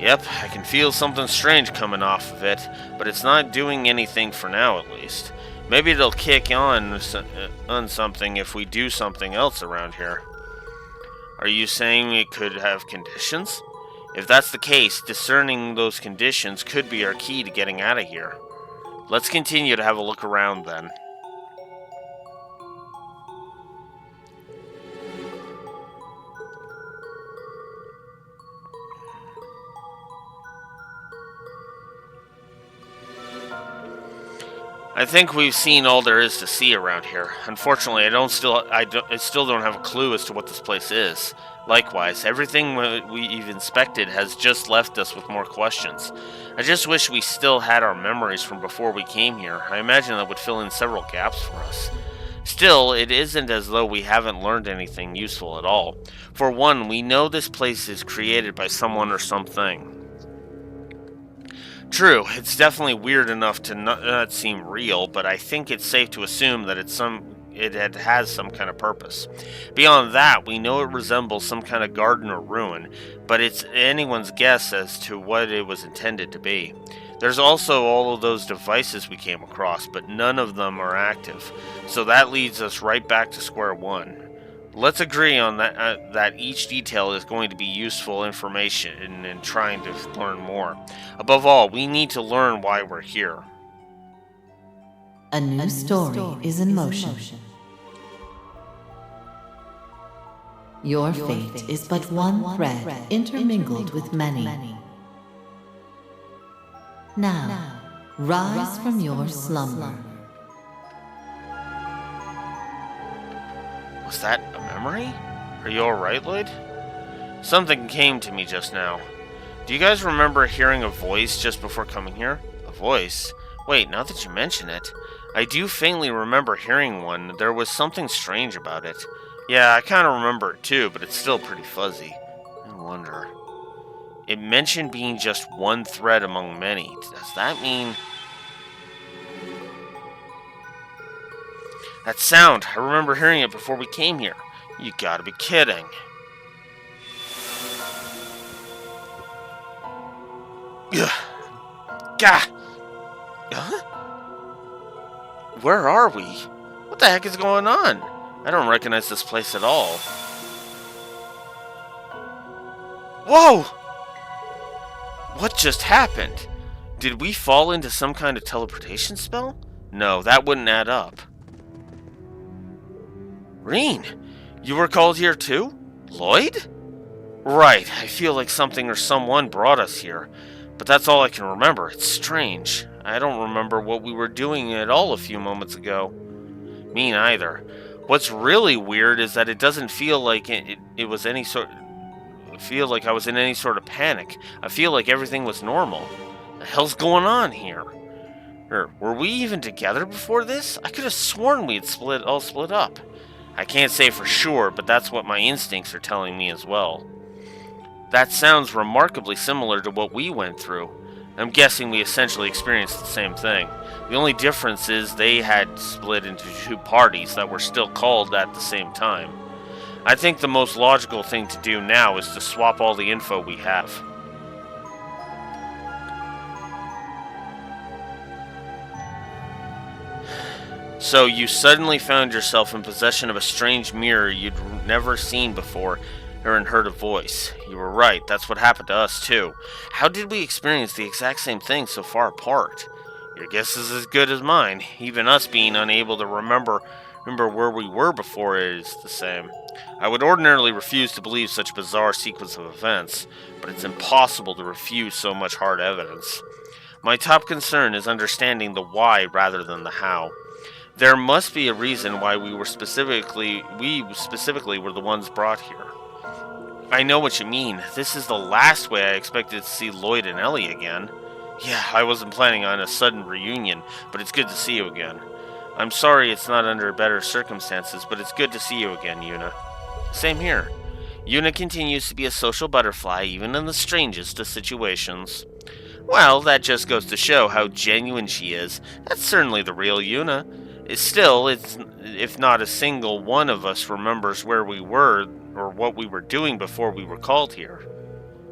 Yep, I can feel something strange coming off of it, but it's not doing anything for now at least. Maybe it'll kick on something if we do something else around here. Are you saying it could have conditions? If that's the case, discerning those conditions could be our key to getting out of here. Let's continue to have a look around then. I think we've seen all there is to see around here. Unfortunately, I still don't have a clue as to what this place is. Likewise, everything we've inspected has just left us with more questions. I just wish we still had our memories from before we came here. I imagine that would fill in several gaps for us. Still, it isn't as though we haven't learned anything useful at all. For one, we know this place is created by someone or something. True, it's definitely weird enough to not seem real, but I think it's safe to assume that it has some kind of purpose. Beyond that, we know it resembles some kind of garden or ruin, but it's anyone's guess as to what it was intended to be. There's also all of those devices we came across, but none of them are active, so that leads us right back to square one. Let's agree on that each detail is going to be useful information in trying to learn more. Above all, we need to learn why we're here. A new story is in motion. Your fate is but one thread intermingled with many. Now, rise from your slumber. Was that a memory? Are you alright, Lloyd? Something came to me just now. Do you guys remember hearing a voice just before coming here? A voice? Wait, now that you mention it, I do faintly remember hearing one. There was something strange about it. Yeah, I kind of remember it too, but it's still pretty fuzzy. I wonder. It mentioned being just one thread among many. Does that mean... That sound! I remember hearing it before we came here. You gotta be kidding. Ugh. Gah! Huh? Where are we? What the heck is going on? I don't recognize this place at all. Whoa! What just happened? Did we fall into some kind of teleportation spell? No, that wouldn't add up. Reen, you were called here too? Lloyd? Right, I feel like something or someone brought us here. But that's all I can remember. It's strange. I don't remember what we were doing at all a few moments ago. Me neither. What's really weird is that it doesn't feel like it was any sort... feel like I was in any sort of panic. I feel like everything was normal. What the hell's going on here? Were we even together before this? I could have sworn we'd all split up. I can't say for sure, but that's what my instincts are telling me as well. That sounds remarkably similar to what we went through. I'm guessing we essentially experienced the same thing. The only difference is they had split into two parties that were still called at the same time. I think the most logical thing to do now is to swap all the info we have. So you suddenly found yourself in possession of a strange mirror you'd never seen before or heard a voice. You were right, that's what happened to us too. How did we experience the exact same thing so far apart? Your guess is as good as mine. Even us being unable to remember where we were before is the same. I would ordinarily refuse to believe such a bizarre sequence of events, but it's impossible to refuse so much hard evidence. My top concern is understanding the why rather than the how. There must be a reason why we specifically were the ones brought here. I know what you mean. This is the last way I expected to see Lloyd and Ellie again. Yeah, I wasn't planning on a sudden reunion, but it's good to see you again. I'm sorry it's not under better circumstances, but it's good to see you again, Yuna. Same here. Yuna continues to be a social butterfly, even in the strangest of situations. Well, that just goes to show how genuine she is. That's certainly the real Yuna. Still, if not a single one of us remembers where we were or what we were doing before we were called here.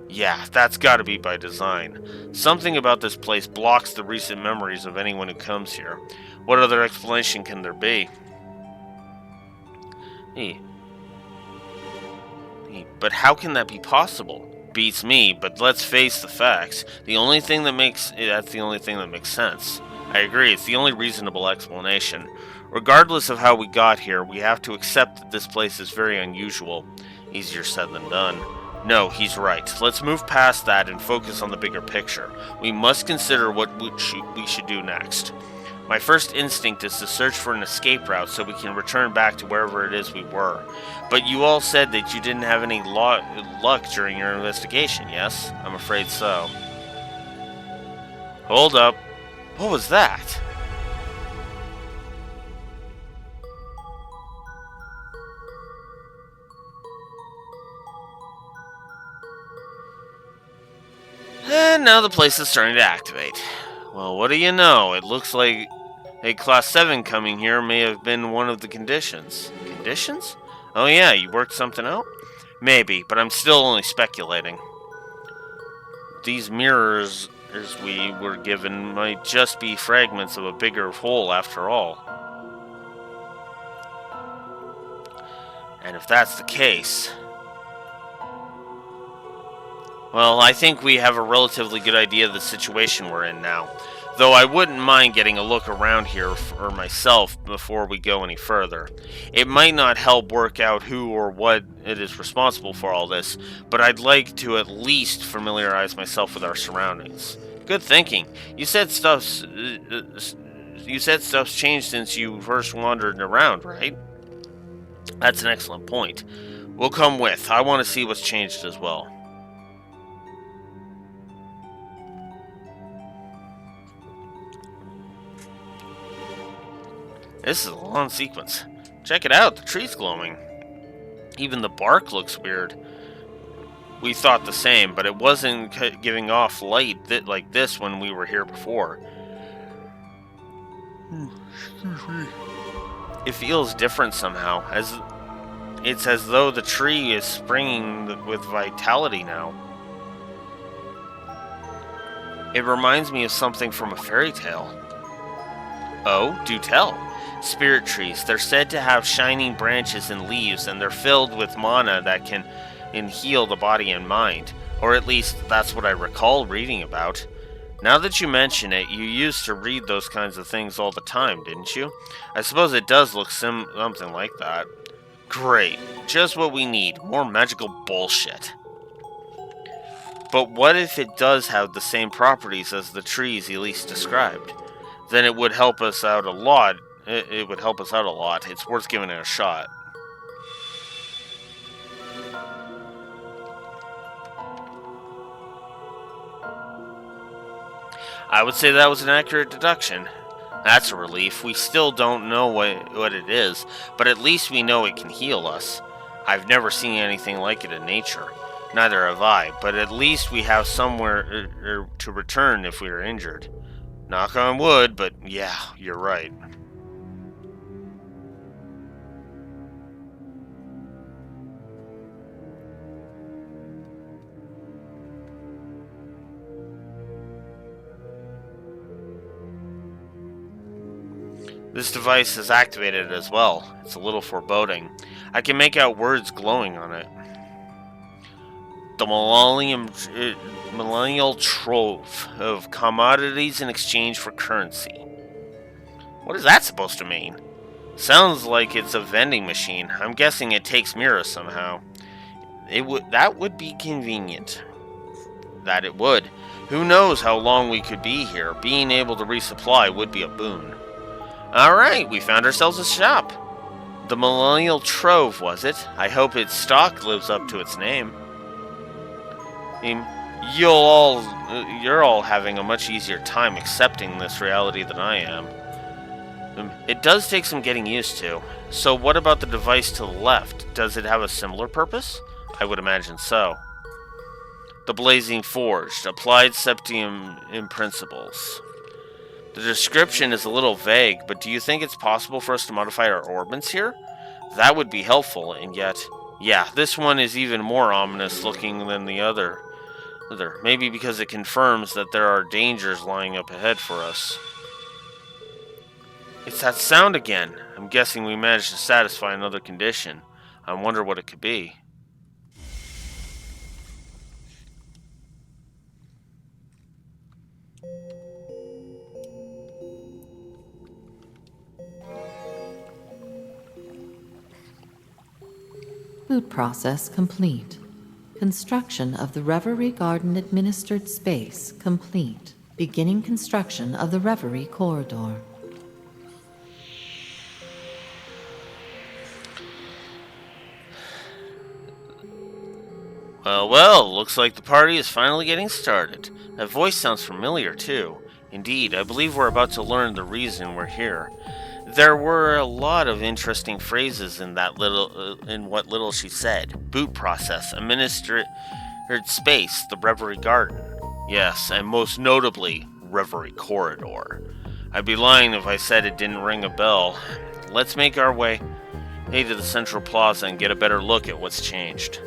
Yeah, that's gotta be by design. Something about this place blocks the recent memories of anyone who comes here. What other explanation can there be? But how can that be possible? Beats me, but let's face the facts. That's the only thing that makes sense. I agree, it's the only reasonable explanation. Regardless of how we got here, we have to accept that this place is very unusual. Easier said than done. No, he's right. Let's move past that and focus on the bigger picture. We must consider what we should do next. My first instinct is to search for an escape route so we can return back to wherever it is we were. But you all said that you didn't have any luck during your investigation, yes? I'm afraid so. Hold up. What was that? And now the place is starting to activate. Well, what do you know? It looks like a Class 7 coming here may have been one of the conditions. Conditions? Oh yeah, you worked something out? Maybe, but I'm still only speculating. These mirrors, as we were given, might just be fragments of a bigger whole after all. And if that's the case... Well, I think we have a relatively good idea of the situation we're in now. Though I wouldn't mind getting a look around here for myself before we go any further. It might not help work out who or what it is responsible for all this, but I'd like to at least familiarize myself with our surroundings. Good thinking. You said stuff's changed since you first wandered around, right? That's an excellent point. We'll come with. I want to see what's changed as well. This is a long sequence. Check it out, the tree's glowing. Even the bark looks weird. We thought the same, but it wasn't giving off light like this when we were here before. It feels different somehow, it's as though the tree is springing with vitality now. It reminds me of something from a fairy tale. Oh, do tell. Spirit trees. They're said to have shining branches and leaves, and they're filled with mana that can heal the body and mind. Or at least, that's what I recall reading about. Now that you mention it, you used to read those kinds of things all the time, didn't you? I suppose it does look something like that. Great. Just what we need. More magical bullshit. But what if it does have the same properties as the trees Elise described? Then it would help us out a lot. It would help us out a lot. It's worth giving it a shot. I would say that was an accurate deduction. That's a relief. We still don't know what it is, but at least we know it can heal us. I've never seen anything like it in nature. Neither have I, but at least we have somewhere to return if we are injured. Knock on wood, but yeah, you're right. This device is activated as well. It's a little foreboding. I can make out words glowing on it. The millennial trove of commodities in exchange for currency. What is that supposed to mean? Sounds like it's a vending machine. I'm guessing it takes mirrors somehow. That would be convenient. That it would. Who knows how long we could be here. Being able to resupply would be a boon. Alright, we found ourselves a shop. The Millennial Trove, was it? I hope its stock lives up to its name. You're all having a much easier time accepting this reality than I am. It does take some getting used to. So what about the device to the left? Does it have a similar purpose? I would imagine so. The Blazing Forged, Applied Septium in Principles. The description is a little vague, but do you think it's possible for us to modify our orbits here? That would be helpful, and yet... Yeah, this one is even more ominous looking than the other. Maybe because it confirms that there are dangers lying up ahead for us. It's that sound again. I'm guessing we managed to satisfy another condition. I wonder what it could be. Boot process complete. Construction of the Reverie Garden administered space complete. Beginning construction of the Reverie Corridor. Well, looks like the party is finally getting started. That voice sounds familiar, too. Indeed, I believe we're about to learn the reason we're here. There were a lot of interesting phrases in what little she said. Boot process, administered space, the Reverie Garden. Yes, and most notably, Reverie Corridor. I'd be lying if I said it didn't ring a bell. Let's make our way to the Central Plaza and get a better look at what's changed.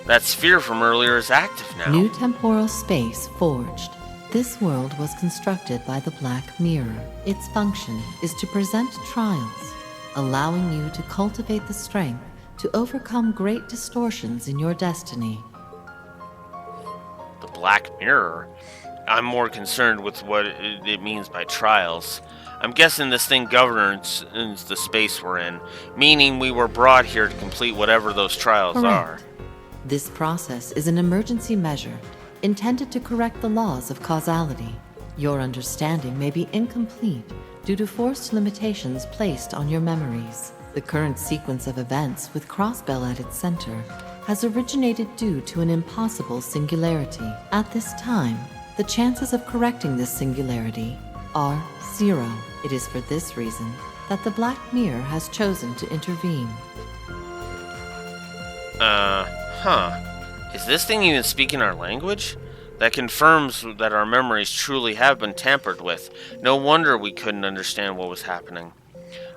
That sphere from earlier is active now. New temporal space forged. This world was constructed by the Black Mirror. Its function is to present trials, allowing you to cultivate the strength to overcome great distortions in your destiny. The Black Mirror? I'm more concerned with what it means by trials. I'm guessing this thing governs the space we're in, meaning we were brought here to complete whatever those trials Correct. are. This process is an emergency measure intended to correct the laws of causality. Your understanding may be incomplete due to forced limitations placed on your memories. The current sequence of events with Crossbell at its center has originated due to an impossible singularity. At this time, the chances of correcting this singularity are 0. It is for this reason that the Black Mirror has chosen to intervene. Is this thing even speaking our language? That confirms that our memories truly have been tampered with. No wonder we couldn't understand what was happening.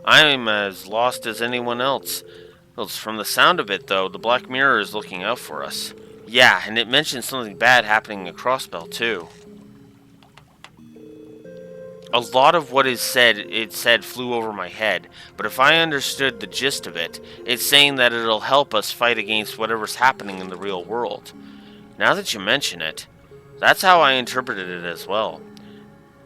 I'm as lost as anyone else. Well, from the sound of it, though, the Black Mirror is looking out for us. Yeah, and it mentioned something bad happening at Crossbell, too. A lot of what it said flew over my head, but if I understood the gist of it, it's saying that it'll help us fight against whatever's happening in the real world. Now that you mention it, that's how I interpreted it as well.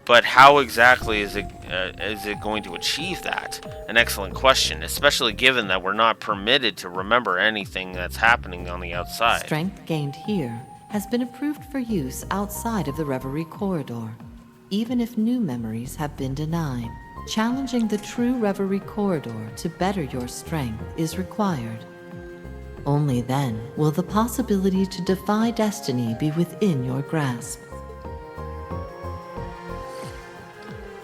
But how exactly is it going to achieve that? An excellent question, especially given that we're not permitted to remember anything that's happening on the outside. Strength gained here has been approved for use outside of the Reverie Corridor, even if new memories have been denied. Challenging the true Reverie Corridor to better your strength is required. Only then will the possibility to defy destiny be within your grasp.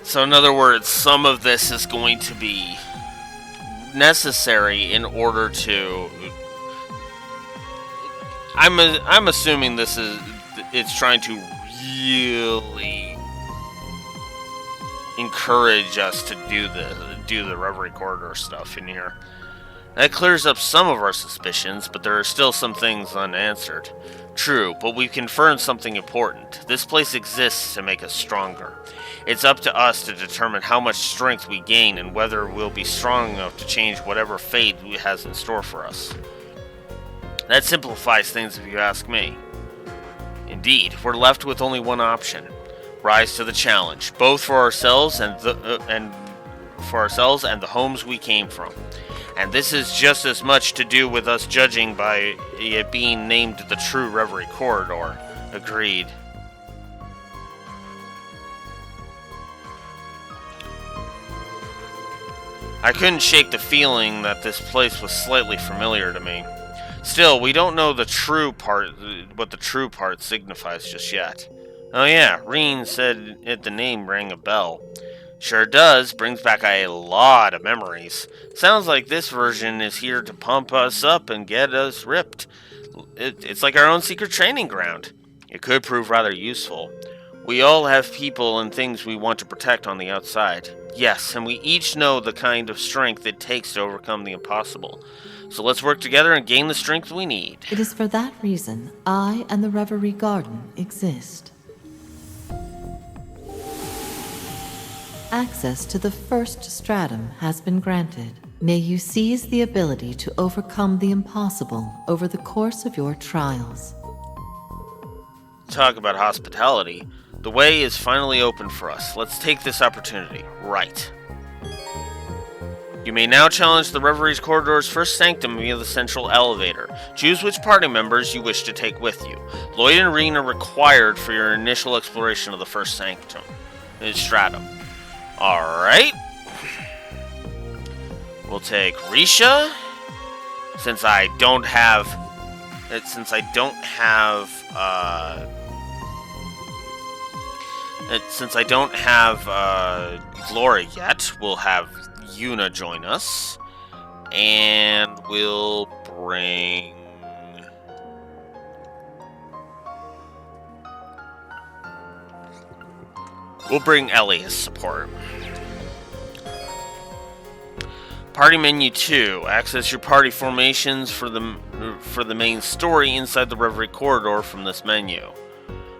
So in other words, some of this is going to be necessary in order to... I'm assuming it's trying to really encourage us to do the Reverie Corridor stuff in here. That clears up some of our suspicions, but there are still some things unanswered. True, but we've confirmed something important. This place exists to make us stronger. It's up to us to determine how much strength we gain and whether we'll be strong enough to change whatever fate has in store for us. That simplifies things if you ask me. Indeed, we're left with only one option. Rise to the challenge, both for ourselves and the homes we came from. And this is just as much to do with us judging by it being named the true Reverie Corridor. Agreed. I couldn't shake the feeling that this place was slightly familiar to me. Still, we don't know what the true part signifies just yet. Oh yeah, Reen said the name rang a bell. Sure does, brings back a lot of memories. Sounds like this version is here to pump us up and get us ripped. It's like our own secret training ground. It could prove rather useful. We all have people and things we want to protect on the outside. Yes, and we each know the kind of strength it takes to overcome the impossible. So let's work together and gain the strength we need. It is for that reason I and the Reverie Garden exist. Access to the first stratum has been granted. May you seize the ability to overcome the impossible over the course of your trials. Talk about hospitality. The way is finally open for us. Let's take this opportunity. Right. You may now challenge the Reverie's Corridor's first sanctum via the central elevator. Choose which party members you wish to take with you. Lloyd and Reen are required for your initial exploration of the first sanctum. Stratum. Alright. We'll take Risha. Since I don't have Glory yet, we'll have Yuna join us. And we'll bring... Ellie as support. Party menu 2. Access your party formations for the main story inside the Reverie Corridor from this menu.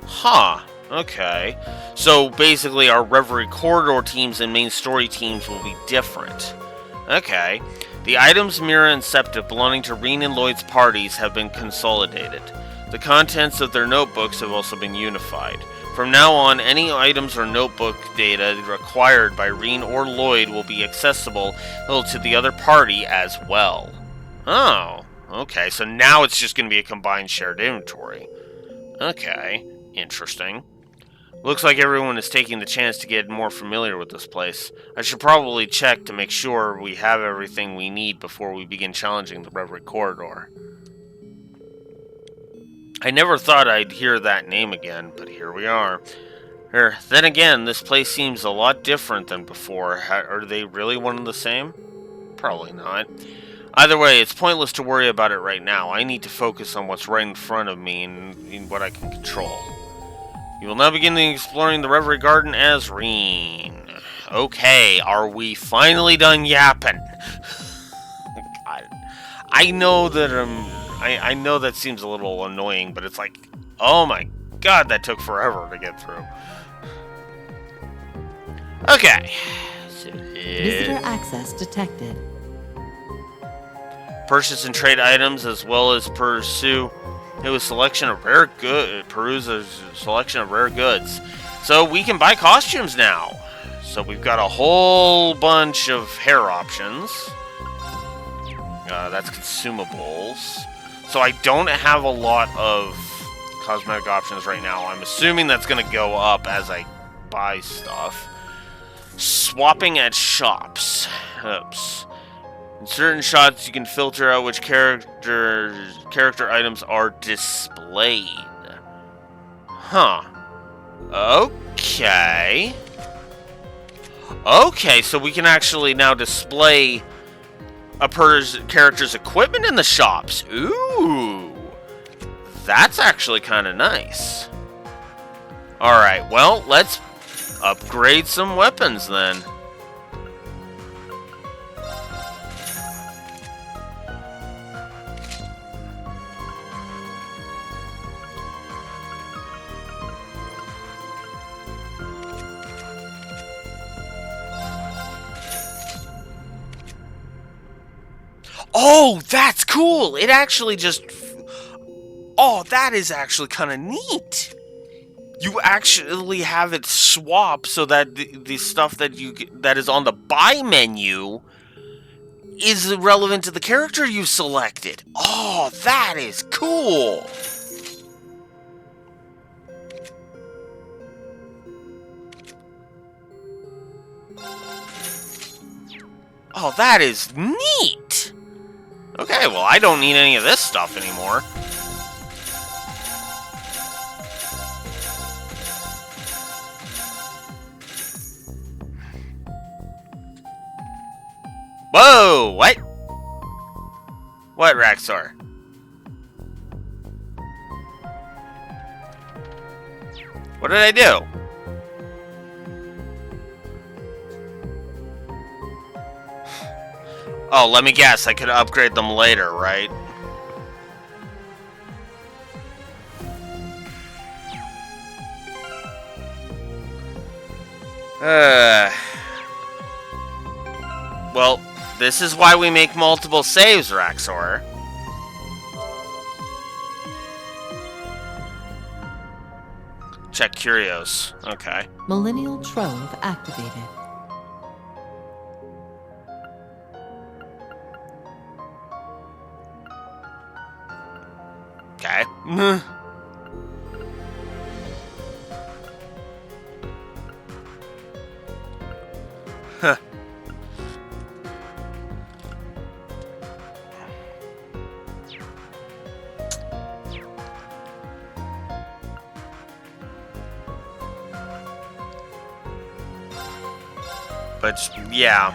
Huh. Okay. So basically our Reverie Corridor teams and main story teams will be different. Okay. The items, Mira, and Septa belonging to Reen and Lloyd's parties have been consolidated. The contents of their notebooks have also been unified. From now on, any items or notebook data required by Reen or Lloyd will be accessible to the other party as well. Oh, okay, so now it's just going to be a combined shared inventory. Okay, interesting. Looks like everyone is taking the chance to get more familiar with this place. I should probably check to make sure we have everything we need before we begin challenging the Reverie Corridor. I never thought I'd hear that name again, but here we are. Then again, this place seems a lot different than before. Are they really one and the same? Probably not. Either way, it's pointless to worry about it right now. I need to focus on what's right in front of me and what I can control. You will now begin exploring the Reverie Garden as Reen. Okay, are we finally done yapping? God. I know that I know that seems a little annoying, but it's like, oh my god, that took forever to get through. Okay. Visitor access detected. Purchase and trade items as well as peruse a selection of rare goods. So we can buy costumes now. So we've got a whole bunch of hair options. That's consumables. So I don't have a lot of cosmetic options right now. I'm assuming that's going to go up as I buy stuff. Swapping at shops. Oops. In certain shots, you can filter out which character items are displayed. Huh. Okay. Okay, so we can actually now display a character's equipment in the shops. Ooh. That's actually kind of nice. Alright, well, let's upgrade some weapons then. Oh, that's cool! It actually just... Oh, that is actually kind of neat! You actually have it swap so that the stuff that that is on the buy menu is relevant to the character you selected. Oh, that is cool! Oh, that is neat! Okay, well, I don't need any of this stuff anymore. Whoa! What? What, Raxor? What did I do? Oh, let me guess. I could upgrade them later, right? Well, this is why we make multiple saves, Raxor. Check curios. Okay. Millennial Trove activated. Okay. Huh. But, yeah.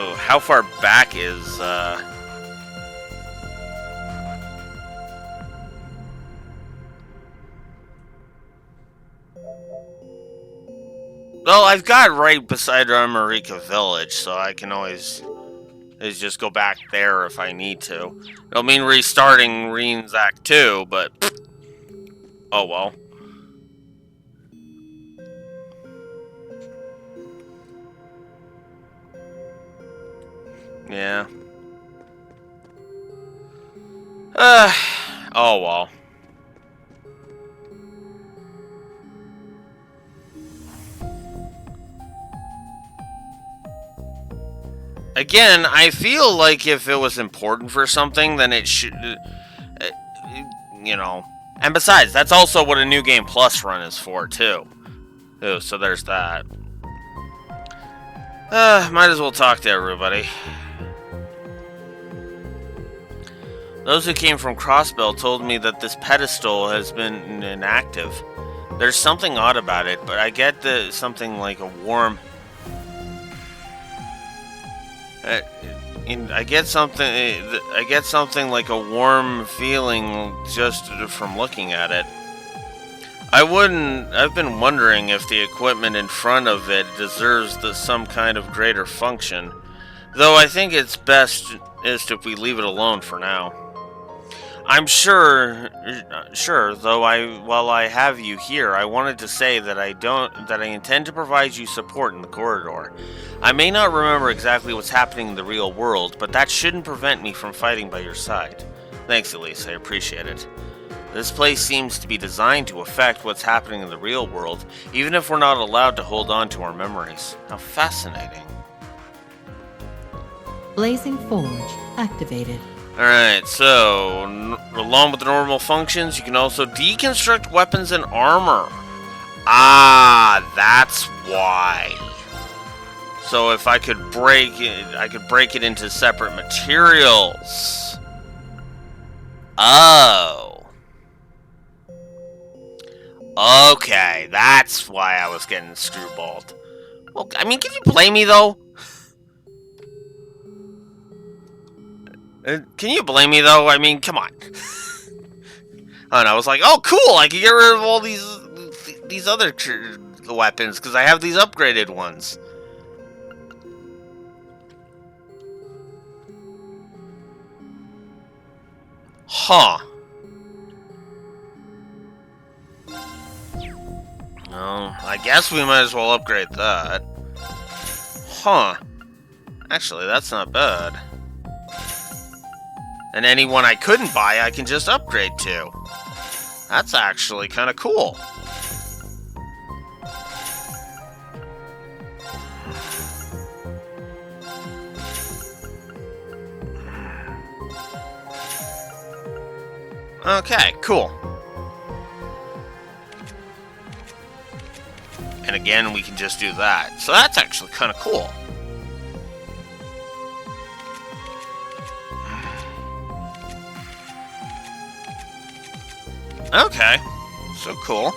Oh, how far back is, Well, I've got right beside Amarika Village, so I can always just go back there if I need to. Don't mean restarting Reen's Act 2, but... oh well. Yeah. Oh well. Again, I feel like if it was important for something, then it should... you know. And besides, that's also what a New Game Plus run is for, too. Oh, so there's that. Might as well talk to everybody. Those who came from Crossbell told me that this pedestal has been inactive. There's something odd about it, but I get something like a warm... I get something like a warm feeling just from looking at it. I've been wondering if the equipment in front of it deserves some kind of greater function. Though I think it's best if we leave it alone for now. I'm sure, though while I have you here, I wanted to say that I intend to provide you support in the corridor. I may not remember exactly what's happening in the real world, but that shouldn't prevent me from fighting by your side. Thanks, Elise, I appreciate it. This place seems to be designed to affect what's happening in the real world, even if we're not allowed to hold on to our memories. How fascinating. Blazing Forge activated. Alright, so, along with the normal functions, you can also deconstruct weapons and armor. Ah, that's why. So if I could break it into separate materials. Oh. Okay, that's why I was getting screwballed. Well, I mean, can you blame me, though? Can you blame me, though? I mean, come on. And I was like, oh, cool, I can get rid of all these other weapons, because I have these upgraded ones. Huh. Well, I guess we might as well upgrade that. Huh. Actually, that's not bad. And anyone I couldn't buy, I can just upgrade to. That's actually kind of cool. Okay, cool. again, we can just do that. So that's actually kind of cool. Okay, so cool.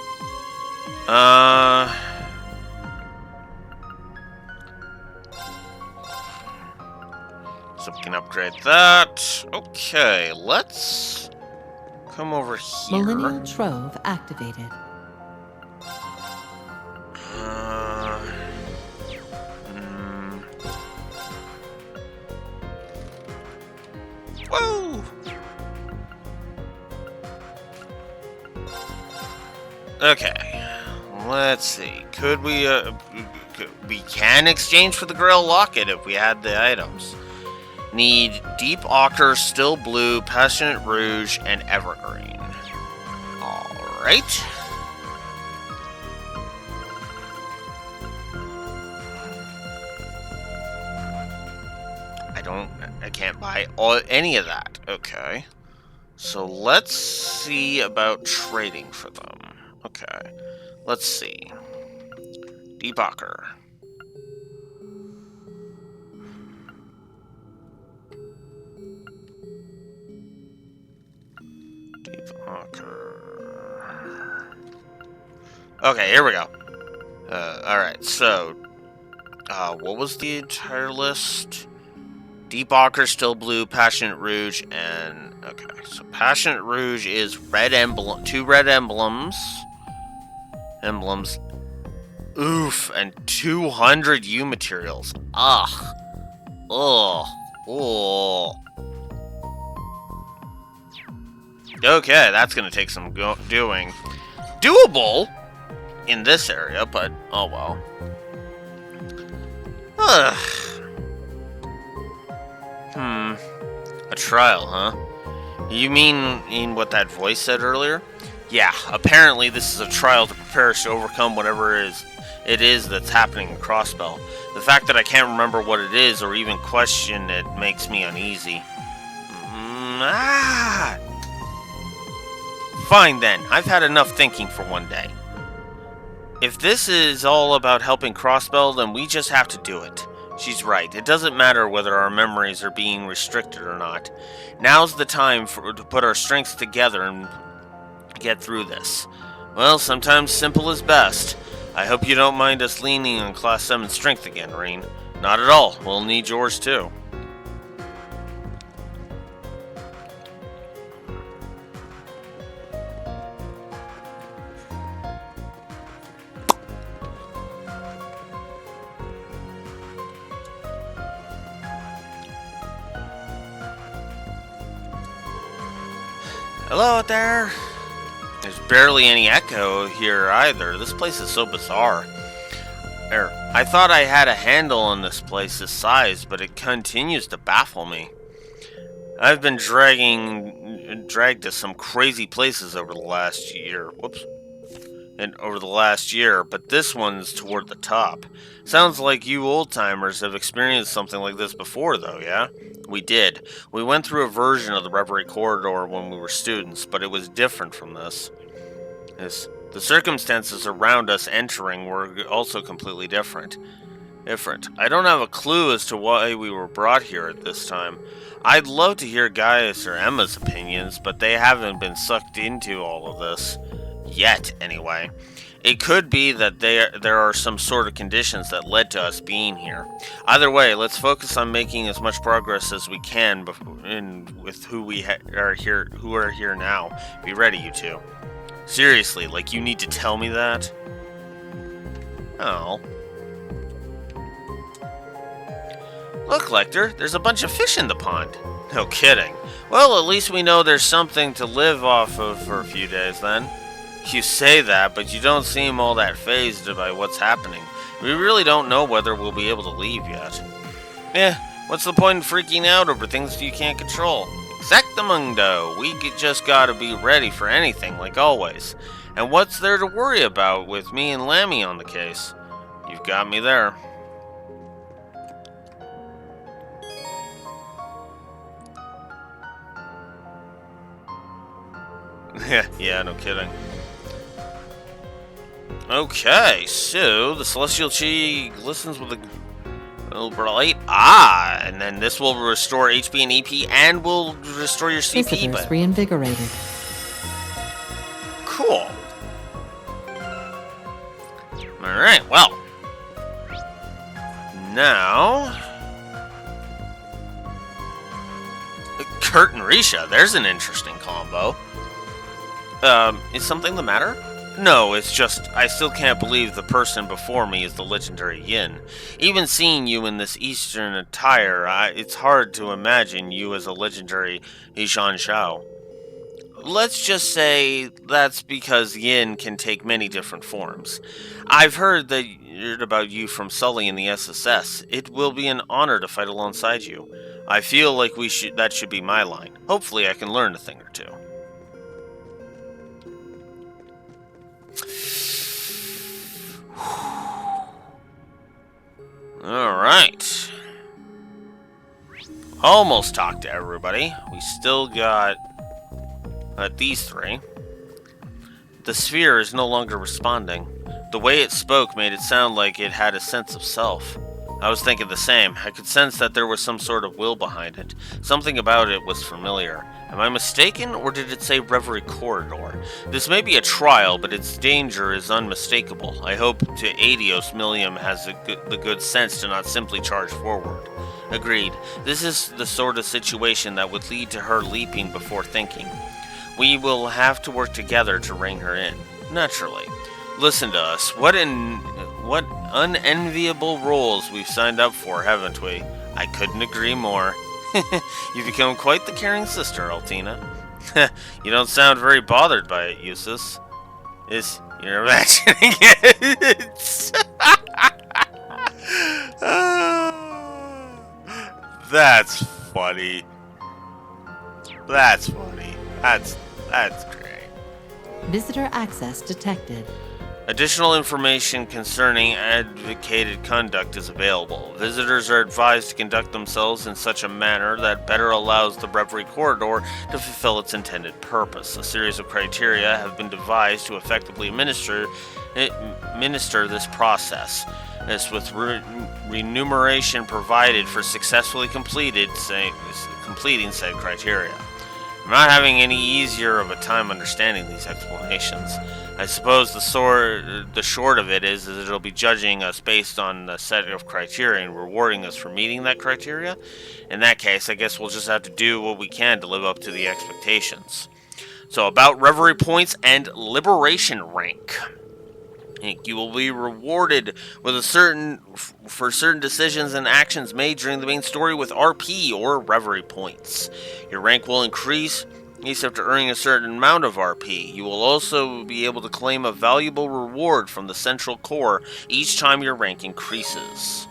So we can upgrade that. Okay, let's come over here. Millennial Trove activated. Woo! Okay, let's see. Could we, we can exchange for the Grail Locket if we had the items. Need Deep Ochre, Still Blue, Passionate Rouge, and Evergreen. Alright. I can't buy any of that. Okay. So let's see about trading for them. Okay. Let's see. Deep Ochre. Deep Ochre. Okay, here we go. Alright, so what was the entire list? Deep Ochre, Still Blue, Passionate Rouge, and... Okay, so Passionate Rouge is red emblem, 2 red emblems. Oof, and 200 U materials. Ugh. Ugh. Oh. Okay, that's gonna take some doing. Doable in this area, but oh well. Ugh. A trial, huh? You mean what that voice said earlier? Yeah, apparently this is a trial to prepare us to overcome whatever it is that's happening in Crossbell. The fact that I can't remember what it is or even question it makes me uneasy. Fine then, I've had enough thinking for one day. If this is all about helping Crossbell, then we just have to do it. She's right. It doesn't matter whether our memories are being restricted or not. Now's the time to put our strengths together and get through this. Well, sometimes simple is best. I hope you don't mind us leaning on Class 7 strength again, Reen. Not at all. We'll need yours too. Hello out there. There's barely any echo here either. This place is so bizarre. I thought I had a handle on this place this size, but it continues to baffle me. I've been dragged to some crazy places over the last year. But this one's toward the top. Sounds like you old-timers have experienced something like this before, though, yeah? We did. We went through a version of the Reverie Corridor when we were students, but it was different from this. The circumstances around us entering were also completely different. I don't have a clue as to why we were brought here at this time. I'd love to hear Gaius or Emma's opinions, but they haven't been sucked into all of this. Yet, anyway. It could be that there are some sort of conditions that led to us being here. Either way, let's focus on making as much progress as we can with who are here now. Be ready, you two. Seriously, like you need to tell me that? Oh. Look, Lecter, there's a bunch of fish in the pond. No kidding. Well, at least we know there's something to live off of for a few days then. You say that, but you don't seem all that fazed by what's happening. We really don't know whether we'll be able to leave yet. What's the point in freaking out over things you can't control? Exactamundo! We just gotta be ready for anything, like always. And what's there to worry about with me and Lammy on the case? You've got me there. Yeah, no kidding. Okay, so the celestial chi glistens with a little bright. Ah, and then this will restore HP and EP and will restore your CP. Visitors reinvigorated. Cool. Alright, well. Now... Kurt and Risha, there's an interesting combo. Is something the matter? No, it's just, I still can't believe the person before me is the legendary Yin. Even seeing you in this Eastern attire, it's hard to imagine you as a legendary Ishan Shao. Let's just say that's because Yin can take many different forms. I've heard about you from Sully in the SSS. It will be an honor to fight alongside you. I feel like that should be my line. Hopefully I can learn a thing or two. Alright. Almost talked to everybody. We still got these three. The sphere is no longer responding. The way it spoke made it sound like it had a sense of self. I was thinking the same. I could sense that there was some sort of will behind it. Something about it was familiar. Am I mistaken, or did it say Reverie Corridor? This may be a trial, but its danger is unmistakable. I hope to Adios Millium has the good sense to not simply charge forward. Agreed. This is the sort of situation that would lead to her leaping before thinking. We will have to work together to rein her in. Naturally. Listen to us. What unenviable roles we've signed up for, haven't we? I couldn't agree more. You've become quite the caring sister, Altina. You don't sound very bothered by it, Eustace. You're imagining it. That's funny. That's funny. That's great. Visitor access detected. Additional information concerning advocated conduct is available. Visitors are advised to conduct themselves in such a manner that better allows the Reverie Corridor to fulfill its intended purpose. A series of criteria have been devised to effectively administer this process. This with remuneration provided for successfully completing said criteria. I'm not having any easier of a time understanding these explanations. I suppose the short of it is that it'll be judging us based on the set of criteria and rewarding us for meeting that criteria. In that case, I guess we'll just have to do what we can to live up to the expectations. So about Reverie Points and Liberation Rank. You will be rewarded with for certain decisions and actions made during the main story with RP or Reverie Points. Your rank will increase after earning a certain amount of RP. You will also be able to claim a valuable reward from the central core each time your rank increases.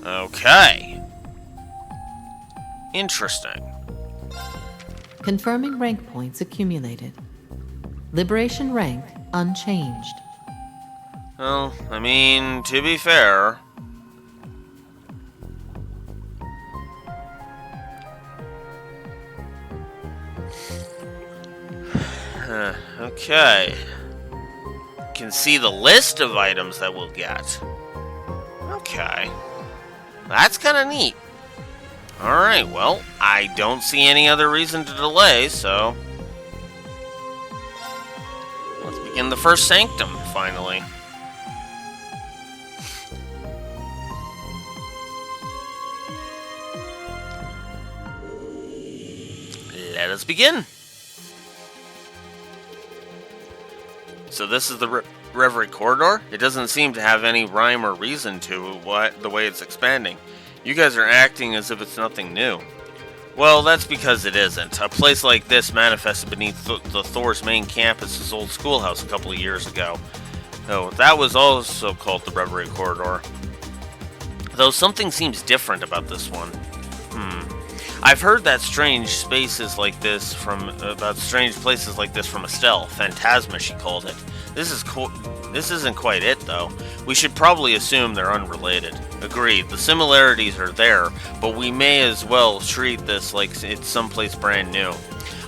Okay. Interesting. Confirming rank points accumulated. Liberation rank unchanged. Well, I mean, to be fair... okay. Can see the list of items that we'll get. Okay. That's kind of neat. Alright, well, I don't see any other reason to delay, so... let's begin the first sanctum, finally. Let us begin. So this is the Reverie Corridor? It doesn't seem to have any rhyme or reason to the way it's expanding. You guys are acting as if it's nothing new. Well, that's because it isn't. A place like this manifested beneath the Thor's main campus's old schoolhouse a couple of years ago. Oh, that was also called the Reverie Corridor. Though something seems different about this one. I've heard that strange places like this from Estelle. Phantasma, she called it. This isn't quite it, though. We should probably assume they're unrelated. Agreed, the similarities are there, but we may as well treat this like it's someplace brand new.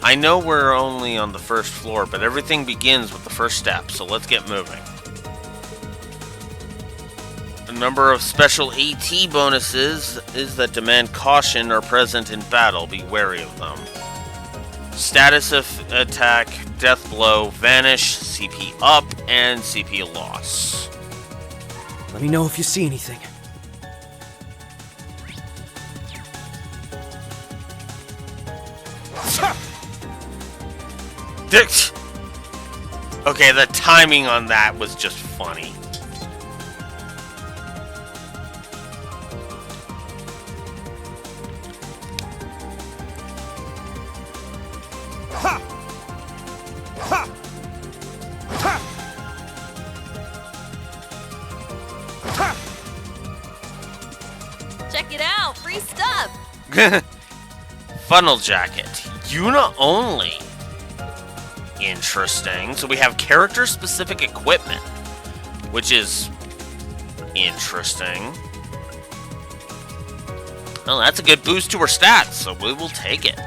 I know we're only on the first floor, but everything begins with the first step, so let's get moving. number of special AT bonuses is that demand caution are present in battle. Be wary of them. Status of attack, death blow, vanish, CP up, and CP loss. Let me know if you see anything. Okay, the timing on that was just funny. Check it out, free stuff. Funnel jacket. Yuna only. Interesting. So we have character-specific equipment, which is interesting. Well, that's a good boost to her stats, so we will take it.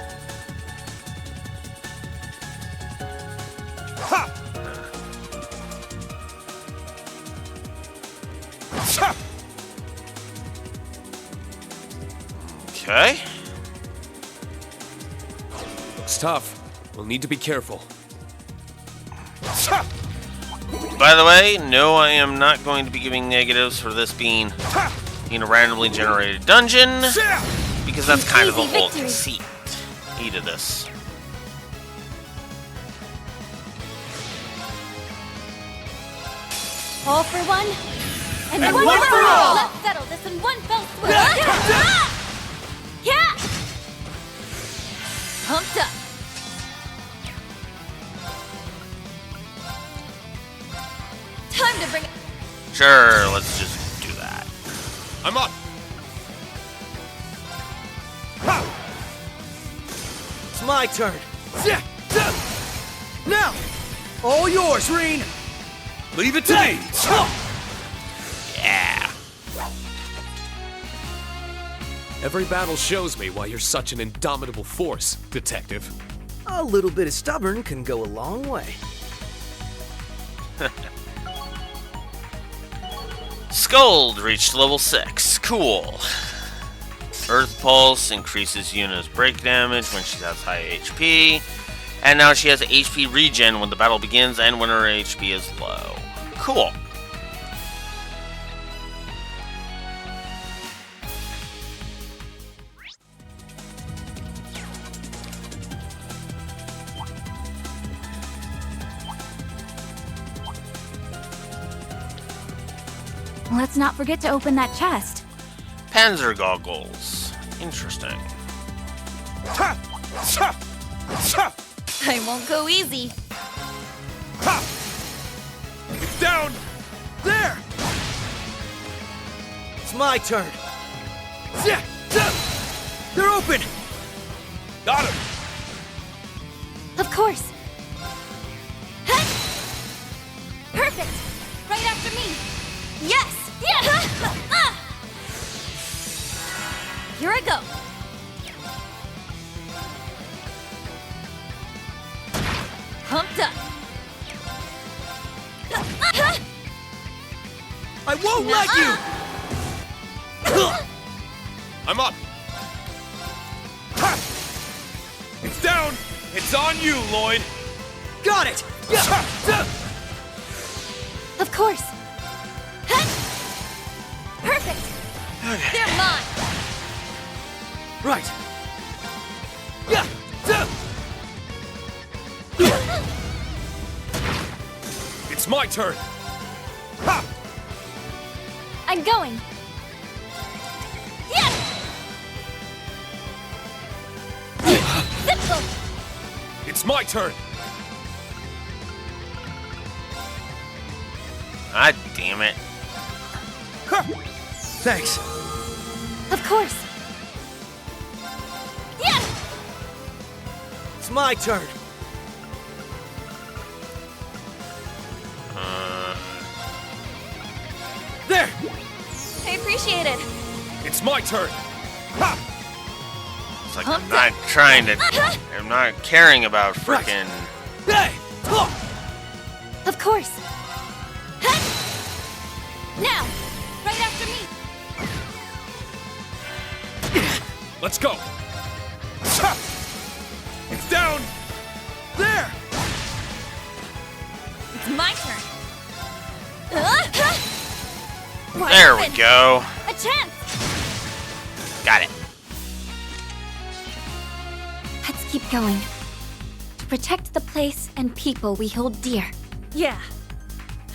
Okay. Looks tough. We'll need to be careful. By the way, no, I am not going to be giving negatives for this being a randomly generated dungeon, because that's kind of the whole conceit of this. All for one, and one for all. Let's settle this in one fell swoop. Yeah! Pumped up. Time to bring it. Sure, let's just do that. I'm up. It's my turn. Now, all yours, Reen. Leave it to me. Yeah. Every battle shows me why you're such an indomitable force, Detective. A little bit of stubborn can go a long way. Scold reached level 6. Cool. Earth Pulse increases Yuna's break damage when she has high HP. And now she has HP regen when the battle begins and when her HP is low. Cool. Let's not forget to open that chest. Panzer goggles. Interesting. I won't go easy. It's down! There! It's my turn. They're open! Got him! Of course. Perfect! Right after me. Yes! Yeah! Here I go. Pumped up. I won't let you! I'm up. It's down. It's on you, Lloyd. Got it! Of course. Perfect. They're mine. Right. It's my turn. I'm going. Yes. It's my turn. Ah, damn it. Thanks. Of course. Yes. It's my turn. There. I appreciate it. It's my turn. It's like I'm not trying to. I'm not caring about frickin'. Hey. Of course. Now, right after Let's go! It's down! There! It's my turn. Wide There we open. go. A chance. Got it. Let's keep going. To protect the place and people we hold dear. Yeah.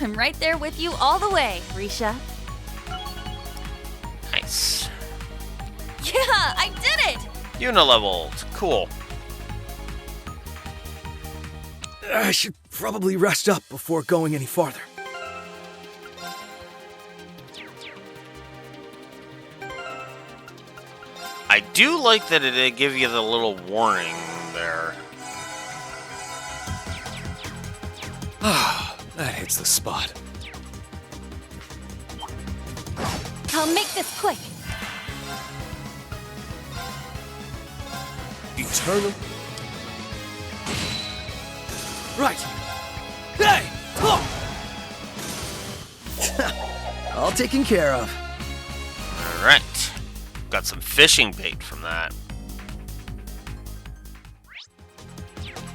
I'm right there with you all the way, Risha. Nice. Yeah, I did it! Unileveled. Cool. I should probably rest up before going any farther. I do like that it did give you the little warning there. That hits the spot. I'll make this quick. Eternal. Right. Hey! All taken care of. Alright. Got some fishing bait from that.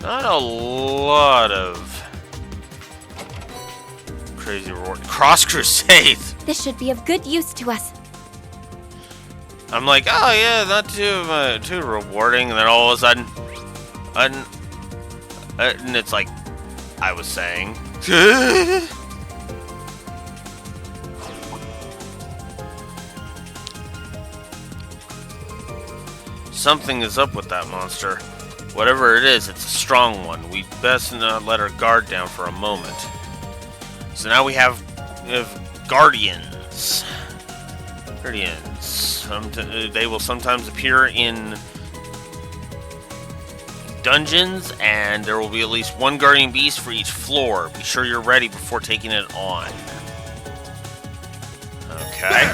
Not a lot of crazy reward. Cross Crusades! This should be of good use to us. I'm like, oh yeah, not too rewarding, and then all of a sudden, and it's like I was saying. Something is up with that monster. Whatever it is, it's a strong one. We best not let our guard down for a moment. So now we have guardians. They will sometimes appear in dungeons, and there will be at least one guardian beast for each floor. Be sure you're ready before taking it on. Okay.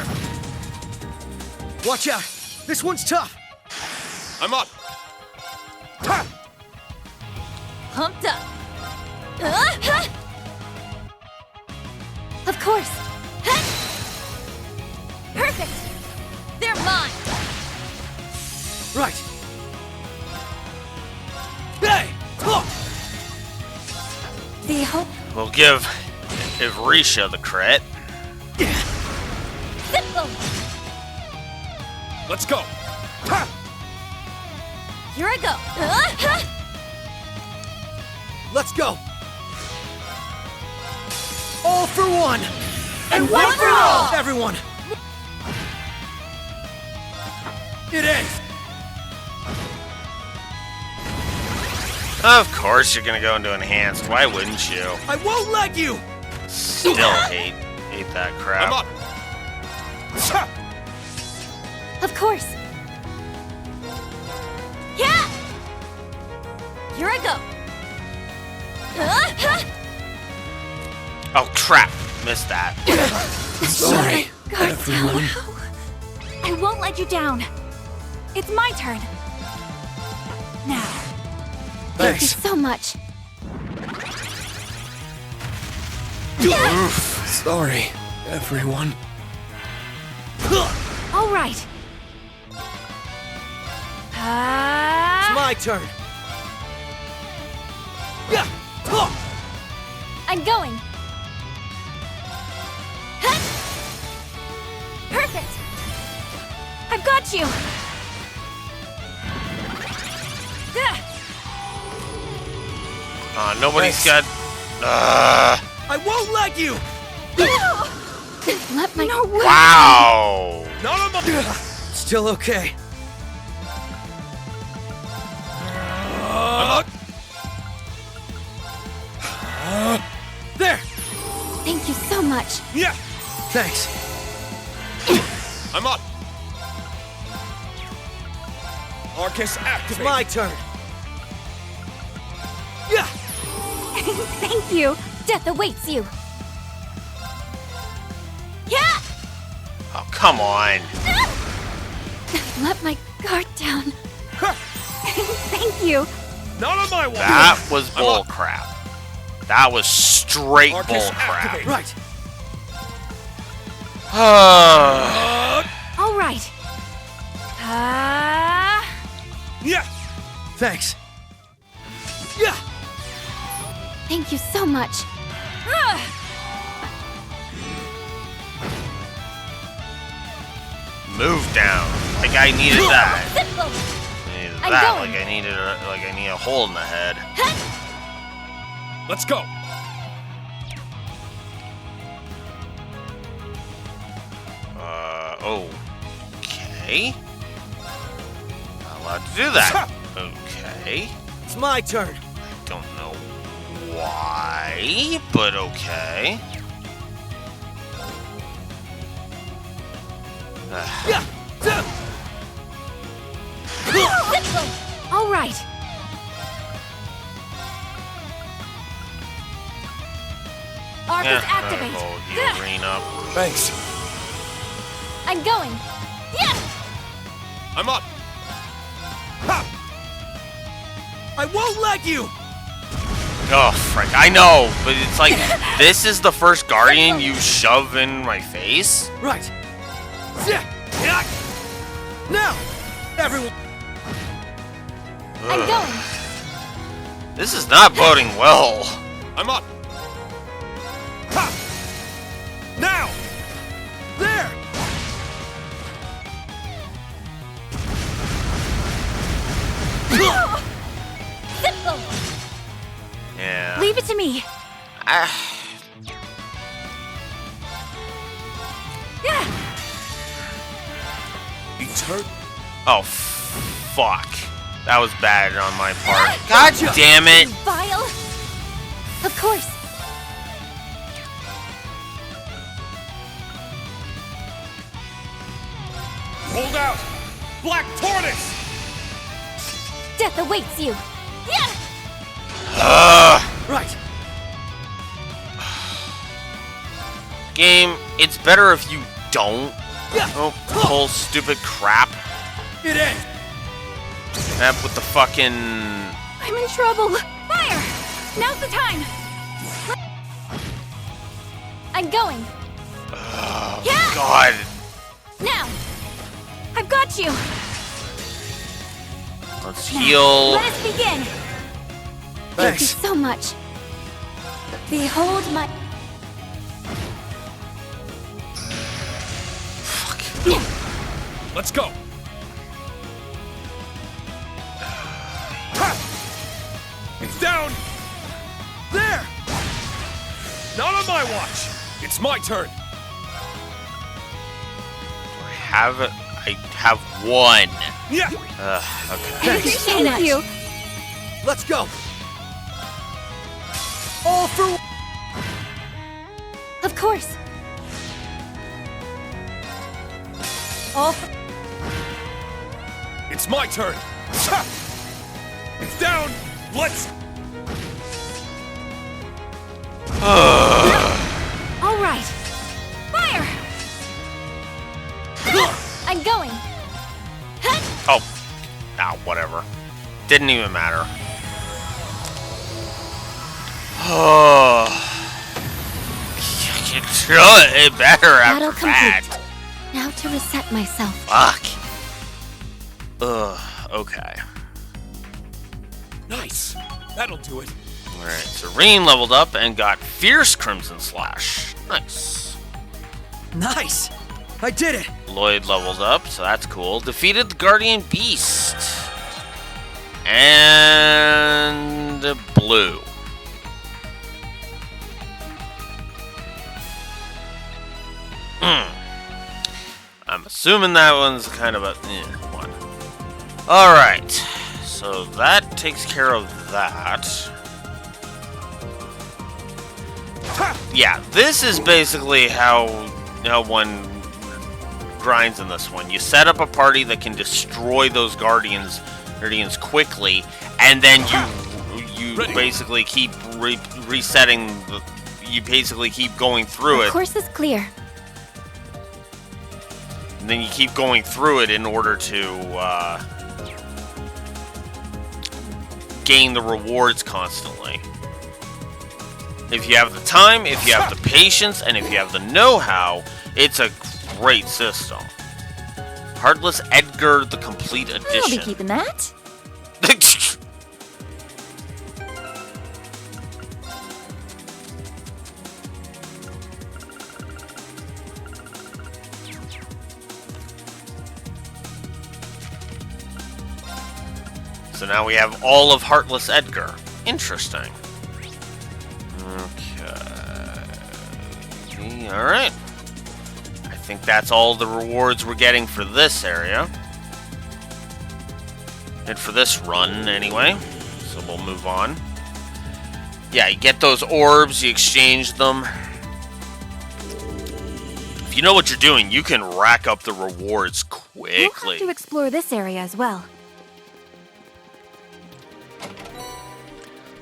Watch out! This one's tough! I'm up! Pumped up. Of course. Perfect. They're mine. Right. Hey! The hope. We'll give Risha the crit. Simple. Let's go! Here I go. Let's go! All for one! And one for all! Everyone! It ends! Of course you're gonna go into enhanced. Why wouldn't you? I won't let you! Still hate that crap. I'm up! Of course. Yeah! Here I go. Oh crap! Missed that. Sorry, Guard everyone. I won't let you down. It's my turn. Now. Thank you Thanks. so much. Sorry, everyone. All right. It's my turn. Yeah. I'm going. Perfect. I've got you. Nobody's Thanks. got. I won't let you. Let my Wow. Still okay. There. Thank you so much. Yeah. Thanks. I'm up! Arcus, activate! It's my turn. Yeah. Thank you. Death awaits you. Yeah! Oh come on. Let my guard down. Thank you. Not on my watch. That was bull crap. That was straight bull Arcus, crap. activate. Right. All right. Yeah. Thanks. Yeah. Thank you so much. Move down. Like I needed that. Needed I'm that. going. Like I need a hole in the head. Let's go. Okay. Not allowed to do that. Okay. It's my turn. Don't know why, but okay. All right. Arcus activate. Hold you, Rena. Thanks. I'm going. Yeah. I'm up. I won't let you. Oh, frick. I know, but it's like, this is the first Guardian you shove in my face? Right. Now, everyone. I'm going. This is not boding well. I'm up. Now. There. Yeah. Leave it to me. He's hurt. Oh, fuck. That was bad on my part. God damn it. Vile. Of course. Hold out. Black Tortoise. Death awaits you. Yeah. Right. Game, it's better if you don't pull stupid crap. It ends. That with the fucking... I'm in trouble. Fire. Now's the time. I'm going. Oh, Yeah. God. Now. I've got you. Let's heal. Let us begin. Thank you so much. Behold my... Let's go. It's down. There. Not on my watch. It's my turn. I have one. Yeah. Okay. Thank you. Let's go. All for... Of course. All for... It's my turn. It's down. Let's... All right. Fire. I'm going. Oh. Ah, whatever. Didn't even matter. Oh. You can it better Battle after that. complete. Now to reset myself. Fuck. Ugh. Okay. Nice. That'll do it. Alright, Serene leveled up and got Fierce Crimson Slash. Nice. Nice. I did it. Lloyd leveled up, so that's cool. Defeated the Guardian Beast. And Blue. I'm assuming that one's kind of a one. Alright, so that takes care of that. Yeah, this is basically how one grinds in this one. You set up a party that can destroy those guardians quickly, and then you basically keep resetting. You basically keep going through it. The course is clear. And then you keep going through it in order to gain the rewards constantly. If you have the time, if you have the patience, and if you have the know-how, it's a great system. Heartless Edgar, the Complete Edition. I'll be keeping that. So now we have all of Heartless Edgar. Interesting. Okay. Alright. I think that's all the rewards we're getting for this area. And for this run, anyway. So we'll move on. Yeah, you get those orbs, you exchange them. If you know what you're doing, you can rack up the rewards quickly. We'll have to explore this area as well.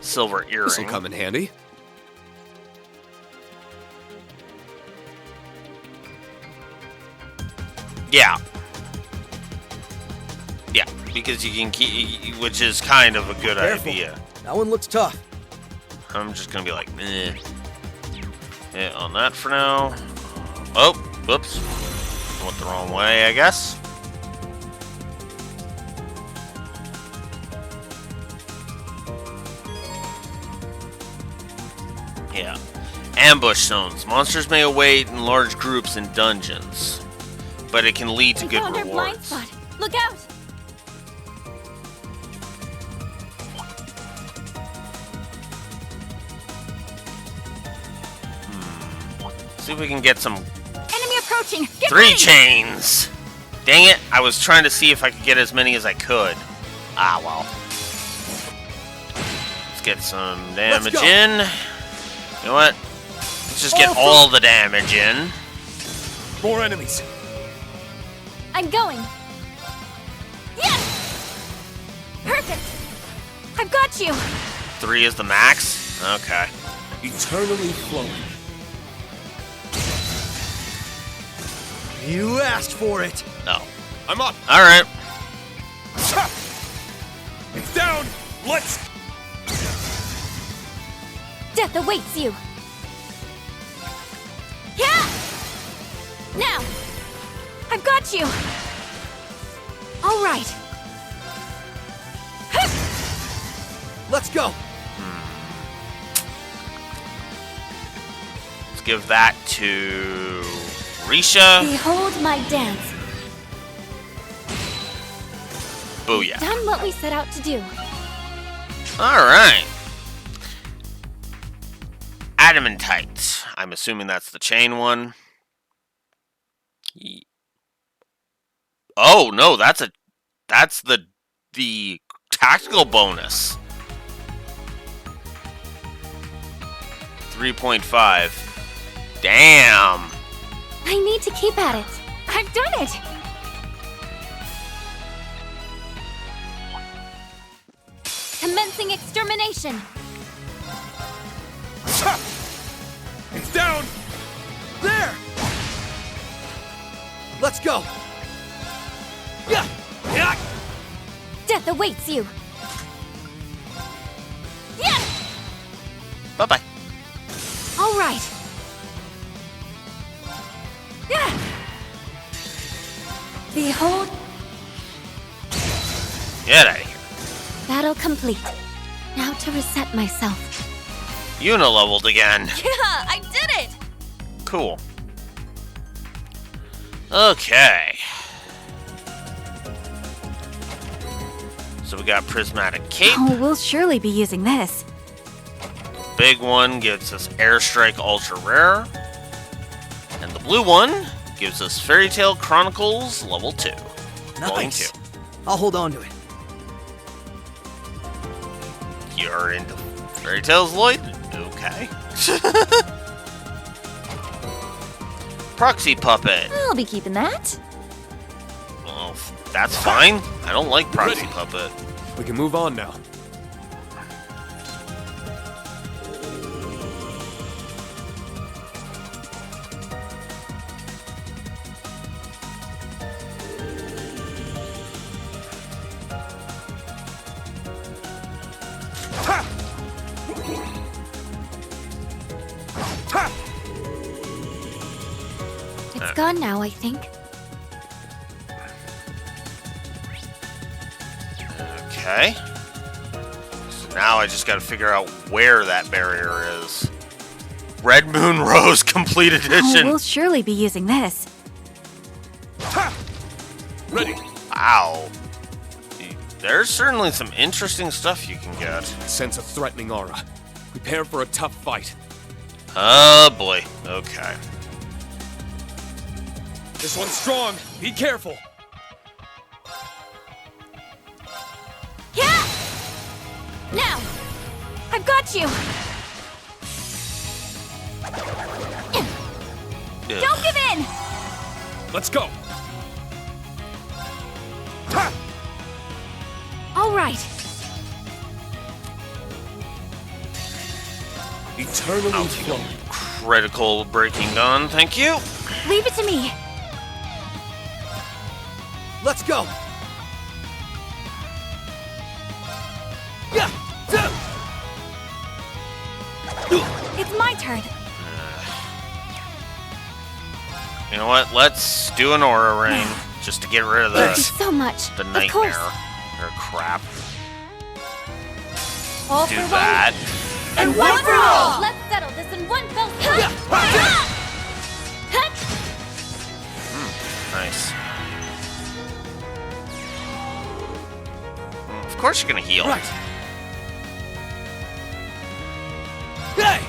Silver earring. This'll come in handy. Yeah. Yeah, because you can keep, which is kind of a good idea. That one looks tough. I'm just gonna be like, meh. Yeah, on that for now. Oh, whoops. Went the wrong way, I guess. Yeah. Ambush zones. Monsters may await in large groups in dungeons, but it can lead to good found our blind rewards. spot. Look out! See if we can get some Enemy approaching! Get 3 ready! chains! Dang it, I was trying to see if I could get as many as I could. Ah, well. Let's get some damage in. You know what? Let's just get all the damage in. More enemies. I'm going. Yes! Perfect! I've got you! 3 is the max? Okay. Eternally flowing. You asked for it. No. I'm up. Alright. It's down. Let's. Death awaits you! Yeah! Now! I've got you! All right. Let's go. Let's give that to Risha. Behold my dance. Booyah. Done what we set out to do. Alright. Adamantite. I'm assuming that's the chain one. Oh no, that's the tactical bonus. 3.5. Damn. I need to keep at it. I've done it! Commencing extermination! It's down. There. Let's go. Yeah. Yeah. Death awaits you! Yes! Bye-bye. All right. Yeah. Behold, Get out of here. battle complete. Now to reset myself. Unileveled again. Yeah, I did it! Cool. Okay. So we got Prismatic Cape. Oh, we'll surely be using this. Big one gives us Airstrike Ultra Rare. And the blue one gives us Fairy Tale Chronicles Level 2. Volume 2. I'll hold on to it. You're into Fairy Tales, Lloyd? Okay. Proxy Puppet. I'll be keeping that. Well, that's fine. I don't like Proxy Puppet. We can move on now. It's gone now, I think. Okay. So now I just gotta figure out where that barrier is. Red Moon Rose Complete Oh, Edition. we'll surely be using this. Ready. Wow. There's certainly some interesting stuff you can get. I sense a threatening aura. Prepare for a tough fight. Oh boy. Okay. This one's strong. Be careful. Yeah! Now! I've got you! Ugh. Don't give in! Let's go. All right. Eternally flowing. Critical breaking gun, thank you. Leave it to me. Let's go. Yeah. It's my turn. You know what? Let's do an aura rain just to get rid of Thank you so much. the Of nightmare course. or crap. All Do for that. one, and one for all. Let's settle this in one fell swoop. Nice. Of course you're gonna heal. Right. Hey!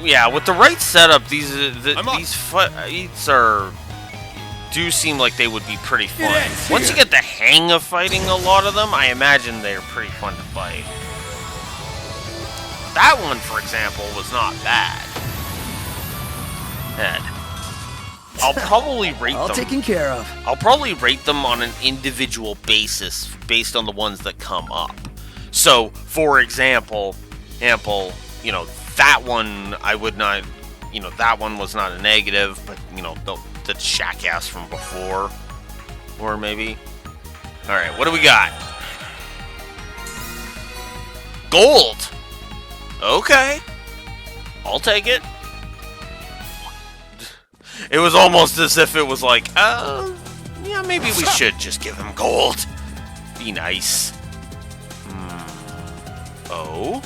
Yeah, with the right setup, these fights do seem like they would be pretty fun. Once you get the hang of fighting a lot of them, I imagine they're pretty fun to fight. That one, for example, was not bad. Head. I'll probably rate All them. taken care of. I'll probably rate them on an individual basis based on the ones that come up. So, for example, you know, that one I would not, you know, that one was not a negative, but you know, the jackass from before, or maybe. All right, what do we got? Gold. Okay, I'll take it. It was almost as if it was like, yeah, maybe we should just give him gold. Be nice. Oh?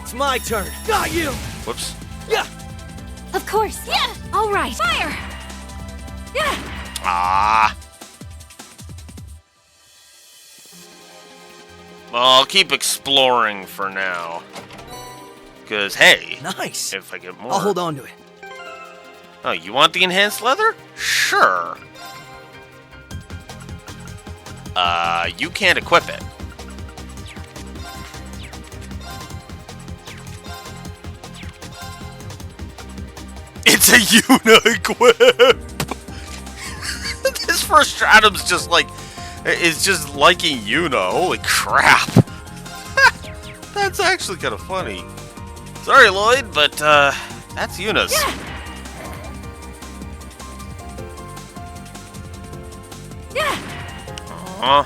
It's my turn. Got you. Whoops. Yeah. Of course. Yeah. All right. Fire. Yeah. Ah. Well, I'll keep exploring for now. Because, hey. Nice. If I get more. I'll hold on to it. Oh, you want the enhanced leather? Sure. You can't equip it. It's a Una-equip! This first stratum's just like... It's just liking Una. Holy crap. That's actually kind of funny. Sorry, Lloyd, but, that's Una's. Aw.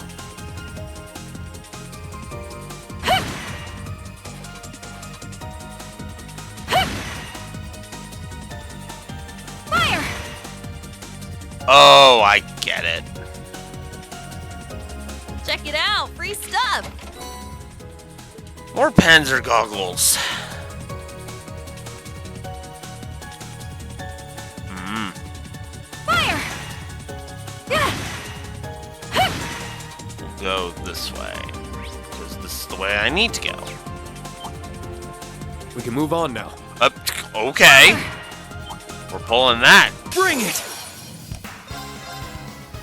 Fire. Oh, I get it. Check it out, free stuff. More pens or goggles. Fire. We'll go this way. Because this is the way I need to go. We can move on now. Okay. We're pulling that. Bring it.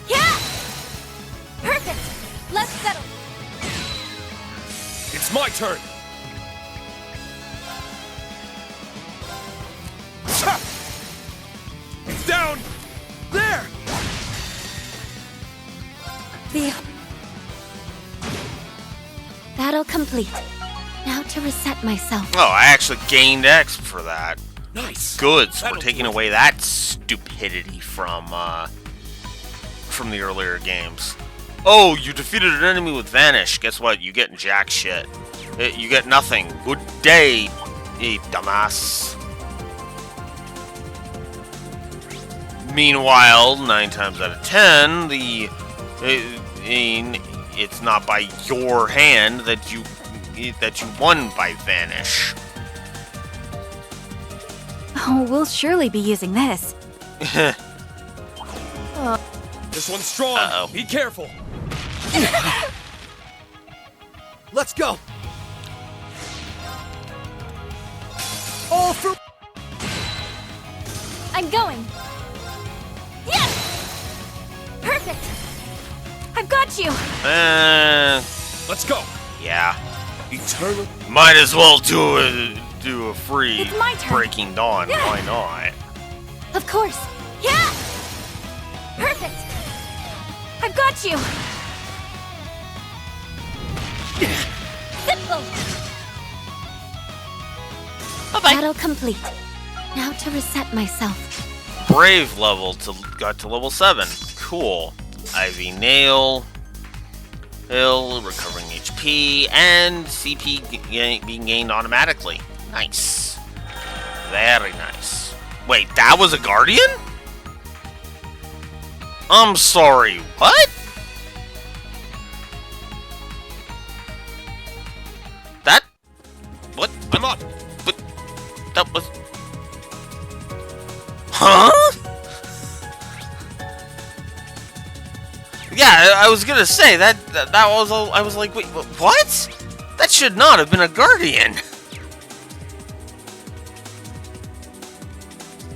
Yeah. Perfect. Let's settle. It's my turn. It's down. There. Battle complete. Now to reset myself. Oh, I actually gained X for that. Nice. Good. So we're taking away that stupidity from the earlier games. Oh, you defeated an enemy with Vanish. Guess what? You get jack shit. You get nothing. Good day, dumbass. Meanwhile, 9 times out of 10, it's not by your hand that you won by Vanish. Oh, we'll surely be using this. This one's strong. Uh-oh. Be careful. Let's go. All for. I'm going. Yes! Perfect! I've got you! Let's go. Yeah. Eternal. Might as well do a free It's my turn. Breaking Dawn. Yeah. Why not? Of course. Yeah! Perfect! I've got you! Simple! Battle complete. Now to reset myself. Brave got to level 7. Cool. Ivy Nail. Hill, recovering HP, and CP being gained automatically. Nice. Very nice. Wait, that was a Guardian? I'm sorry, what? That? What? I'm up. But that was... Huh? Yeah, I was gonna say that was. I was like, wait, what? That should not have been a Guardian.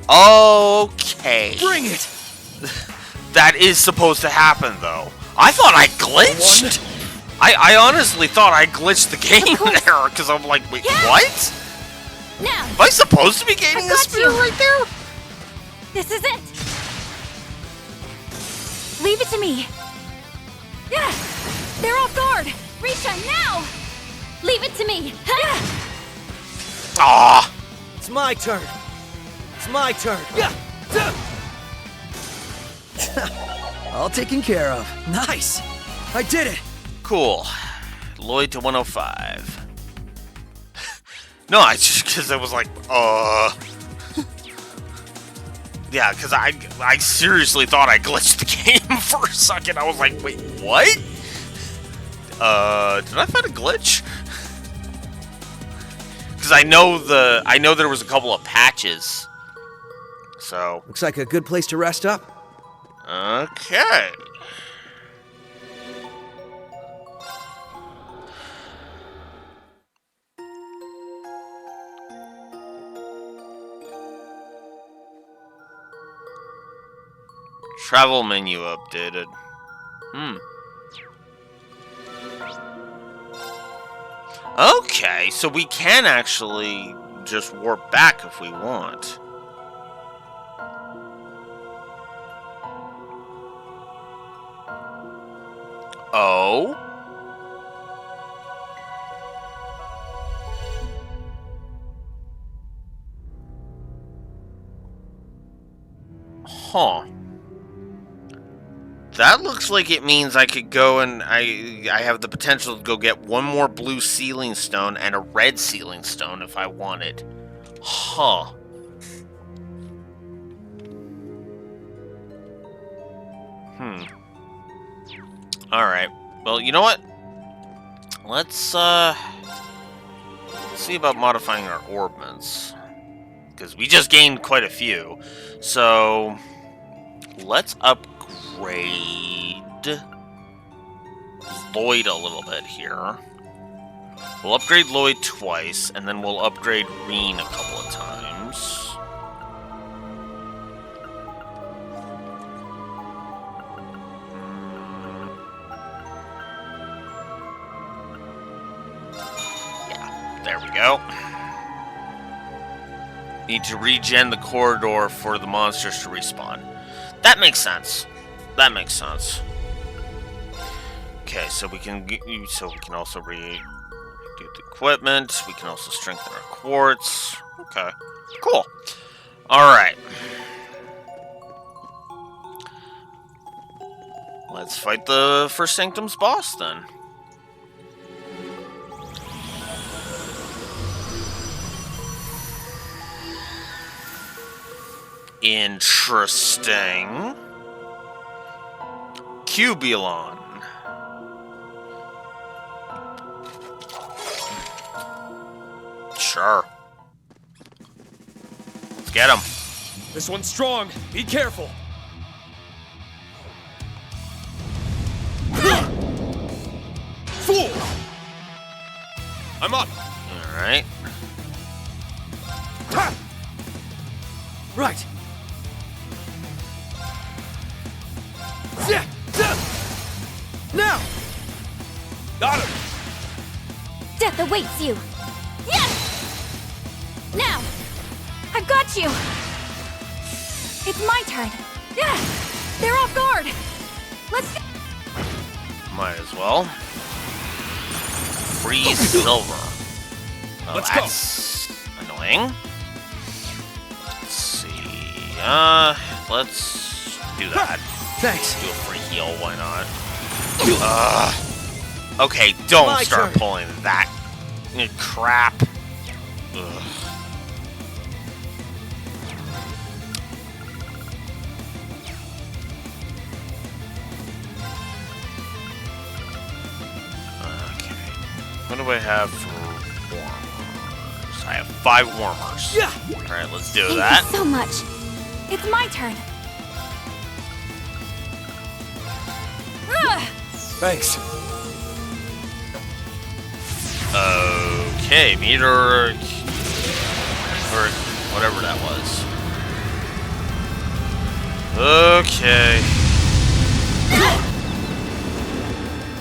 Okay. Bring it. That is supposed to happen, though. I thought I glitched. I honestly thought I glitched the game there because I'm like, wait, what? Now. Am I supposed to be gaining the spear right there? This is it. Leave it to me. Yeah. They're off guard. Risha, now. Leave it to me. Ah. It's my turn. It's my turn. Yeah. All taken care of. Nice. I did it. Cool. Lloyd to 105. No, I just because I was like, yeah, because I seriously thought I glitched the game for a second. I was like, wait, what? Did I find a glitch? Because I know there was a couple of patches. So looks like a good place to rest up. Okay. Travel menu updated. Okay, so we can actually just warp back if we want. Oh? Huh. That looks like it means I could go and I have the potential to go get one more blue sealing stone and a red sealing stone if I wanted. Huh. Alright. Well, you know what? Let's see about modifying our orbments. Because we just gained quite a few. So let's upgrade Lloyd a little bit here. We'll upgrade Lloyd twice, and then we'll upgrade Reen a couple of times. Yeah, there we go. Need to regen the corridor for the monsters to respawn. That makes sense. That makes sense. Okay, so we can also redo the equipment. We can also strengthen our quartz. Okay, cool. All right. Let's fight the First Sanctum's boss then. Interesting. Cubulon. Sure. Let's get him. This one's strong. Be careful. Cool! I'm up. Alright. Right. Now! Got him! Death awaits you! Yes! Now! I've got you! It's my turn! Yeah! They're off guard! Let's go! Might as well. Freeze silver. Oh, Let's that's annoying. Let's see. Let's do that. Thanks. Do a free heal, why not? Okay, don't My start turn. pulling that crap. Ugh. Okay. What do I have for warmers? I have 5 warmers. Yeah. Alright, let's do Thank that. you so much! It's my turn! Thanks. Okay, meter or whatever that was. Okay.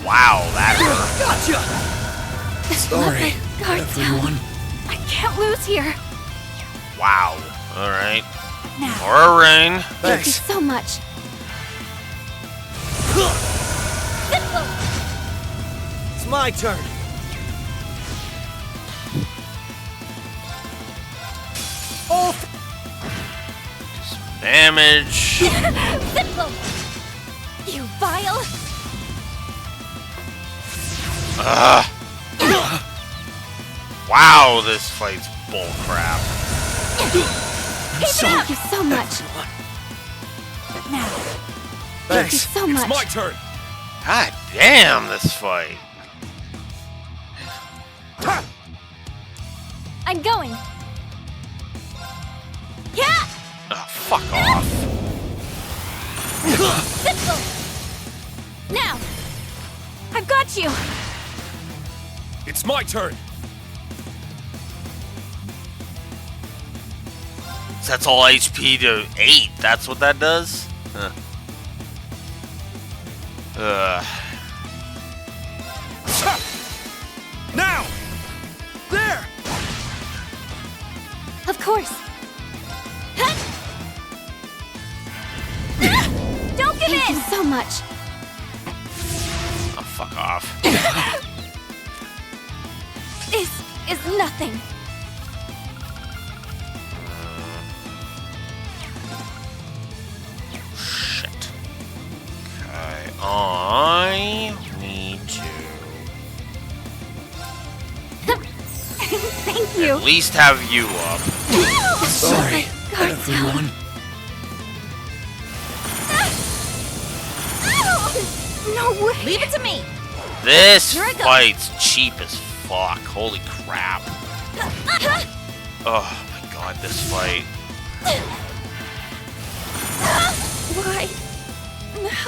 Wow, that hurt. Gotcha! Sorry, Guards down. everyone. I can't lose here! Wow. Alright. Now, More rain. thank you so much! It's my turn. Oh, Damage. You vile! Wow, this fight's bullcrap. Thank you so much! Now, thank you thanks. so much! It's my turn. God damn, this fight. I'm going! Yeah! Oh, fuck off. Now! I've got you! It's my turn. That's all HP to 8. That's what that does? Huh. Now! There! Of course! Don't give in! Thank you so much! Oh, fuck off. This is nothing! Shit. Okay, I need to Thank you! at least have you up. Sorry, Guards down. everyone. No way! Leave it to me! This Here I go. fight's cheap as fuck. Holy crap. Oh my god, this fight. Why? No.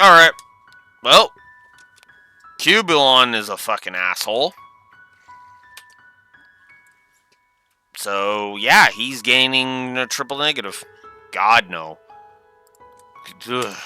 Alright. Well, Cubulon is a fucking asshole. So, yeah, he's gaining a triple negative. God, no. Ugh.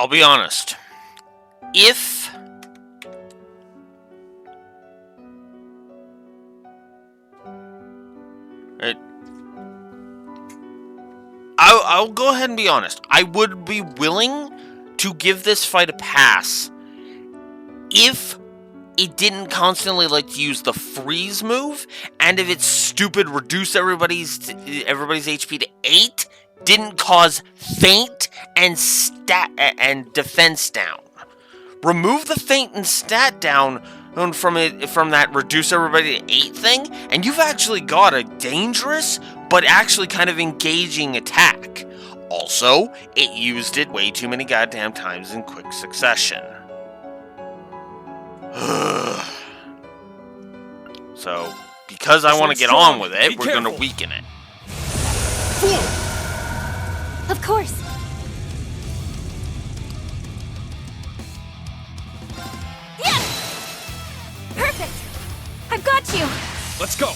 I'll be honest. If I'll go ahead and be honest. I would be willing to give this fight a pass if it didn't constantly like to use the freeze move, and if its stupid reduce everybody's HP to 8 didn't cause feint and defense down. Remove the feint and stat down from that reduce everybody to 8 thing, and you've actually got a dangerous but actually kind of engaging attack. Also, it used it way too many goddamn times in quick succession. So, because I want to get on with it, we're going to weaken it. Of course. Yes! Perfect! I've got you! Let's go!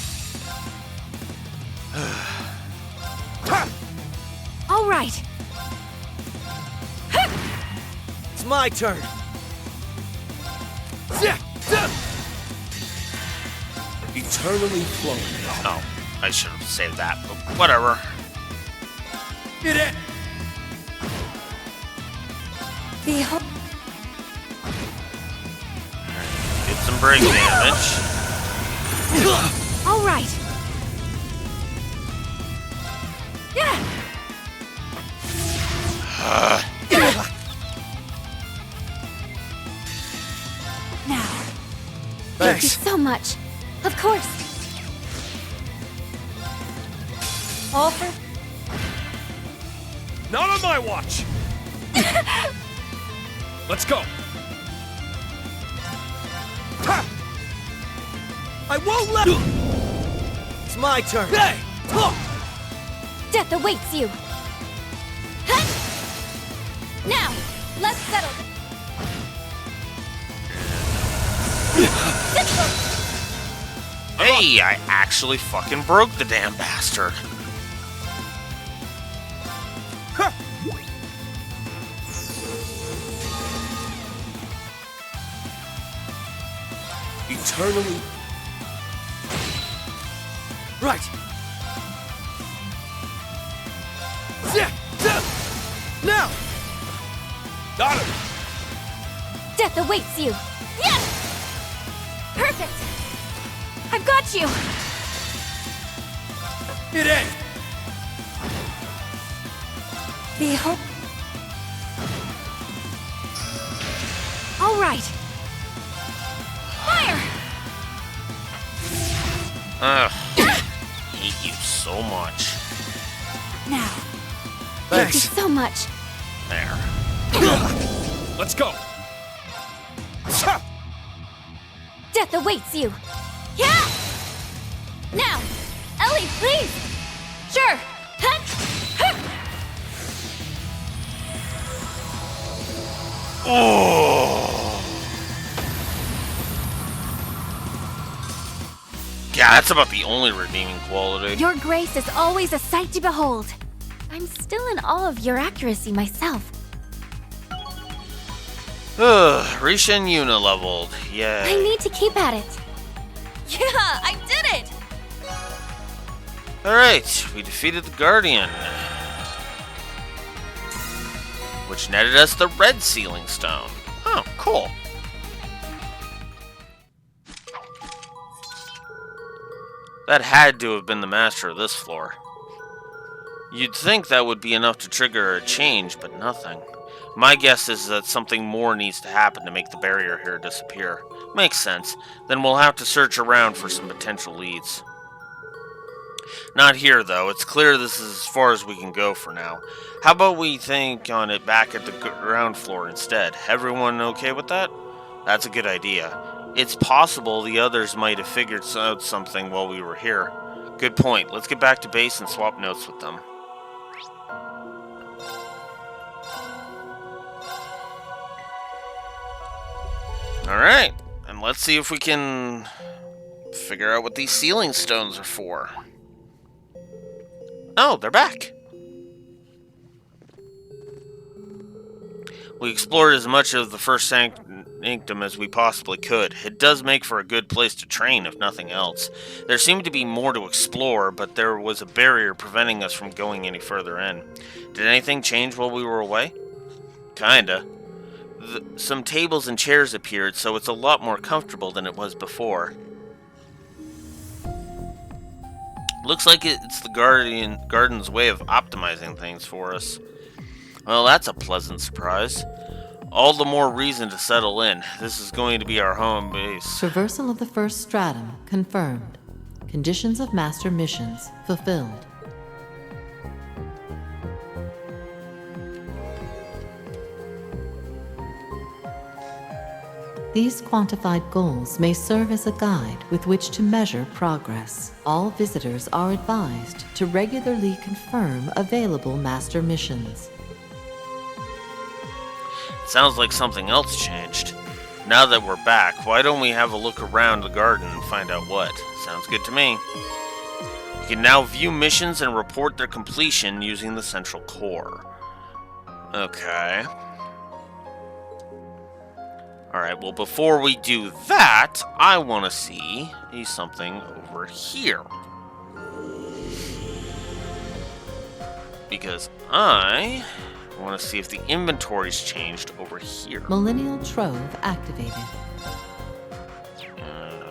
All right. It's my turn. Eternally flowing. Oh, I should have saved that, but whatever. Get it! Get some break damage. All right. Yeah. Now. Thank you so much. Of course. All for... Not on my watch! Let's go! I won't let... It's my turn. Hey! Death awaits you. Now, let's settle. Hey, I actually fucking broke the damn bastard. Eternally. Right. Now. Got him. Death awaits you. Yes. Perfect. I've got you. It in. Behold. All right. Fire. Ugh. Hate you so much. Now. Thanks. Thank you so much. There. Let's go. Death awaits you. Yeah. Now, Ellie, please. Sure. Oh. Yeah, that's about the only redeeming quality. Your grace is always a sight to behold. I'm still in awe of your accuracy myself. Risha and Yuna leveled. Yay. I need to keep at it. Yeah, I did it! Alright, we defeated the Guardian, which netted us the red sealing stone. Oh, cool. That had to have been the master of this floor. You'd think that would be enough to trigger a change, but nothing. My guess is that something more needs to happen to make the barrier here disappear. Makes sense. Then we'll have to search around for some potential leads. Not here, though. It's clear this is as far as we can go for now. How about we think on it back at the ground floor instead? Everyone okay with that? That's a good idea. It's possible the others might have figured out something while we were here. Good point. Let's get back to base and swap notes with them. Alright, and let's see if we can figure out what these sealing stones are for. Oh, they're back. We explored as much of the first sanctum as we possibly could. It does make for a good place to train, if nothing else. There seemed to be more to explore, but there was a barrier preventing us from going any further in. Did anything change while we were away? Kinda. Some tables and chairs appeared, so it's a lot more comfortable than it was before. Looks like it's the garden's way of optimizing things for us. Well, that's a pleasant surprise. All the more reason to settle in. This is going to be our home base. Traversal of the first stratum confirmed. Conditions of master missions fulfilled. These quantified goals may serve as a guide with which to measure progress. All visitors are advised to regularly confirm available master missions. Sounds like something else changed. Now that we're back, why don't we have a look around the garden and find out what? Sounds good to me. You can now view missions and report their completion using the central core. Okay. Alright, well before we do that, I want to see something over here. Because I want to see if the inventory's changed over here. Millennial Trove activated.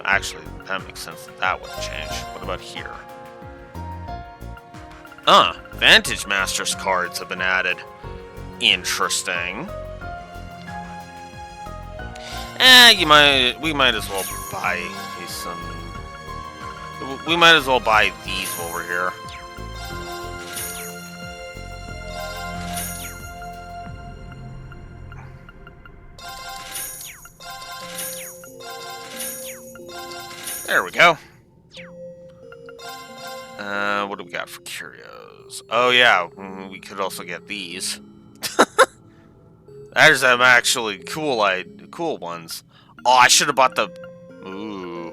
Actually, that makes sense that would change. What about here? Vantage Master's cards have been added. Interesting. We might as well buy some. We might as well buy these over here. There we go. What do we got for curios? Oh yeah, we could also get these. There's some actually cool ones. Oh, I should have bought the. Ooh.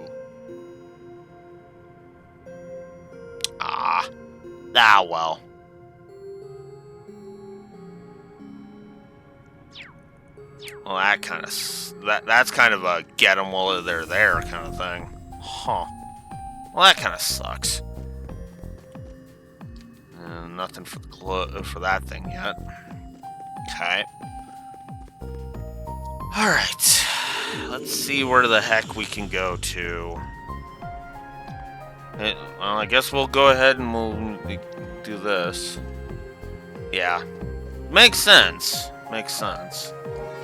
Well. Well, that's kind of a get them while they're there kind of thing. Huh. Well, that kind of sucks. Nothing for that thing yet. Okay. Alright. Let's see where the heck we can go to. Well, I guess we'll go ahead and we'll do this. Yeah. Makes sense. Makes sense.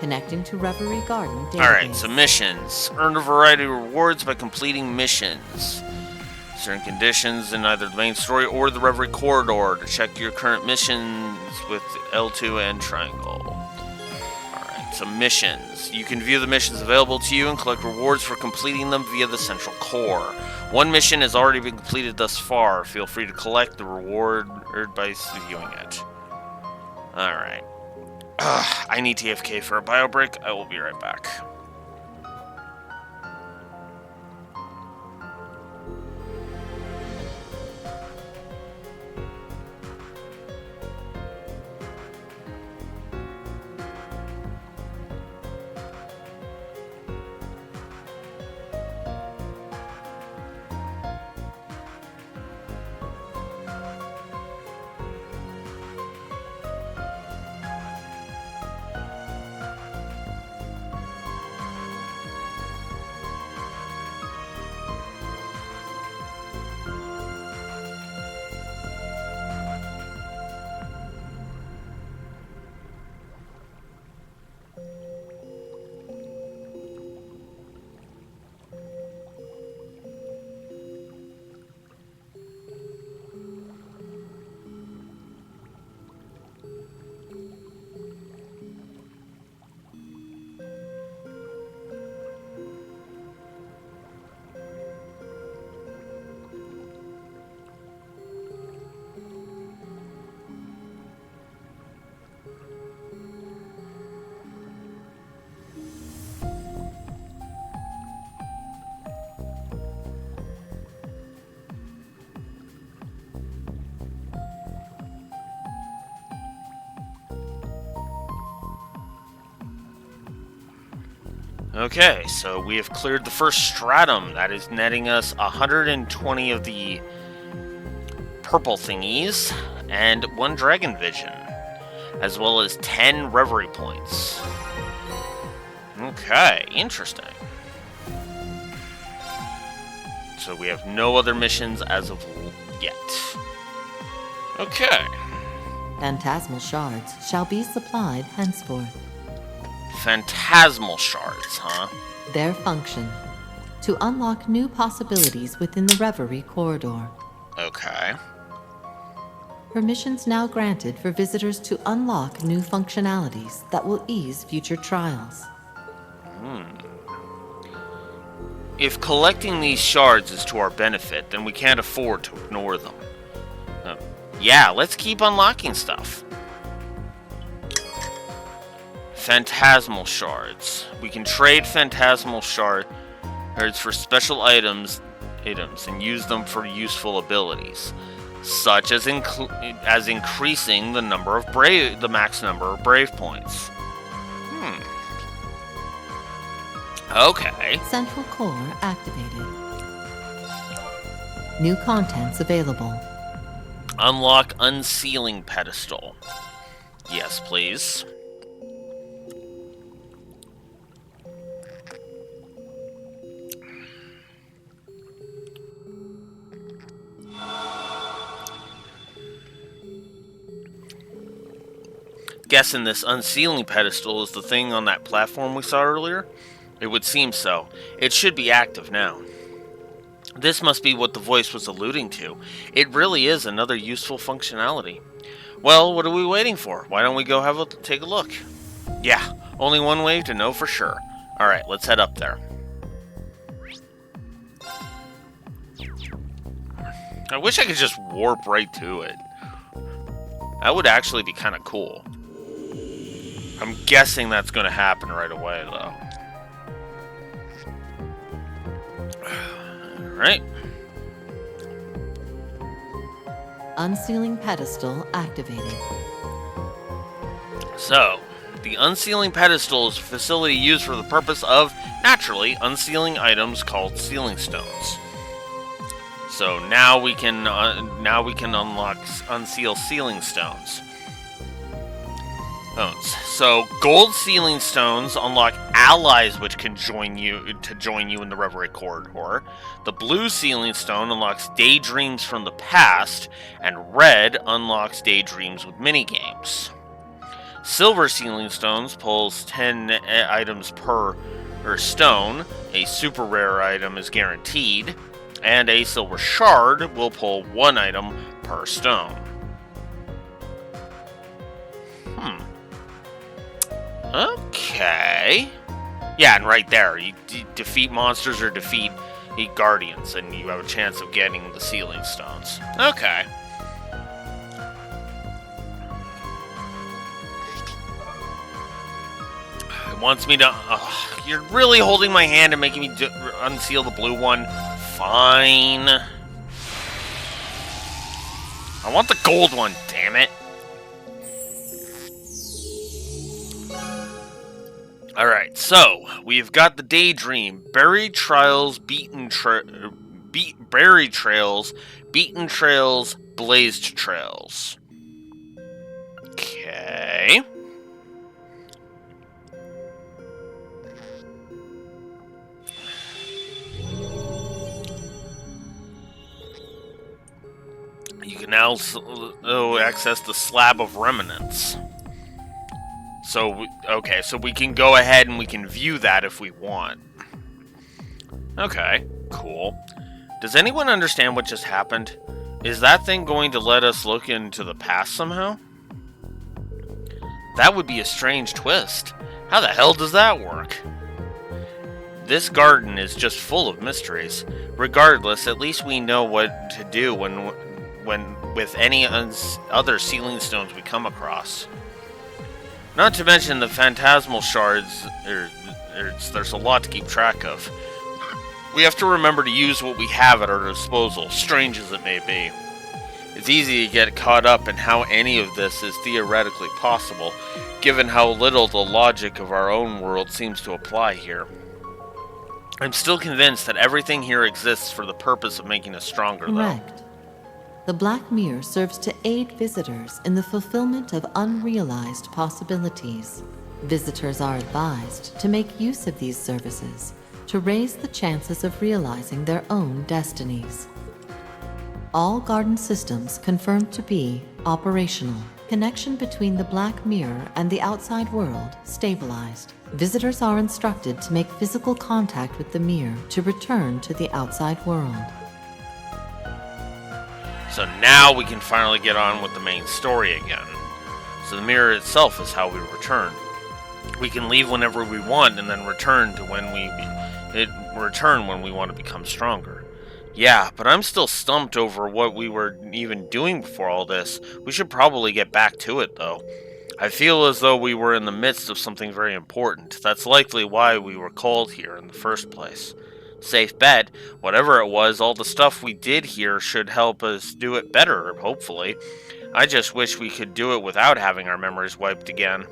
Connecting to Reverie Garden database. Alright, so missions. Earn a variety of rewards by completing missions. Certain conditions in either the main story or the Reverie Corridor to check your current missions with L2 and triangle. Alright, so missions. You can view the missions available to you and collect rewards for completing them via the central core. One mission has already been completed thus far. Feel free to collect the reward by viewing it. Alright. I need TFK for a bio break. I will be right back. Okay, so we have cleared the first stratum. That is netting us 120 of the purple thingies and 1 dragon vision, as well as 10 reverie points. Okay, interesting. So we have no other missions as of yet. Okay. Phantasmal shards shall be supplied henceforth. Phantasmal shards, huh? Their function: to unlock new possibilities within the Reverie corridor. Okay. Permissions now granted for visitors to unlock new functionalities that will ease future trials. If collecting these shards is to our benefit, then we can't afford to ignore them. Yeah, let's keep unlocking stuff. Phantasmal shards. We can trade phantasmal shards for special items and use them for useful abilities, such as increasing the max number of brave points. Okay. Central core activated. New contents available. Unlock unsealing pedestal. Yes, please. Guessing this unsealing pedestal is the thing on that platform we saw earlier? It would seem so. It should be active now. This must be what the voice was alluding to. It really is another useful functionality. Well, what are we waiting for? Why don't we go take a look? Yeah, only one way to know for sure. Alright, let's head up there. I wish I could just warp right to it. That would actually be kind of cool. I'm guessing that's going to happen right away, though. Alright. Unsealing pedestal activated. So, the unsealing pedestal is a facility used for the purpose of, naturally, unsealing items called sealing stones. So now we can unseal sealing stones. So gold sealing stones unlock allies which can join you in the Reverie corridor. The blue sealing stone unlocks daydreams from the past, and red unlocks daydreams with minigames. Silver sealing stones pulls 10 items per stone. A super rare item is guaranteed, and a silver shard will pull 1 item per stone. Okay. Yeah, and right there, you defeat monsters or defeat guardians, and you have a chance of getting the sealing stones. Okay. It wants me to... you're really holding my hand and making me unseal the blue one? Fine. I want the gold one, damn it. Alright, so, we've got the Daydream, Buried Trails, Beaten Trails, Blazed Trails. Okay. You can now access the Slab of Remnants. So, okay, so we can go ahead and we can view that if we want. Okay, cool. Does anyone understand what just happened? Is that thing going to let us look into the past somehow? That would be a strange twist. How the hell does that work? This garden is just full of mysteries. Regardless, at least we know what to do when with any other sealing stones we come across. Not to mention the phantasmal shards, there's a lot to keep track of. We have to remember to use what we have at our disposal, strange as it may be. It's easy to get caught up in how any of this is theoretically possible, given how little the logic of our own world seems to apply here. I'm still convinced that everything here exists for the purpose of making us stronger, though. Correct. The Black Mirror serves to aid visitors in the fulfillment of unrealized possibilities. Visitors are advised to make use of these services to raise the chances of realizing their own destinies. All garden systems confirmed to be operational. Connection between the Black Mirror and the outside world stabilized. Visitors are instructed to make physical contact with the mirror to return to the outside world. So now we can finally get on with the main story again. So the mirror itself is how we return. We can leave whenever we want and then return to when we want to become stronger. Yeah, but I'm still stumped over what we were even doing before all this. We should probably get back to it, though. I feel as though we were in the midst of something very important. That's likely why we were called here in the first place. Safe bet, whatever it was, all the stuff we did here should help us do it better, hopefully. I just wish we could do it without having our memories wiped again.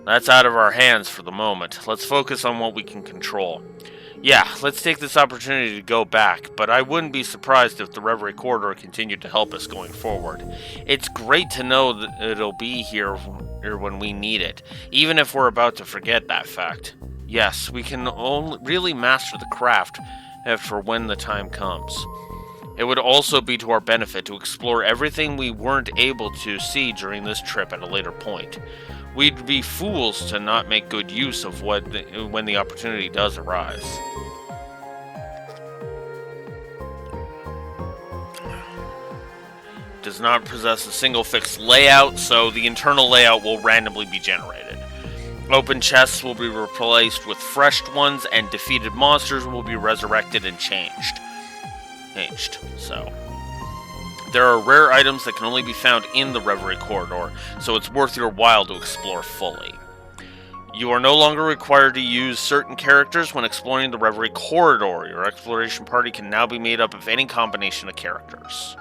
That's out of our hands for the moment. Let's focus on what we can control. Yeah, let's take this opportunity to go back, but I wouldn't be surprised if the Reverie Corridor continued to help us going forward. It's great to know that it'll be here when we need it, even if we're about to forget that fact. Yes, we can only really master the craft for when the time comes. It would also be to our benefit to explore everything we weren't able to see during this trip at a later point. We'd be fools to not make good use of when the opportunity does arise. Does not possess a single fixed layout, so the internal layout will randomly be generated. Open chests will be replaced with fresh ones, and defeated monsters will be resurrected and changed. So there are rare items that can only be found in the Reverie Corridor, so it's worth your while to explore fully. You are no longer required to use certain characters when exploring the Reverie Corridor. Your exploration party can now be made up of any combination of characters.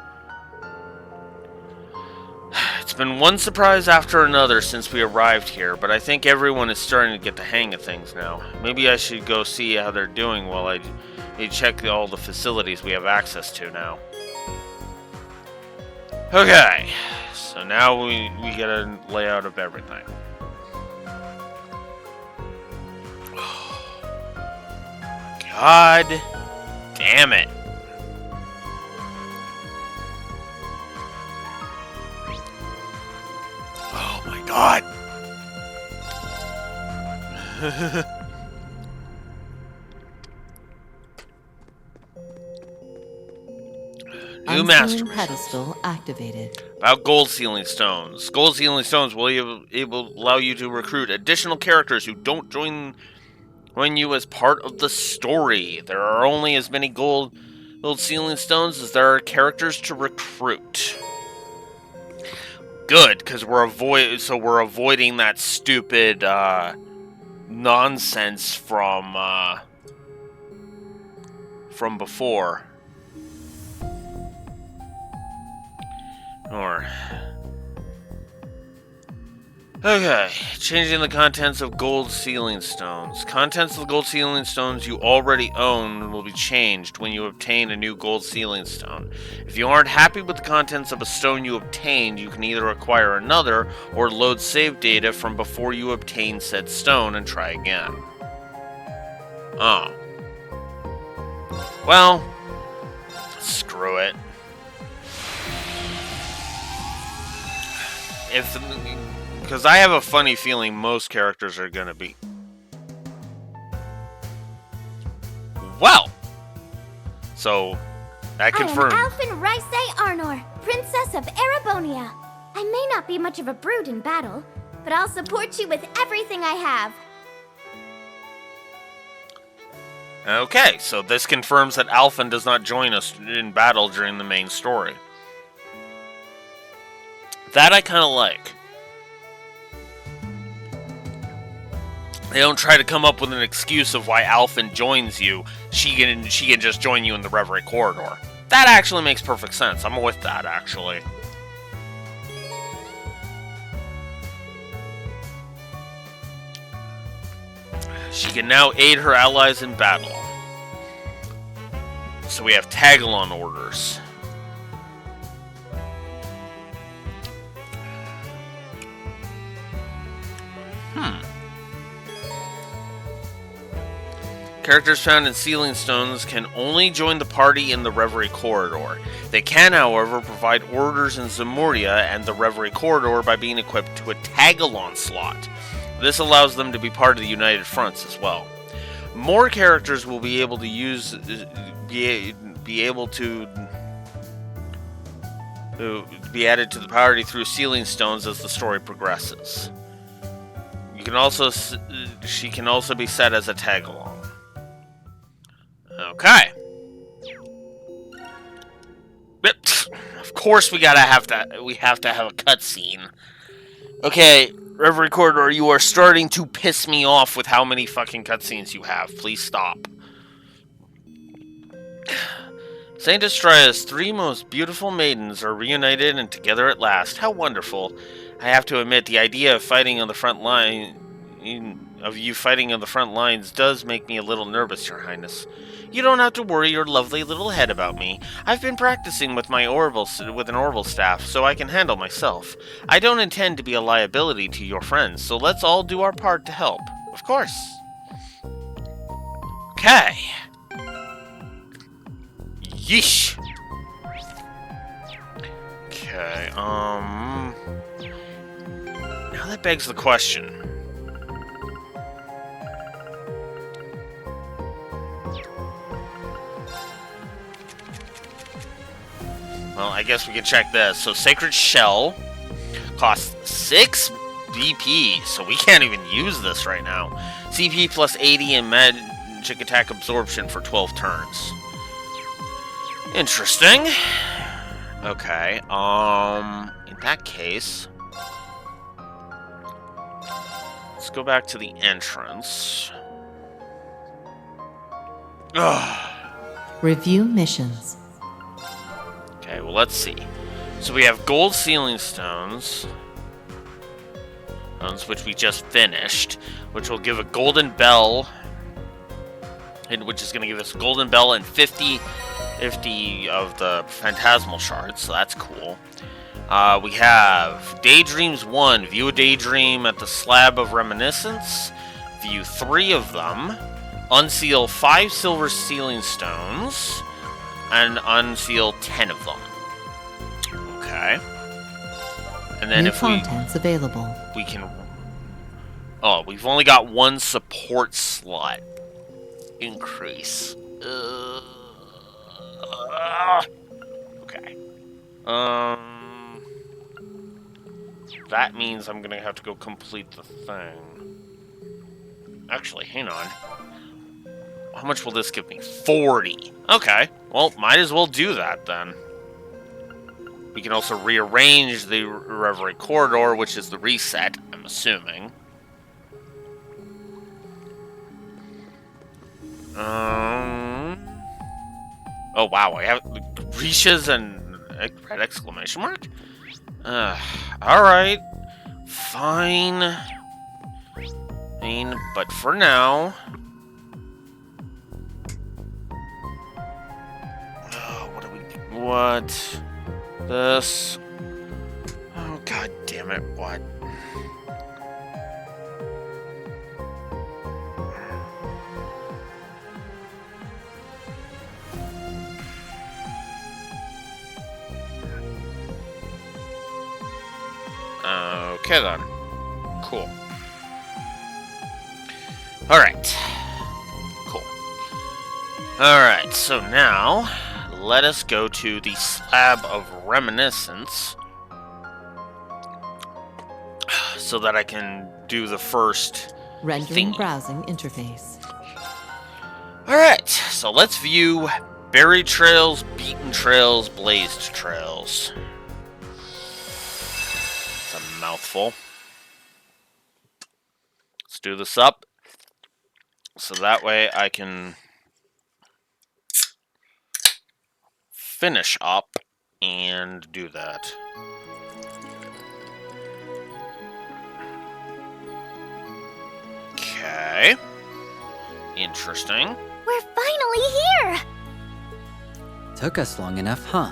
It's been one surprise after another since we arrived here, but I think everyone is starting to get the hang of things now. Maybe I should go see how they're doing while I check all the facilities we have access to now. Okay, so now we get a layout of everything. God damn it. Oh my god. New master pedestal activated. About gold ceiling stones. Gold ceiling stones will allow you to recruit additional characters who don't join you as part of the story. There are only as many gold ceiling stones as there are characters to recruit. Good, because we're avoiding that stupid nonsense from before. Okay, changing the contents of gold ceiling stones. Contents of the gold ceiling stones you already own will be changed when you obtain a new gold ceiling stone. If you aren't happy with the contents of a stone you obtained, you can either acquire another or load save data from before you obtain said stone and try again. Oh. Well, screw it. Because I have a funny feeling most characters are going to be. Well! So, that confirmed. I am Alphen Rice Arnor, Princess of Erebonia. I may not be much of a brute in battle, but I'll support you with everything I have. Okay, so this confirms that Alphen does not join us in battle during the main story. That I kind of like. They don't try to come up with an excuse of why Alphen joins you. She can just join you in the Reverie Corridor. That actually makes perfect sense. I'm with that, actually. She can now aid her allies in battle. So we have tag-along orders. Characters found in Sealing Stones can only join the party in the Reverie Corridor. They can, however, provide orders in Zemuria and the Reverie Corridor by being equipped to a tag-along slot. This allows them to be part of the United Fronts as well. More characters will be able to be added to the party through Sealing Stones as the story progresses. She can also be set as a tag-along. Okay. Of course we have to have a cutscene. Okay, Reverie Corridor, you are starting to piss me off with how many fucking cutscenes you have. Please stop. Saint Estria's 3 most beautiful maidens are reunited and together at last. How wonderful. I have to admit, the idea of fighting on the front line does make me a little nervous, Your Highness. You don't have to worry your lovely little head about me. I've been practicing with an Orville staff, so I can handle myself. I don't intend to be a liability to your friends, so let's all do our part to help. Of course. Okay. Yeesh. Okay, now that begs the question. Well, I guess we can check this. So, Sacred Shell costs 6 BP, so we can't even use this right now. CP plus 80 and magic attack absorption for 12 turns. Interesting. Okay, in that case, let's go back to the entrance. Ugh. Review missions. Okay, well, let's see. So we have gold sealing stones, which we just finished, which will give a golden bell, which is going to give us a golden bell and 50 of the phantasmal shards, so that's cool. We have Daydreams 1, view a daydream at the slab of reminiscence, view 3 of them, unseal 5 silver sealing stones, and unseal 10 of them. Okay. And then New if contents available. we can... Oh, we've only got 1 support slot increase. Okay. That means I'm gonna have to go complete the thing. Actually, hang on. How much will this give me? 40. Okay. Well, might as well do that then. We can also rearrange the Reverie Corridor, which is the reset, I'm assuming. Oh wow, I have Grisha's and red exclamation mark? Alright. Fine. But for now... What? This? Oh, god damn it, what? Okay then. Cool. Alright. Cool. Alright, so now... let us go to the slab of reminiscence so that I can do the first Rendering thingy. browsing interface. Alright, so let's view buried trails, beaten trails, blazed trails. It's a mouthful. Let's do this up so that way I can finish up and do that. Okay. Interesting. We're finally here! Took us long enough, huh?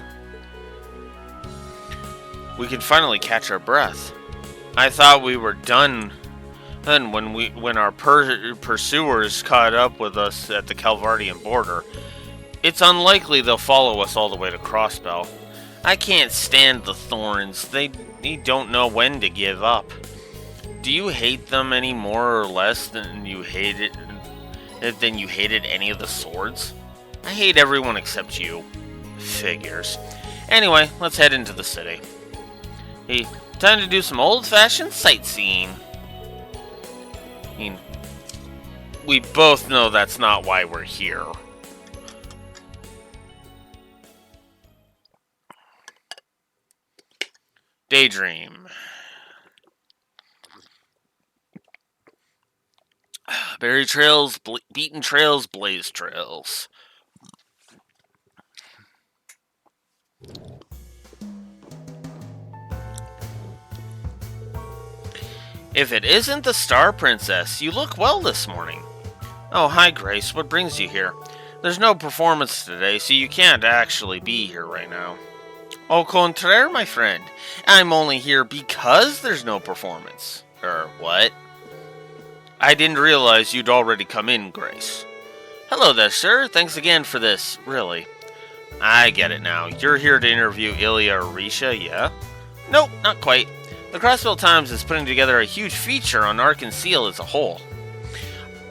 We can finally catch our breath. I thought we were done then when our pursuers caught up with us at the Calvardian border. It's unlikely they'll follow us all the way to Crossbell. I can't stand the Thorns. They don't know when to give up. Do you hate them any more or less than you hated any of the swords? I hate everyone except you. Figures. Anyway, let's head into the city. Hey, time to do some old-fashioned sightseeing. I mean, we both know that's not why we're here. Daydream. Berry trails, beaten trails, blaze trails. If it isn't the Star Princess, you look well this morning. Oh, hi Grace, what brings you here? There's no performance today, so you can't actually be here right now. Au contraire, my friend. I'm only here because there's no performance. What? I didn't realize you'd already come in, Grace. Hello there, sir. Thanks again for this, really. I get it now. You're here to interview Ilya Orisha, yeah? Nope, not quite. The Crossbell Times is putting together a huge feature on Ark and Seal as a whole.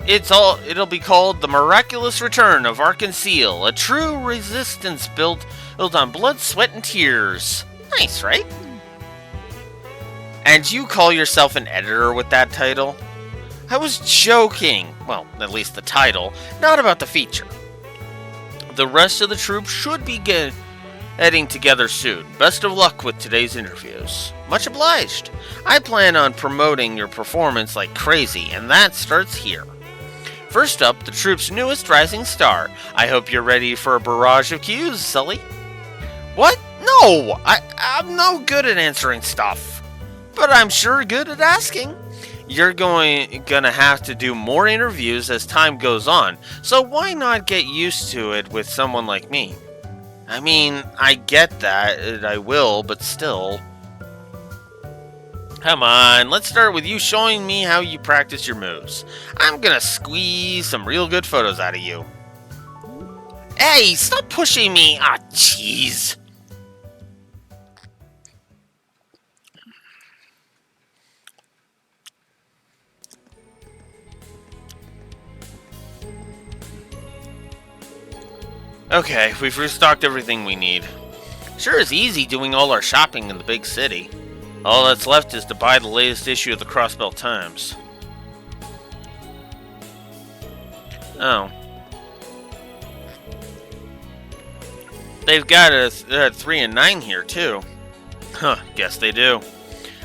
It'll be called The Miraculous Return of Ark and Seal, a true resistance built on blood, sweat, and tears. Nice, right? And you call yourself an editor with that title? I was joking. Well, at least the title, not about the feature. The rest of the troupe should be getting together soon. Best of luck with today's interviews. Much obliged. I plan on promoting your performance like crazy, and that starts here. First up, the troupe's newest rising star. I hope you're ready for a barrage of cues, Sully. What? No! I'm no good at answering stuff. But I'm sure good at asking. You're gonna have to do more interviews as time goes on, so why not get used to it with someone like me? I mean, I get that, I will, but still. Come on, let's start with you showing me how you practice your moves. I'm gonna squeeze some real good photos out of you. Hey, stop pushing me! Ah, jeez. Okay, we've restocked everything we need. Sure is easy doing all our shopping in the big city. All that's left is to buy the latest issue of the Crossbell Times. Oh. They've got a 3 and 9 here, too. Huh, guess they do.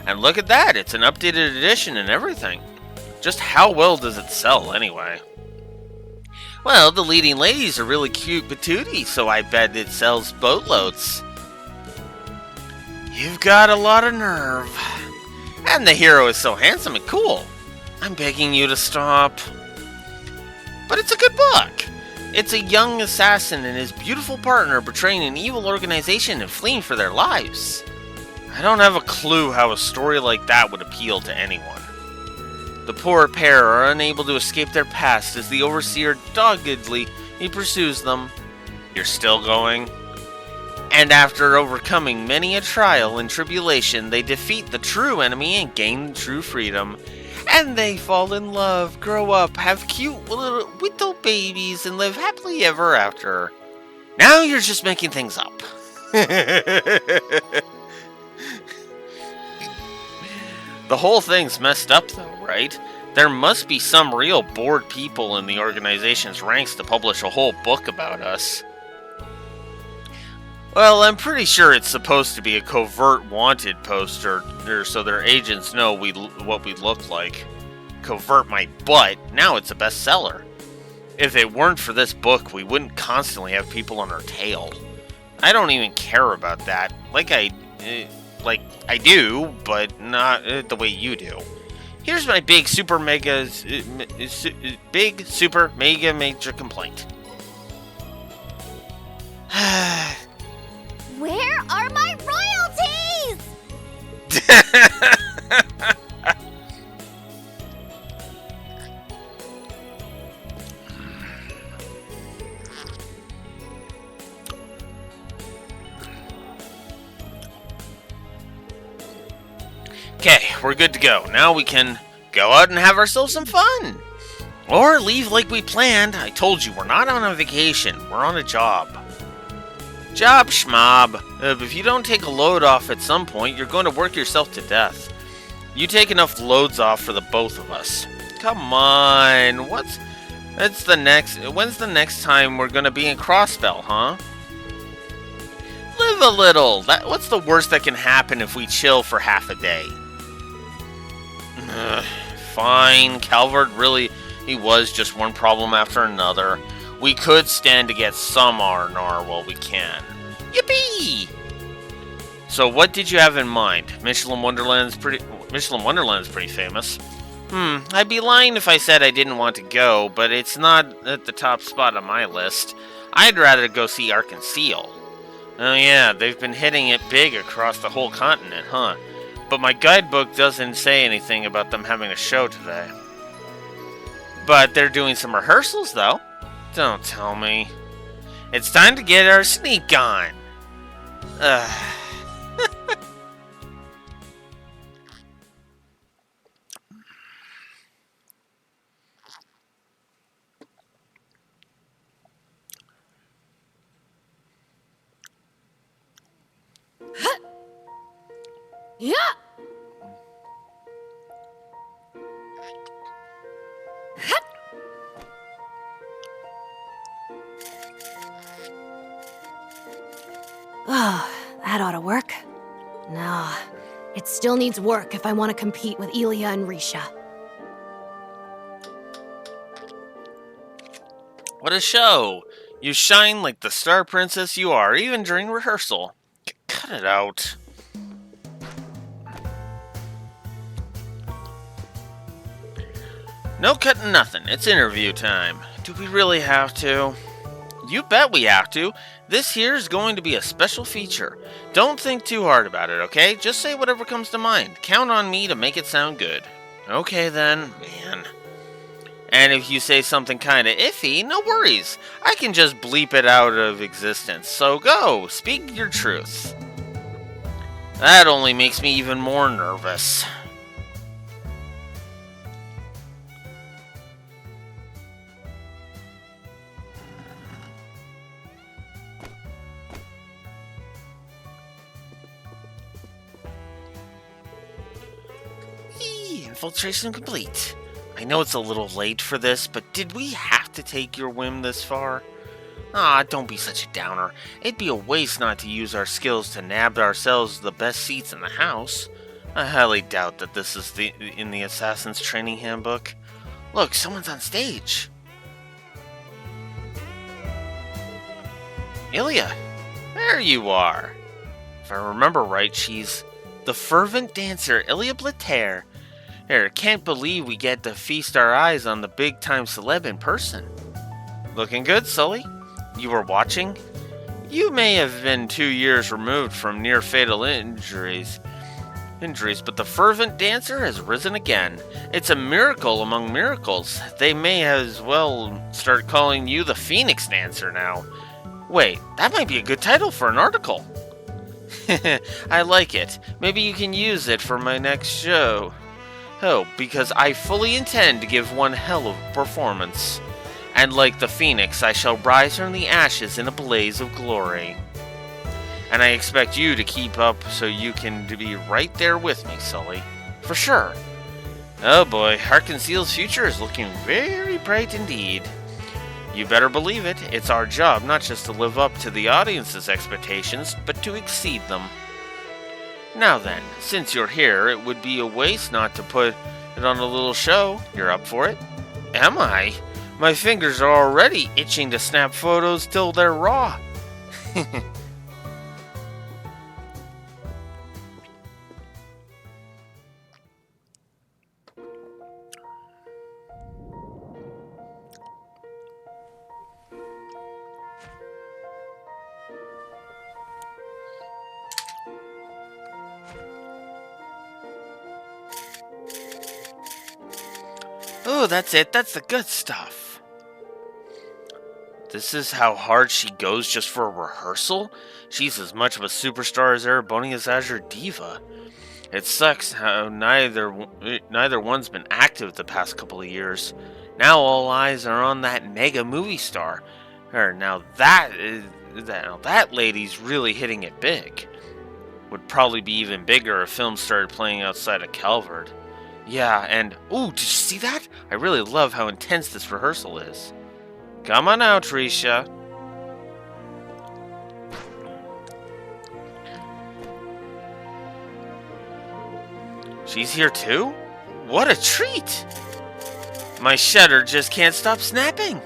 And look at that, it's an updated edition and everything. Just how well does it sell, anyway? Well, the leading ladies are really cute patootie, so I bet it sells boatloads. You've got a lot of nerve. And the hero is so handsome and cool. I'm begging you to stop. But it's a good book. It's a young assassin and his beautiful partner betraying an evil organization and fleeing for their lives. I don't have a clue how a story like that would appeal to anyone. The poor pair are unable to escape their past as the Overseer doggedly pursues them. You're still going? And after overcoming many a trial and tribulation, they defeat the true enemy and gain true freedom. And they fall in love, grow up, have cute little babies, and live happily ever after. Now you're just making things up. The whole thing's messed up though, right? There must be some real bored people in the organization's ranks to publish a whole book about us. Well, I'm pretty sure it's supposed to be a covert wanted poster, so their agents know what we look like. Covert my butt, now it's a bestseller. If it weren't for this book, we wouldn't constantly have people on our tail. I don't even care about that, like I do, but not the way you do. Here's my big super mega major complaint. Where are my royalties? Okay, we're good to go. Now we can go out and have ourselves some fun. Or leave like we planned. I told you, we're not on a vacation. We're on a job. Job schmob. If you don't take a load off at some point, you're going to work yourself to death. You take enough loads off for the both of us. Come on. When's the next time we're going to be in Crossbell, huh? Live a little. What's the worst that can happen if we chill for half a day? Fine. Calvert really, he was just one problem after another. We could stand to get some R&R while we can. Yippee! So what did you have in mind? Michelin Wonderland's pretty famous. I'd be lying if I said I didn't want to go, but it's not at the top spot on my list. I'd rather go see Arkansas. Oh yeah, they've been hitting it big across the whole continent, huh? But my guidebook doesn't say anything about them having a show today. But they're doing some rehearsals, though. Don't tell me. It's time to get our sneak on. Yeah. Oh, that ought to work. Nah, it still needs work if I want to compete with Elia and Risha. What a show! You shine like the star princess you are, even during rehearsal. Cut it out. No cutting nothing. It's interview time. Do we really have to? You bet we have to. This here is going to be a special feature. Don't think too hard about it, okay? Just say whatever comes to mind. Count on me to make it sound good. Okay then, man. And if you say something kinda iffy, no worries. I can just bleep it out of existence. So go, speak your truth. That only makes me even more nervous. Infiltration complete. I know it's a little late for this, but did we have to take your whim this far? Ah, don't be such a downer. It'd be a waste not to use our skills to nab ourselves the best seats in the house. I highly doubt that this is in the Assassin's Training Handbook. Look, someone's on stage. Ilya, there you are. If I remember right, she's the fervent dancer Ilya Blater. Can't believe we get to feast our eyes on the big-time celeb in person. Looking good, Sully? You were watching? You may have been 2 years removed from near-fatal injuries, but the fervent dancer has risen again. It's a miracle among miracles. They may as well start calling you the Phoenix Dancer now. Wait, that might be a good title for an article. I like it. Maybe you can use it for my next show. Oh, because I fully intend to give one hell of a performance. And like the phoenix, I shall rise from the ashes in a blaze of glory. And I expect you to keep up so you can be right there with me, Sully. For sure. Oh boy, Arkansas's future is looking very bright indeed. You better believe it. It's our job not just to live up to the audience's expectations, but to exceed them. Now then, since you're here, it would be a waste not to put it on a little show. You're up for it? Am I? My fingers are already itching to snap photos till they're raw. Oh, that's it. That's the good stuff. This is how hard she goes just for a rehearsal? She's as much of a superstar as Erebonia's Azure Diva. It sucks how neither one's been active the past couple of years. Now all eyes are on that mega movie star. Now that lady's really hitting it big. Would probably be even bigger if films started playing outside of Calvert. Yeah, and ooh, did you see that? I really love how intense this rehearsal is. Come on out, Risha. She's here too? What a treat! My shutter just can't stop snapping.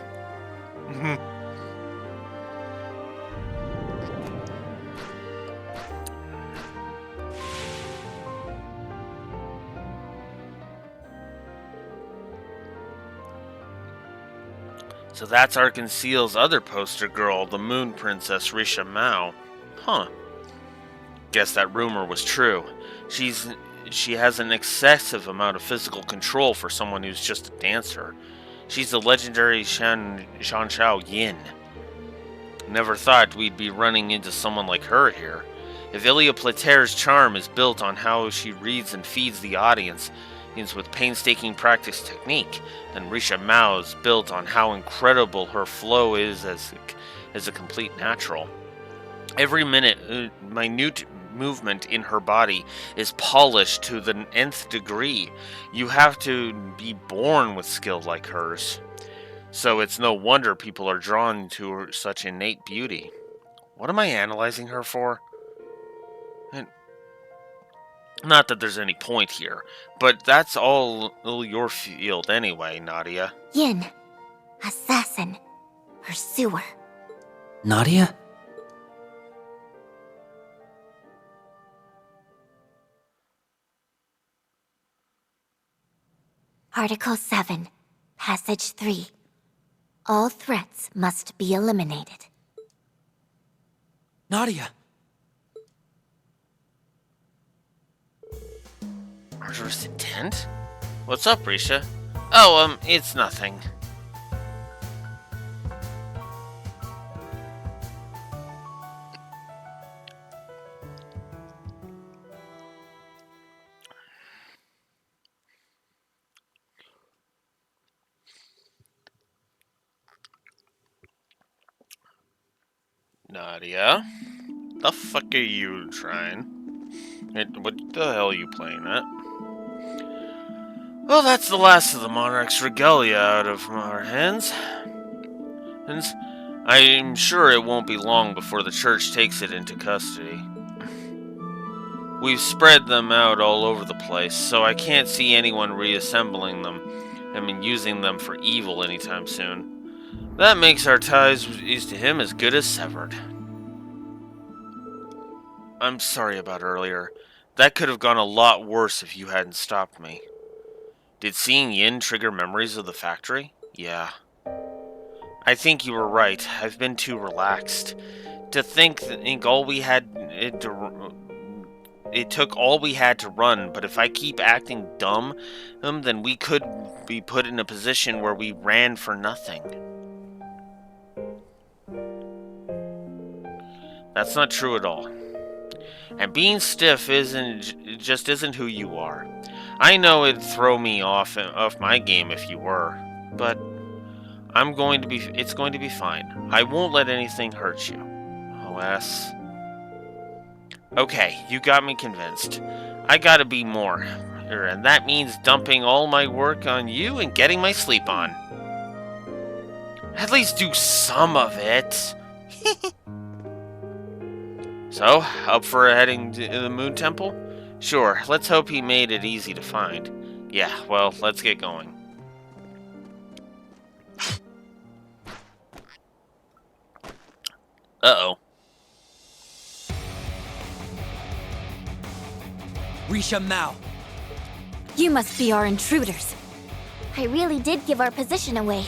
So that's Arkansas's other poster girl, the Moon Princess Risha Mao. Huh. Guess that rumor was true. She has an excessive amount of physical control for someone who's just a dancer. She's the legendary Shan Shao Yin. Never thought we'd be running into someone like her here. If Ilya Plater's charm is built on how she reads and feeds the audience, with painstaking practice technique, then Risha Mao is built on how incredible her flow is as a complete natural. Every minute movement in her body is polished to the nth degree. You have to be born with skill like hers. So it's no wonder people are drawn to her such innate beauty. What am I analyzing her for? Not that there's any point here, but that's all your field anyway, Nadia. Yin. Assassin. Pursuer. Nadia? Article 7. Passage 3. All threats must be eliminated. Nadia! Murderous intent? What's up, Risha? Oh, it's nothing. Nadia? The fuck are you trying? What the hell are you playing at? Well, that's the last of the monarch's regalia out of our hands. And I'm sure it won't be long before the church takes it into custody. We've spread them out all over the place, so I can't see anyone reassembling them and using them for evil anytime soon. That makes our ties to him as good as severed. I'm sorry about earlier. That could have gone a lot worse if you hadn't stopped me. Did seeing Yin trigger memories of the factory? Yeah. I think you were right. I've been too relaxed. To think all we had... It took all we had to run, but if I keep acting dumb, then we could be put in a position where we ran for nothing. That's not true at all. And being stiff just isn't who you are. I know it'd throw me off my game if you were, but it's going to be fine. I won't let anything hurt you. OS. Okay, you got me convinced. I gotta be more, and that means dumping all my work on you and getting my sleep on. At least do some of it. So, up for heading to the Moon Temple? Sure, let's hope he made it easy to find. Yeah, well, let's get going. Uh-oh. Risha Mao. You must be our intruders. I really did give our position away.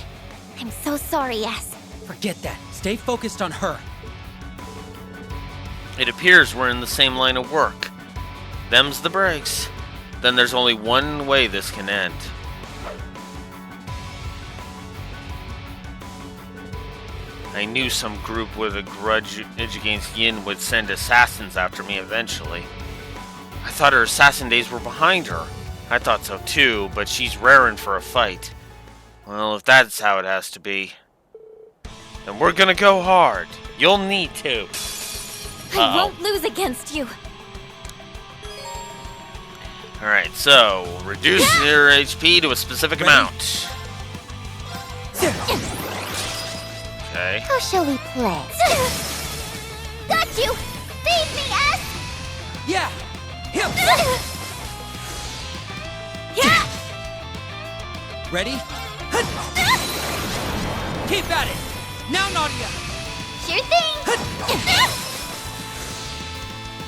I'm so sorry, yes. Forget that. Stay focused on her. It appears we're in the same line of work. Them's the breaks. Then there's only one way this can end. I knew some group with a grudge against Yin would send assassins after me eventually. I thought her assassin days were behind her. I thought so too, but she's raring for a fight. Well, if that's how it has to be, then we're gonna go hard. You'll need to. I won't lose against you. Alright, so reduce your HP to a specific amount. Okay. How shall we play? Got you! Feed me, S! Yeah! Hip! Yeah! Ready? Keep at it! Now, Nadia! Sure thing!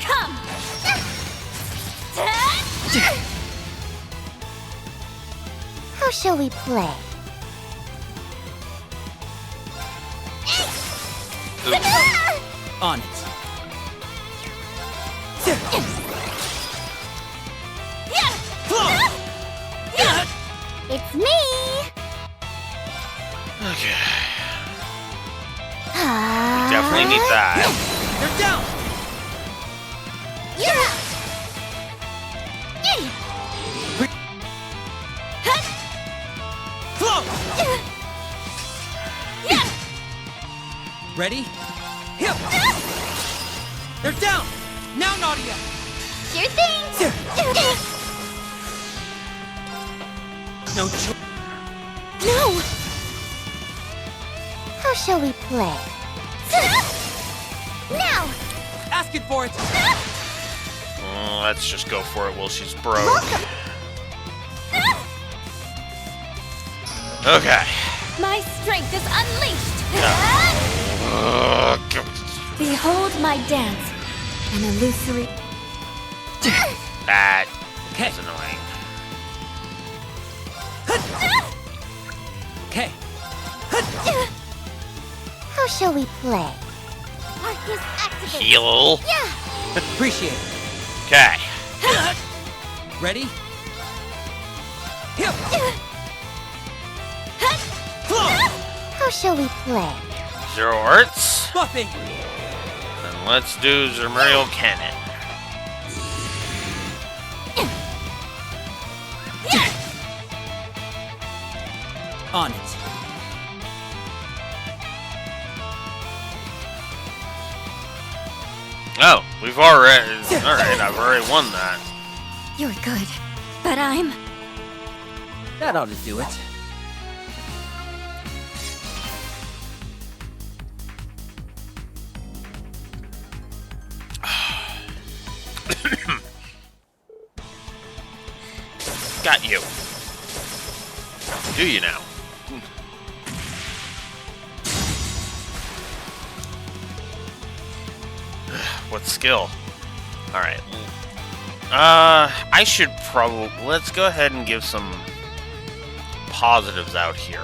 Come! How shall we play? On it. It's me! Okay. We definitely need that. They're down! Yeah! Flow! Ready? Hip! They're down! Now, Nadia! Sure thing! No choice. No! How shall we play? Now! Asking for it! Let's just go for it while she's broke. Okay. My strength is unleashed. God. Behold my dance. An illusory. That is annoying. Okay. How shall we play? Arcus activate! Heal. Yeah! Appreciate it. Okay. Ready? Hip! Flow! How shall we play? 0 hearts. Buffing! Then let's do Zermuriel Cannon. On it. Oh, we've already... Alright, I've already won that. You're good, but I'm... That ought to do it. Got you. Do you now? What skill? Alright. I should probably... Let's go ahead and give some positives out here.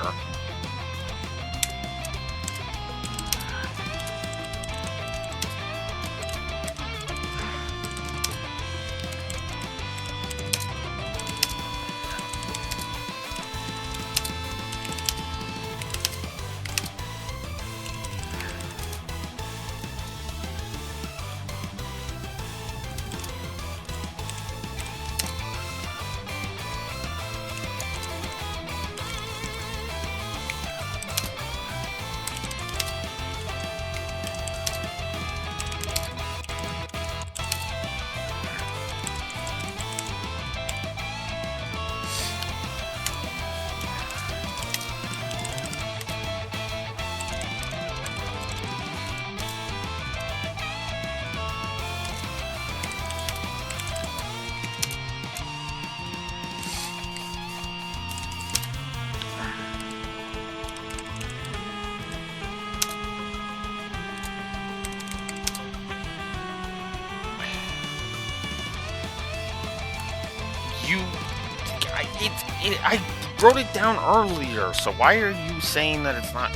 I wrote it down earlier, so why are you saying that it's not?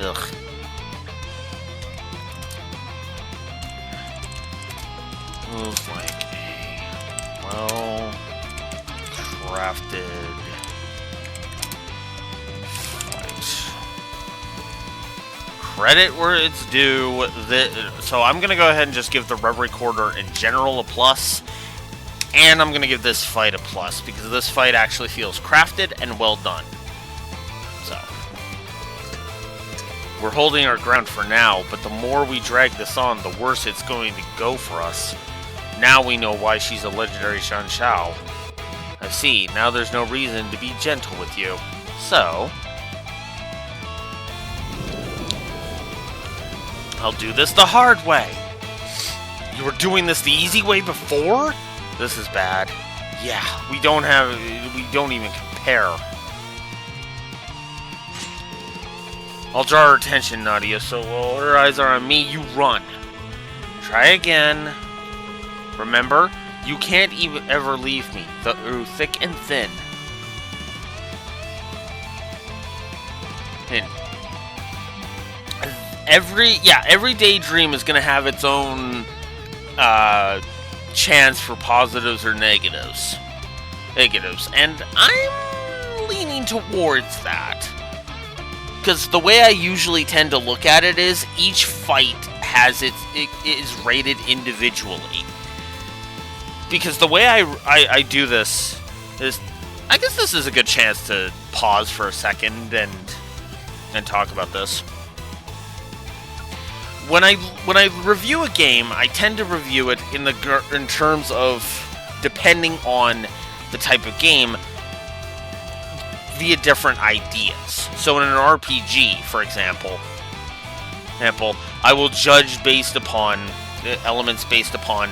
Ugh. Feels like a well-crafted fight. credit where it's due. So I'm going to go ahead and just give the Reverie Quarter in general a plus. And I'm going to give this fight a plus, because this fight actually feels crafted and well done. So, we're holding our ground for now, but the more we drag this on, the worse it's going to go for us. Now we know why she's a legendary Shan Shao. I see, now there's no reason to be gentle with you. So, I'll do this the hard way. You were doing this the easy way before? This is bad. Yeah, we don't even compare. I'll draw her attention, Nadia, so while her eyes are on me, you run. Try again. Remember, you can't even ever leave me, through thick and thin. And every daydream is gonna have its own chance for positives or negatives. And I'm leaning towards that. Because the way I usually tend to look at it is each fight has it is rated individually. Because the way I do this is, I guess this is a good chance to pause for a second and talk about this. When I review a game, I tend to review it in terms of, depending on the type of game, via different ideas. So in an RPG, for example, I will judge based upon elements based upon,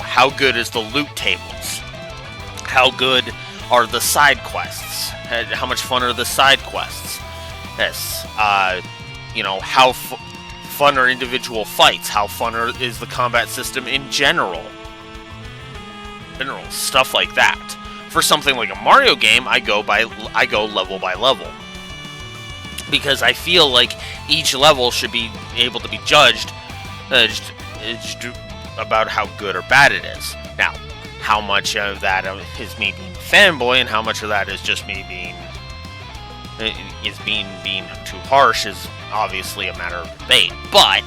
how good is the loot tables, how good are the side quests, how much fun are the side quests. Yes. How fun are individual fights? How fun is the combat system in general? Stuff like that. For something like a Mario game, I go level by level, because I feel like each level should be able to be judged about how good or bad it is. Now, how much of that is me being a fanboy, and how much of that is just me being too harsh is obviously a matter of debate, but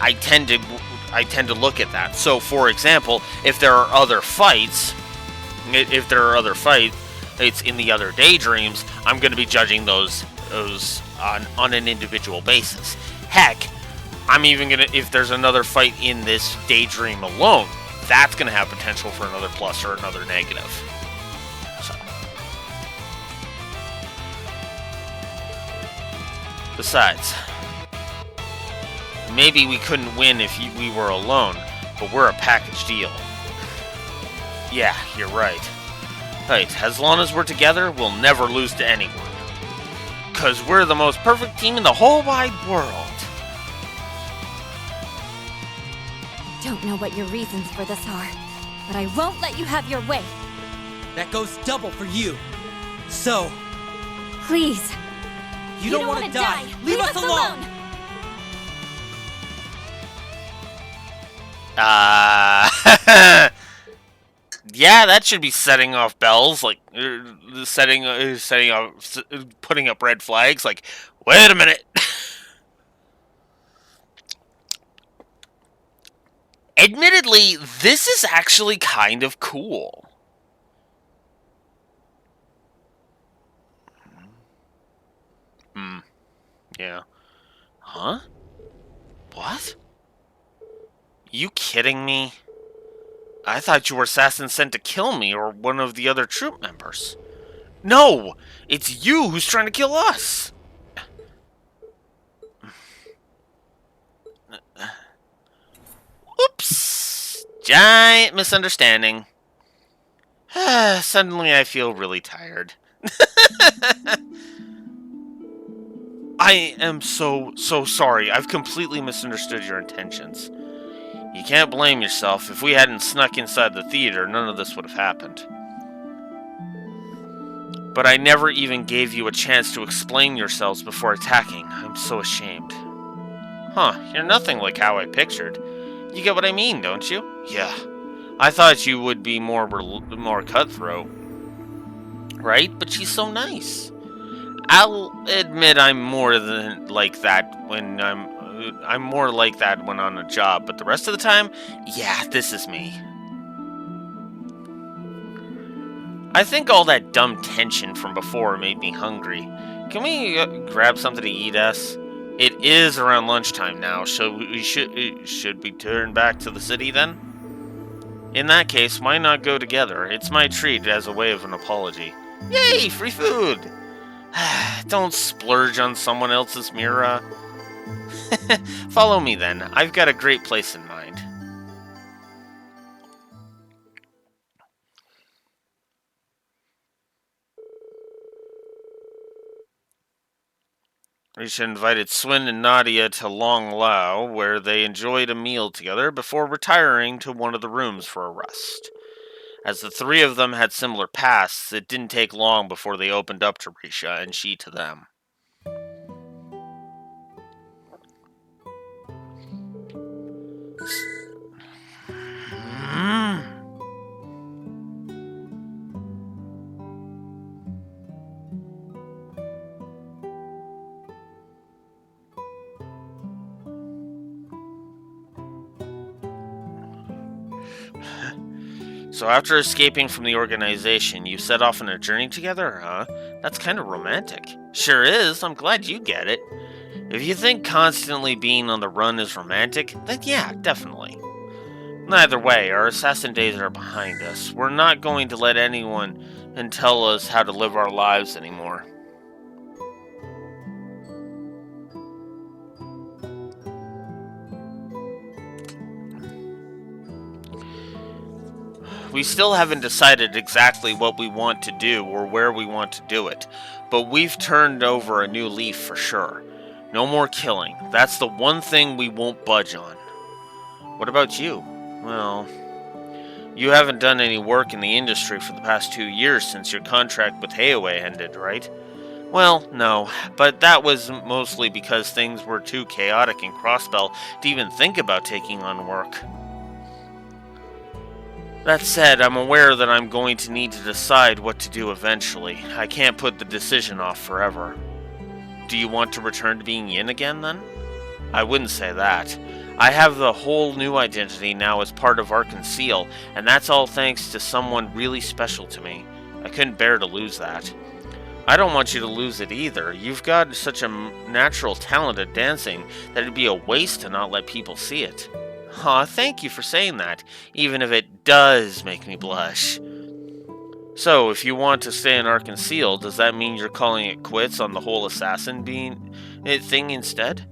I tend to look at that. So, for example, if there are other fights it's in the other daydreams, I'm going to be judging those on an individual basis. Heck, I'm even gonna, if there's another fight in this daydream alone, that's going to have potential for another plus or another negative. So. Besides, maybe we couldn't win if we were alone, but we're a package deal. Yeah, you're right. Right, as long as we're together, we'll never lose to anyone. 'Cause we're the most perfect team in the whole wide world. Don't know what your reasons for this are, but I won't let you have your way. That goes double for you. So, Please. you don't want to die. Leave us alone. Yeah, that should be setting off bells, like putting up red flags. Like, wait a minute. Admittedly, this is actually kind of cool. Yeah. Huh? What? You kidding me? I thought you were assassin sent to kill me or one of the other troop members. No! It's you who's trying to kill us! Oops! Giant misunderstanding. Suddenly I feel really tired. I am so sorry. I've completely misunderstood your intentions. You can't blame yourself. If we hadn't snuck inside the theater, none of this would have happened. But I never even gave you a chance to explain yourselves before attacking. I'm so ashamed. Huh, you're nothing like how I pictured. You get what I mean, don't you? Yeah. I thought you would be more cutthroat. Right? But she's so nice. I'll admit I'm more than like that when I'm more like that when on a job, but the rest of the time, yeah, this is me. I think all that dumb tension from before made me hungry. Can we grab something to eat, S? It is around lunchtime now, so should we turn back to the city then? In that case, why not go together? It's my treat as a way of an apology. Yay, free food! Don't splurge on someone else's Mira. Follow me then. I've got a great place in mind. Risha invited Swin and Nadia to Long Lao, where they enjoyed a meal together before retiring to one of the rooms for a rest. As the three of them had similar pasts, it didn't take long before they opened up to Risha and she to them. So after escaping from the organization, you set off on a journey together, huh? That's kind of romantic. Sure is, I'm glad you get it. If you think constantly being on the run is romantic, then yeah, definitely. Either way, our assassin days are behind us. We're not going to let anyone tell us how to live our lives anymore. We still haven't decided exactly what we want to do or where we want to do it, but we've turned over a new leaf for sure. No more killing. That's the one thing we won't budge on. What about you? Well, you haven't done any work in the industry for the past 2 years since your contract with Heiwei ended, right? Well, no, but that was mostly because things were too chaotic in Crossbell to even think about taking on work. That said, I'm aware that I'm going to need to decide what to do eventually. I can't put the decision off forever. Do you want to return to being Yin again, then? I wouldn't say that. I have the whole new identity now as part of Ark Seal, and that's all thanks to someone really special to me. I couldn't bear to lose that. I don't want you to lose it either. You've got such a natural talent at dancing that it'd be a waste to not let people see it. Aw, thank you for saying that, even if it does make me blush. So, if you want to stay in Ark Seal, does that mean you're calling it quits on the whole assassin thing instead?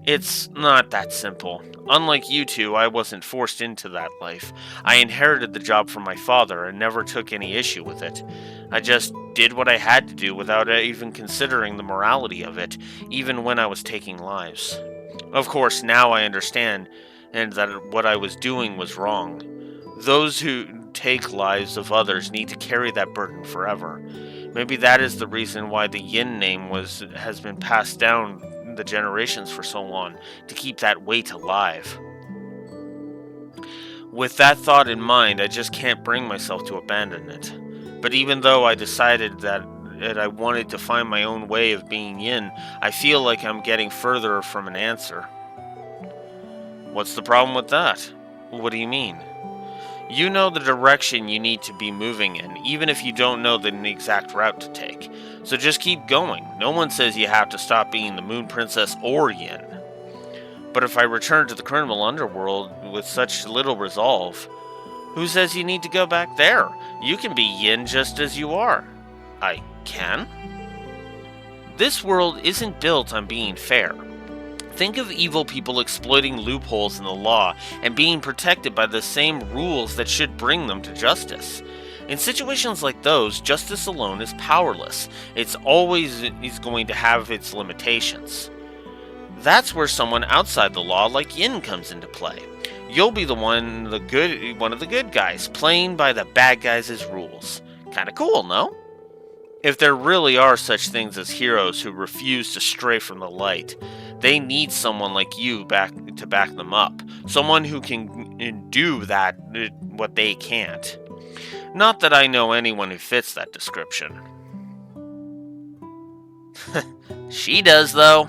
It's not that simple. Unlike you two, I wasn't forced into that life. I inherited the job from my father and never took any issue with it. I just did what I had to do without even considering the morality of it, even when I was taking lives. Of course, now I understand and that what I was doing was wrong. Those who take lives of others need to carry that burden forever. Maybe that is the reason why the Yin name has been passed down the generations for so long, to keep that weight alive. With that thought in mind, I just can't bring myself to abandon it. But even though I decided that I wanted to find my own way of being Yin, I feel like I'm getting further from an answer. What's the problem with that? What do you mean? You know the direction you need to be moving in, even if you don't know the exact route to take. So just keep going. No one says you have to stop being the Moon Princess or Yin. But if I return to the criminal underworld with such little resolve, who says you need to go back there? You can be Yin just as you are. I can? This world isn't built on being fair. Think of evil people exploiting loopholes in the law and being protected by the same rules that should bring them to justice. In situations like those, justice alone is powerless. It's always going to have its limitations. That's where someone outside the law like Yin comes into play. You'll be one of the good guys, playing by the bad guys' rules. Kinda cool, no? If there really are such things as heroes who refuse to stray from the light, they need someone like you to back them up. Someone who can do that, what they can't. Not that I know anyone who fits that description. She does, though.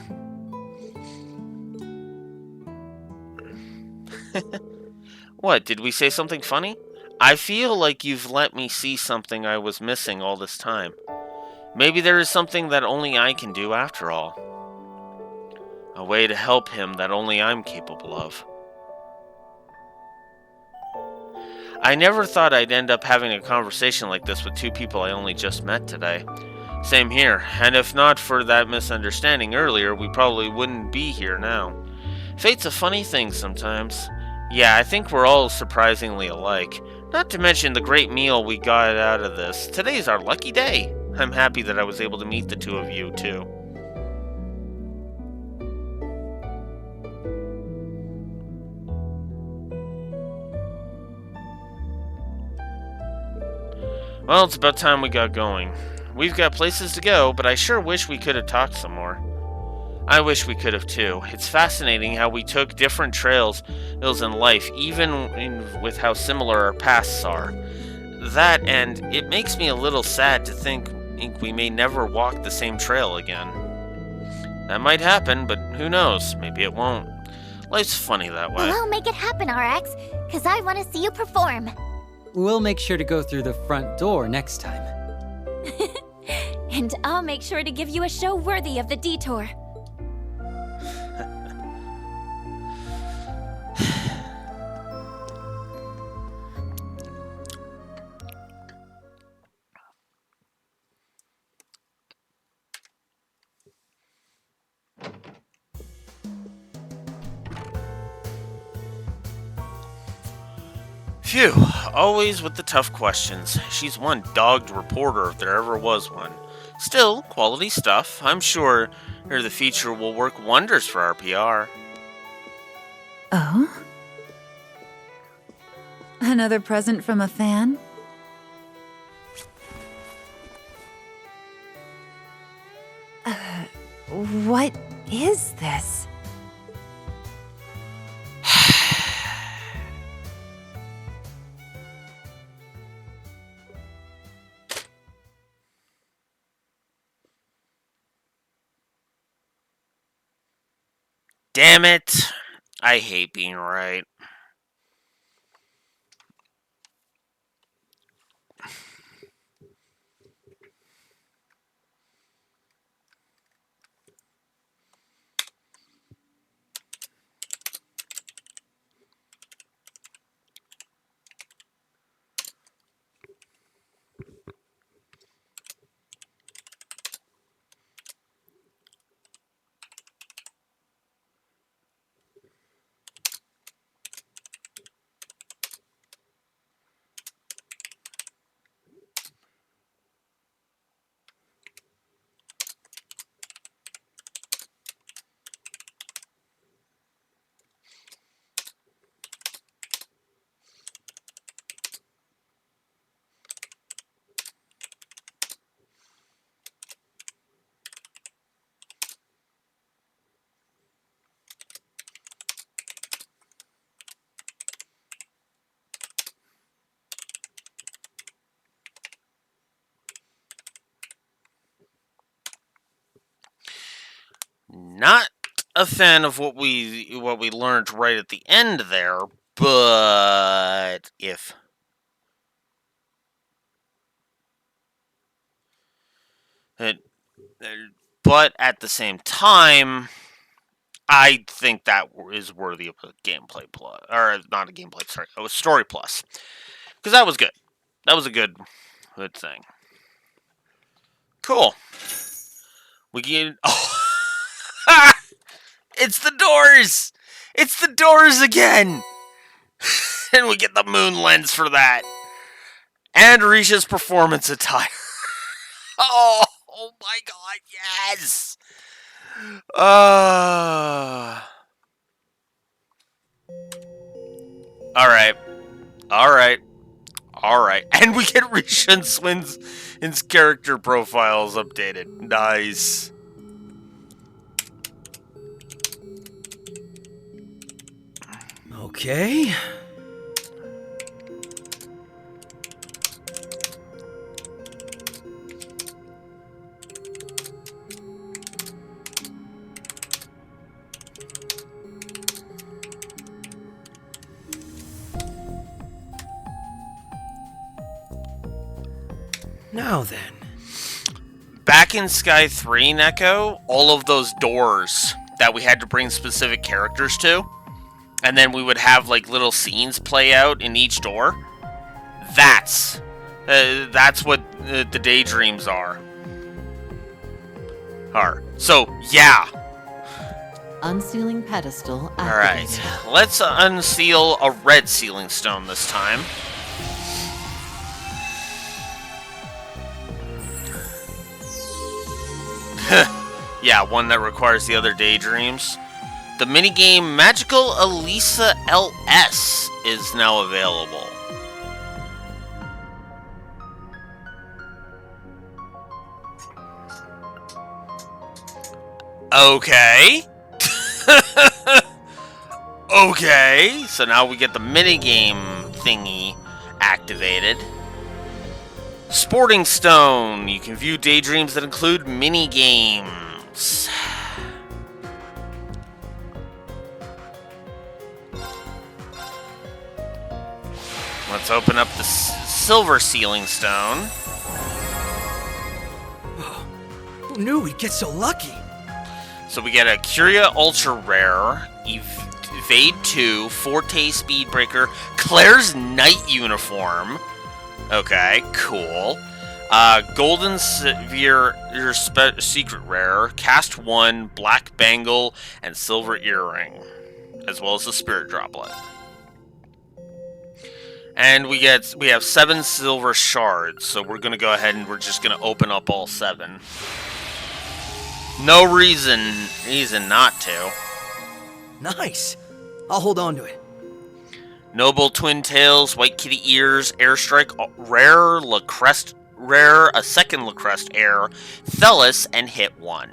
What, did we say something funny? I feel like you've let me see something I was missing all this time. Maybe there is something that only I can do after all. A way to help him that only I'm capable of. I never thought I'd end up having a conversation like this with two people I only just met today. Same here, and if not for that misunderstanding earlier, we probably wouldn't be here now. Fate's a funny thing sometimes. Yeah, I think we're all surprisingly alike. Not to mention the great meal we got out of this. Today's our lucky day. I'm happy that I was able to meet the two of you, too. Well, it's about time we got going. We've got places to go, but I sure wish we could have talked some more. I wish we could have too. It's fascinating how we took different trails in life, even with how similar our pasts are. That, and it makes me a little sad to think we may never walk the same trail again. That might happen, but who knows? Maybe it won't. Life's funny that way. Well, I'll make it happen, RX, because I want to see you perform. We'll make sure to go through the front door next time. And I'll make sure to give you a show worthy of the detour. Phew, always with the tough questions. She's one dogged reporter if there ever was one. Still, quality stuff. I'm sure the feature will work wonders for our PR. Oh? Another present from a fan? What is this? Damn it. I hate being right. Not a fan of what we learned right at the end there, but if it, but at the same time, I think that is worthy of a gameplay plus, or not a gameplay, sorry, a story plus, because that was good. That was a good thing. Cool. We get it's the doors. It's the doors again. And we get the moon lens for that. And Risha's performance attire. Oh my god, yes! Alright. And we get Risha and Swin's character profiles updated. Nice. Okay. Now then. Back in Sky 3, Neko, all of those doors that we had to bring specific characters to, and then we would have like little scenes play out in each door. That's what the daydreams are. So yeah. Unsealing pedestal All right, let's unseal a red sealing stone this time. Yeah, one that requires the other daydreams. The minigame Magical Elisa LS is now available. Okay. Okay, so now we get the minigame thingy activated. Sporting Stone. You can view daydreams that include minigames. Let's open up the Silver Sealing Stone. Who knew we'd get so lucky? So we get a Curia Ultra Rare, Evade 2, Forte Speedbreaker, Claire's Night Uniform. Okay, cool. Golden Sphere, your Secret Rare, Cast 1, Black Bangle, and Silver Earring, as well as the Spirit Droplet. And we have 7 silver shards, so we're gonna go ahead and we're just gonna open up all 7. No reason not to. Nice. I'll hold on to it. Noble Twin Tails, White Kitty Ears, Airstrike Rare, Lacrest Rare, a second Lacrest Air, Thelis, and Hit 1.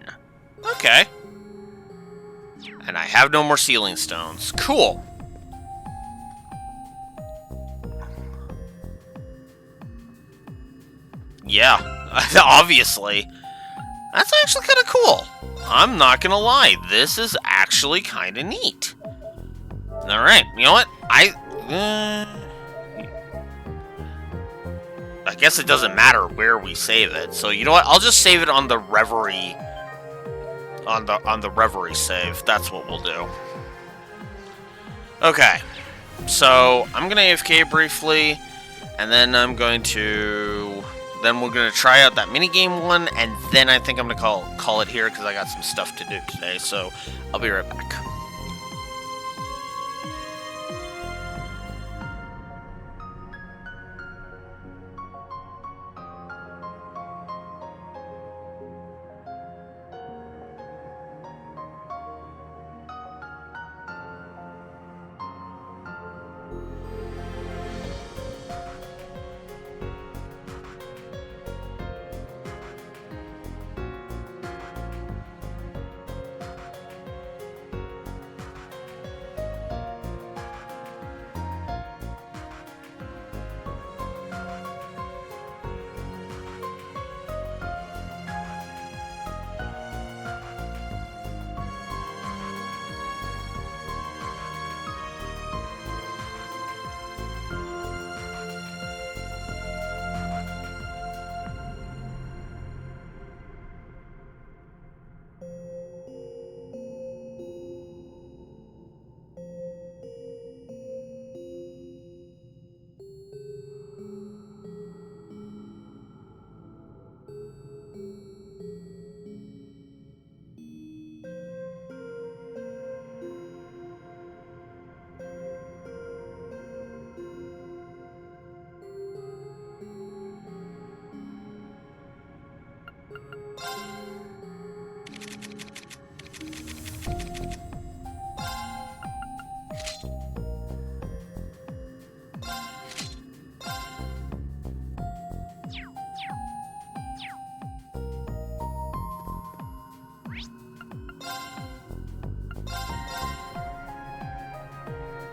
Okay. And I have no more sealing stones. Cool. Yeah, obviously. That's actually kind of cool. I'm not gonna lie, this is actually kind of neat. Alright, you know what? I guess it doesn't matter where we save it. So you know what? I'll just save it on the Reverie. On the Reverie save. That's what we'll do. Okay. So I'm gonna AFK briefly, and then I'm going to. Then we're gonna try out that minigame one, and then I think I'm gonna call it here because I got some stuff to do today. So I'll be right back.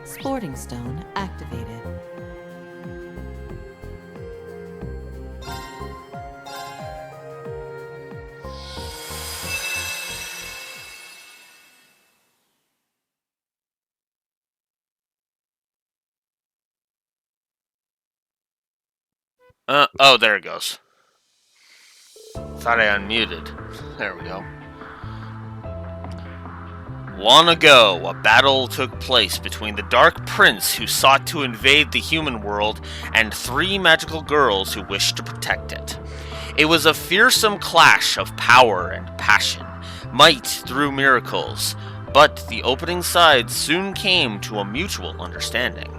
Sporting Stone activated. Oh, there it goes. thought I unmuted. There we go. Long ago, a battle took place between the Dark Prince who sought to invade the human world and 3 magical girls who wished to protect it. It was a fearsome clash of power and passion, might through miracles, but the opening sides soon came to a mutual understanding.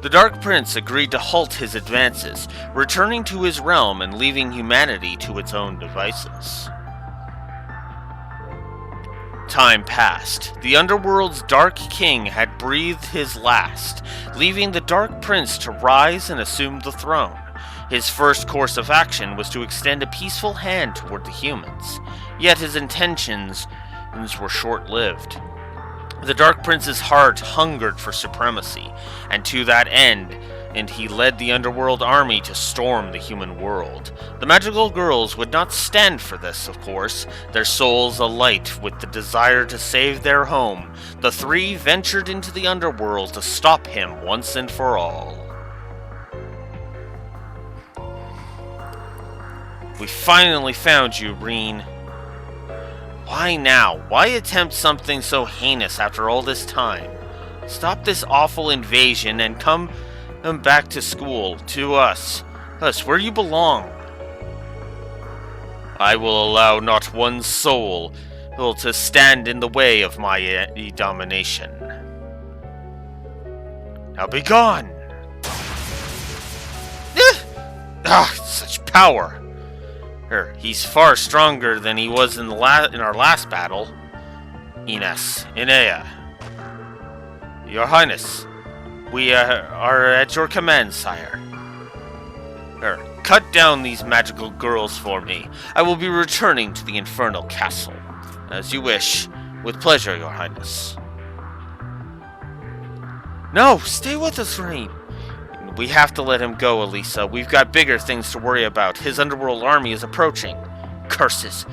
The Dark Prince agreed to halt his advances, returning to his realm and leaving humanity to its own devices. Time passed. The Underworld's Dark King had breathed his last, leaving the Dark Prince to rise and assume the throne. His first course of action was to extend a peaceful hand toward the humans, yet his intentions were short-lived. The Dark Prince's heart hungered for supremacy, and to that end, he led the Underworld army to storm the human world. The magical girls would not stand for this, of course, their souls alight with the desire to save their home. The 3 ventured into the Underworld to stop him once and for all. We finally found you, Reen. Why now? Why attempt something so heinous after all this time? Stop this awful invasion and come back to school, to us, where you belong. I will allow not one soul to stand in the way of my domination. Now be gone! Such power! He's far stronger than he was in our last battle. Ines, Inea. Your Highness, we are at your command, sire. Cut down these magical girls for me. I will be returning to the Infernal Castle. As you wish. With pleasure, your Highness. No, stay with us, Reem. We have to let him go, Elisa. We've got bigger things to worry about. His underworld army is approaching. Curses.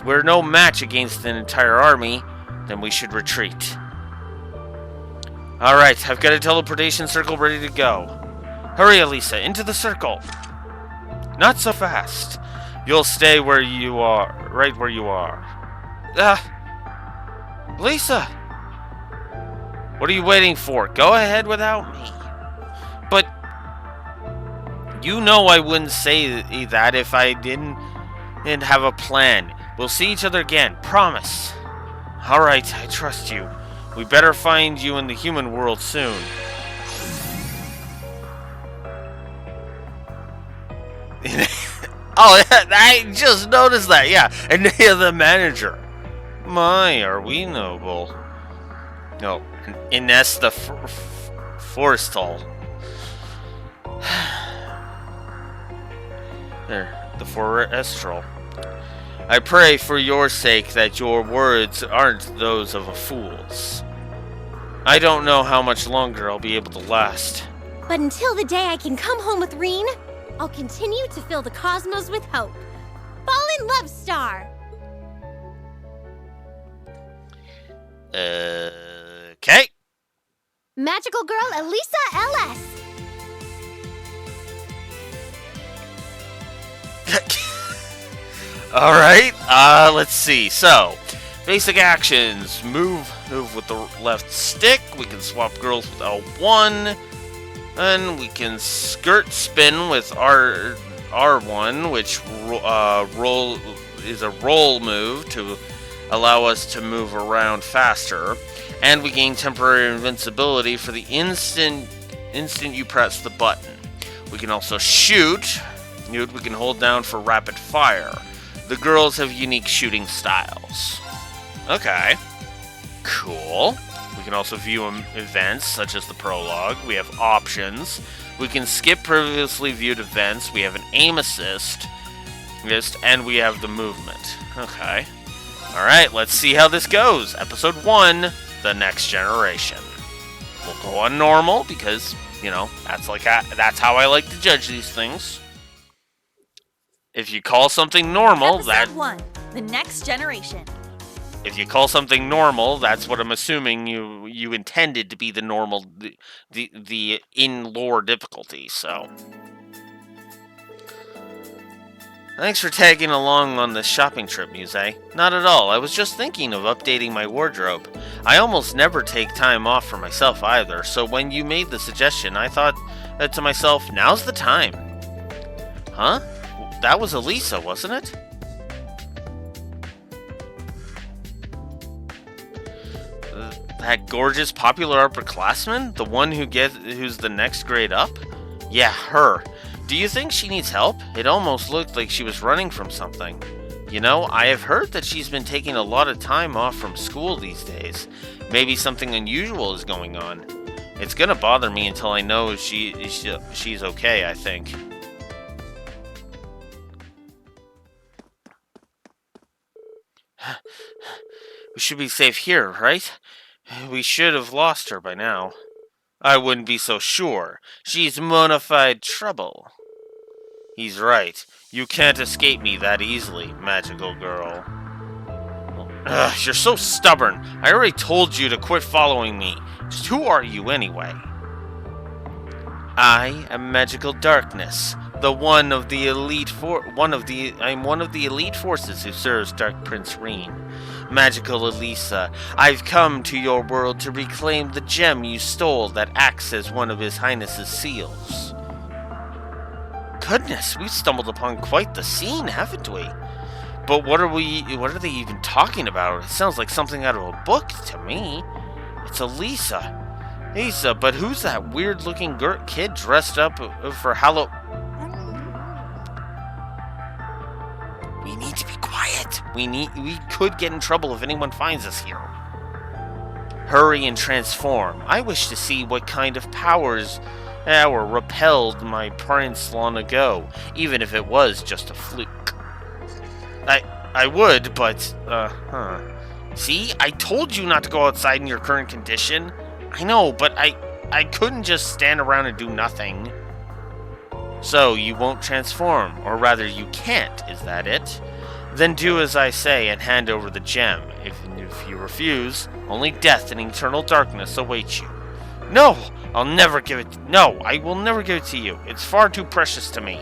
We're no match against an entire army. Then we should retreat. Alright, I've got a teleportation circle ready to go. Hurry, Elisa, into the circle. Not so fast. You'll stay where you are, right where you are. Lisa! What are you waiting for? Go ahead without me. But you know I wouldn't say that if I didn't have a plan. We'll see each other again, promise. Alright, I trust you. We better find you in the human world soon. Oh, I just noticed that, yeah. And the manager. My, are we noble. No, Ines the Forrestal. There, the Forestral. I pray for your sake that your words aren't those of a fool's. I don't know how much longer I'll be able to last. But until the day I can come home with Reen, I'll continue to fill the cosmos with hope. Fall in love, Star! Okay. Magical girl Elisa LS. Alright, let's see. So, basic actions. Move with the left stick. We can swap girls with L1. And we can skirt spin with R1, which is a roll move to allow us to move around faster. And we gain temporary invincibility for the instant you press the button. We can also shoot. We can hold down for rapid fire. The girls have unique shooting styles. Okay. Cool. We can also view events, such as the prologue. We have options. We can skip previously viewed events. We have an aim assist. And we have the movement. Okay. Alright, let's see how this goes. Episode 1, The Next Generation. We'll go on normal, because, that's how I like to judge these things. If you call something normal, Episode 1, The Next Generation. If you call something normal, that's what I'm assuming you intended to be the normal, the in-lore difficulty, so. Thanks for tagging along on this shopping trip, Muse. Not at all. I was just thinking of updating my wardrobe. I almost never take time off for myself either, so when you made the suggestion, I thought to myself, now's the time. Huh? That was Elisa, wasn't it? That gorgeous popular upperclassman? The one who's the next grade up? Yeah, her. Do you think she needs help? It almost looked like she was running from something. You know, I have heard that she's been taking a lot of time off from school these days. Maybe something unusual is going on. It's gonna bother me until I know she's okay, I think. We should be safe here, right? We should have lost her by now. I wouldn't be so sure. She's bona fide trouble. He's right. You can't escape me that easily, magical girl. Ugh, you're so stubborn. I already told you to quit following me. Just who are you anyway? I am Magical Darkness, I'm one of the elite forces who serves Dark Prince Reen. Magical Elisa, I've come to your world to reclaim the gem you stole that acts as one of His Highness's seals. Goodness, we've stumbled upon quite the scene, haven't we? But what are they even talking about? It sounds like something out of a book to me. It's Elisa. Elisa, but who's that weird-looking kid dressed up for Halloween? We need to be quiet. We could get in trouble if anyone finds us here. Hurry and transform. I wish to see what kind of powers repelled my prince long ago, even if it was just a fluke. I would, but, See, I told you not to go outside in your current condition. I know, but I couldn't just stand around and do nothing. So, you won't transform, or rather you can't, is that it? Then do as I say and hand over the gem. If you refuse, only death and eternal darkness await you. No! I will never give it to you. It's far too precious to me.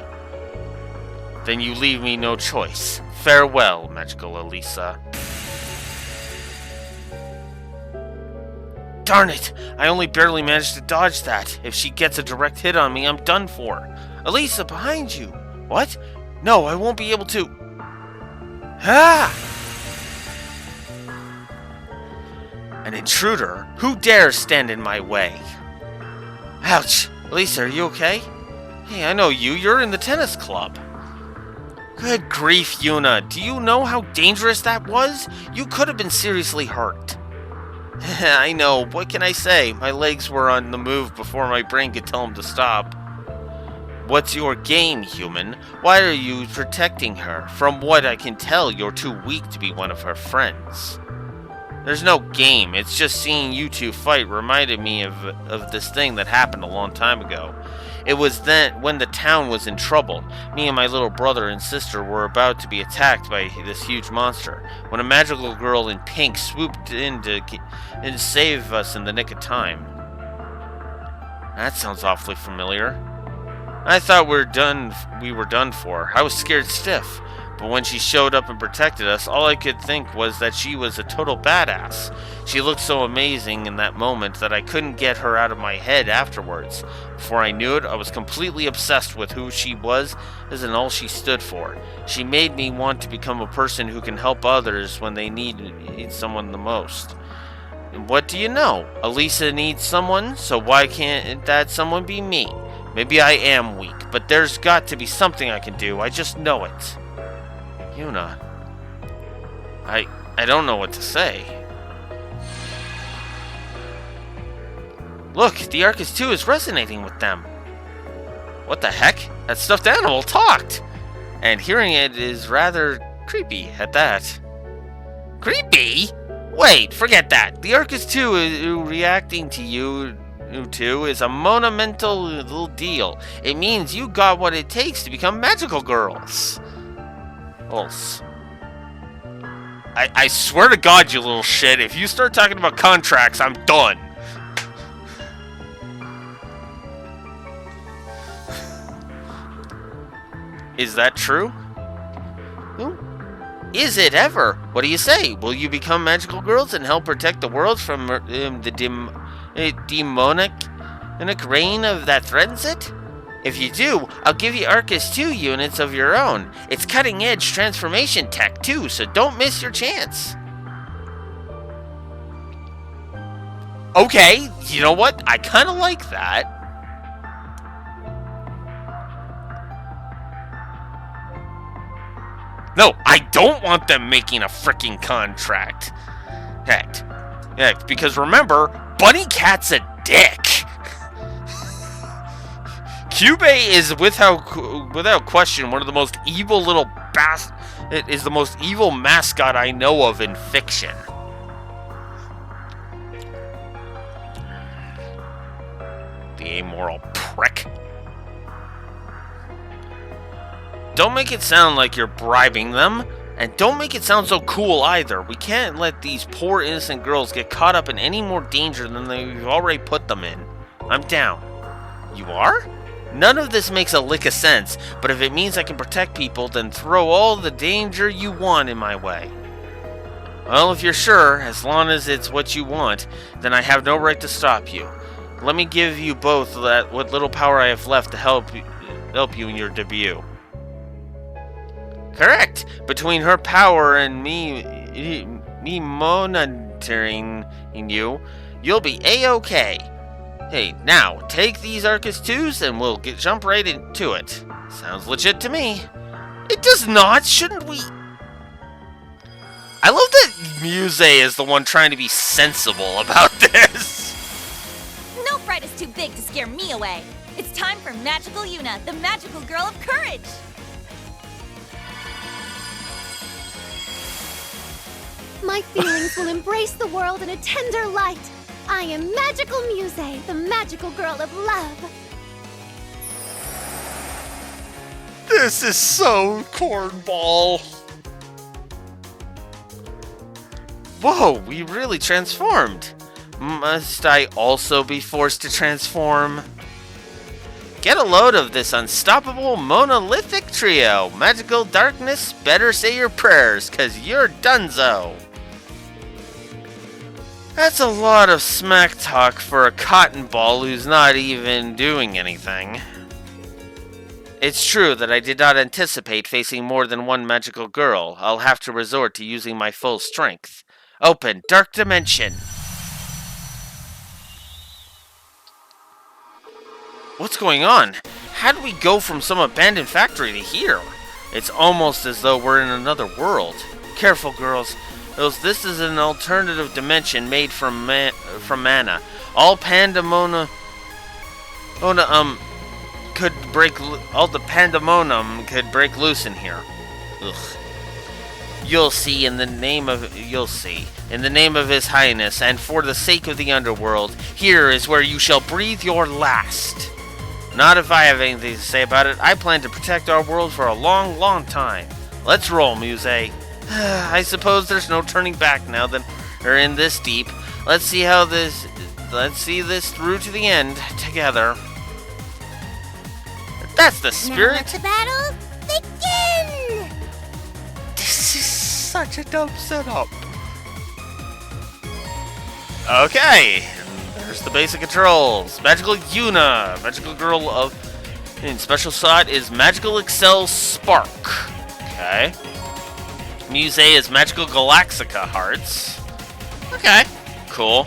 Then you leave me no choice. Farewell, magical Elisa. Darn it! I only barely managed to dodge that. If she gets a direct hit on me, I'm done for. Elisa, behind you! What? No, I won't be able to... Ah! An intruder? Who dares stand in my way? Ouch! Elisa, are you okay? Hey, I know you. You're in the tennis club. Good grief, Yuna. Do you know how dangerous that was? You could have been seriously hurt. I know. What can I say? My legs were on the move before my brain could tell them to stop. What's your game, human? Why are you protecting her? From what I can tell, you're too weak to be one of her friends. There's no game. It's just seeing you two fight reminded me of this thing that happened a long time ago. It was then when the town was in trouble. Me and my little brother and sister were about to be attacked by this huge monster, when a magical girl in pink swooped in to save us in the nick of time. That sounds awfully familiar. I thought we were done for. I was scared stiff. But when she showed up and protected us, all I could think was that she was a total badass. She looked so amazing in that moment that I couldn't get her out of my head afterwards. Before I knew it, I was completely obsessed with who she was and all she stood for. She made me want to become a person who can help others when they need someone the most. And what do you know? Elisa needs someone, so why can't that someone be me? Maybe I am weak, but there's got to be something I can do. I just know it. Yuna, I don't know what to say. Look, the Arcus 2 is resonating with them. What the heck? That stuffed animal talked! And hearing it is rather creepy at that. Creepy? Wait, forget that. The Arcus 2 is reacting to you two is a monumental little deal. It means you got what it takes to become magical girls. I swear to God, you little shit, if you start talking about contracts, I'm done. Is that true? is it ever? What do you say? Will you become magical girls and help protect the world from the demonic reign of that threatens it? If you do, I'll give you Arcus 2 units of your own. It's cutting-edge transformation tech, too, so don't miss your chance. Okay, you know what? I kind of like that. No, I don't want them making a freaking contract. Heck, because remember, Bunny Cat's a dick. Kyubey is without question one of the most evil little It is the most evil mascot I know of in fiction. The amoral prick. Don't make it sound like you're bribing them, and don't make it sound so cool either. We can't let these poor innocent girls get caught up in any more danger than we've already put them in. I'm down. You are? None of this makes a lick of sense, but if it means I can protect people, then throw all the danger you want in my way. Well, if you're sure, as long as it's what you want, then I have no right to stop you. Let me give you both what little power I have left to help you in your debut. Correct. Between her power and me monitoring you, you'll be A-okay. Hey, now, take these Arcus 2s and we'll jump right into it. Sounds legit to me. It does not, shouldn't we? I love that Muse is the one trying to be sensible about this. No fright is too big to scare me away. It's time for Magical Yuna, the magical girl of courage. My feelings will embrace the world in a tender light. I am Magical Muse, the magical girl of love. This is so cornball. Whoa, we really transformed. Must I also be forced to transform? Get a load of this unstoppable monolithic trio. Magical darkness, better say your prayers, 'cause you're donezo. That's a lot of smack talk for a cotton ball who's not even doing anything. It's true that I did not anticipate facing more than one magical girl. I'll have to resort to using my full strength. Open Dark Dimension. What's going on? How do we go from some abandoned factory to here? It's almost as though we're in another world. Careful, girls. This is an alternative dimension made from mana. All pandemonium could break loose in here. Ugh. You'll see in the name of His Highness, and for the sake of the underworld, here is where you shall breathe your last. Not if I have anything to say about it. I plan to protect our world for a long, long time. Let's roll, Muse. I suppose there's no turning back now that we're in this deep. Let's see this through to the end together. That's the spirit. Now let the battle begin! This is such a dope setup. Okay, there's the basic controls. Magical Yuna, magical girl of. In special slot is Magical Excel Spark. Okay. Muse is Magical Galaxica Hearts. Okay, cool.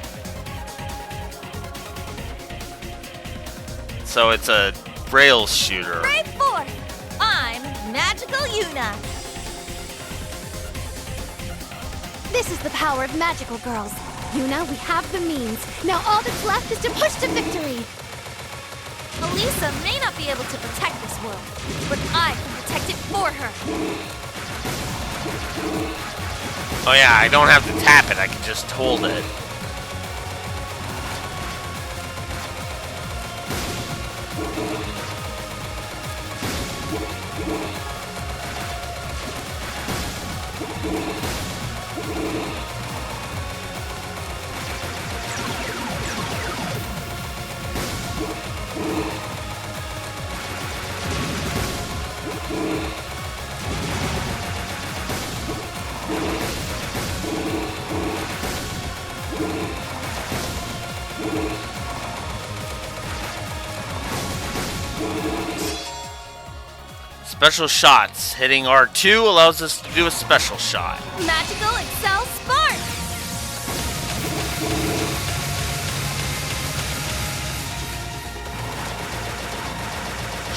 So it's a rail shooter. Brave forth! I'm Magical Yuna. This is the power of magical girls. Yuna, we have the means. Now all that's left is to push to victory. Elisa may not be able to protect this world, but I can protect it for her. Oh yeah, I don't have to tap it, I can just hold it. Special shots. Hitting R2 allows us to do a special shot. Magical Excel Spark!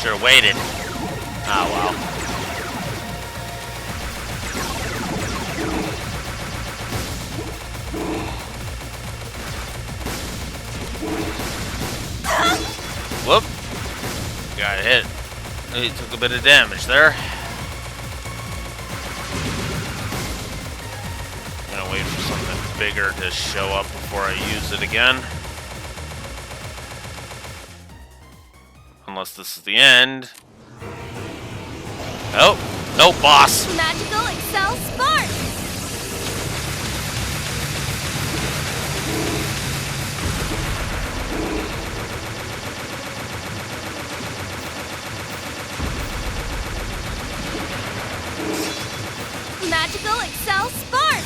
Should've waited. Oh well. Whoop. Got hit. He took a bit of damage there. I'm gonna wait for something bigger to show up before I use it again. Unless this is the end. Oh, no, boss. Magical Excel Spark! Magical Excel Spark!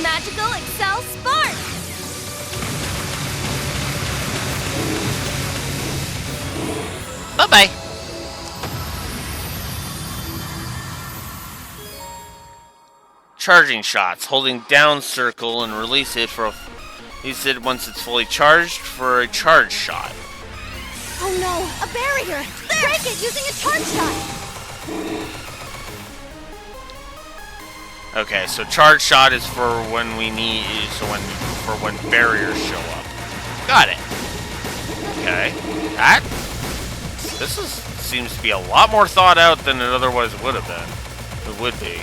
Magical Excel Spark! Bye-bye. Charging shots. Holding down circle and release it for a... Release it once it's fully charged for a charge shot. Oh no, a barrier! Break it using a charge shot! Okay, so charge shot is for when we need, for when barriers show up. Got it. Okay, seems to be a lot more thought out than it otherwise would have been. It would be.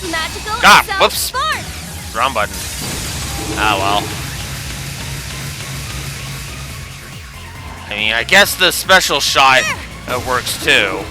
Magical God, Excel whoops. Spark! Wrong button. Ah, well. I mean, I guess the special shot works too.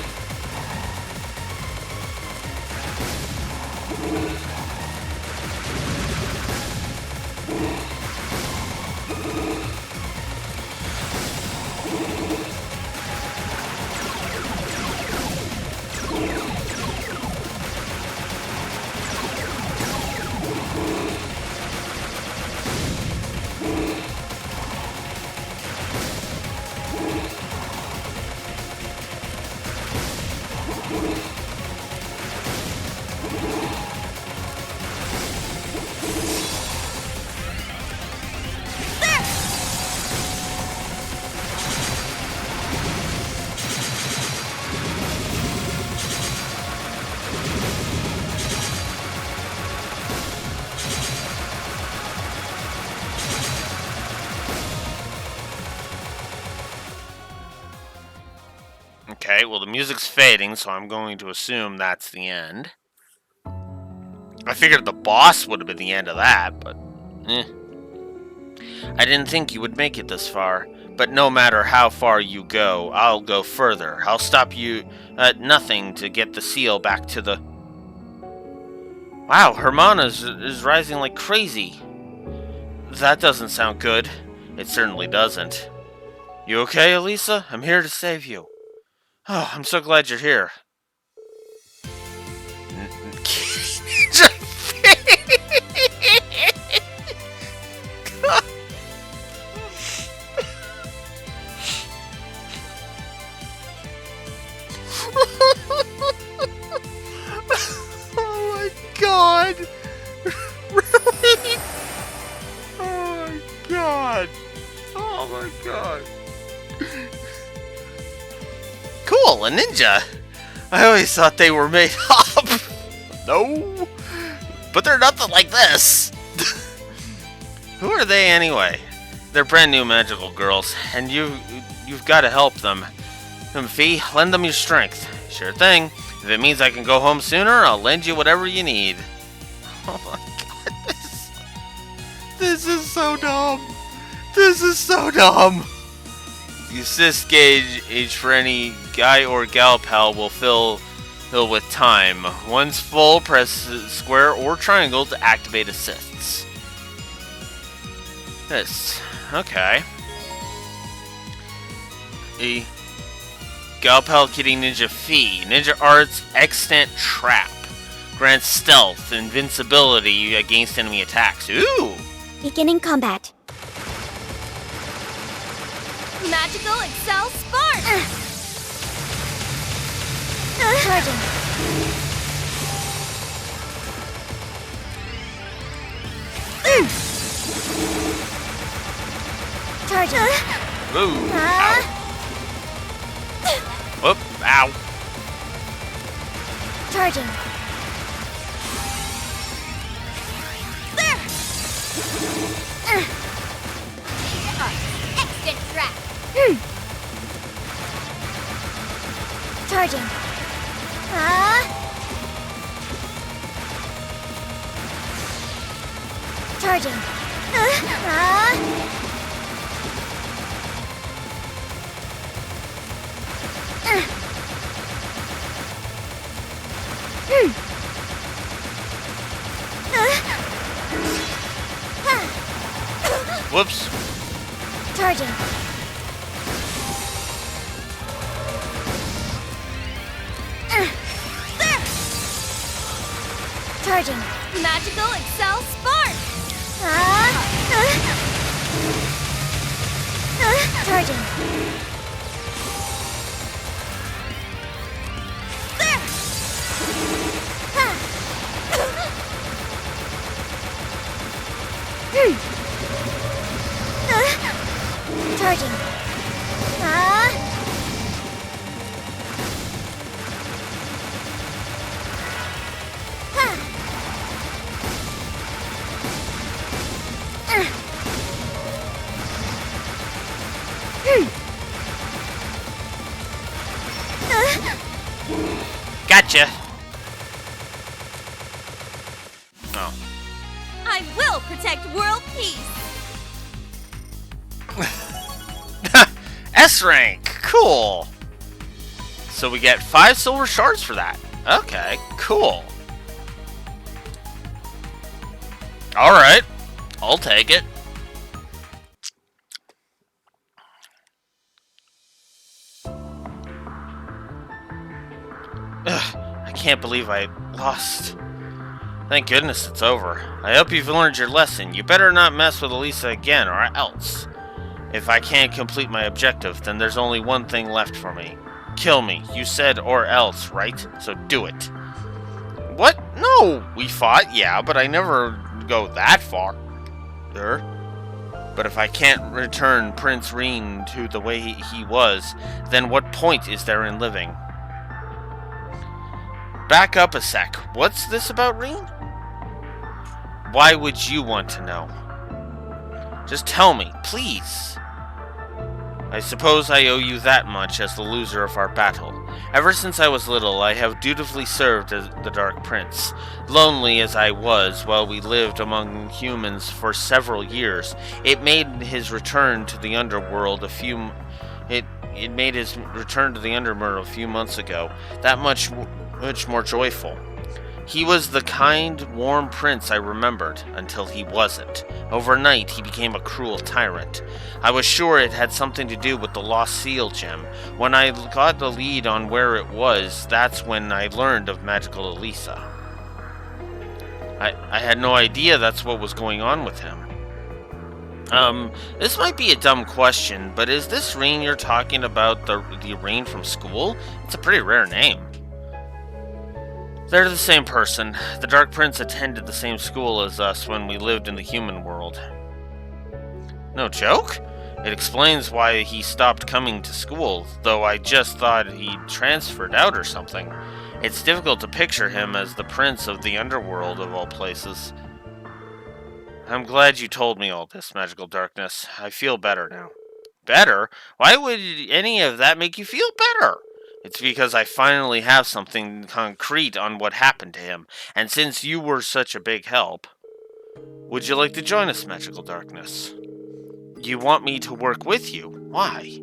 Okay, well the music's fading, so I'm going to assume that's the end. I figured the boss would have been the end of that, but I didn't think you would make it this far. But no matter how far you go, I'll go further. I'll stop you at nothing to get the seal back to the... Wow, Hermana is rising like crazy. That doesn't sound good. It certainly doesn't. You okay, Elisa? I'm here to save you. Oh, I'm so glad you're here. Oh my god! Really? Oh my god! Oh my god! Cool, a ninja. I always thought they were made up. No, but they're nothing like this. Who are they anyway? They're brand new magical girls, and you've got to help them. Fee, lend them your strength. Sure thing. If it means I can go home sooner, I'll lend you whatever you need. Oh my god, this is so dumb. This is so dumb. The assist gauge for any guy or gal pal will fill with time. Once full, press square or triangle to activate assists. This. Okay. Galpal Kitty Ninja Fee. Ninja Arts Extant Trap. Grants stealth, invincibility against enemy attacks. Ooh! Beginning combat. Magical Excel Spark! Charging. Charging. Ooh. Ow. Whoop. Ow. Charging. Extant trap. Charging. Charging. Whoops. Charging. Charging. Magical Excel Spark! Charging. Charging. Gotcha. Oh. I will protect world peace! S rank. Cool. So we get 5 silver shards for that. Okay, cool. Alright. I'll take it. Ugh, I can't believe I lost. Thank goodness it's over. I hope you've learned your lesson. You better not mess with Elisa again, or else. If I can't complete my objective, then there's only one thing left for me. Kill me. You said or else, right? So do it. What? No! We fought, yeah, but I never go that far. Sure. But if I can't return Prince Reen to the way he was, then what point is there in living? Back up a sec. What's this about Reen? Why would you want to know? Just tell me, please. I suppose I owe you that much as the loser of our battle. Ever since I was little, I have dutifully served as the Dark Prince. Lonely as I was while we lived among humans for several years, it made his return to the underworld a few months ago that much more joyful. He was the kind, warm prince I remembered, until he wasn't. Overnight, he became a cruel tyrant. I was sure it had something to do with the lost seal gem. When I got the lead on where it was, that's when I learned of Magical Elisa. I had no idea that's what was going on with him. This might be a dumb question, but is this Reen you're talking about the Reen from school? It's a pretty rare name. They're the same person. The Dark Prince attended the same school as us when we lived in the human world. No joke? It explains why he stopped coming to school, though I just thought he transferred out or something. It's difficult to picture him as the prince of the underworld of all places. I'm glad you told me all this, Magical Darkness. I feel better now. Better? Why would any of that make you feel better? It's because I finally have something concrete on what happened to him, and since you were such a big help, would you like to join us, Magical Darkness? You want me to work with you? Why?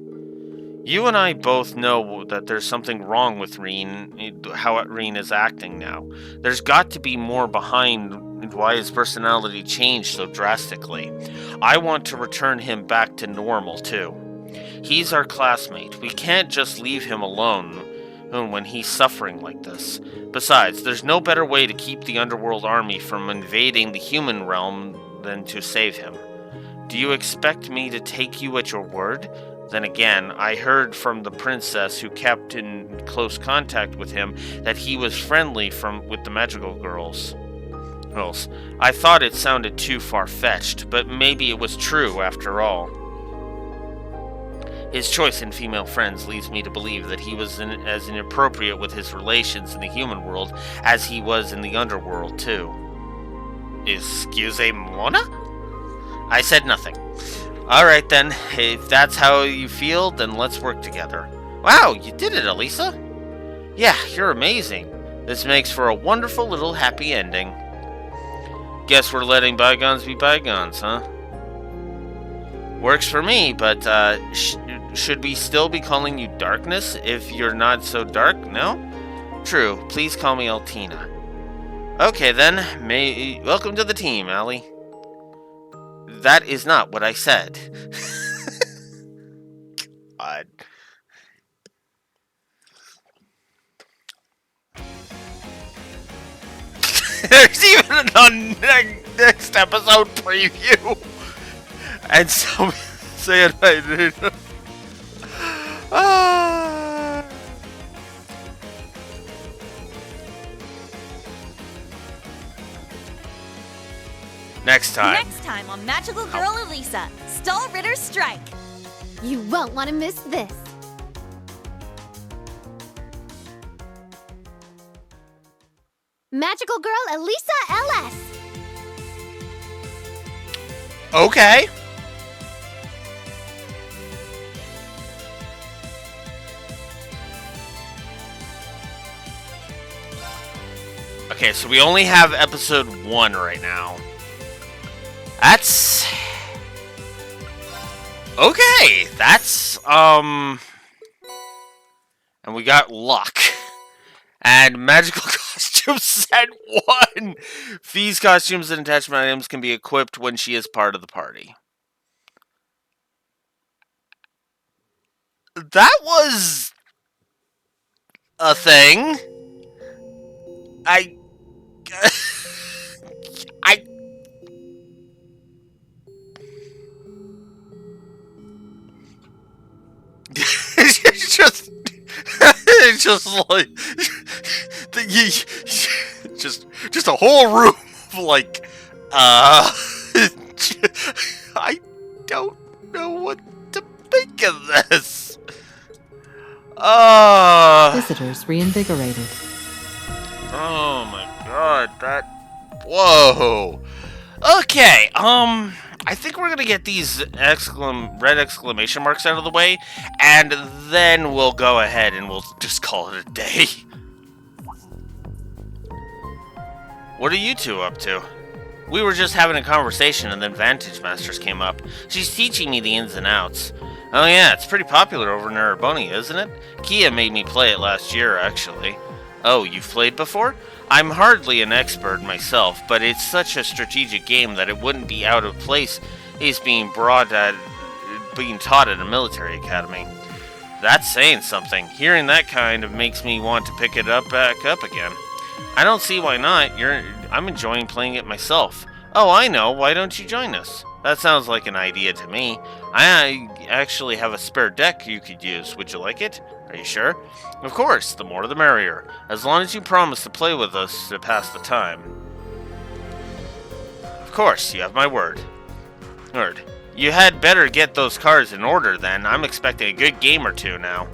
You and I both know that there's something wrong with Reen, how Reen is acting now. There's got to be more behind why his personality changed so drastically. I want to return him back to normal, too. He's our classmate. We can't just leave him alone when he's suffering like this. Besides, there's no better way to keep the underworld army from invading the human realm than to save him. Do you expect me to take you at your word? Then again, I heard from the princess who kept in close contact with him that he was friendly with the magical girls. I thought it sounded too far-fetched, but maybe it was true after all. His choice in female friends leads me to believe that he was as inappropriate with his relations in the human world as he was in the underworld, too. Excuse me, Mona? I said nothing. Alright then, if that's how you feel, then let's work together. Wow, you did it, Elisa! Yeah, you're amazing. This makes for a wonderful little happy ending. Guess we're letting bygones be bygones, huh? Works for me, but should we still be calling you Darkness if you're not so dark, no? True, please call me Altina. Okay then, welcome to the team, Allie. That is not what I said. God. There's even a next episode preview. And so saying I did. Next time. Next time on Magical Girl Elisa, Stall Ritter's Strike. You won't want to miss this. Magical Girl Elisa LS. Okay. Okay, so we only have episode 1 right now. That's... Okay, that's, And we got luck. And magical costume set 1! Fee's costumes and attachment items can be equipped when she is part of the party. That was... a thing. I it's just like just a whole room of like I don't know what to make of this. Visitors reinvigorated. Oh my god, whoa. Okay, I think we're gonna get these red exclamation marks out of the way, and then we'll go ahead and we'll just call it a day. What are you two up to? We were just having a conversation and then Vantage Masters came up. She's teaching me the ins and outs. Oh yeah, it's pretty popular over in Arabonia, isn't it? Kia made me play it last year, actually. Oh, you've played before? I'm hardly an expert myself, but it's such a strategic game that it wouldn't be out of place it's being taught at a military academy. That's saying something. Hearing that kind of makes me want to pick it back up again. I don't see why not. I'm enjoying playing it myself. Oh, I know. Why don't you join us? That sounds like an idea to me. I actually have a spare deck you could use. Would you like it? Are you sure? Of course, the more the merrier. As long as you promise to play with us to pass the time. Of course, you have my word. You had better get those cards in order then. I'm expecting a good game or two now.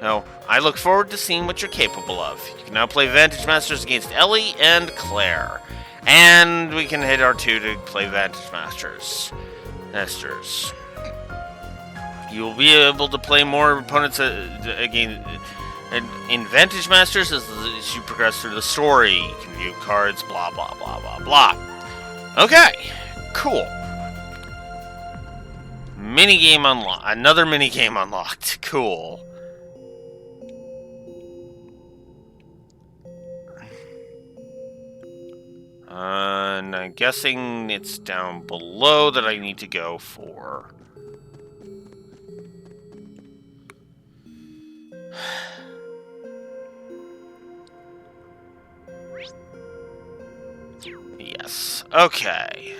No, I look forward to seeing what you're capable of. You can now play Vantage Masters against Ellie and Claire. And we can hit R2 to play Vantage Masters. You'll be able to play more opponents again in Vantage Masters as you progress through the story. You can view cards, blah, blah, blah, blah, blah. Okay, cool. Minigame unlocked. Another minigame unlocked. Cool. And I'm guessing it's down below that I need to go for. Yes. Okay.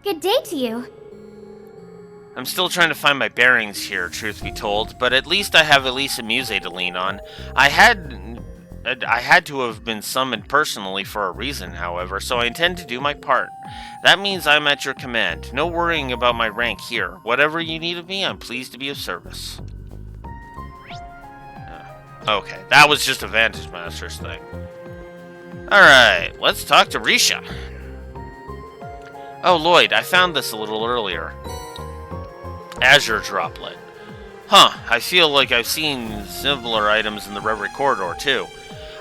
Good day to you. I'm still trying to find my bearings here, truth be told, but at least I have Elisa Muse to lean on. I had to have been summoned personally for a reason, however, so I intend to do my part. That means I'm at your command. No worrying about my rank here. Whatever you need of me, I'm pleased to be of service. Okay, that was just a Vantage Master's thing. Alright, let's talk to Risha. Oh, Lloyd, I found this a little earlier. Azure Droplet. Huh, I feel like I've seen similar items in the Reverie Corridor, too.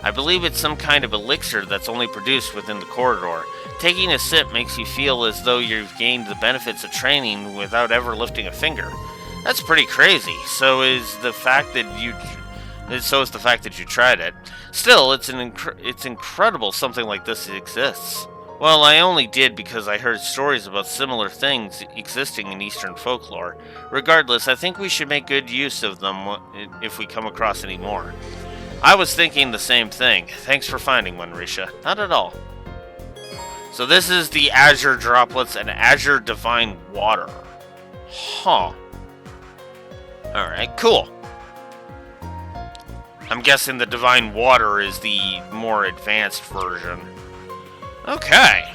I believe it's some kind of elixir that's only produced within the corridor. Taking a sip makes you feel as though you've gained the benefits of training without ever lifting a finger. That's pretty crazy. So is the fact that you tried it. Still, it's incredible something like this exists. Well, I only did because I heard stories about similar things existing in Eastern folklore. Regardless, I think we should make good use of them if we come across any more. I was thinking the same thing. Thanks for finding one, Risha. Not at all. So this is the Azure Droplets and Azure Divine Water. Huh. Alright, cool. I'm guessing the Divine Water is the more advanced version. Okay.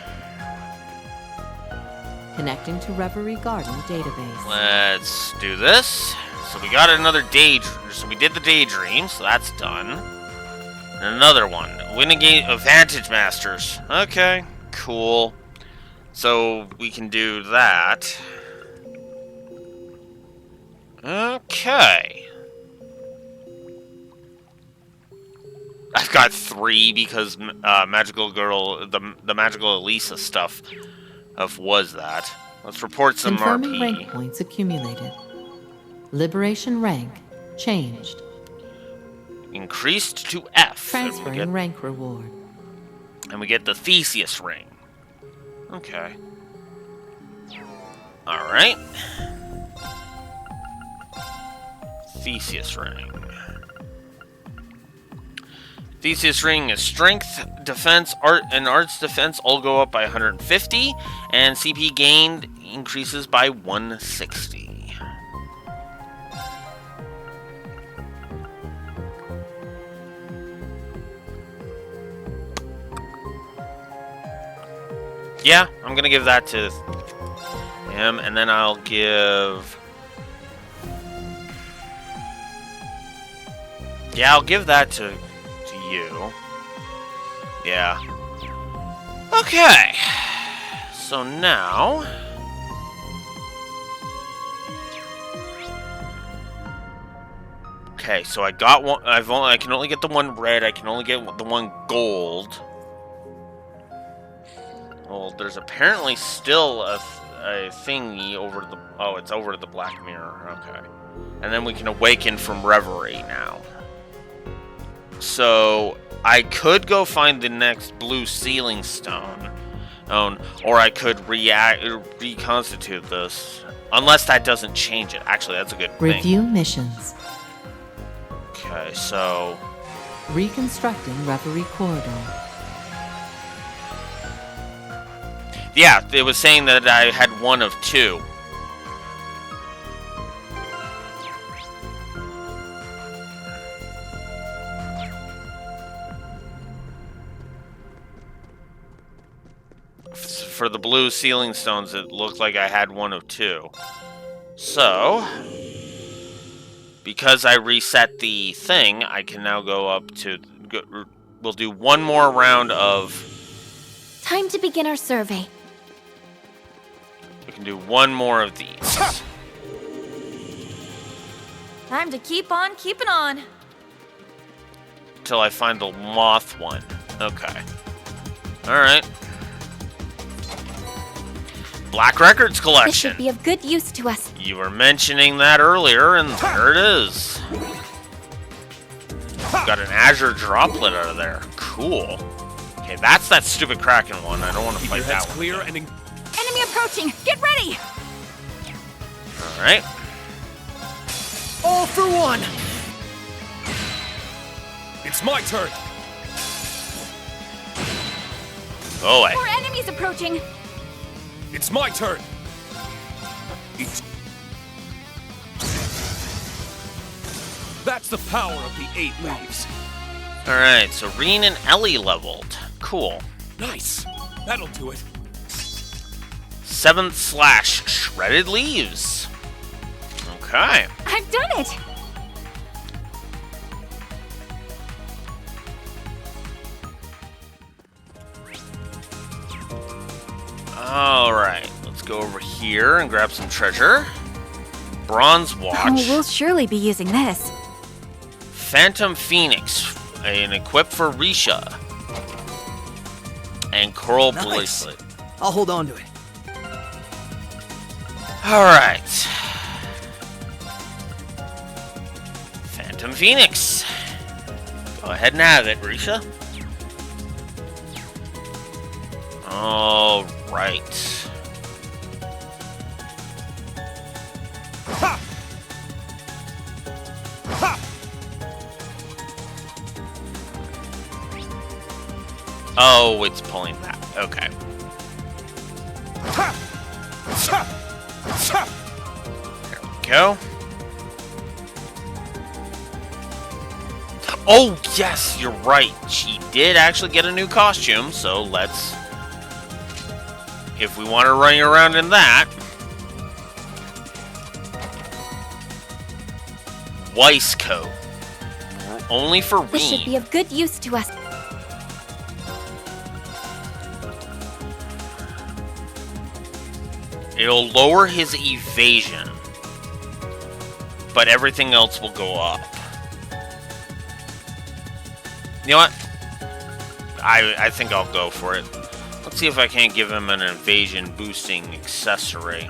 Connecting to Reverie Garden database. Let's do this. So we got another daydream. So we did the daydream, so that's done. And another one. Win a game of Vantage Masters. Okay, cool. So we can do that. Okay. I've got 3 because Magical Girl, the Magical Elisa stuff was that. Let's report some Confirming RP. rank points accumulated. Liberation rank changed. Increased to F. Transferring rank reward. And we get the Theseus ring. Okay. Alright. Theseus ring. Theseus ring is strength, defense, art, and arts defense all go up by 150, and CP gained increases by 160. Yeah, I'm gonna give that to him, and then I'll give... Yeah, I'll give that to you. Yeah. Okay. So now... Okay, so I got one... I can only get the one red, I can only get the one gold. Well, there's apparently still a thingy over the... Oh, it's over the Black Mirror. Okay. And then we can awaken from Reverie now. So, I could go find the next blue sealing stone. Or I could reconstitute this. Unless that doesn't change it. Actually, that's a good thing. Review missions. Okay, so... Reconstructing Reverie Corridor. Yeah, it was saying that I had one of 2. For the blue sealing stones, it looked like I had one of 2. So, because I reset the thing, I can now go up to... We'll do one more round of... Time to begin our survey. We can do one more of these. Time to keep on keeping on. Until I find the moth one. Okay. Alright. Black Records This Collection. should be of good use to us. You were mentioning that earlier, and there it is. Got an Azure Droplet out of there. Cool. Okay, that's that stupid Kraken one. I don't want to fight that one. Clear and Enemy approaching. Get ready. Alright. All for one! it's my turn. Go away. More enemies approaching. It's my turn. That's the power of the 8 leaves. Alright, so Reen and Ellie leveled. Cool. Nice. That'll do it. 7th slash shredded leaves. Okay. I've done it. Alright, let's go over here and grab some treasure. Bronze watch. Oh, we'll surely be using this. Phantom Phoenix, an equip for Risha. And Coral Nice. Bracelet. I'll hold on to it. Alright. Phantom Phoenix. Go ahead and have it, Risha. Alright. Oh, it's pulling that. Okay. There we go. Oh, yes, you're right. She did actually get a new costume, so let's... If we want her running around in that... Weiss coat. Only for This should Reen. be of good use to us. It'll lower his evasion, but everything else will go up. You know what? I think I'll go for it. Let's see if I can't give him an evasion boosting accessory.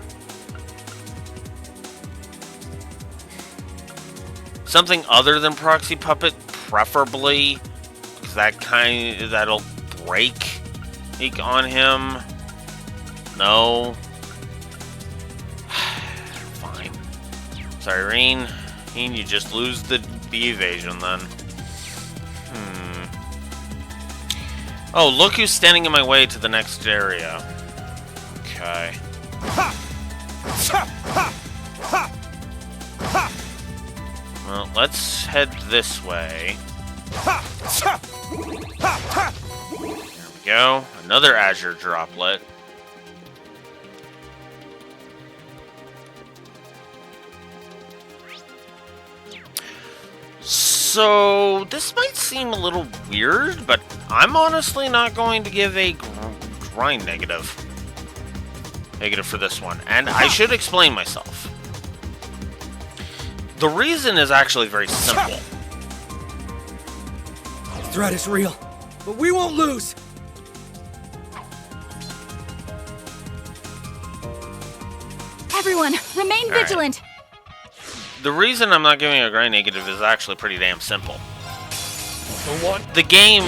Something other than Proxy Puppet, preferably, because that'll break on him. No. Fine. Sorry, Reen. Reen, you just lose the evasion then. Oh, look who's standing in my way to the next area. Okay. Well, let's head this way. There we go. Another Azure Droplet. So, this might seem a little weird, but I'm honestly not going to give a grind negative. Negative for this one. And I should explain myself. The reason is actually very simple. The threat is real, but we won't lose. Everyone, remain All right. vigilant. The reason I'm not giving a grind negative is actually pretty damn simple. The game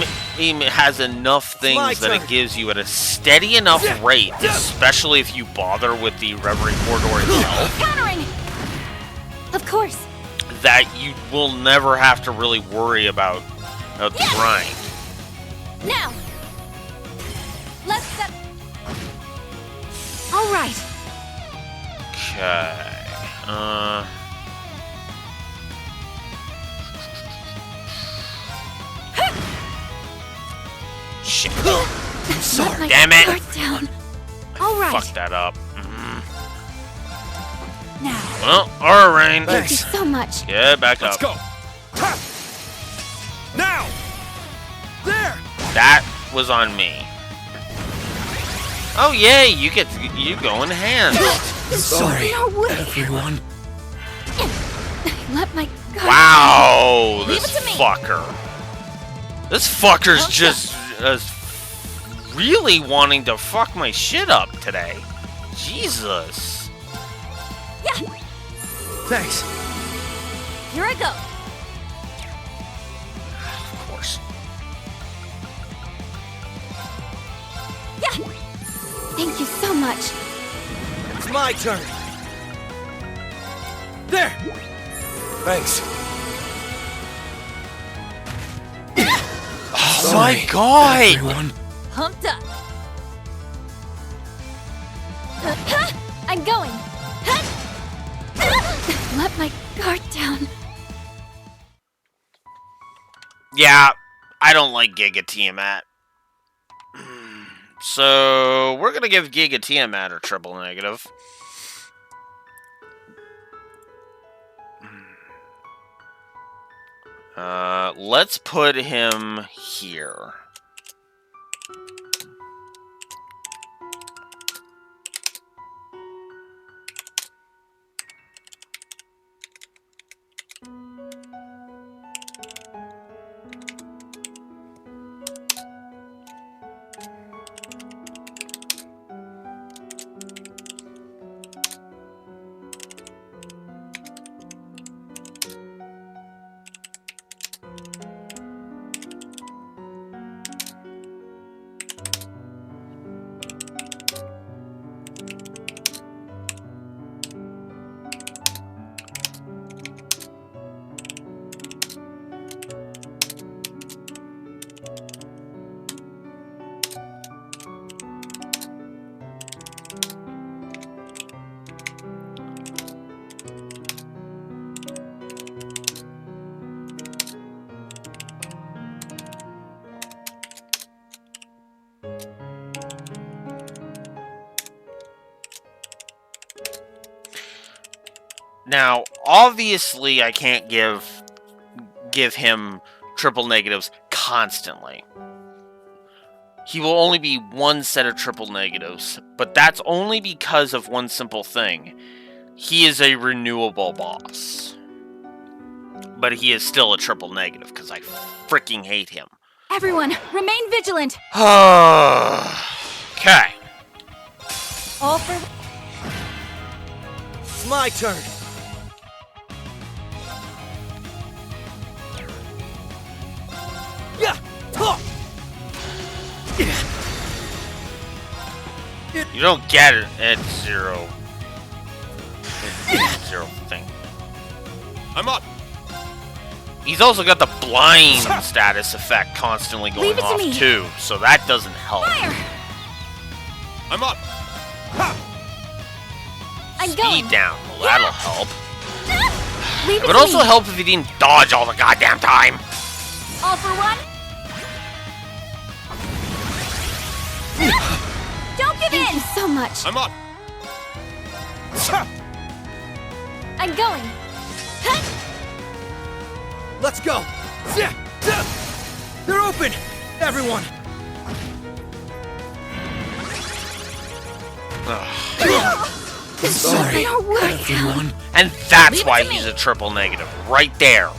has enough things that it gives you at a steady enough rate, especially if you bother with the Reverie Corridor itself, Countering. Of course. that you will never have to really worry about the grind. Now. Let's set. All right. Okay. Shit. I'm sorry. Damn it. Down. All right. Fucked that up. Now. Well, alright. Thank you so much. Yeah, back up. Let's go. Now. There. That was on me. Oh yay, you go in hand. Sorry, No way. everyone. Let my guard Wow, Leave this it to me. fucker. This fucker's just really wanting to fuck my shit up today. Jesus. Yeah. Thanks. Here I go. Of course. Yeah. Thank you so much. It's my turn. There. Thanks. Oh my god! Everyone. Pumped up. I'm going. Let my guard down. Yeah, I don't like Giga Tiamat. So, we're gonna give Giga Tiamat a triple negative. Let's put him here. Now, obviously, I can't give him triple negatives constantly. He will only be one set of triple negatives, but that's only because of one simple thing. He is a renewable boss. But he is still a triple negative, because I freaking hate him. Everyone, remain vigilant. Okay. All for... It's my turn. Yeah. You don't get it at zero. It's zero thing. I'm up. He's also got the blind status effect constantly going off too, so that doesn't help. Fire! I'm up. I'm going. Speed down. Well, that'll help. Leave It would also help if he didn't dodge all the goddamn time. All for one. Don't give in. Thank you so much. I'm up. I'm going. Let's go. They're open. Everyone. Sorry. Everyone. And that's why he's a triple negative. Right there.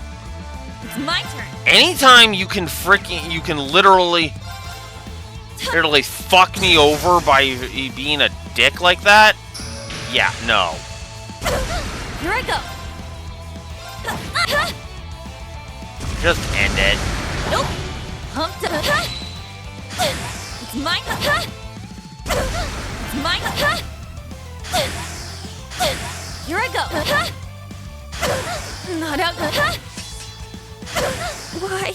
It's my turn. Anytime you can literally fuck me over by being a dick like that, yeah, no. Here I go. Just end it. Nope. Hump to. It's mine. It's mine. Here I go. Not out. Why?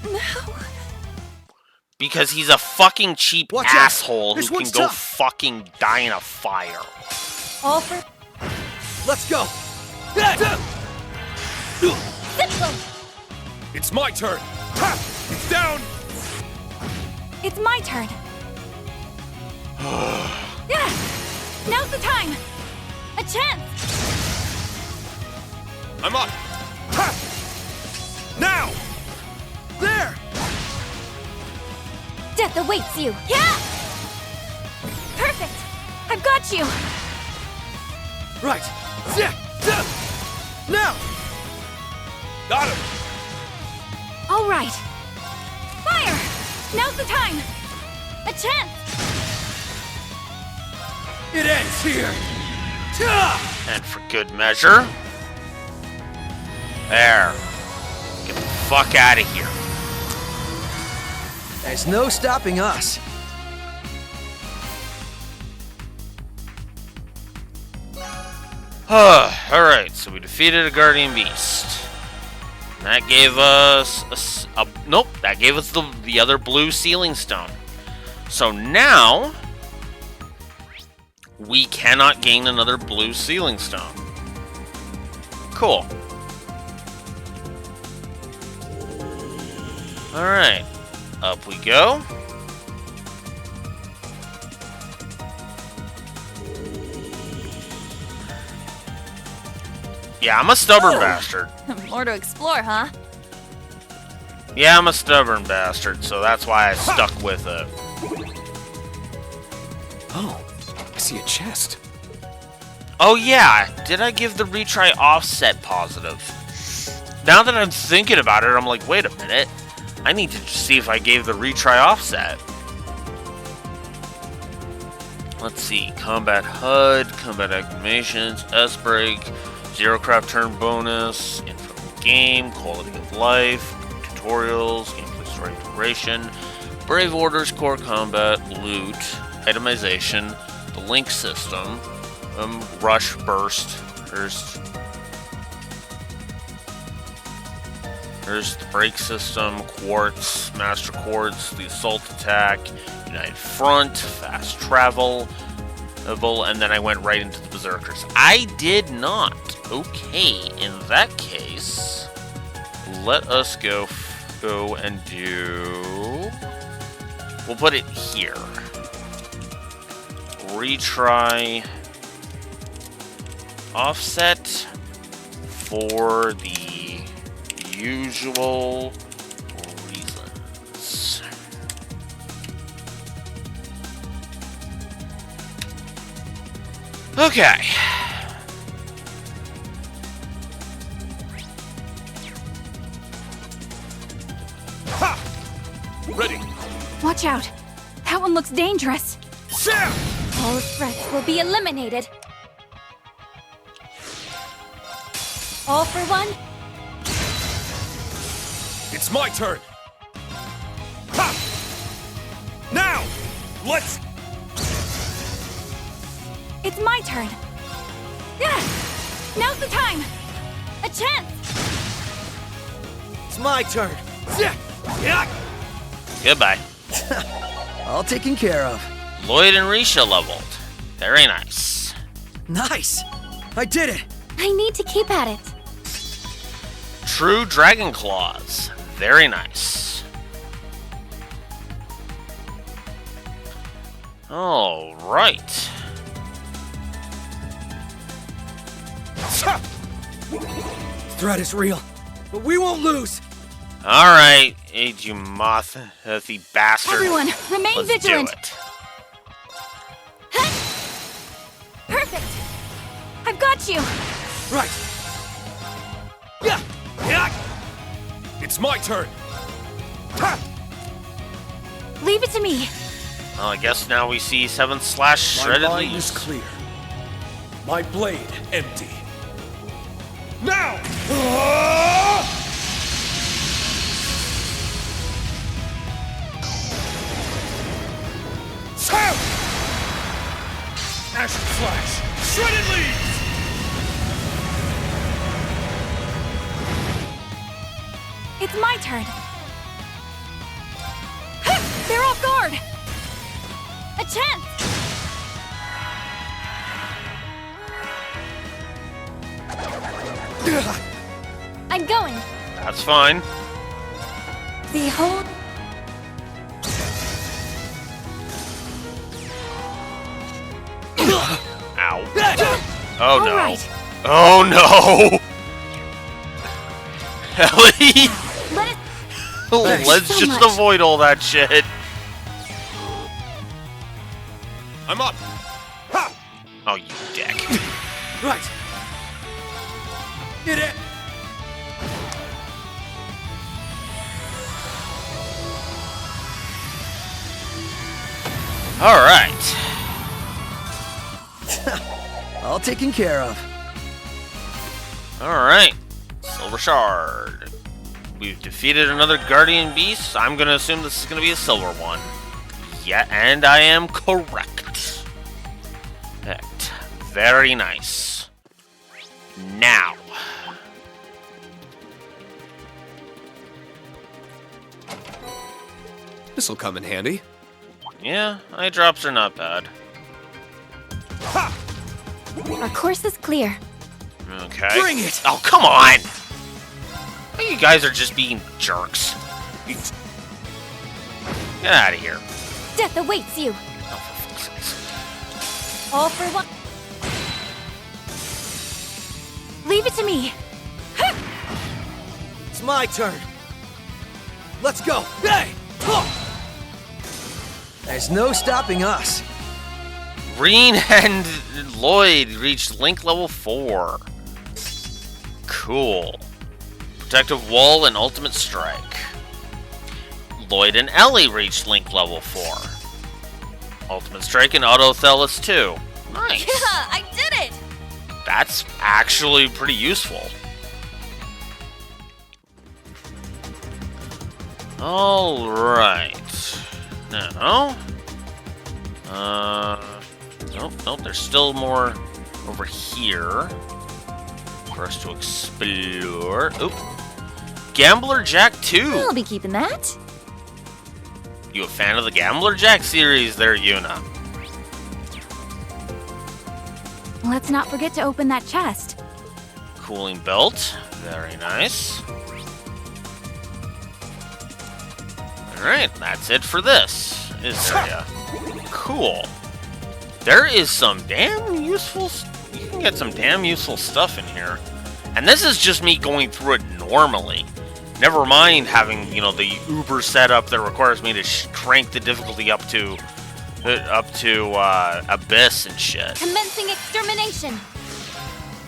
No. Because he's a fucking cheap Watch out. asshole This who can one's go tough. fucking die in a fire. All for... Let's go. It's my turn. It's down. It's my turn. Yeah. Now's the time. A chance. I'm up. Now. There. Death awaits you. Yeah. Perfect. I've got you. Right. Now. Got him. All right. Fire. Now's the time. A chance. It ends here. And for good measure. There. Get the fuck out of here. There's no stopping us. Alright, so we defeated a Guardian Beast. That gave us nope, that gave us the other blue Sealing Stone. So now, we cannot gain another blue sealing stone. Cool. Alright. Up we go. Yeah, I'm a stubborn bastard. More to explore, huh? Yeah, I'm a stubborn bastard, so that's why I stuck with it. Oh, I see a chest. Oh yeah, did I give the retry offset positive? Now that I'm thinking about it, I'm like, wait a minute. I need to see if I gave the retry offset. Let's see, combat HUD, combat activations, S-break, zero craft turn bonus, info of the game, quality of life, tutorials, gameplay story duration, brave orders, core combat, loot, itemization, the link system, rush, burst, there's the brake system, quartz, master quartz, the assault attack, united front, fast travel, and then I went right into the berserkers. I did not. Okay, in that case, let us go and do. We'll put it here. Retry offset for the usual reasons. Okay. Ha! Ready. Watch out! That one looks dangerous. Sam! All threats will be eliminated. All for one? It's my turn. Ha! Now, let's. It's my turn. Yeah! Now's the time! A chance! It's my turn. Goodbye. All taken care of. Lloyd and Risha leveled. Very nice. Nice! I did it! I need to keep at it. True Dragon Claws. Very nice. All right. Threat is real, but we won't lose. All right, age you moth-earthy bastard. Everyone, remain Let's vigilant. do it. Perfect! I've got you! Right. Yeah. Yeah. It's my turn. Ha! Leave it to me. Well, I guess now we see 7th slash shredded My mind leaves. is clear. My blade empty. Now! Ashen Flash! Shredded leaves! It's my turn. They're off guard. A chance. I'm going. That's fine. Behold. Ow. Oh no. Right. Oh no! Ellie! Let's so just much. avoid all that shit. I'm up. Ha! Oh, you dick. Right. Get it. All right. All taken care of. All right. Silver Shard. We've defeated another Guardian Beast. I'm going to assume this is going to be a silver one. Yeah, and I am correct. Correct. Very nice. Now. This'll come in handy. Yeah, eye drops are not bad. Our course is clear. Okay. Bring it! Oh, come on! You guys are just being jerks. Get out of here. Death awaits you. Oh, for fuck's sakes. All for one. Leave it to me. It's my turn. Let's go. Hey! There's no stopping us. Reen and Lloyd reached Link level 4. Cool. Protective Wall and Ultimate Strike. Lloyd and Ellie reached Link level 4. Ultimate Strike and Auto Thelis 2. Nice. Yeah, I did it! That's actually pretty useful. Alright. Now. Nope, there's still more over here for us to explore. Oop. Gambler Jack 2. I'll be keeping that. You a fan of the Gambler Jack series there, Yuna? Let's not forget to open that chest. Cooling belt. Very nice. Alright, that's it for this. Is area. Cool. There is some damn useful... You can get some damn useful stuff in here. And this is just me going through it normally. Never mind having, you know, the Uber setup that requires me to crank the difficulty up to Abyss and shit. Commencing extermination.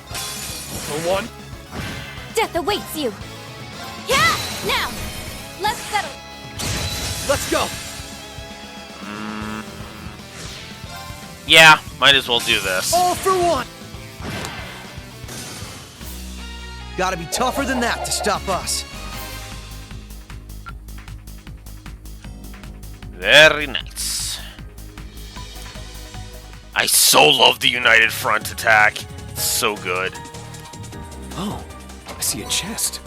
For one. Death awaits you. Yeah! Now! Let's settle. Let's go. Yeah, might as well do this. All for one. Gotta be tougher than that to stop us. Very nice. I so love the United Front attack. It's so good. Oh, I see a chest.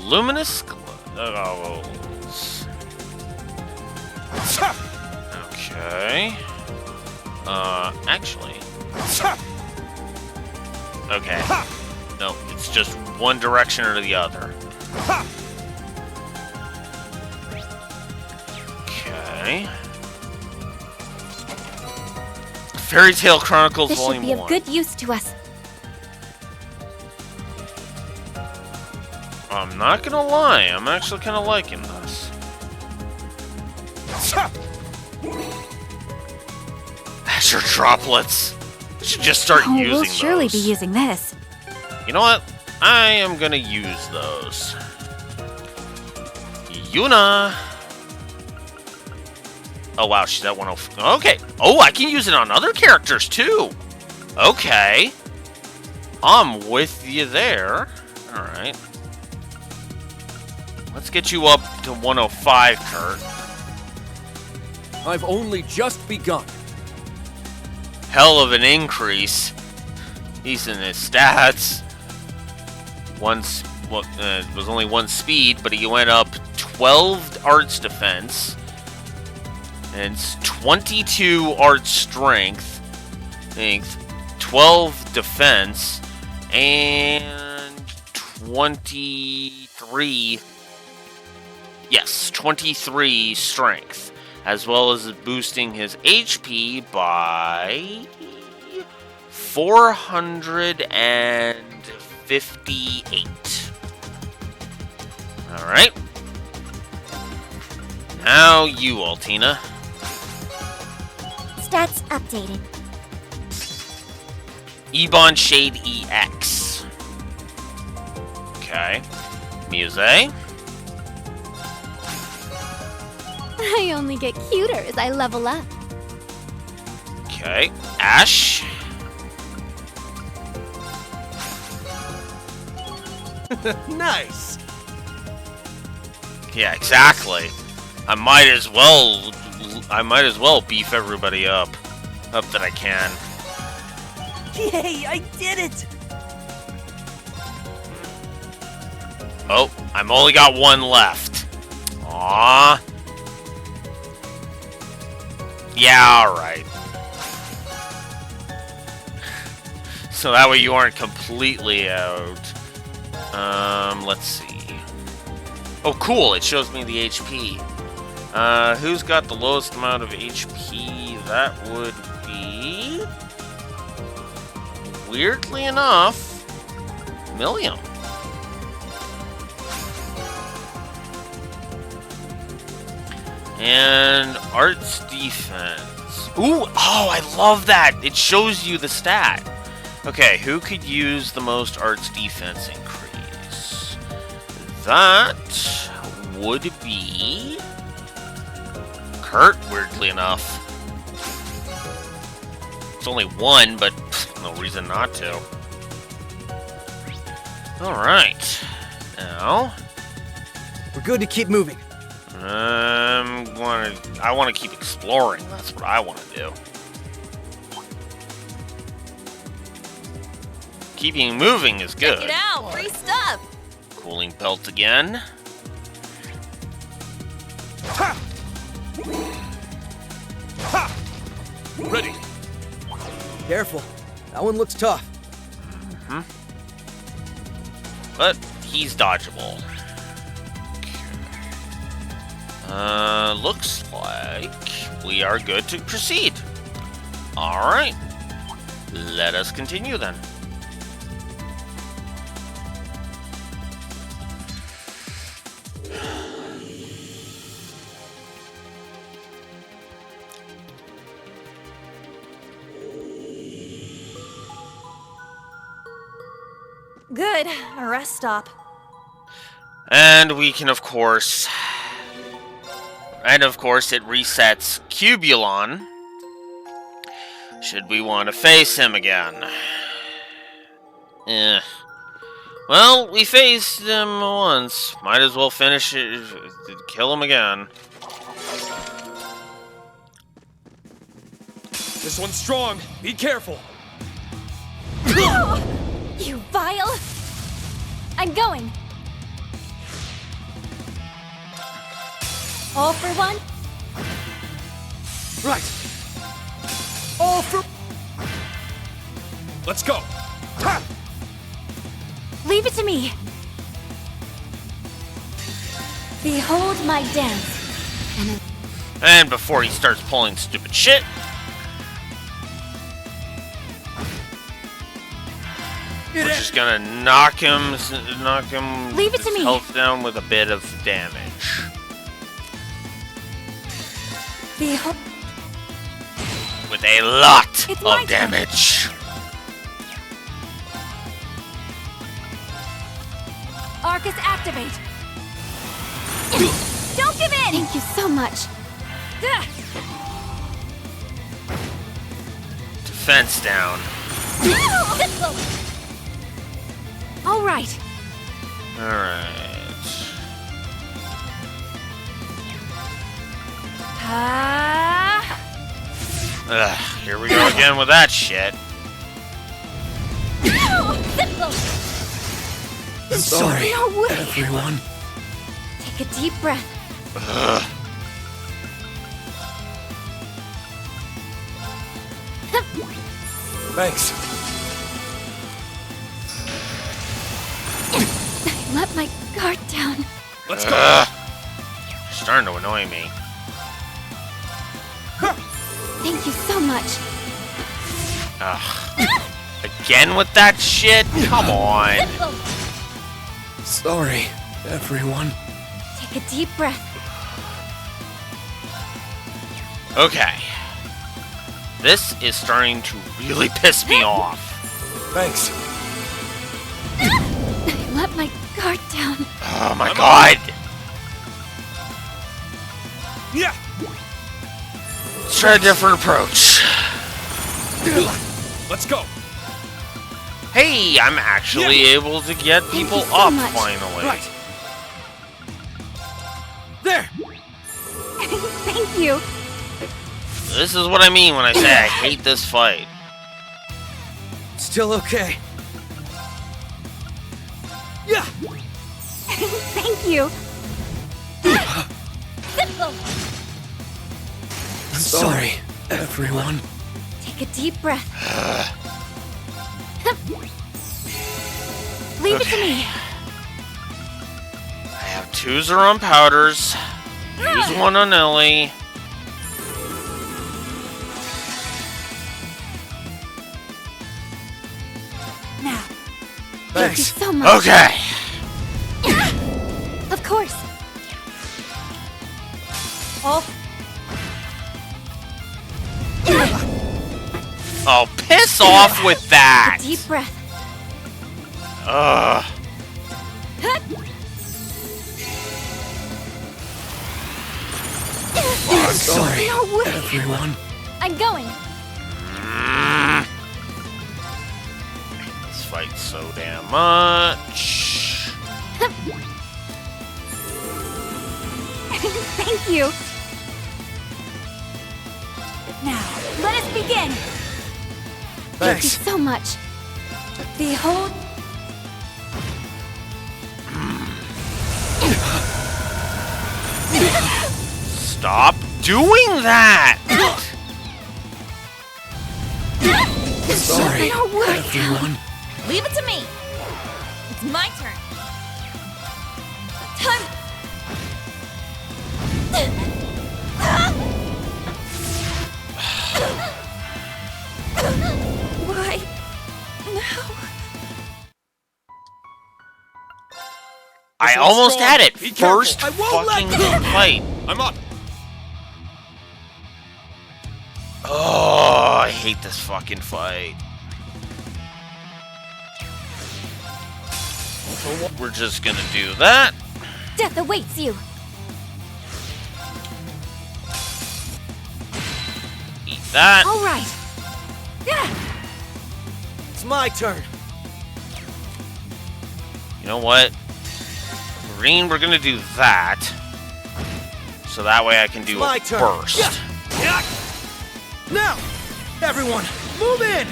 Luminous glows. Okay. Actually. Okay. No, it's just one direction or the other. Okay. Fairy Tale Chronicles This should Volume be of 1. good use to us. I'm not gonna lie, I'm actually kind of liking this. Azure droplets. Should just start using we'll those. surely be using this. You know what? I am gonna use those. Yuna. Oh wow, she's at 105. Okay. Oh, I can use it on other characters too. Okay. I'm with you there. All right. Let's get you up to 105, Kurt. I've only just begun. Hell of an increase. He's in his stats. Was only 1 speed, but he went up 12 arts defense and 22 arts strength, 12 defense, and 23. Yes, 23 strength, as well as boosting his HP by 458. Alright. Now you, Altina. Stats updated. Ebon Shade EX. Okay. Muse. I only get cuter as I level up. Okay. Ash. Nice. Yeah, exactly. I might as well beef everybody up that I can. Yay, I did it! Oh, I'm only got 1 left. Aww. Yeah, alright. So that way you aren't completely out. Let's see. Oh, cool, it shows me the HP. Who's got the lowest amount of HP? That would be... weirdly enough, Milliam. And Art's defense. Ooh, oh, I love that. It shows you the stat. Okay, who could use the most Art's defense increase? That would be Kurt, weirdly enough. It's only one, but no reason not to. Alright. Now... we're good to keep moving. I want to keep exploring. That's what I want to do. Keeping moving is good. Check it out, free stuff. Cooling belt again. Ha! Ha! Ready. Careful. That one looks tough. Mm-hmm. But he's dodgeable. Looks like we are good to proceed. Alright. Let us continue then. Good, a rest stop. And we can, of course... And of course, it resets Cubulon. Should we want to face him again? Well, we faced him once. Might as well finish it. Kill him again. This one's strong. Be careful. You vile! I'm going. All for one? Right. All for... Let's go. Ha! Leave it to me. Behold my dance. And before he starts pulling stupid shit... we're just gonna knock him Leave it to me. Health down with a bit of damage. Behold. With a lot It's my of damage. Arcus, activate. Don't give in. Thank you so much. Defense down. All right. Alright. Ugh, here we go again with that shit. Sorry, No way. everyone. Take a deep breath. Ugh. Thanks. I let my guard down. Let's go. Starting to annoy me. Thank you so much. Ugh. Again with that shit? Come on. Sorry, everyone. Take a deep breath. Okay. This is starting to really piss me off. Thanks. I let my guard down. Oh my god. Yeah. Let's try a different approach. Let's go. Hey, I'm actually able to get people so up much. finally. Right. There. Thank you. This is what I mean when I say I hate this fight. Still okay. Yeah. Thank you. Sorry, everyone. Take a deep breath. Leave it to me. I have 2 Zeron powders. Use one on Ellie. Now. Thank you Thanks. so much. Okay. Of course. Oh, piss off with that! Deep breath. Ugh. Sorry, No way. everyone. I'm going. This fight's so damn much. Thank you. Now, let us begin. Thank you Thanks. so much. Behold. Stop doing that! Sorry, No way. everyone. Leave it to me. It's my turn. Time. Why? No. I almost had it! Be careful. First I won't let fucking go. fight. I'm up. Oh, I hate this fucking fight. So we're just gonna do that. Death awaits you. Eat that. All right. It's my turn. You know what? Green, we're gonna do that. So that way I can do My it turn. first. Yeah. Now, everyone, move in.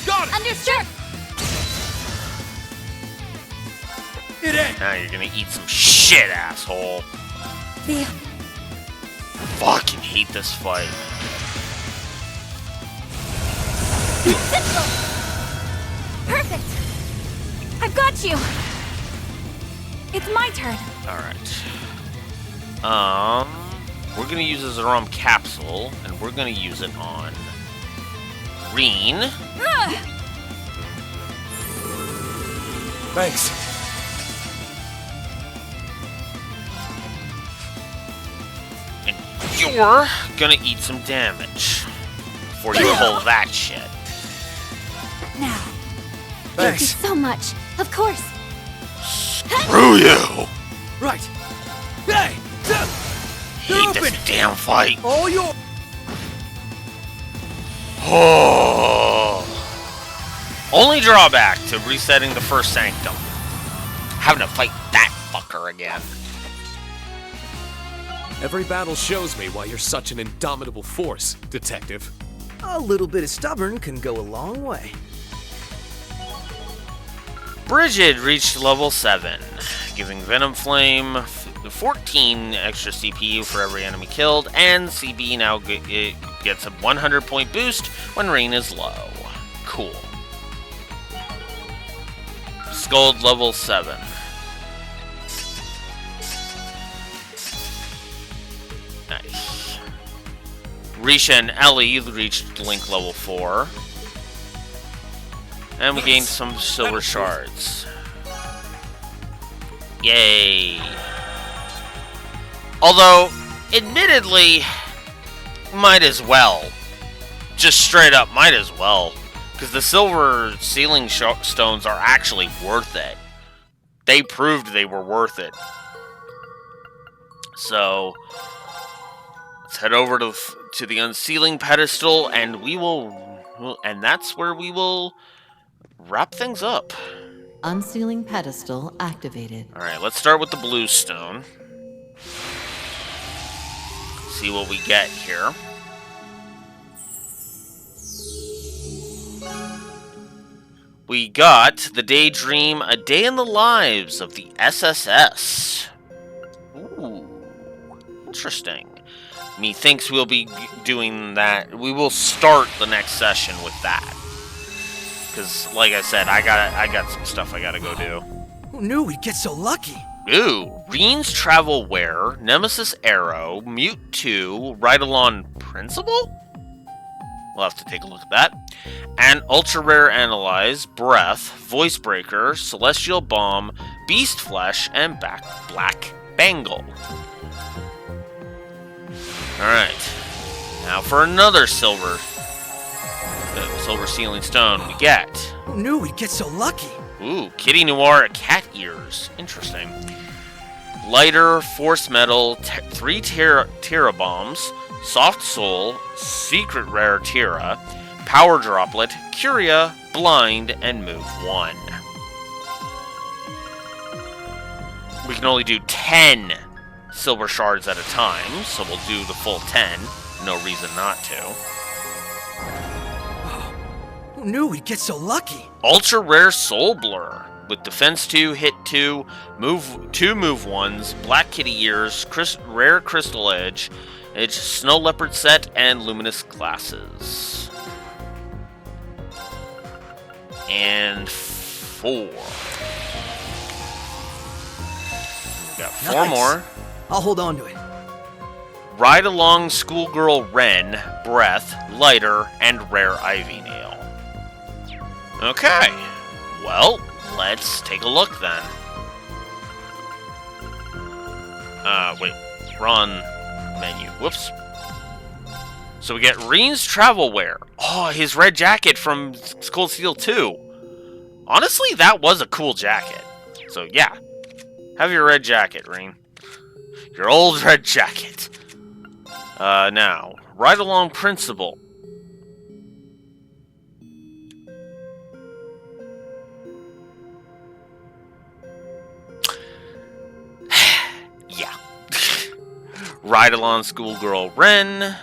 Got it. Understood. It in. Now you're gonna eat some shit, asshole. The Fucking hate this fight. perfect. I've got you. It's my turn. Alright. We're gonna use a Zerom capsule, and we're gonna use it on Green. Thanks. And you're gonna eat some damage before you pull that shit. Now. Thanks. Thank you so much. Of course. Screw you! Right. Hey. Hate this damn fight. All yours. Oh. Only drawback to resetting the first sanctum. Having to fight that fucker again. Every battle shows me why you're such an indomitable force, Detective. A little bit of stubborn can go a long way. Bridget reached level 7, giving Venom Flame 14 extra CPU for every enemy killed, and CB now gets a 100 point boost when Rain is low. Cool. Scald level 7. Nice. Risha and Ellie reached Link level 4. And we gained some silver shards. Yay. Although, admittedly, might as well. Just straight up, might as well. Because the silver ceiling stones are actually worth it. They proved they were worth it. So, let's head over to the unsealing pedestal, and and that's where we will wrap things up. Unsealing pedestal activated. Alright, let's start with the blue stone. See what we get here. We got the Daydream, a day in the lives of the SSS. Ooh, interesting. Methinks we'll be doing that. We will start the next session with that. Because, like I said, I got some stuff I gotta go do. Who knew we'd get so lucky? Ooh, Reen's Travel Wear, Nemesis Arrow, Mute 2, Ride-Along Principle? We'll have to take a look at that. And Ultra Rare Analyze, Breath, Voice Breaker, Celestial Bomb, Beast Flesh, and Black Bangle. Alright. Now for another silver Sealing Stone we get. Who knew we'd get so lucky? Ooh, Kitty Noir Cat Ears. Interesting. Lighter, Force Metal, 3 Tira Bombs, Soft Soul, Secret Rare Tira, Power Droplet, Curia, Blind, and Move 1. We can only do 10 silver shards at a time, so we'll do the full 10. No reason not to. Who knew we'd get so lucky? Ultra Rare Soul Blur with Defense 2, Hit 2, Move 1s, Black Kitty Ears, Rare Crystal Edge, Snow Leopard Set, and Luminous Glasses. And 4. We got 4 more. I'll hold on to it. Ride Along Schoolgirl Wren, Breath, Lighter, and Rare Ivy Nail. Okay, well, let's take a look then. Wait, wrong menu. Whoops. So we get Reen's Travel Wear. Oh, his red jacket from Cold Steel 2. Honestly, that was a cool jacket. So yeah, have your red jacket, Reen. Your old red jacket. Now, Ride Along Principle. Yeah. Ride Along Schoolgirl Wren.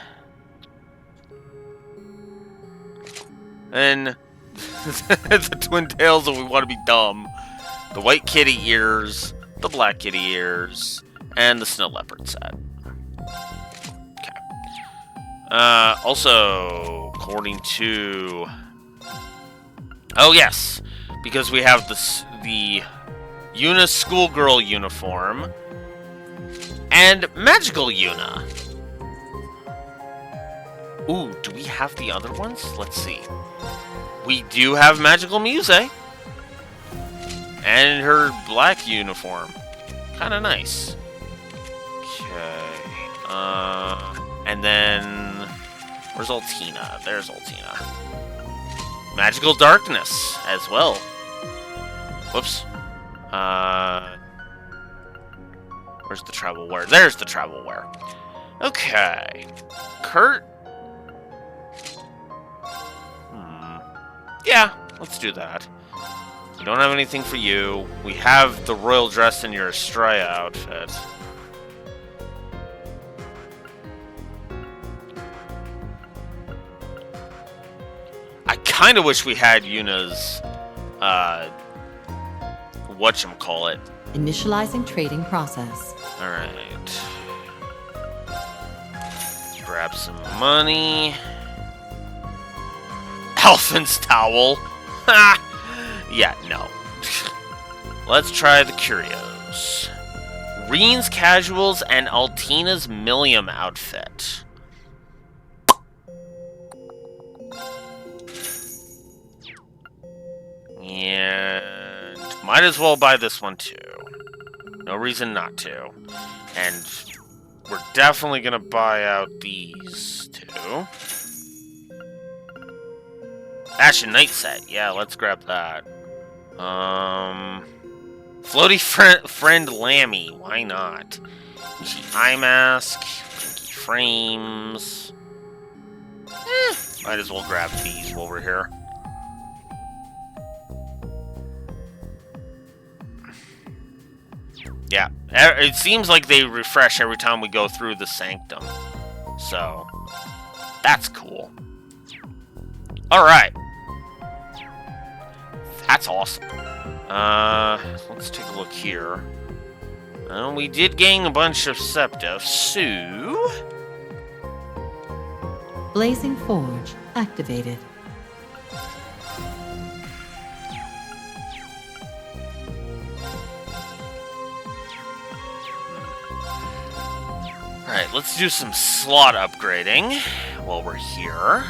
And the Twin Tails of We Want to Be Dumb. The White Kitty Ears. The Black Kitty Ears. And the Snow Leopard set. Also, according to... Oh, yes. Because we have the Yuna Schoolgirl uniform. And Magical Yuna. Ooh, do we have the other ones? Let's see. We do have Magical Muse. And her black uniform. Kind of nice. Okay. And then... Where's Altina? There's Altina. Magical Darkness as well. Whoops. Where's the Travel Wear? There's the Travel Wear. Okay. Kurt? Yeah, let's do that. We don't have anything for you. We have the royal dress in your Estrella outfit. I kind of wish we had Yuna's, whatchamacallit. Initializing trading process. Alright. Grab some money. Elfin's towel. Ha! Yeah, no. Let's try the curios. Reen's casuals and Altina's Millium outfit. And might as well buy this one too. No reason not to. And we're definitely gonna buy out these two. Ashen Night set. Yeah, let's grab that. Floaty friend Lammy. Why not? Eye mask. Pinky frames. Might as well grab these while we're here. Yeah, it seems like they refresh every time we go through the Sanctum. So, that's cool. Alright. That's awesome. Let's take a look here. We did gain a bunch of Septa, so... Blazing Forge activated. Alright, let's do some slot upgrading while we're here.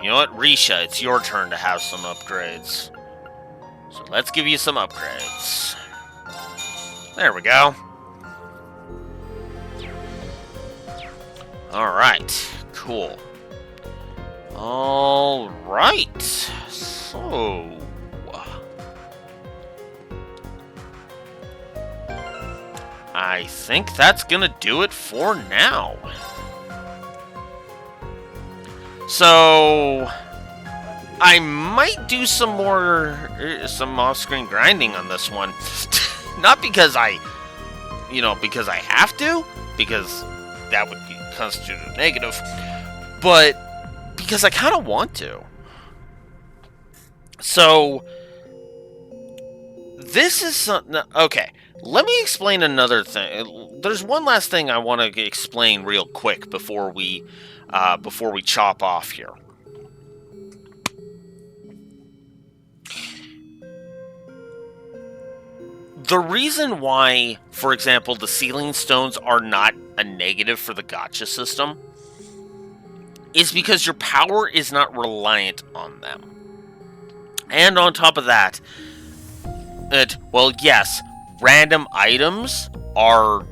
You know what? Risha, it's your turn to have some upgrades. So let's give you some upgrades. There we go. Alright, cool. Alright, so... I think that's gonna do it for now. So... I might do some more... some off-screen grinding on this one. Not because because I have to, because that would constitute a negative, but because I kind of want to. So, this is something... Okay, let me explain another thing. There's one last thing I want to explain real quick before we chop off here. The reason why, for example, the ceiling stones are not a negative for the gacha system is because your power is not reliant on them. And on top of that, well, yes, random items are,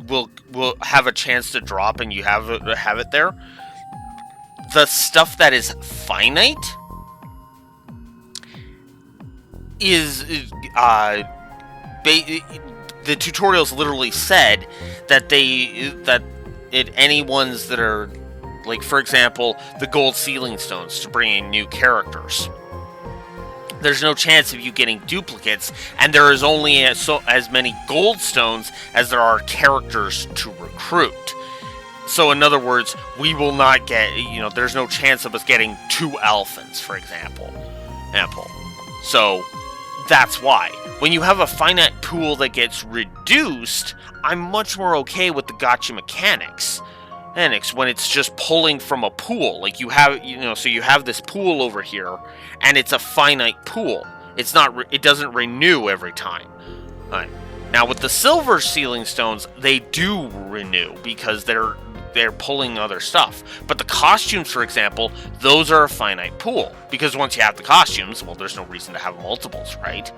will have a chance to drop and you have it there. The stuff that is finite is the tutorials literally said that any ones that are, like, for example, the gold ceiling stones to bring in new characters. There's no chance of you getting duplicates, and there is only as many gold stones as there are characters to recruit. So in other words, we will not get, there's no chance of us getting 2 Alphans, for example. So that's why. When you have a finite pool that gets reduced, I'm much more okay with the gacha mechanics. When it's just pulling from a pool, like you have, so you have this pool over here, and it's a finite pool. It doesn't renew every time. Right. Now with the silver ceiling stones, they do renew because they're pulling other stuff. But the costumes, for example, those are a finite pool because once you have the costumes, well, there's no reason to have multiples, right?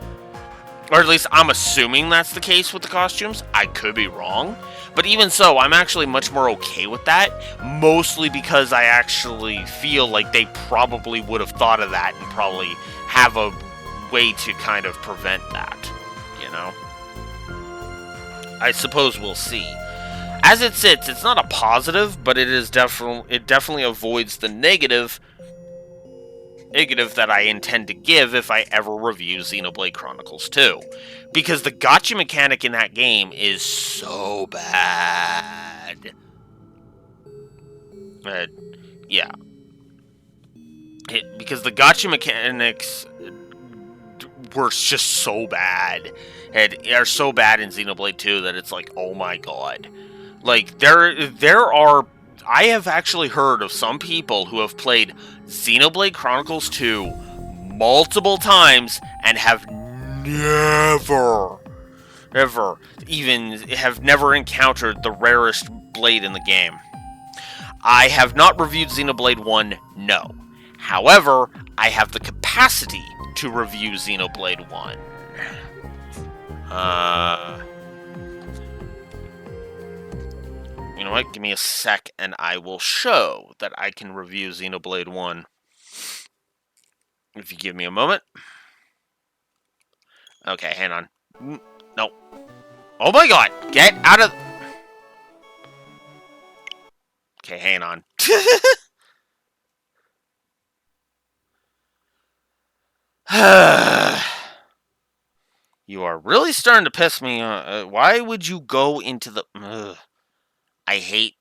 Or at least I'm assuming that's the case with the costumes. I could be wrong. But even so, I'm actually much more okay with that, mostly because I actually feel like they probably would have thought of that and probably have a way to kind of prevent that, I suppose we'll see. As it sits, it's not a positive, but it definitely avoids the negative that I intend to give if I ever review Xenoblade Chronicles 2. Because the gacha mechanic in that game is so bad. Yeah. Because the gacha mechanics were just so bad. And are so bad in Xenoblade 2 that it's like, oh my god. Like, there are... I have actually heard of some people who have played Xenoblade Chronicles 2 multiple times and have never encountered the rarest blade in the game. I have not reviewed Xenoblade 1, no. However, I have the capacity to review Xenoblade 1. You know what? Give me a sec and I will show that I can review Xenoblade 1. If you give me a moment. Okay, hang on. No. Oh my god! Get out of... Okay, hang on. You are really starting to piss me off. Why would you go into the... Ugh. I hate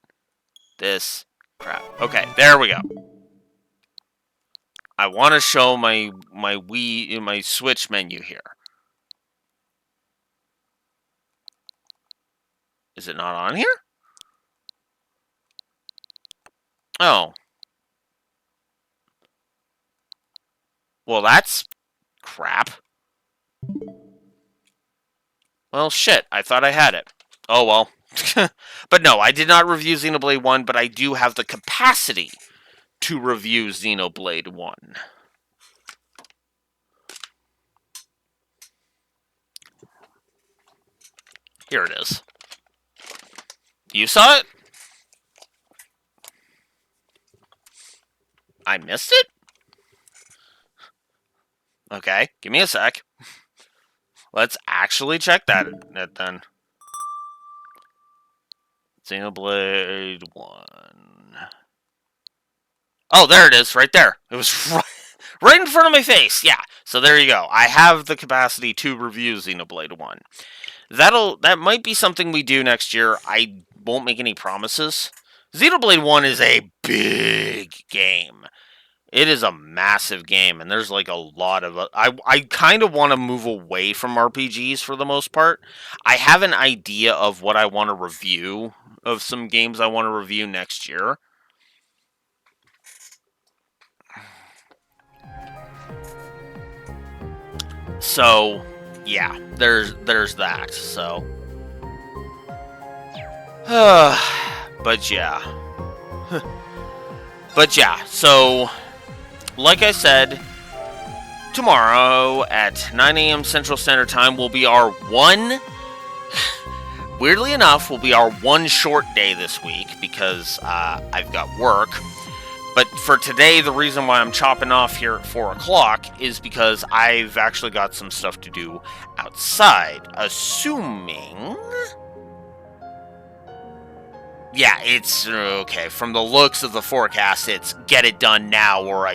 this crap. Okay, there we go. I want to show my Switch menu here. Is it not on here? Oh. Well, that's crap. Well, shit. I thought I had it. Oh, well. But no, I did not review Xenoblade 1, but I do have the capacity to review Xenoblade 1. Here it is. You saw it? I missed it? Okay, give me a sec. Let's actually check that then. Xenoblade 1. Oh, there it is, right there. It was right in front of my face. Yeah, so there you go. I have the capacity to review Xenoblade 1. That might be something we do next year. I won't make any promises. Xenoblade 1 is a big game. It is a massive game, and there's like a lot of... I kind of want to move away from RPGs for the most part. I have an idea of what I want to review, of some games I want to review next year. So, yeah, there's that, so... but yeah. But yeah, so... Like I said, tomorrow at 9 a.m. Central Standard Time will be our one... Weirdly enough, will be our one short day this week because I've got work. But for today, the reason why I'm chopping off here at 4 o'clock is because I've actually got some stuff to do outside. Assuming... Yeah, it's... Okay, from the looks of the forecast, it's get it done now or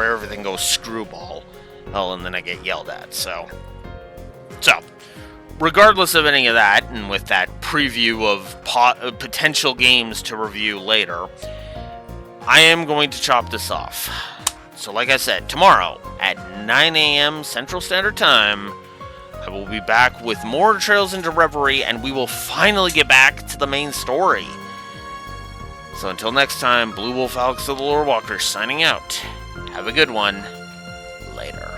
everything goes screwball. Oh, and then I get yelled at, so... Regardless of any of that, and with that preview of potential games to review later, I am going to chop this off. So like I said, tomorrow at 9 a.m. Central Standard Time, I will be back with more Trails into Reverie, and we will finally get back to the main story. So until next time, Blue Wolf Alex of the Lore Walker signing out. Have a good one. Later.